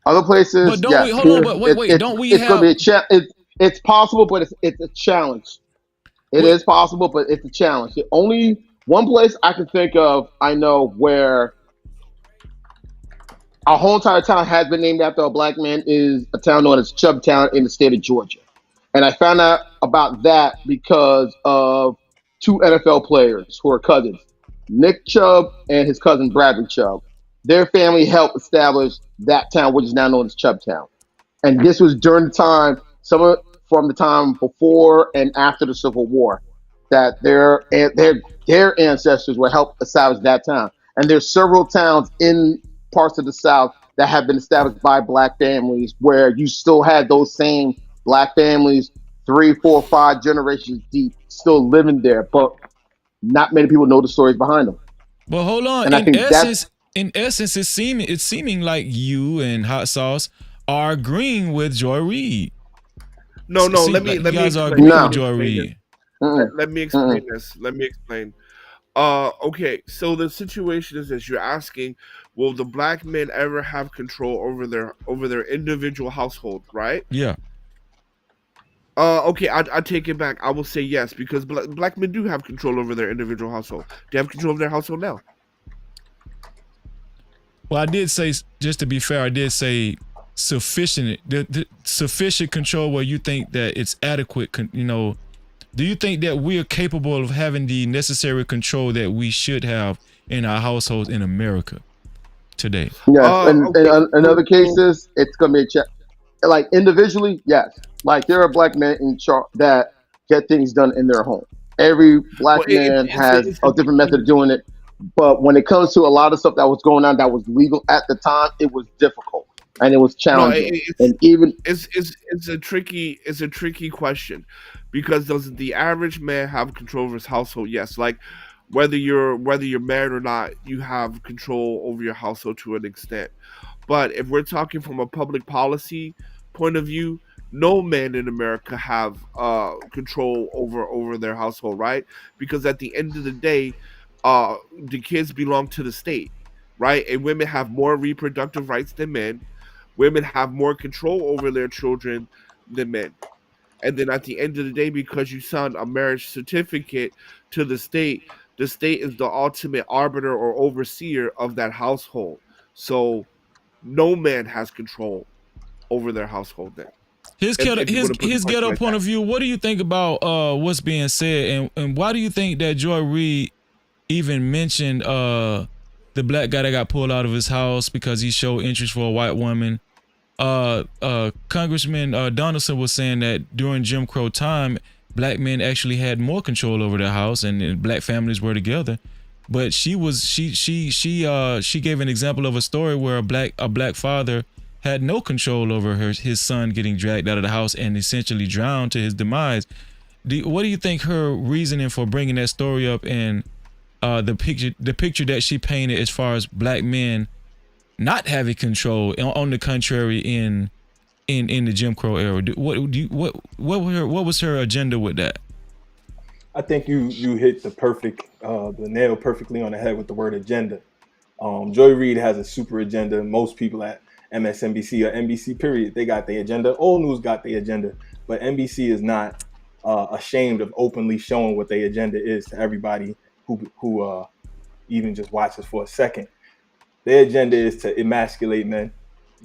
Other places, but don't we, hold on, but wait, don't we it's have... Gonna be it's possible, but it's a challenge. It is possible, but it's a challenge. The only one place I can think of, I know, where our whole entire town has been named after a black man is a town known as Chubbtown in the state of Georgia. And I found out about that because of two NFL players who are cousins, Nick Chubb and his cousin Bradley Chubb. Their family helped establish that town, which is now known as Chubbtown. And this was during the time, from the time before and after the Civil War, that their ancestors were helped establish that town. And there's several towns in parts of the South that have been established by black families, where you still had those same black families 3, 4, 5 generations deep still living there, but not many people know the stories behind them. Well, hold on. And I think that's In essence, it's seeming like you and Hot Sauce are agreeing with Joy Reid. No, Let me guys are explain. agreeing with Joy Reid. Let me explain this. Let me explain. Okay, so the situation is this: you're asking, will the black men ever have control over their individual household, right? Yeah. Okay, I take it back. I will say yes, because black men do have control over their individual household. They have control of their household now. Well, I did say, just to be fair, I did say sufficient, the sufficient control where you think that it's adequate. You know, do you think that we are capable of having the necessary control that we should have in our households in America today? Yes, and in other cases, it's gonna be a check. Like individually, yes. Like there are black men in charge that get things done in their home. Every black man has a different method of doing it. But when it comes to a lot of stuff that was going on that was legal at the time, it was difficult and it was challenging. And even it's a tricky question, because does the average man have control over his household? Yes, like whether you're married or not, you have control over your household to an extent. But if we're talking from a public policy point of view, no man in America have control over their household, right? Because at the end of the day, the kids belong to the state, right? And women have more reproductive rights than men. Women have more control over their children than men. And then at the end of the day, because you signed a marriage certificate to the state is the ultimate arbiter or overseer of that household. So no man has control over their household then. His ghetto point of view, what do you think about what's being said, and why do you think that Joy Reid even mentioned the black guy that got pulled out of his house because he showed interest for a white woman? Congressman Donaldson was saying that during Jim Crow time, black men actually had more control over their house, and black families were together. But she gave an example of a story where a black father had no control over his son getting dragged out of the house and essentially drowned to his demise. What do you think her reasoning for bringing that story up, and the picture that she painted as far as black men not having control, on the contrary, in the Jim Crow era? What was her agenda with that? I think you hit the nail perfectly on the head with the word agenda. Joy Reid has a super agenda. Most people at MSNBC or NBC period, they got their agenda. All news got their agenda, but NBC is not ashamed of openly showing what their agenda is to everybody who even just watches for a second. Their agenda is to emasculate men.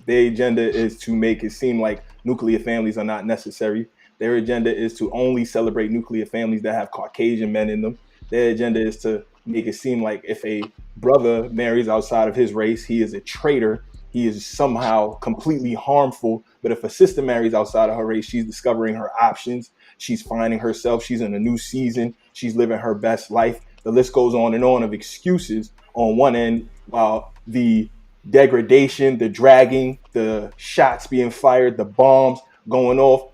Their agenda is to make it seem like nuclear families are not necessary. Their agenda is to only celebrate nuclear families that have Caucasian men in them. Their agenda is to make it seem like if a brother marries outside of his race, he is a traitor. He is somehow completely harmful. But if a sister marries outside of her race, she's discovering her options. She's finding herself. She's in a new season. She's living her best life. The list goes on and on of excuses on one end, while the degradation, the dragging, the shots being fired, the bombs going off,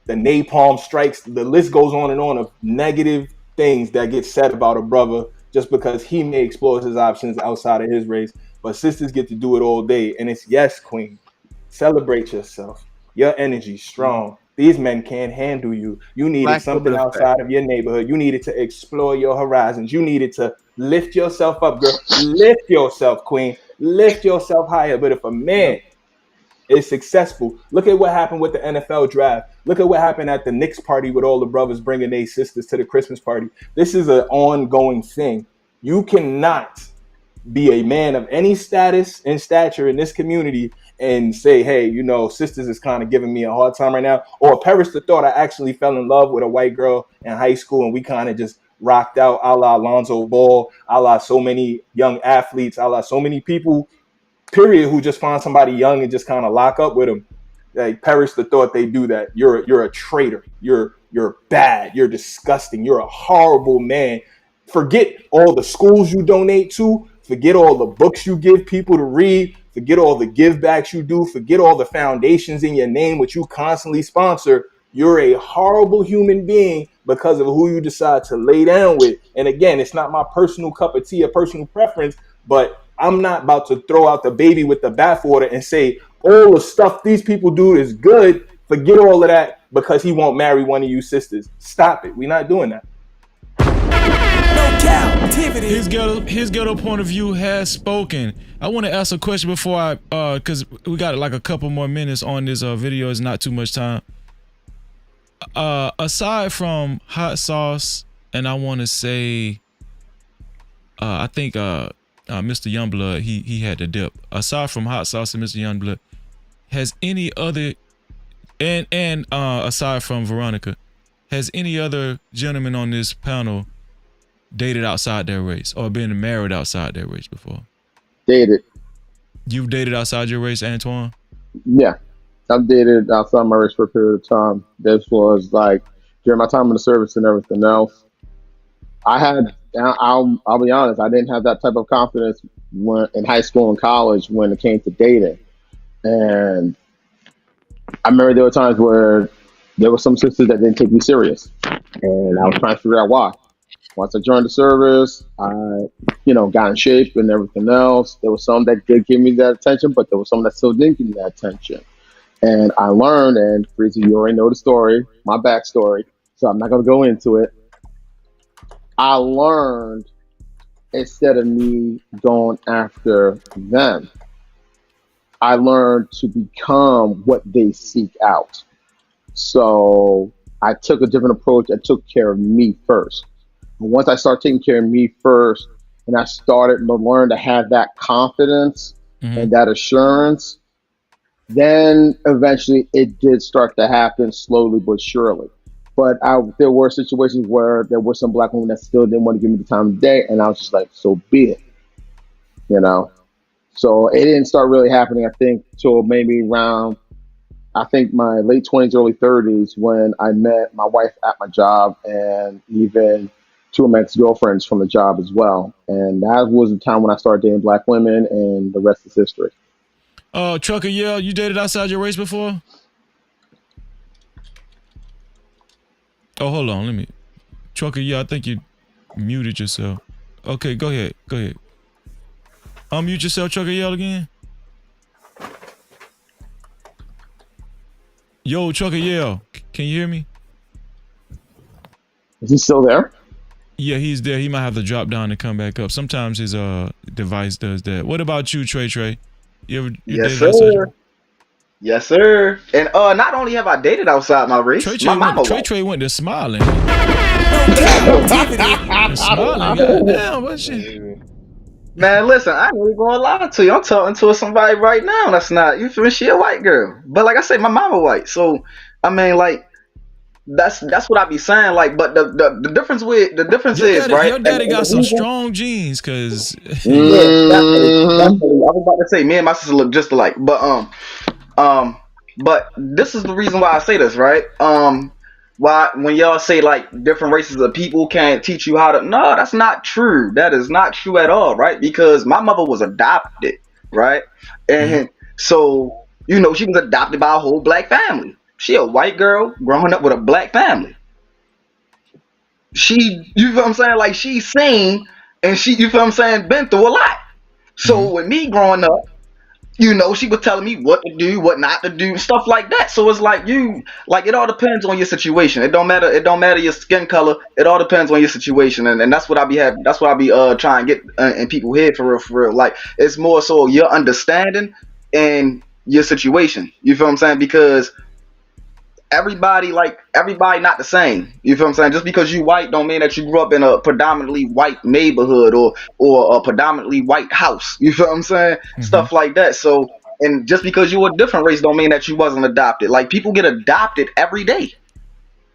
the napalm strikes, the list goes on and on of negative things that get said about a brother just because he may explore his options outside of his race. But sisters get to do it all day. And it's, yes, queen, celebrate yourself. Your energy's strong. These men can't handle you. You needed something outside of your neighborhood. You needed to explore your horizons. You needed to lift yourself up, girl. Lift yourself, queen. Lift yourself higher. But if a man is successful, look at what happened with the NFL draft. Look at what happened at the Knicks party with all the brothers bringing their sisters to the Christmas party. This is an ongoing thing. You cannot be a man of any status and stature in this community and say, hey, you know, sisters is kind of giving me a hard time right now. Or perish the thought I actually fell in love with a white girl in high school and we kind of just rocked out, a la Lonzo Ball, a la so many young athletes, a la so many people, period, who just find somebody young and just kind of lock up with them. Like, perish the thought they do that. You're a traitor. You're bad. You're disgusting. You're a horrible man. Forget all the schools you donate to. Forget all the books you give people to read. forget all the give backs you do, forget all the foundations in your name, which you constantly sponsor. You're a horrible human being because of who you decide to lay down with. And again, it's not my personal cup of tea or personal preference, but I'm not about to throw out the baby with the bathwater and say all the stuff these people do is good. Forget all of that because he won't marry one of you sisters. Stop it. We're not doing that. His ghetto point of view has spoken. I want to ask a question before I, because we got like a couple more minutes on this video. It's not too much time. Aside from hot sauce, and I want to say, I think Mr. Youngblood, he had the dip. Aside from hot sauce and Mr. Youngblood, has any other, and aside from Veronica, has any other gentleman on this panel dated outside their race or been married outside their race before? Dated. You've dated outside your race, Antoine? Yeah. I've dated outside my race for a period of time. This was like during my time in the service and everything else. I'll be honest, I didn't have that type of confidence when in high school and college when it came to dating. And I remember there were times where there were some sisters that didn't take me serious. And I was trying to figure out why. Once I joined the service, I, got in shape and everything else. There was some that did give me that attention, but there was some that still didn't give me that attention. And I learned, and Freezy, you already know the story, my backstory, so I'm not going to go into it. I learned, instead of me going after them, I learned to become what they seek out. So I took a different approach. I took care of me first. And once I started taking care of me first, and I started to learn to have that confidence and that assurance, then eventually it did start to happen slowly but surely. But there were situations where there were some black women that still didn't want to give me the time of day, and I was just like, so be it, So it didn't start really happening, I think, till maybe around, my late 20s, early 30s, when I met my wife at my job and even two of my ex-girlfriends from the job as well. And that was the time when I started dating black women, and the rest is history. Trucker Yell, you dated outside your race before? Oh, hold on, Trucker Yell, I think you muted yourself. Okay, go ahead. Unmute yourself, Trucker Yell, again. Yo, Trucker Yell, can you hear me? Is he still there? Yeah, he's there. He might have to drop down and come back up. Sometimes his device does that. What about you, Trey? Yes, sir. Yes, sir. And not only have I dated outside my race, my mama Trey went to smiling. Smiling, goddamn, what shit? Man, listen, I ain't really gonna lie to you. I'm talking to somebody right now that's not, you feel me? She a white girl. But like I said, my mama white. So, I mean, like, that's what I be saying. Like, but the difference is, right? Your daddy got some strong genes, cause yeah, definitely. I was about to say, me and my sister look just alike. But this is the reason why I say this, right? Why when y'all say like different races of people can't teach you how to, no, that's not true. That is not true at all, right? Because my mother was adopted, right? And so, she was adopted by a whole black family. She a white girl growing up with a black family. You feel what I'm saying? Like, she's seen, and she, you feel what I'm saying, been through a lot. So with me growing up, she was telling me what to do, what not to do, stuff like that. So it's like it all depends on your situation. It don't matter your skin color. It all depends on your situation, and that's what I be having. That's what I be trying to get in people's head for real. Like, it's more so your understanding and your situation. You feel what I'm saying? Because everybody not the same. You feel what I'm saying? Just because you white don't mean that you grew up in a predominantly white neighborhood or a predominantly white house. You feel what I'm saying? Stuff like that. So, and just because you a different race don't mean that you wasn't adopted. Like, people get adopted every day.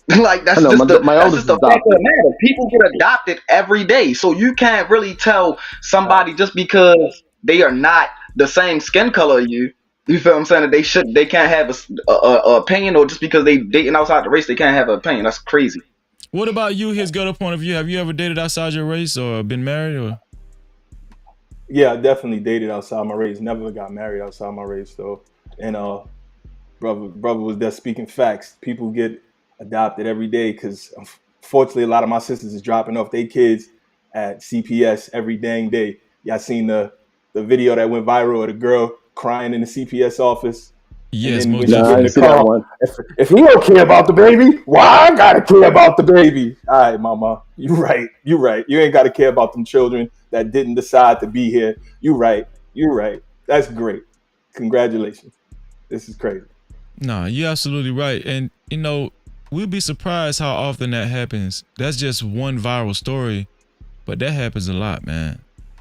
Like, that's just the fact of the matter. People get adopted every day. So you can't really tell somebody just because they are not the same skin color as you. You feel what I'm saying? That they can't have a opinion, or just because they dating outside the race, they can't have an opinion. That's crazy. What about you, his ghetto point of view? Have you ever dated outside your race or been married or? Yeah, I definitely dated outside my race. Never got married outside my race though. And brother was there speaking facts. People get adopted every day because unfortunately a lot of my sisters is dropping off their kids at CPS every dang day. Y'all seen the video that went viral of the girl crying in the CPS office, and Yes, then most when she No, get I in didn't the see that car, one. if he don't care about the baby, why I gotta care about the baby? All right, mama, you right. You ain't gotta care about them children that didn't decide to be here. You right. That's great. Congratulations. This is crazy. Nah, you're absolutely right. And you know, we'd be surprised how often that happens. That's just one viral story, but that happens a lot, man.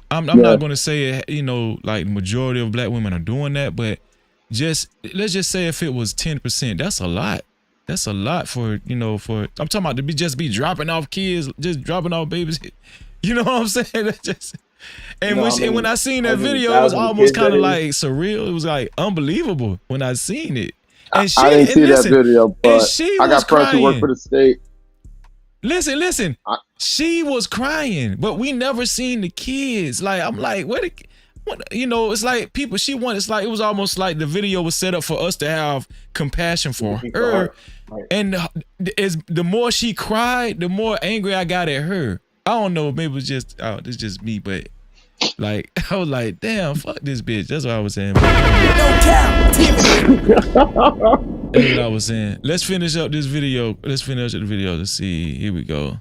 I'm Yeah. not gonna say, you know, like the majority of black women are doing that, but let's just say if it was 10%, that's a lot. That's a lot for, you know, for I'm talking about to be dropping off kids, just dropping off babies. You know what I'm saying? That's just You and know how when many I seen that hundreds of video, it was thousands of almost kids kind that of is? like surreal. It was like unbelievable when I seen it. And I didn't see that listen, video, and but she I was got friends who work for crying. the state. Listen. She was crying, but we never seen the kids. Like I'm like, what? You know, it's like people. It's like it was almost like the video was set up for us to have compassion for Sympathy for her. her. Right. And the more she cried, the more angry I got at her. I don't know, maybe it was just it's just me, but like I was like, damn, fuck this bitch. That's what I was saying. No Cap-tivity. That's what I was saying. Let's finish up this video. Let's finish up the video. Let's see. Here we go.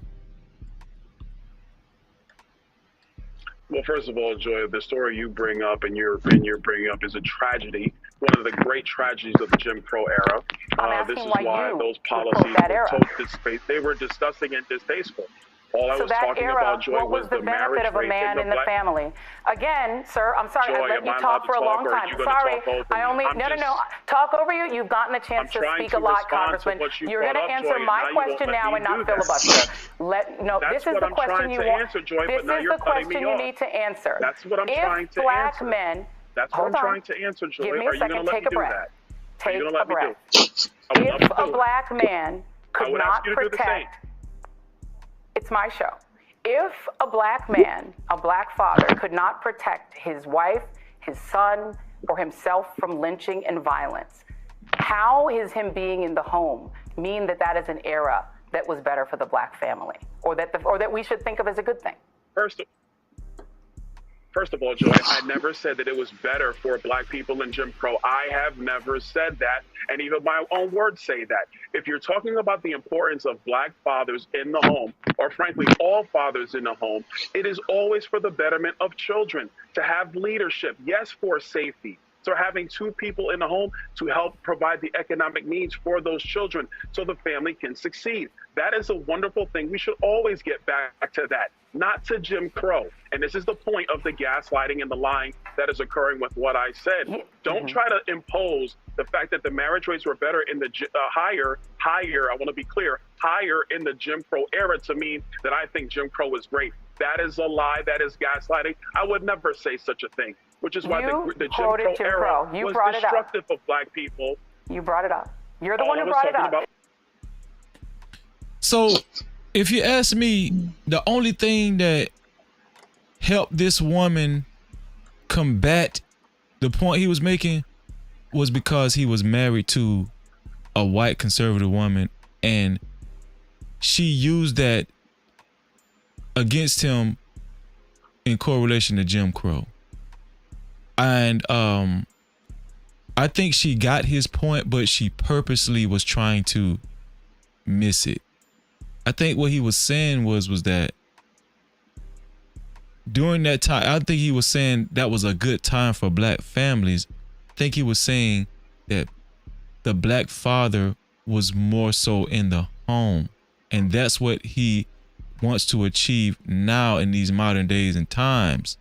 Well, first of all, Joy, the story you bring up and you're bringing up is a tragedy, one of the great tragedies of the Jim Crow era. This is why those policies were they were disgusting and distasteful. All I was talking about, Joy, was the marriage rate in the family. Again, sir, I'm sorry, Joy, I let you talk for a long time. Sorry, I only talk over you. You've gotten a chance to speak a lot, Congressman. You're going to answer my question now and not filibuster. This is the question you want. This is the question you need to answer. That's what I'm trying to answer. That's what I'm trying to answer, Joy. Give me a second. Take a breath. Take a breath. If a black man could not protect. It's my show. If a black man, a black father, could not protect his wife, his son, or himself from lynching and violence, how is him being in the home mean that that is an era that was better for the black family, or that we should think of as a good thing? First of all, Joy, I never said that it was better for black people in Jim Crow. I have never said that, and even my own words say that. If you're talking about the importance of black fathers in the home, or frankly, all fathers in the home, it is always for the betterment of children, to have leadership, yes, for safety. So having two people in the home to help provide the economic needs for those children so the family can succeed. That is a wonderful thing. We should always get back to that, not to Jim Crow. And this is the point of the gaslighting and the lying that is occurring with what I said. Don't try to impose the fact that the marriage rates were better in the higher, I want to be clear, higher in the Jim Crow era to mean that I think Jim Crow is great. That is a lie. That is gaslighting. I would never say such a thing, which is why the Jim Crow era was destructive of black people. You brought it up. You're the one who brought it up. So, if you ask me, the only thing that helped this woman combat the point he was making was because he was married to a white conservative woman, and she used that against him in correlation to Jim Crow. And I think she got his point, but she purposely was trying to miss it. I think what he was saying was that during that time, I think he was saying that was a good time for black families. I think he was saying that the black father was more so in the home, and that's what he wants to achieve now in these modern days and times.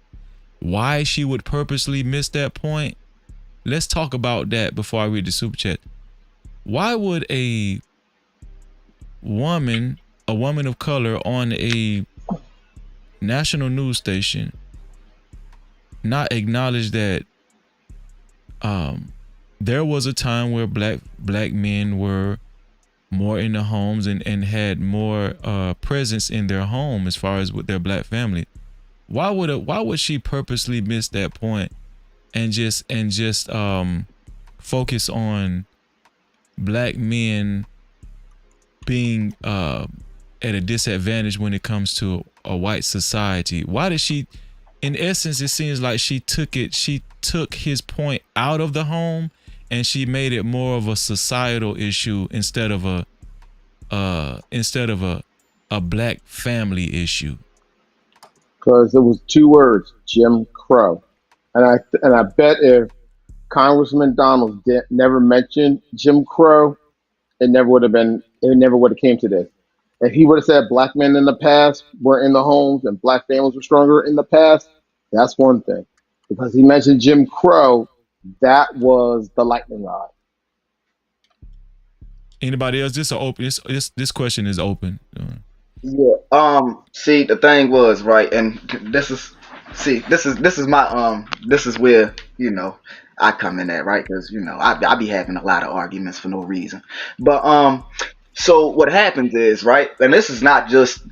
Why she would purposely miss that point? Let's talk about that before I read the super chat. Why would a woman of color on a national news station not acknowledge that there was a time where black men were more in the homes and had more presence in their home as far as with their black family? why would she purposely miss that point and just focus on black men being at a disadvantage when it comes to a white society? Why did she, in essence, it seems like she took his point out of the home and she made it more of a societal issue instead of a black family issue. Because it was 2 words, Jim Crow, and I bet if Congressman Donald never mentioned Jim Crow, it never would have came to this. If he would have said black men in the past were in the homes and black families were stronger in the past, that's one thing. Because he mentioned Jim Crow, that was the lightning rod. Anybody else? This question is open. Yeah. See, the thing was, right, and this is my this is where, you know, I come in at, right? Because, you know, I be having a lot of arguments for no reason. But so what happens is, right, and this is not just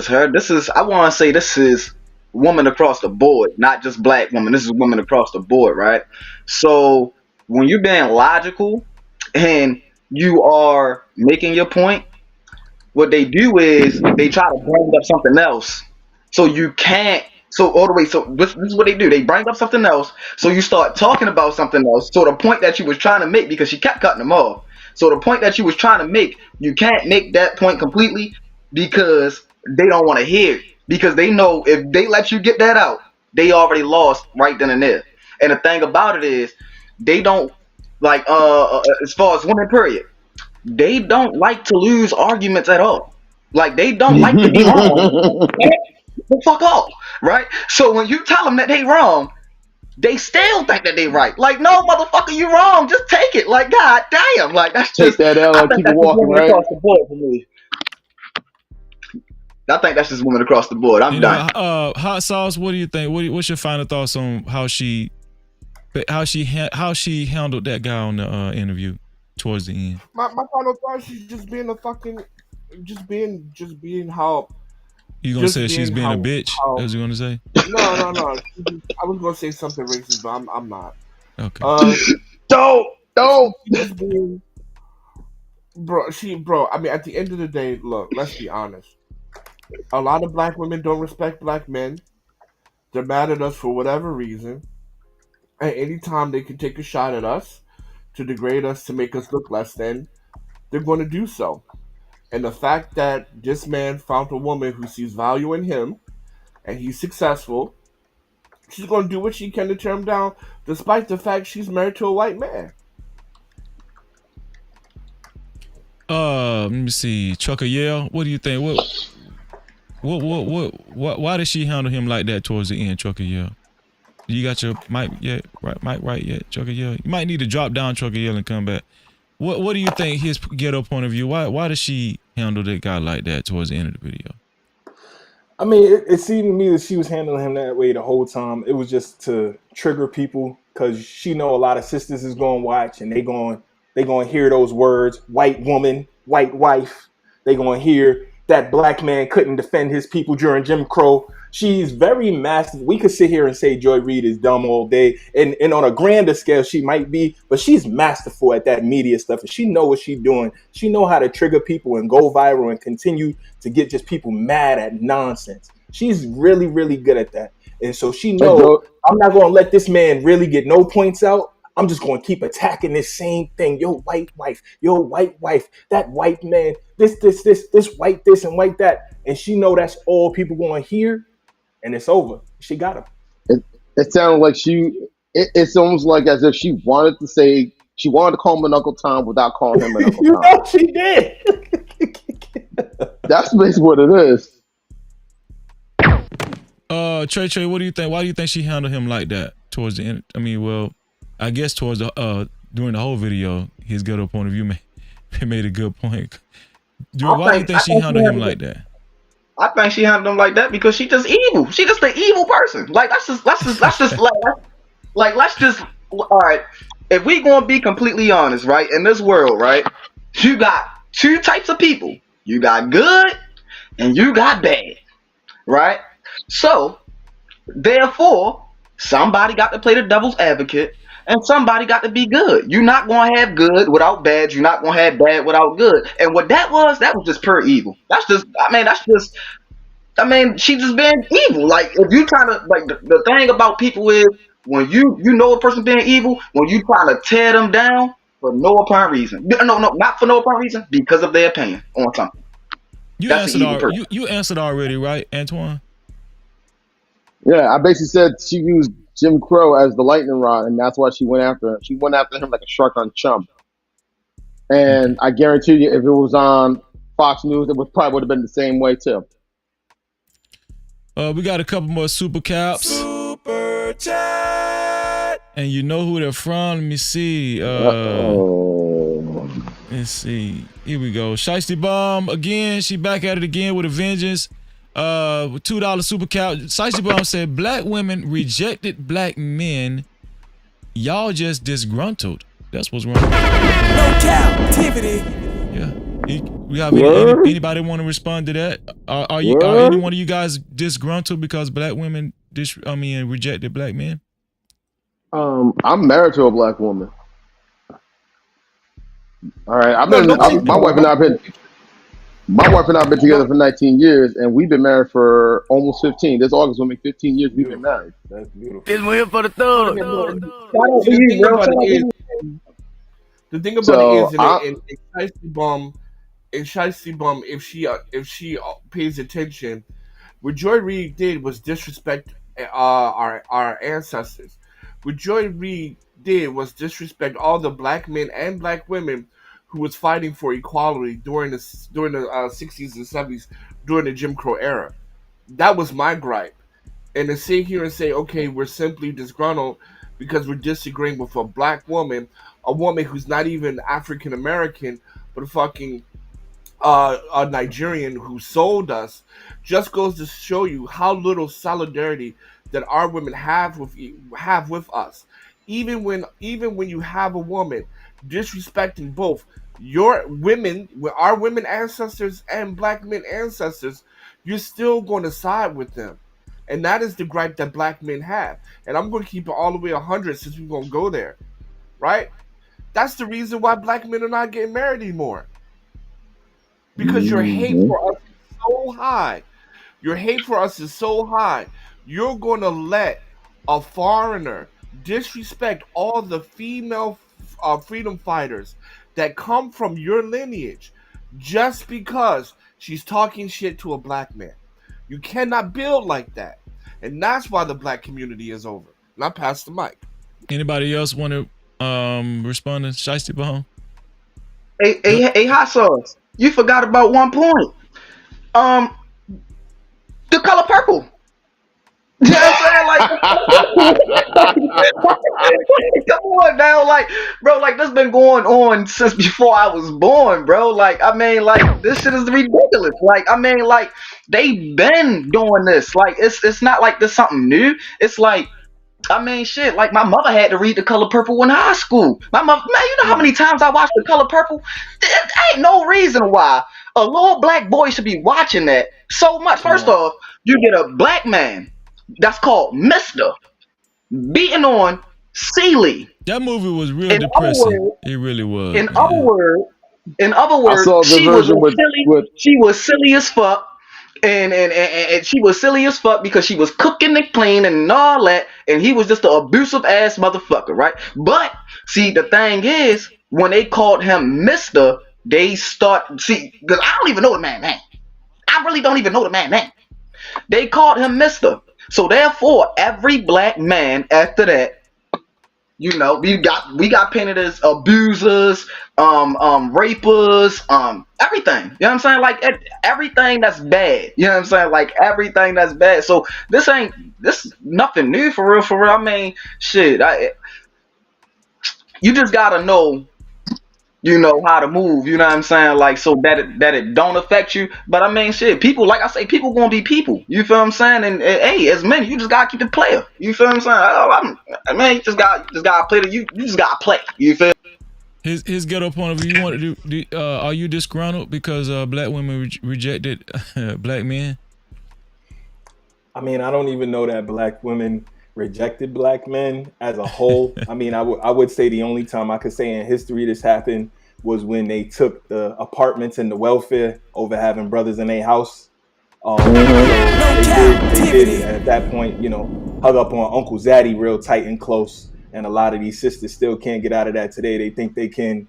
her. This is, I want to say, this is women across the board, not just black women. This is women across the board, right? So when you're being logical and you are making your point, what they do is they try to bring up something else. So you can't. So all the way. So this is what they do. They bring up something else. So you start talking about something else. So the point that you was trying to make, because she kept cutting them off. So the point that you was trying to make, you can't make that point completely because they don't want to hear it. Because they know if they let you get that out, they already lost right then and there. And the thing about it is, they don't like as far as women, period. They don't like to lose arguments at all. Like, they don't like to be wrong. The fuck off, right? So when you tell them that they wrong, they still think that they right. Like, no, motherfucker, you wrong. Just take it. Like, god damn. Like, that's Take just that L and keep it walking, right? across the board for me. I think that's just women across the board. I'm done. Hot Sauce, what do you think? What's your final thoughts on how she handled that guy on the interview towards the end? My final thought: she's just being how. You gonna say she's being a bitch? As you gonna say? No. I was gonna say something racist, but I'm not. Okay. Don't. She's being, bro. I mean, at the end of the day, look. Let's be honest. A lot of black women don't respect black men. They're mad at us for whatever reason. And anytime they can take a shot at us to degrade us, to make us look less than, they're going to do so. And the fact that this man found a woman who sees value in him and he's successful, she's going to do what she can to tear him down, despite the fact she's married to a white man. Let me see. Chucker Yale, what do you think? What why did she handle him like that towards the end, Chucker Yale? You got your mic yet? Mic right yet, Chucker Yale? You might need to drop down, Chucker Yale, and come back. What do you think his ghetto point of view? Why does she handle that guy like that towards the end of the video? I mean, it seemed to me that she was handling him that way the whole time. It was just to trigger people, because she know a lot of sisters is going to watch, and they going to hear those words: white woman, white wife. They going to hear that black man couldn't defend his people during Jim Crow. She's very massive. We could sit here and say Joy Reid is dumb all day, and on a grander scale she might be, but she's masterful at that media stuff, and she know what she's doing. She know how to trigger people and go viral and continue to get just people mad at nonsense. She's really, really good at that. And so she knows, I'm not going to let this man really get no points out. I'm just going to keep attacking this same thing. Your white wife, that white man, this white this and white that. And she know that's all people going to hear. And it's over. She got him. It sounded like it's almost like as if she wanted to call him an Uncle Tom without calling him an Uncle Tom. You know she did. That's basically what it is. Trey, what do you think? Why do you think she handled him like that towards the end? I mean, well, I guess towards the during the whole video, his ghetto point of view made a good point. Why do you think she handled him like that? I think she handled him like that because she just evil. She just an evil person. Like, let's just all right. If we gonna be completely honest, right, in this world, right, you got 2 types of people. You got good and you got bad, right? So Therefore, somebody got to play the devil's advocate and somebody got to be good. You're not going to have good without bad. You're not going to have bad without good. And what that was just pure evil. I mean, she just being evil. Like, if you trying to, like, the thing about people is when you know a person being evil, when you trying to tear them down for no apparent reason. No, not for no apparent reason, because of their opinion on something. That's an evil person. You answered already, right, Antoine? Yeah, I basically said she used Jim Crow as the lightning rod, and that's why she went after him. She went after him like a shark on chum. And I guarantee you, if it was on Fox News, it probably would have been the same way too. We got a couple more super caps. Super chat. And you know who they're from. Let me see. Let's see. Here we go. Shiesty Bomb again. She back at it again with a vengeance. $2 super cap. Shiesty Bomb said, "Black women rejected black men. Y'all just disgruntled." That's what's wrong. No Cap-tivity. Yeah. We have anybody want to respond to that? Are any one of you guys disgruntled because black women rejected black men? I'm married to a black woman. All right, my wife and I have been together for 19 years, and we've been married for almost 15. This August will make 15 years we've been married. That's beautiful. This one here for the thug. The thing about it is, in Shiesty Bum, if she pays attention, what Joy Reid did was disrespect our ancestors. What Joy Reid did was disrespect all the black men and black women who was fighting for equality during the 60s and 70s during the Jim Crow era. That was my gripe. And to sit here and say, okay, we're simply disgruntled because we're disagreeing with a black woman, a woman who's not even African American, but a fucking a Nigerian who sold us, just goes to show you how little solidarity that our women have with us. Even when you have a woman disrespecting both your women, our women ancestors and black men ancestors, you're still going to side with them. And that is the gripe that black men have. And I'm going to keep it all the way 100 since we're going to go there. Right? That's the reason why black men are not getting married anymore. Because your hate for us is so high. Your hate for us is so high. You're going to let a foreigner disrespect all the female freedom fighters that come from your lineage just because she's talking shit to a black man. You cannot build like that. And that's why the black community is over. And I pass the mic. Anybody else want to respond to Shiesty Bomb? Hey, hot sauce. You forgot about one point. The color purple. You know what I'm saying? Like, come on now, like, bro, like this been going on since before I was born, bro. Like, I mean, like, this shit is ridiculous. Like, I mean, like, they been doing this. Like, it's not like this something new. It's like, I mean, shit, like my mother had to read The Color Purple in high school. My mother, man, you know how many times I watched The Color Purple? There ain't no reason why a little black boy should be watching that so much. First off, you get a black man that's called Mr. beating on Celie. That movie was real depressing. It really was. In other words, she was silly as fuck. And she was silly as fuck because she was cooking and cleaning and all that, and he was just an abusive ass motherfucker, right? But see, the thing is, when they called him Mr., they because I don't even know the man's name. I really don't even know the man's name. They called him Mr. So therefore, every black man after that, you know, we got painted as abusers, rapers, everything. You know what I'm saying? Like everything that's bad. You know what I'm saying? Like everything that's bad. So this nothing new for real. I mean, shit. You just gotta know, you know, how to move. You know what I'm saying? Like so that it don't affect you. But I mean, shit. People, like I say, people gonna be people. You feel what I'm saying? And hey, as men, you just gotta keep it player. You feel what I'm saying? I mean, you just gotta play you just gotta play. You feel? His ghetto point of view. You want to do? Are you disgruntled because black women rejected black men? I mean, I don't even know that black women rejected black men as a whole. I mean, I would say the only time I could say in history this happened was when they took the apartments and the welfare over having brothers in their house. So they did at that point, hug up on Uncle Zaddy real tight and close. And a lot of these sisters still can't get out of that today. They think they can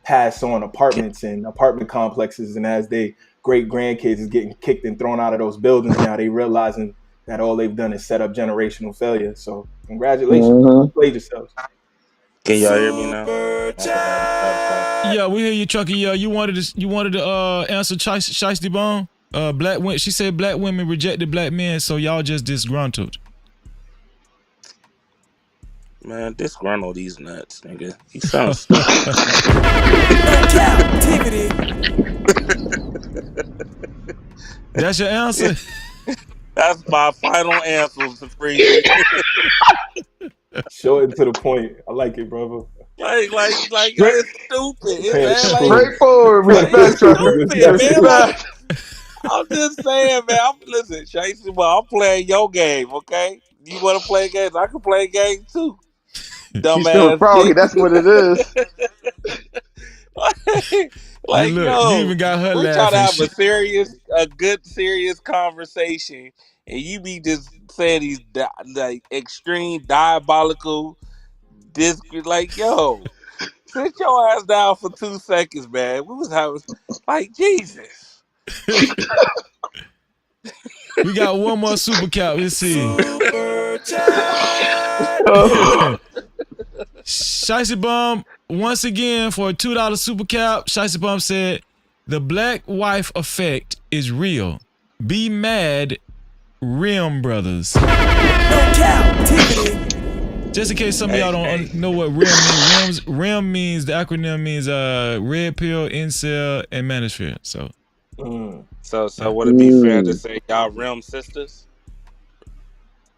pass on apartments and apartment complexes, and as they great grandkids is getting kicked and thrown out of those buildings, now they realizing that all they've done is set up generational failure. So congratulations, you played yourselves. Can y'all hear me now? My bad. Yeah, we hear you, Chucky. Yeah, you wanted to answer Shiesty Bone. She said black women rejected black men, so y'all just disgruntled. Man, disgruntled these nuts, nigga. He sounds Cap-tivity. That's your answer? That's my final answer, Freezy. Short and to the point. I like it, brother. Like, it's stupid. It's Straightforward. Respect, trucker. stupid, man. Like, Respect. I'm just saying, man. Listen, Chasey, I'm playing your game, okay? You want to play games? I can play games too. She's still Dumbass froggy. chick. That's what it is. Like, look, yo, you even got her we're trying to laughing. have a good, serious conversation, and you be just saying these like extreme diabolical, like, yo, sit your ass down for 2 seconds, man. We was having like Jesus. We got one more super cap. Let's see. Super chat. Shiesty Bum, once again, for a $2 super cap, Shiesty Bum said, the black wife effect is real. Be mad, Rim Brothers. No Cap-tivity. Just in case some of y'all don't know what RIM means. RIM means, the acronym means Red Pill, Incel, and Manosphere. So would it be fair to say y'all RIM sisters?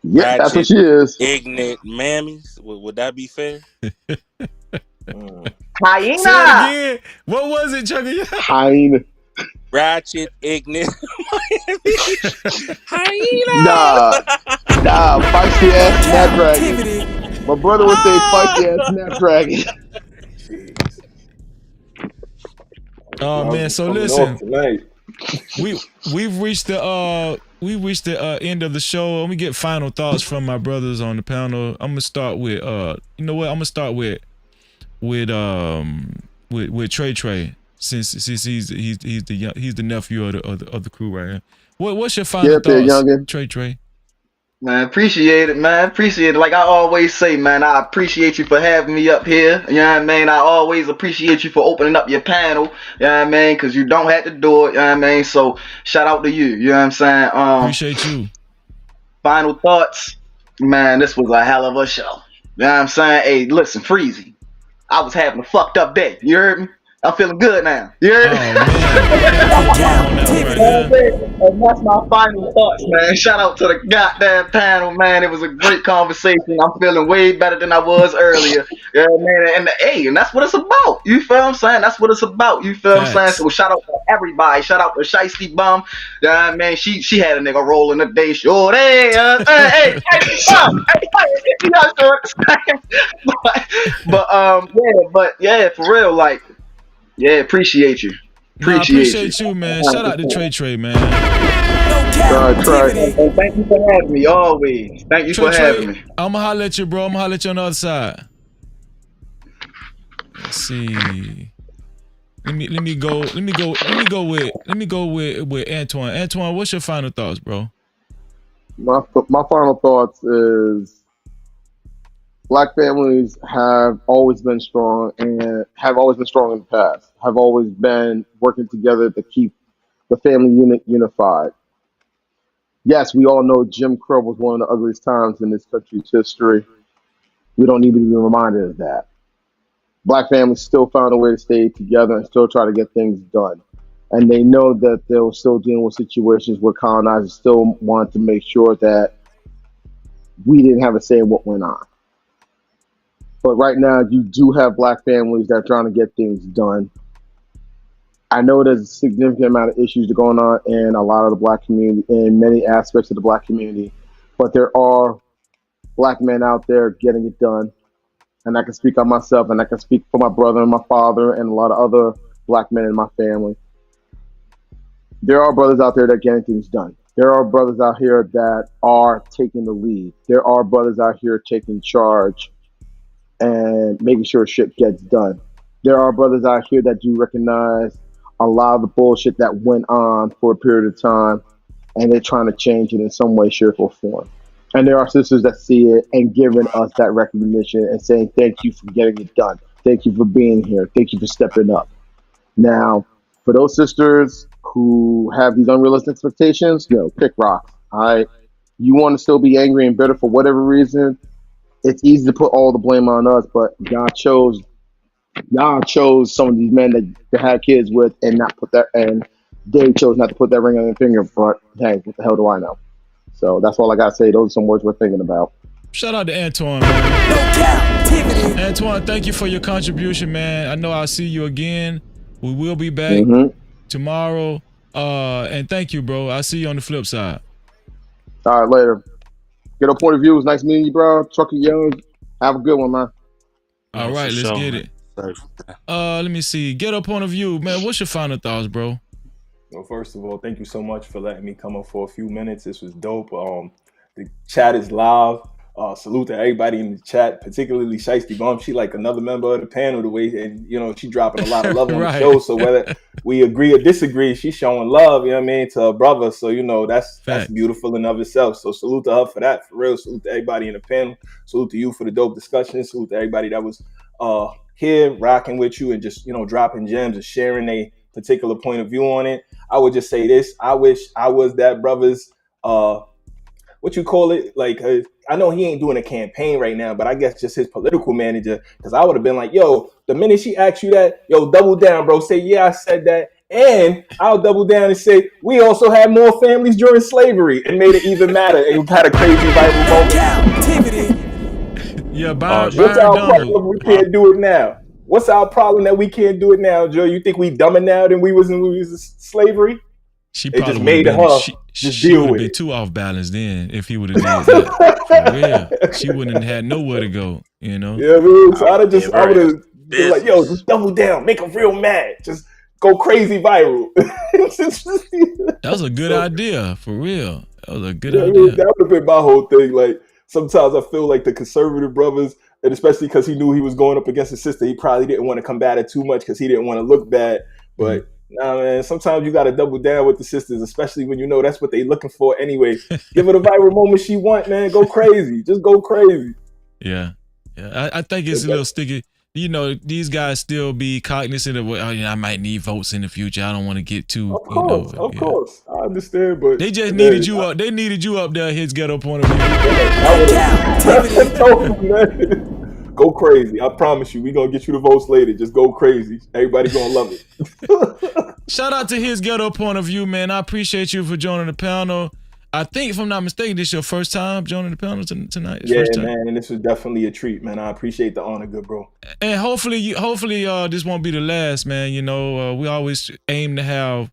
Yeah, that's what she is. Ignorant mammies. Would that be fair? Hyena. Say it again. What was it, Chucky? Hyena. Ratchet, ignorant. Hyena. Nah, feisty ass snapdragon. My brother would say feisty ass snapdragon. Oh man, so listen, we've reached the end of the show. Let me get final thoughts from my brothers on the panel. I'm gonna start with you know what? I'm gonna start with Trey, since he's the nephew of the crew right here. What's your final thoughts, Trey? Man, appreciate it, man. Appreciate it. Like I always say, man, I appreciate you for having me up here. You know what I mean? I always appreciate you for opening up your panel. You know what I mean? Because you don't have to do it. You know what I mean? So shout out to you. You know what I'm saying? Appreciate you. Final thoughts. Man, this was a hell of a show. You know what I'm saying? Hey, listen, Freezy. I was having a fucked up day. You heard me? I'm feeling good now. You heard me? And that's my final thoughts, man. Shout out to the goddamn panel, man. It was a great conversation. I'm feeling way better than I was earlier. Yeah, man. And that's what it's about. You feel what I'm saying? That's what it's about. You feel what I'm saying? So shout out to everybody. Shout out to Shiesty Bum. Yeah, man. She had a nigga rolling the day. Sure, hey, but yeah, for real, like. Yeah, appreciate you. Appreciate you, man. Shout out to Trey, man. And thank you for having me, always. Thank you for having me. I'ma holler at you, bro. I'ma holler at you on the other side. Let's see. Let me go with Antoine. Antoine, what's your final thoughts, bro? My final thoughts is Black families have always been strong and have always been strong in the past, have always been working together to keep the family unit unified. Yes, we all know Jim Crow was one of the ugliest times in this country's history. We don't need to be reminded of that. Black families still found a way to stay together and still try to get things done. And they know that they were still dealing with situations where colonizers still wanted to make sure that we didn't have a say in what went on. But right now, you do have Black families that are trying to get things done. I know there's a significant amount of issues going on in a lot of the black community, in many aspects of the black community, but there are black men out there getting it done. And I can speak on myself, and I can speak for my brother and my father and a lot of other black men in my family. There are brothers out there that are getting things done. There are brothers out here that are taking the lead. There are brothers out here taking charge and making sure shit gets done. There are brothers out here that do recognize a lot of the bullshit that went on for a period of time, and they're trying to change it in some way, shape, or form. And there are sisters that see it and giving us that recognition and saying, thank you for getting it done. Thank you for being here. Thank you for stepping up. Now, for those sisters who have these unrealistic expectations, pick rocks. All right. You want to still be angry and bitter for whatever reason, it's easy to put all the blame on us, but God chose some of these men that they had kids with and not put that, and they chose not to put that ring on their finger. But hey, what the hell do I know? So that's all I gotta say. Those are some words we're thinking about. Shout out to Antoine, man. No Cap-tivity. Antoine, thank you for your contribution, man. I know I'll see you again. We will be back tomorrow. And thank you, bro. I'll see you on the flip side. All right, later. Get a point of view. It's nice meeting you, bro. Trucker Young. Have a good one, man. All right, let's get it. Let me see. Get a point of view, man. What's your final thoughts, bro? Well, first of all, thank you so much for letting me come up for a few minutes. This was dope. The chat is live. Salute to everybody in the chat, particularly Shiesty Bum. She like another member of the panel the way, and she dropping a lot of love on the show. So whether we agree or disagree, she's showing love, you know what I mean, to her brother. So that's beautiful in of itself. So salute to her for that, for real. Salute to everybody in the panel. Salute to you for the dope discussion. Salute to everybody that was here rocking with you and just dropping gems and sharing a particular point of view on it. I would just say this: I wish I was that brother's what you call it? Like, I know he ain't doing a campaign right now, but I guess just his political manager, because I would have been like, yo, the minute she asks you that, yo, double down, bro. Say, yeah, I said that. And I'll double down and say, we also had more families during slavery and made it even matter. And we had a crazy viral moment. Yeah, what's our problem we can't do it now? What's our problem that we can't do it now, Joe? You think we dumber now than we was in slavery? She it probably just made her just she deal would with have been it. too off balance then if he would have did that. For real. She wouldn't have had nowhere to go, Yeah, man. So I would have been like, yo, just double down, make them real mad, just go crazy viral. That was a good idea, for real. That was a good idea. That would have been my whole thing. Like, sometimes I feel like the conservative brothers, and especially because he knew he was going up against his sister, he probably didn't want to combat it too much because he didn't want to look bad. But nah, man, sometimes you got to double down with the sisters, especially when that's what they looking for anyway. Give her the viral moment she want, man. Go crazy. Just go crazy. Yeah. I think it's a little sticky. These guys still be cognizant of I might need votes in the future. I don't want to get too. Of course, I understand, but they just needed you up. They needed you up there. His ghetto point of view. Go crazy. I promise you, we gonna get you the votes later. Just go crazy. Everybody gonna love it. Shout out to his ghetto point of view, man. I appreciate you for joining the panel. I think, if I'm not mistaken, this is your first time joining the panel tonight. Yeah, man, and this was definitely a treat, man. I appreciate the honor, good bro. And hopefully, this won't be the last, man. We always aim to have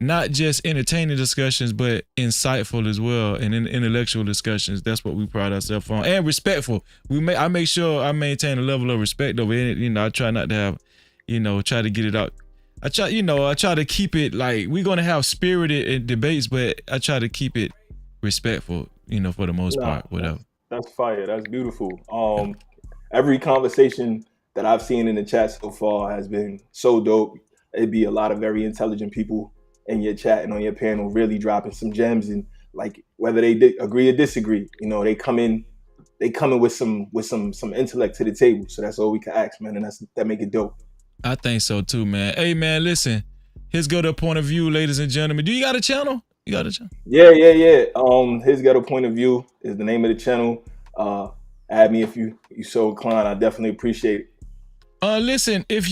not just entertaining discussions, but insightful as well, and intellectual discussions. That's what we pride ourselves on, and respectful. I make sure I maintain a level of respect over it. I try not to have, try to get it out. I try to keep it like we're gonna have spirited debates, but I try to keep it respectful, for the most part. Whatever. That's fire. That's beautiful. Every conversation that I've seen in the chat so far has been so dope. It'd be a lot of very intelligent people in your chat and on your panel, really dropping some gems, and like whether they agree or disagree, they come in with some intellect to the table. So that's all we can ask, man, and that make it dope. I think so too, man. Hey, man, listen. His Ghetto Point of View, ladies and gentlemen. Do you got a channel? Yeah. His Ghetto Point of View is the name of the channel. Add me if you so inclined. I definitely appreciate it. Listen, if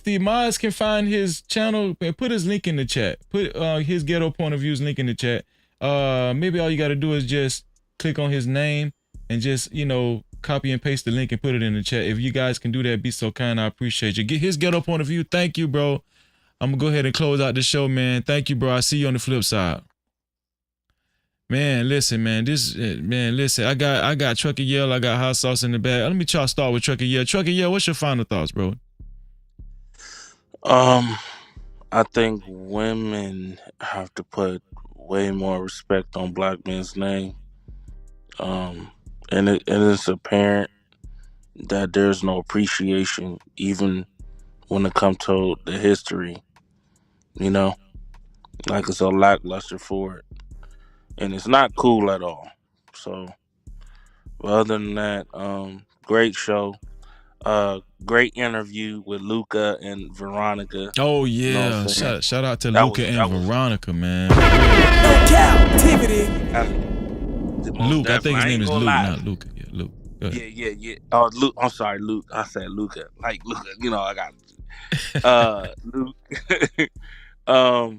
the mods can find his channel, put his link in the chat. Put his Ghetto Point of View's link in the chat. Maybe all you got to do is just click on his name and just copy and paste the link and put it in the chat. If you guys can do that, be so kind. I appreciate you. Get his Ghetto Point of View. Thank you, bro. I'm gonna go ahead and close out the show, man. Thank you, bro. I see you on the flip side. Man, listen, man. Listen. I got Trucker Yell. I got Hot Sauce in the bag. Let me try to start with Trucker Yell. Trucker Yell, what's your final thoughts, bro? I think women have to put way more respect on black men's name. And it's apparent that there's no appreciation even when it comes to the history. You know, like it's a lackluster for it, and it's not cool at all. So, but other than that, great show. Great interview with Luca and Veronica. Oh You know what yeah, I'm saying? shout out to That Luca was and Veronica, man. No Cap-tivity. Luke, I think his name is Luke, lie. not Luca. Yeah, Luke. Yeah. Oh, Luke. I'm sorry, Luke. I said Luca. Like Luca. You know, I got Luke. I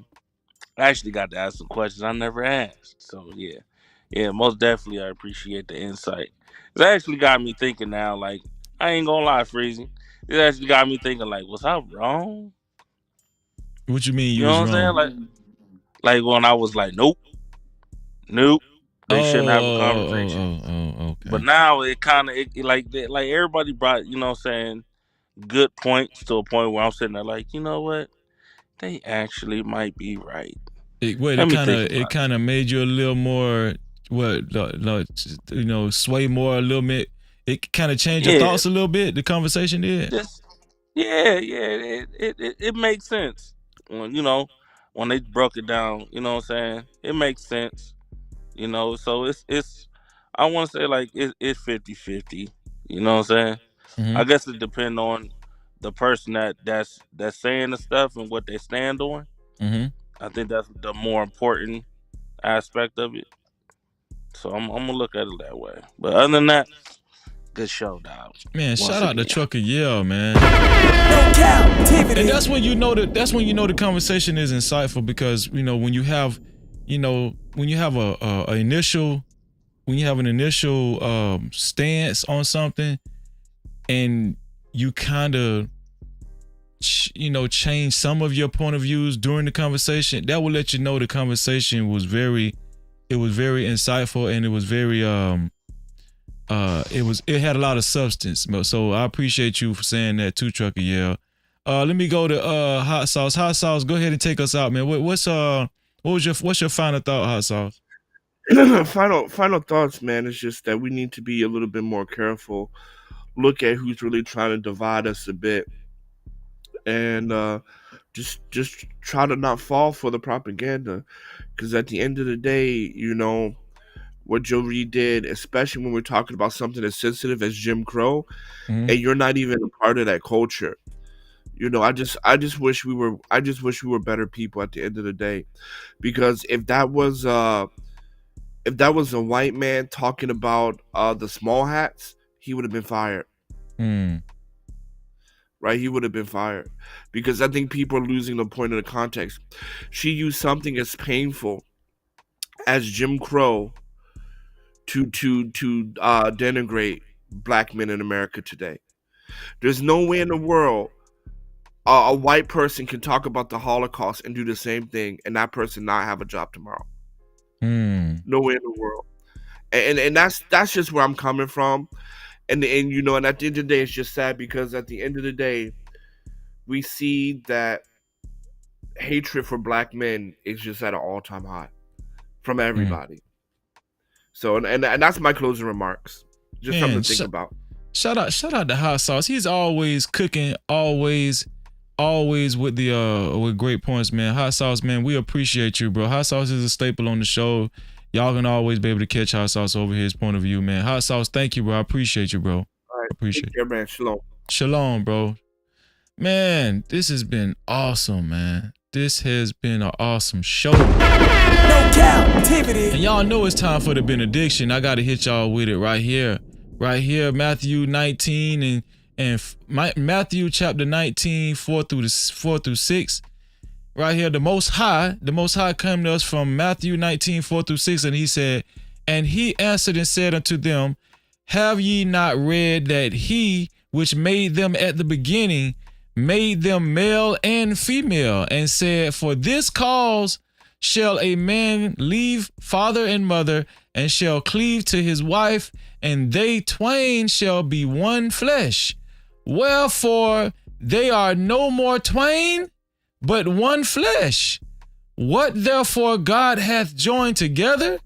actually got to ask some questions I never asked. So yeah, most definitely I appreciate the insight. It actually got me thinking now. Like I ain't gonna lie, Freezy. It actually got me thinking. Like, was I wrong? What you mean You you know was what I'm wrong? saying? Like when I was like, nope. They shouldn't have a conversation. Okay. But now it kind of like everybody brought, you know what I'm saying, good points to a point where I'm sitting there like, you know what, they actually might be right. It kind of made you a little more sway more a little bit. It kind of changed your thoughts a little bit. The conversation did. It makes sense when they broke it down. You know what I'm saying? It makes sense. You know, so it's I want to say like it's 50-50. You know what I'm saying? Mm-hmm. I guess it depends on the person that's saying the stuff and what they stand on. Mm-hmm. I think that's the more important aspect of it. So I'm gonna look at it that way. But other than that, good show, dog. Man, shout out to Trucker Yell, man. No Cap-tivity. And that's when you know the conversation is insightful, because when you have an initial stance on something, and you kind of change some of your point of views during the conversation, that will let you know the conversation was very insightful, and it was very it had a lot of substance. So I appreciate you for saying that too, Trucker Yell. Let me go to Hot Sauce. Hot Sauce, go ahead and take us out, man. What's your final thought, Hot Sauce? Final thoughts, man, is just that we need to be a little bit more careful. Look at who's really trying to divide us a bit, and just try to not fall for the propaganda, because at the end of the day, what Joe Reed did, especially when we're talking about something as sensitive as Jim Crow, and you're not even a part of that culture. I just wish we were better people at the end of the day, because if that was a white man talking about the small hats, he would have been fired. Right? He would have been fired, because I think people are losing the point of the context. She used something as painful as Jim Crow to denigrate black men in America today. There's no way in the world a white person can talk about the Holocaust and do the same thing, and that person not have a job tomorrow. No way in the world. And that's just where I'm coming from. And at the end of the day, it's just sad, because at the end of the day, we see that hatred for black men is just at an all-time high from everybody. So, and that's my closing remarks. Just something to think about. Shout out to Hot Sauce. He's always cooking, always with the with great points, man. Hot Sauce, man, we appreciate you, bro. Hot Sauce is a staple on the show. Y'all can always be able to catch Hot Sauce over his point of view, man. Hot Sauce, thank you, bro. I appreciate you, bro. All right, appreciate you, man. Shalom. Shalom, bro. Man, this has been awesome, man. This has been an awesome show. No Cap-tivity. And y'all know it's time for the benediction. I got to hit y'all with it right here. Right here, Matthew 19 and Matthew chapter 19, 4 through 6. Right here, the Most High came to us from Matthew 19, 4 through 6, and he said, and he answered and said unto them, have ye not read that he which made them at the beginning made them male and female, and said, for this cause shall a man leave father and mother, and shall cleave to his wife, and they twain shall be one flesh. Wherefore they are no more twain, but one flesh. What therefore God hath joined together,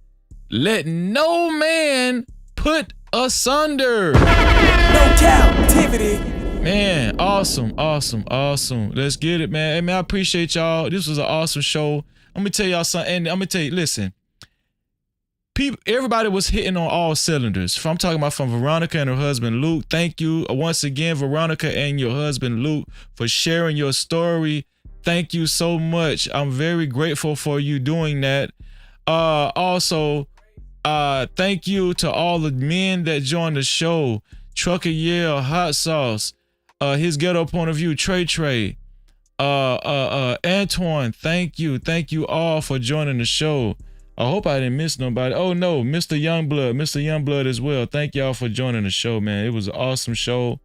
let no man put asunder. No Cap-tivity. Man, awesome. Let's get it, man. Hey, man, I appreciate y'all. This was an awesome show. I'm gonna tell y'all something, and I'm gonna tell you, listen. Everybody was hitting on all cylinders. I'm talking about from Veronica and her husband Luke. Thank you once again, Veronica and your husband Luke, for sharing your story. Thank you so much. I'm very grateful for you doing that. Also, thank you to all the men that joined the show. Trucker Yale, Hot Sauce, his ghetto point of view, Trey, Antoine, thank you all for joining the show. I hope I didn't miss nobody. Oh no, Mr. Youngblood as well. Thank y'all for joining the show, man. It was an awesome show.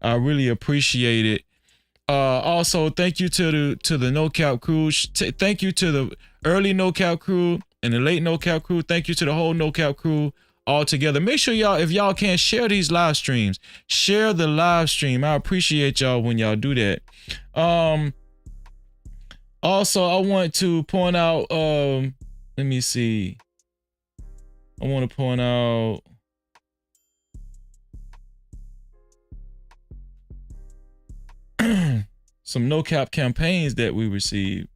I really appreciate it. Also, thank you to the No Cap crew. Thank you to the early No Cap crew and the late No Cap crew. Thank you to the whole No Cap crew all together. Make sure y'all, if y'all can, share these live streams. Share the live stream. I appreciate y'all when y'all do that. Also, I want to point out, let me see. I want to point out some no cap campaigns that we received.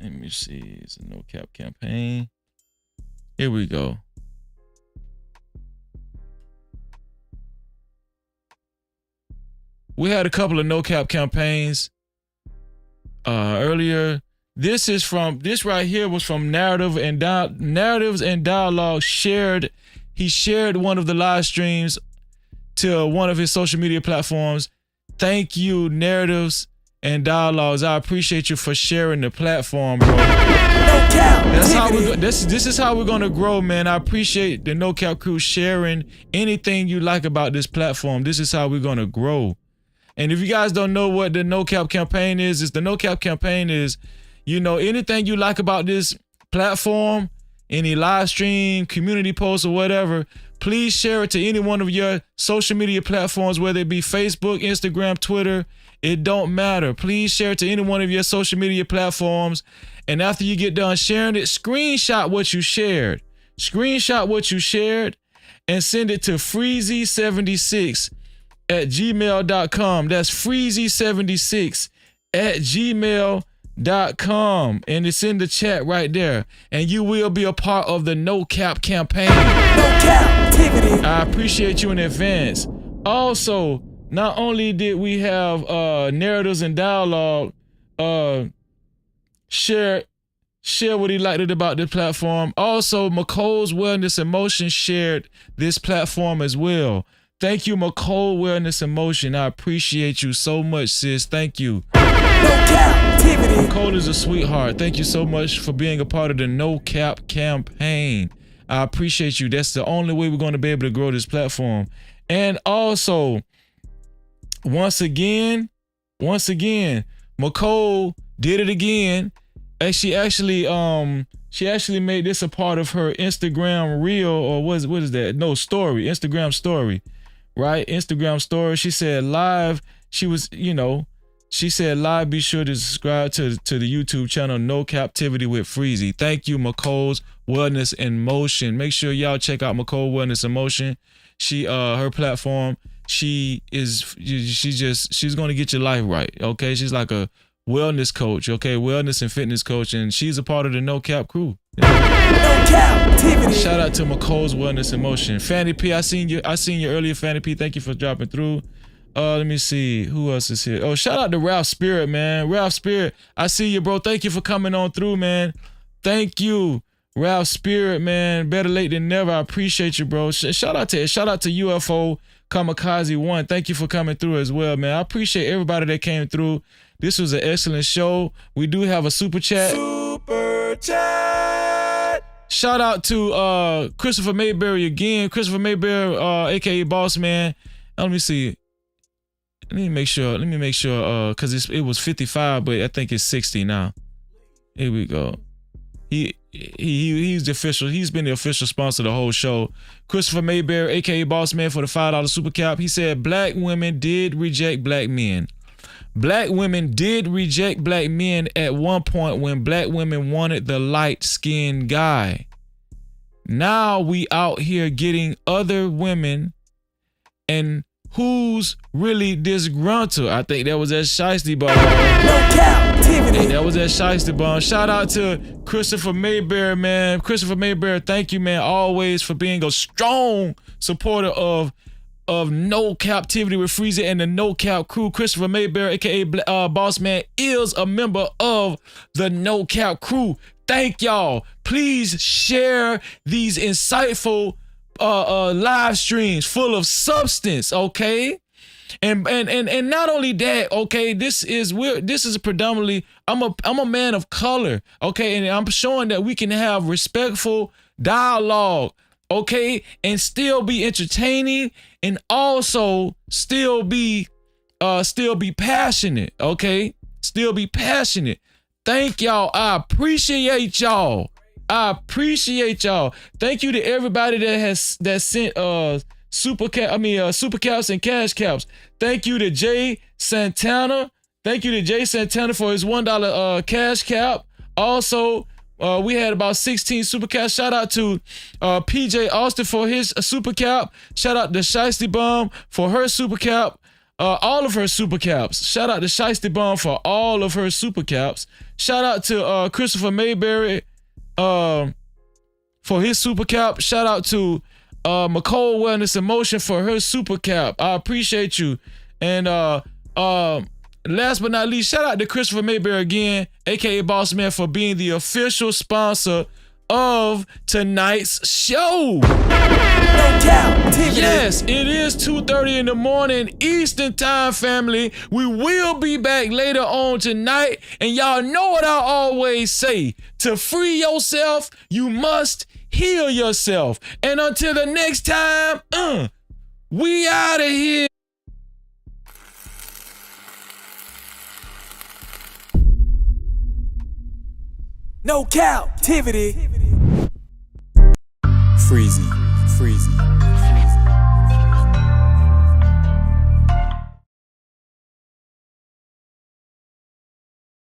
Let me see. It's a no cap campaign. Here we go. We had a couple of no cap campaigns earlier. This right here was from Narratives and Dialogue shared. He shared one of the live streams to one of his social media platforms. Thank you, Narratives and Dialogues. I appreciate you for sharing the platform, bro. That's how this is how we're gonna grow, man. I appreciate the No Cap crew sharing anything you like about this platform. This is how we're gonna grow. And if you guys don't know what the No Cap campaign is the No Cap campaign is, you know, anything you like about this platform, any live stream, community post, or whatever, please share it to any one of your social media platforms, whether it be Facebook, Instagram, Twitter. It don't matter. Please share it to any one of your social media platforms. And after you get done sharing it, screenshot what you shared. Screenshot what you shared and send it to freezy76@gmail.com. That's freezy76@gmail.com. And it's in the chat right there, and you will be a part of the No Cap campaign. No Cap-tivity. I appreciate you in advance. Also, not only did we have Narratives and Dialogue share what he liked about this platform, also McCole's Wellness and Motion shared this platform as well. Thank you, McCole Wellness and Motion. I appreciate you so much, sis. Thank you. No Cap-tivity. McCole is a sweetheart. Thank you so much for being a part of the No Cap campaign. I appreciate you. That's the only way we're going to be able to grow this platform. And also, once again, McCole did it again. And she actually made this a part of her Instagram reel, or what is that? No, story. Instagram story. Right? Instagram story. She said live. She said live, be sure to subscribe to the YouTube channel No Cap-tivity with Freezy. Thank you, McCole's Wellness in Motion. Make sure y'all check out McCole Wellness in Motion. She her platform, she's gonna get your life right. Okay. She's like a wellness coach, okay, wellness and fitness coach, and she's a part of the No Cap crew. No Cap-tivity. Shout out to McCole's Wellness in Motion. Fanny P, I seen you earlier, Fanny P. Thank you for dropping through. Let me see who else is here. Oh, shout out to Ralph Spirit, man. Ralph Spirit, I see you, bro. Thank you for coming on through, man. Thank you, Ralph Spirit, man. Better late than never. I appreciate you, bro. Shout out to UFO Kamikaze 1. Thank you for coming through as well, man. I appreciate everybody that came through. This was an excellent show. We do have a super chat. Shout out to Christopher Mayberry again. Christopher Mayberry, aka Boss Man. Let me see. me make sure, because it was 55, but I think it's 60 now. Here we go. He's the official. He's been the official sponsor of the whole show. Christopher Mayberry, aka Boss Man, for the $5 super cap. He said black women did reject black men. Black women did reject black men at one point when black women wanted the light-skinned guy. Now we out here getting other women, and who's really disgruntled? I think that was that Shiesty Bomb. No Cap-tivity. That was that Shiesty Bomb. Shout out to Christopher Mayberry, man. Christopher Mayberry, thank you, man, always for being a strong supporter of No Cap-tivity with Freezer and the No Cap crew. Christopher Mayberry, aka Boss Man, is a member of the No Cap crew. Thank y'all. Please share these insightful live streams full of substance, okay? And not only that, okay, this is predominantly, I'm a man of color, okay, and I'm showing that we can have respectful dialogue, okay, and still be entertaining and also still be passionate, okay? Still be passionate. Thank y'all. I appreciate y'all. Thank you to everybody that sent super caps and cash caps. Thank you to Jay Santana. Thank you to Jay Santana for his $1 cash cap. Also, we had about 16 super caps. Shout out to PJ Austin for his super cap. Shout out to Shiesty Bomb for her super cap. All of her super caps. Shout out to Shiesty Bomb for all of her super caps. Shout out to Christopher Mayberry for his super cap. Shout out to McCall Wellness and Motion for her super cap. I appreciate you. And last but not least, shout out to Christopher Mayberry again, aka Boss Man, for being the official sponsor of tonight's show. No Cap-tivity. Yes, it is 2:30 in the morning Eastern time, family. We will be back later on tonight, and y'all know what I always say: to free yourself, you must heal yourself. And until the next time, we out of here. No Cap-tivity. Freezy.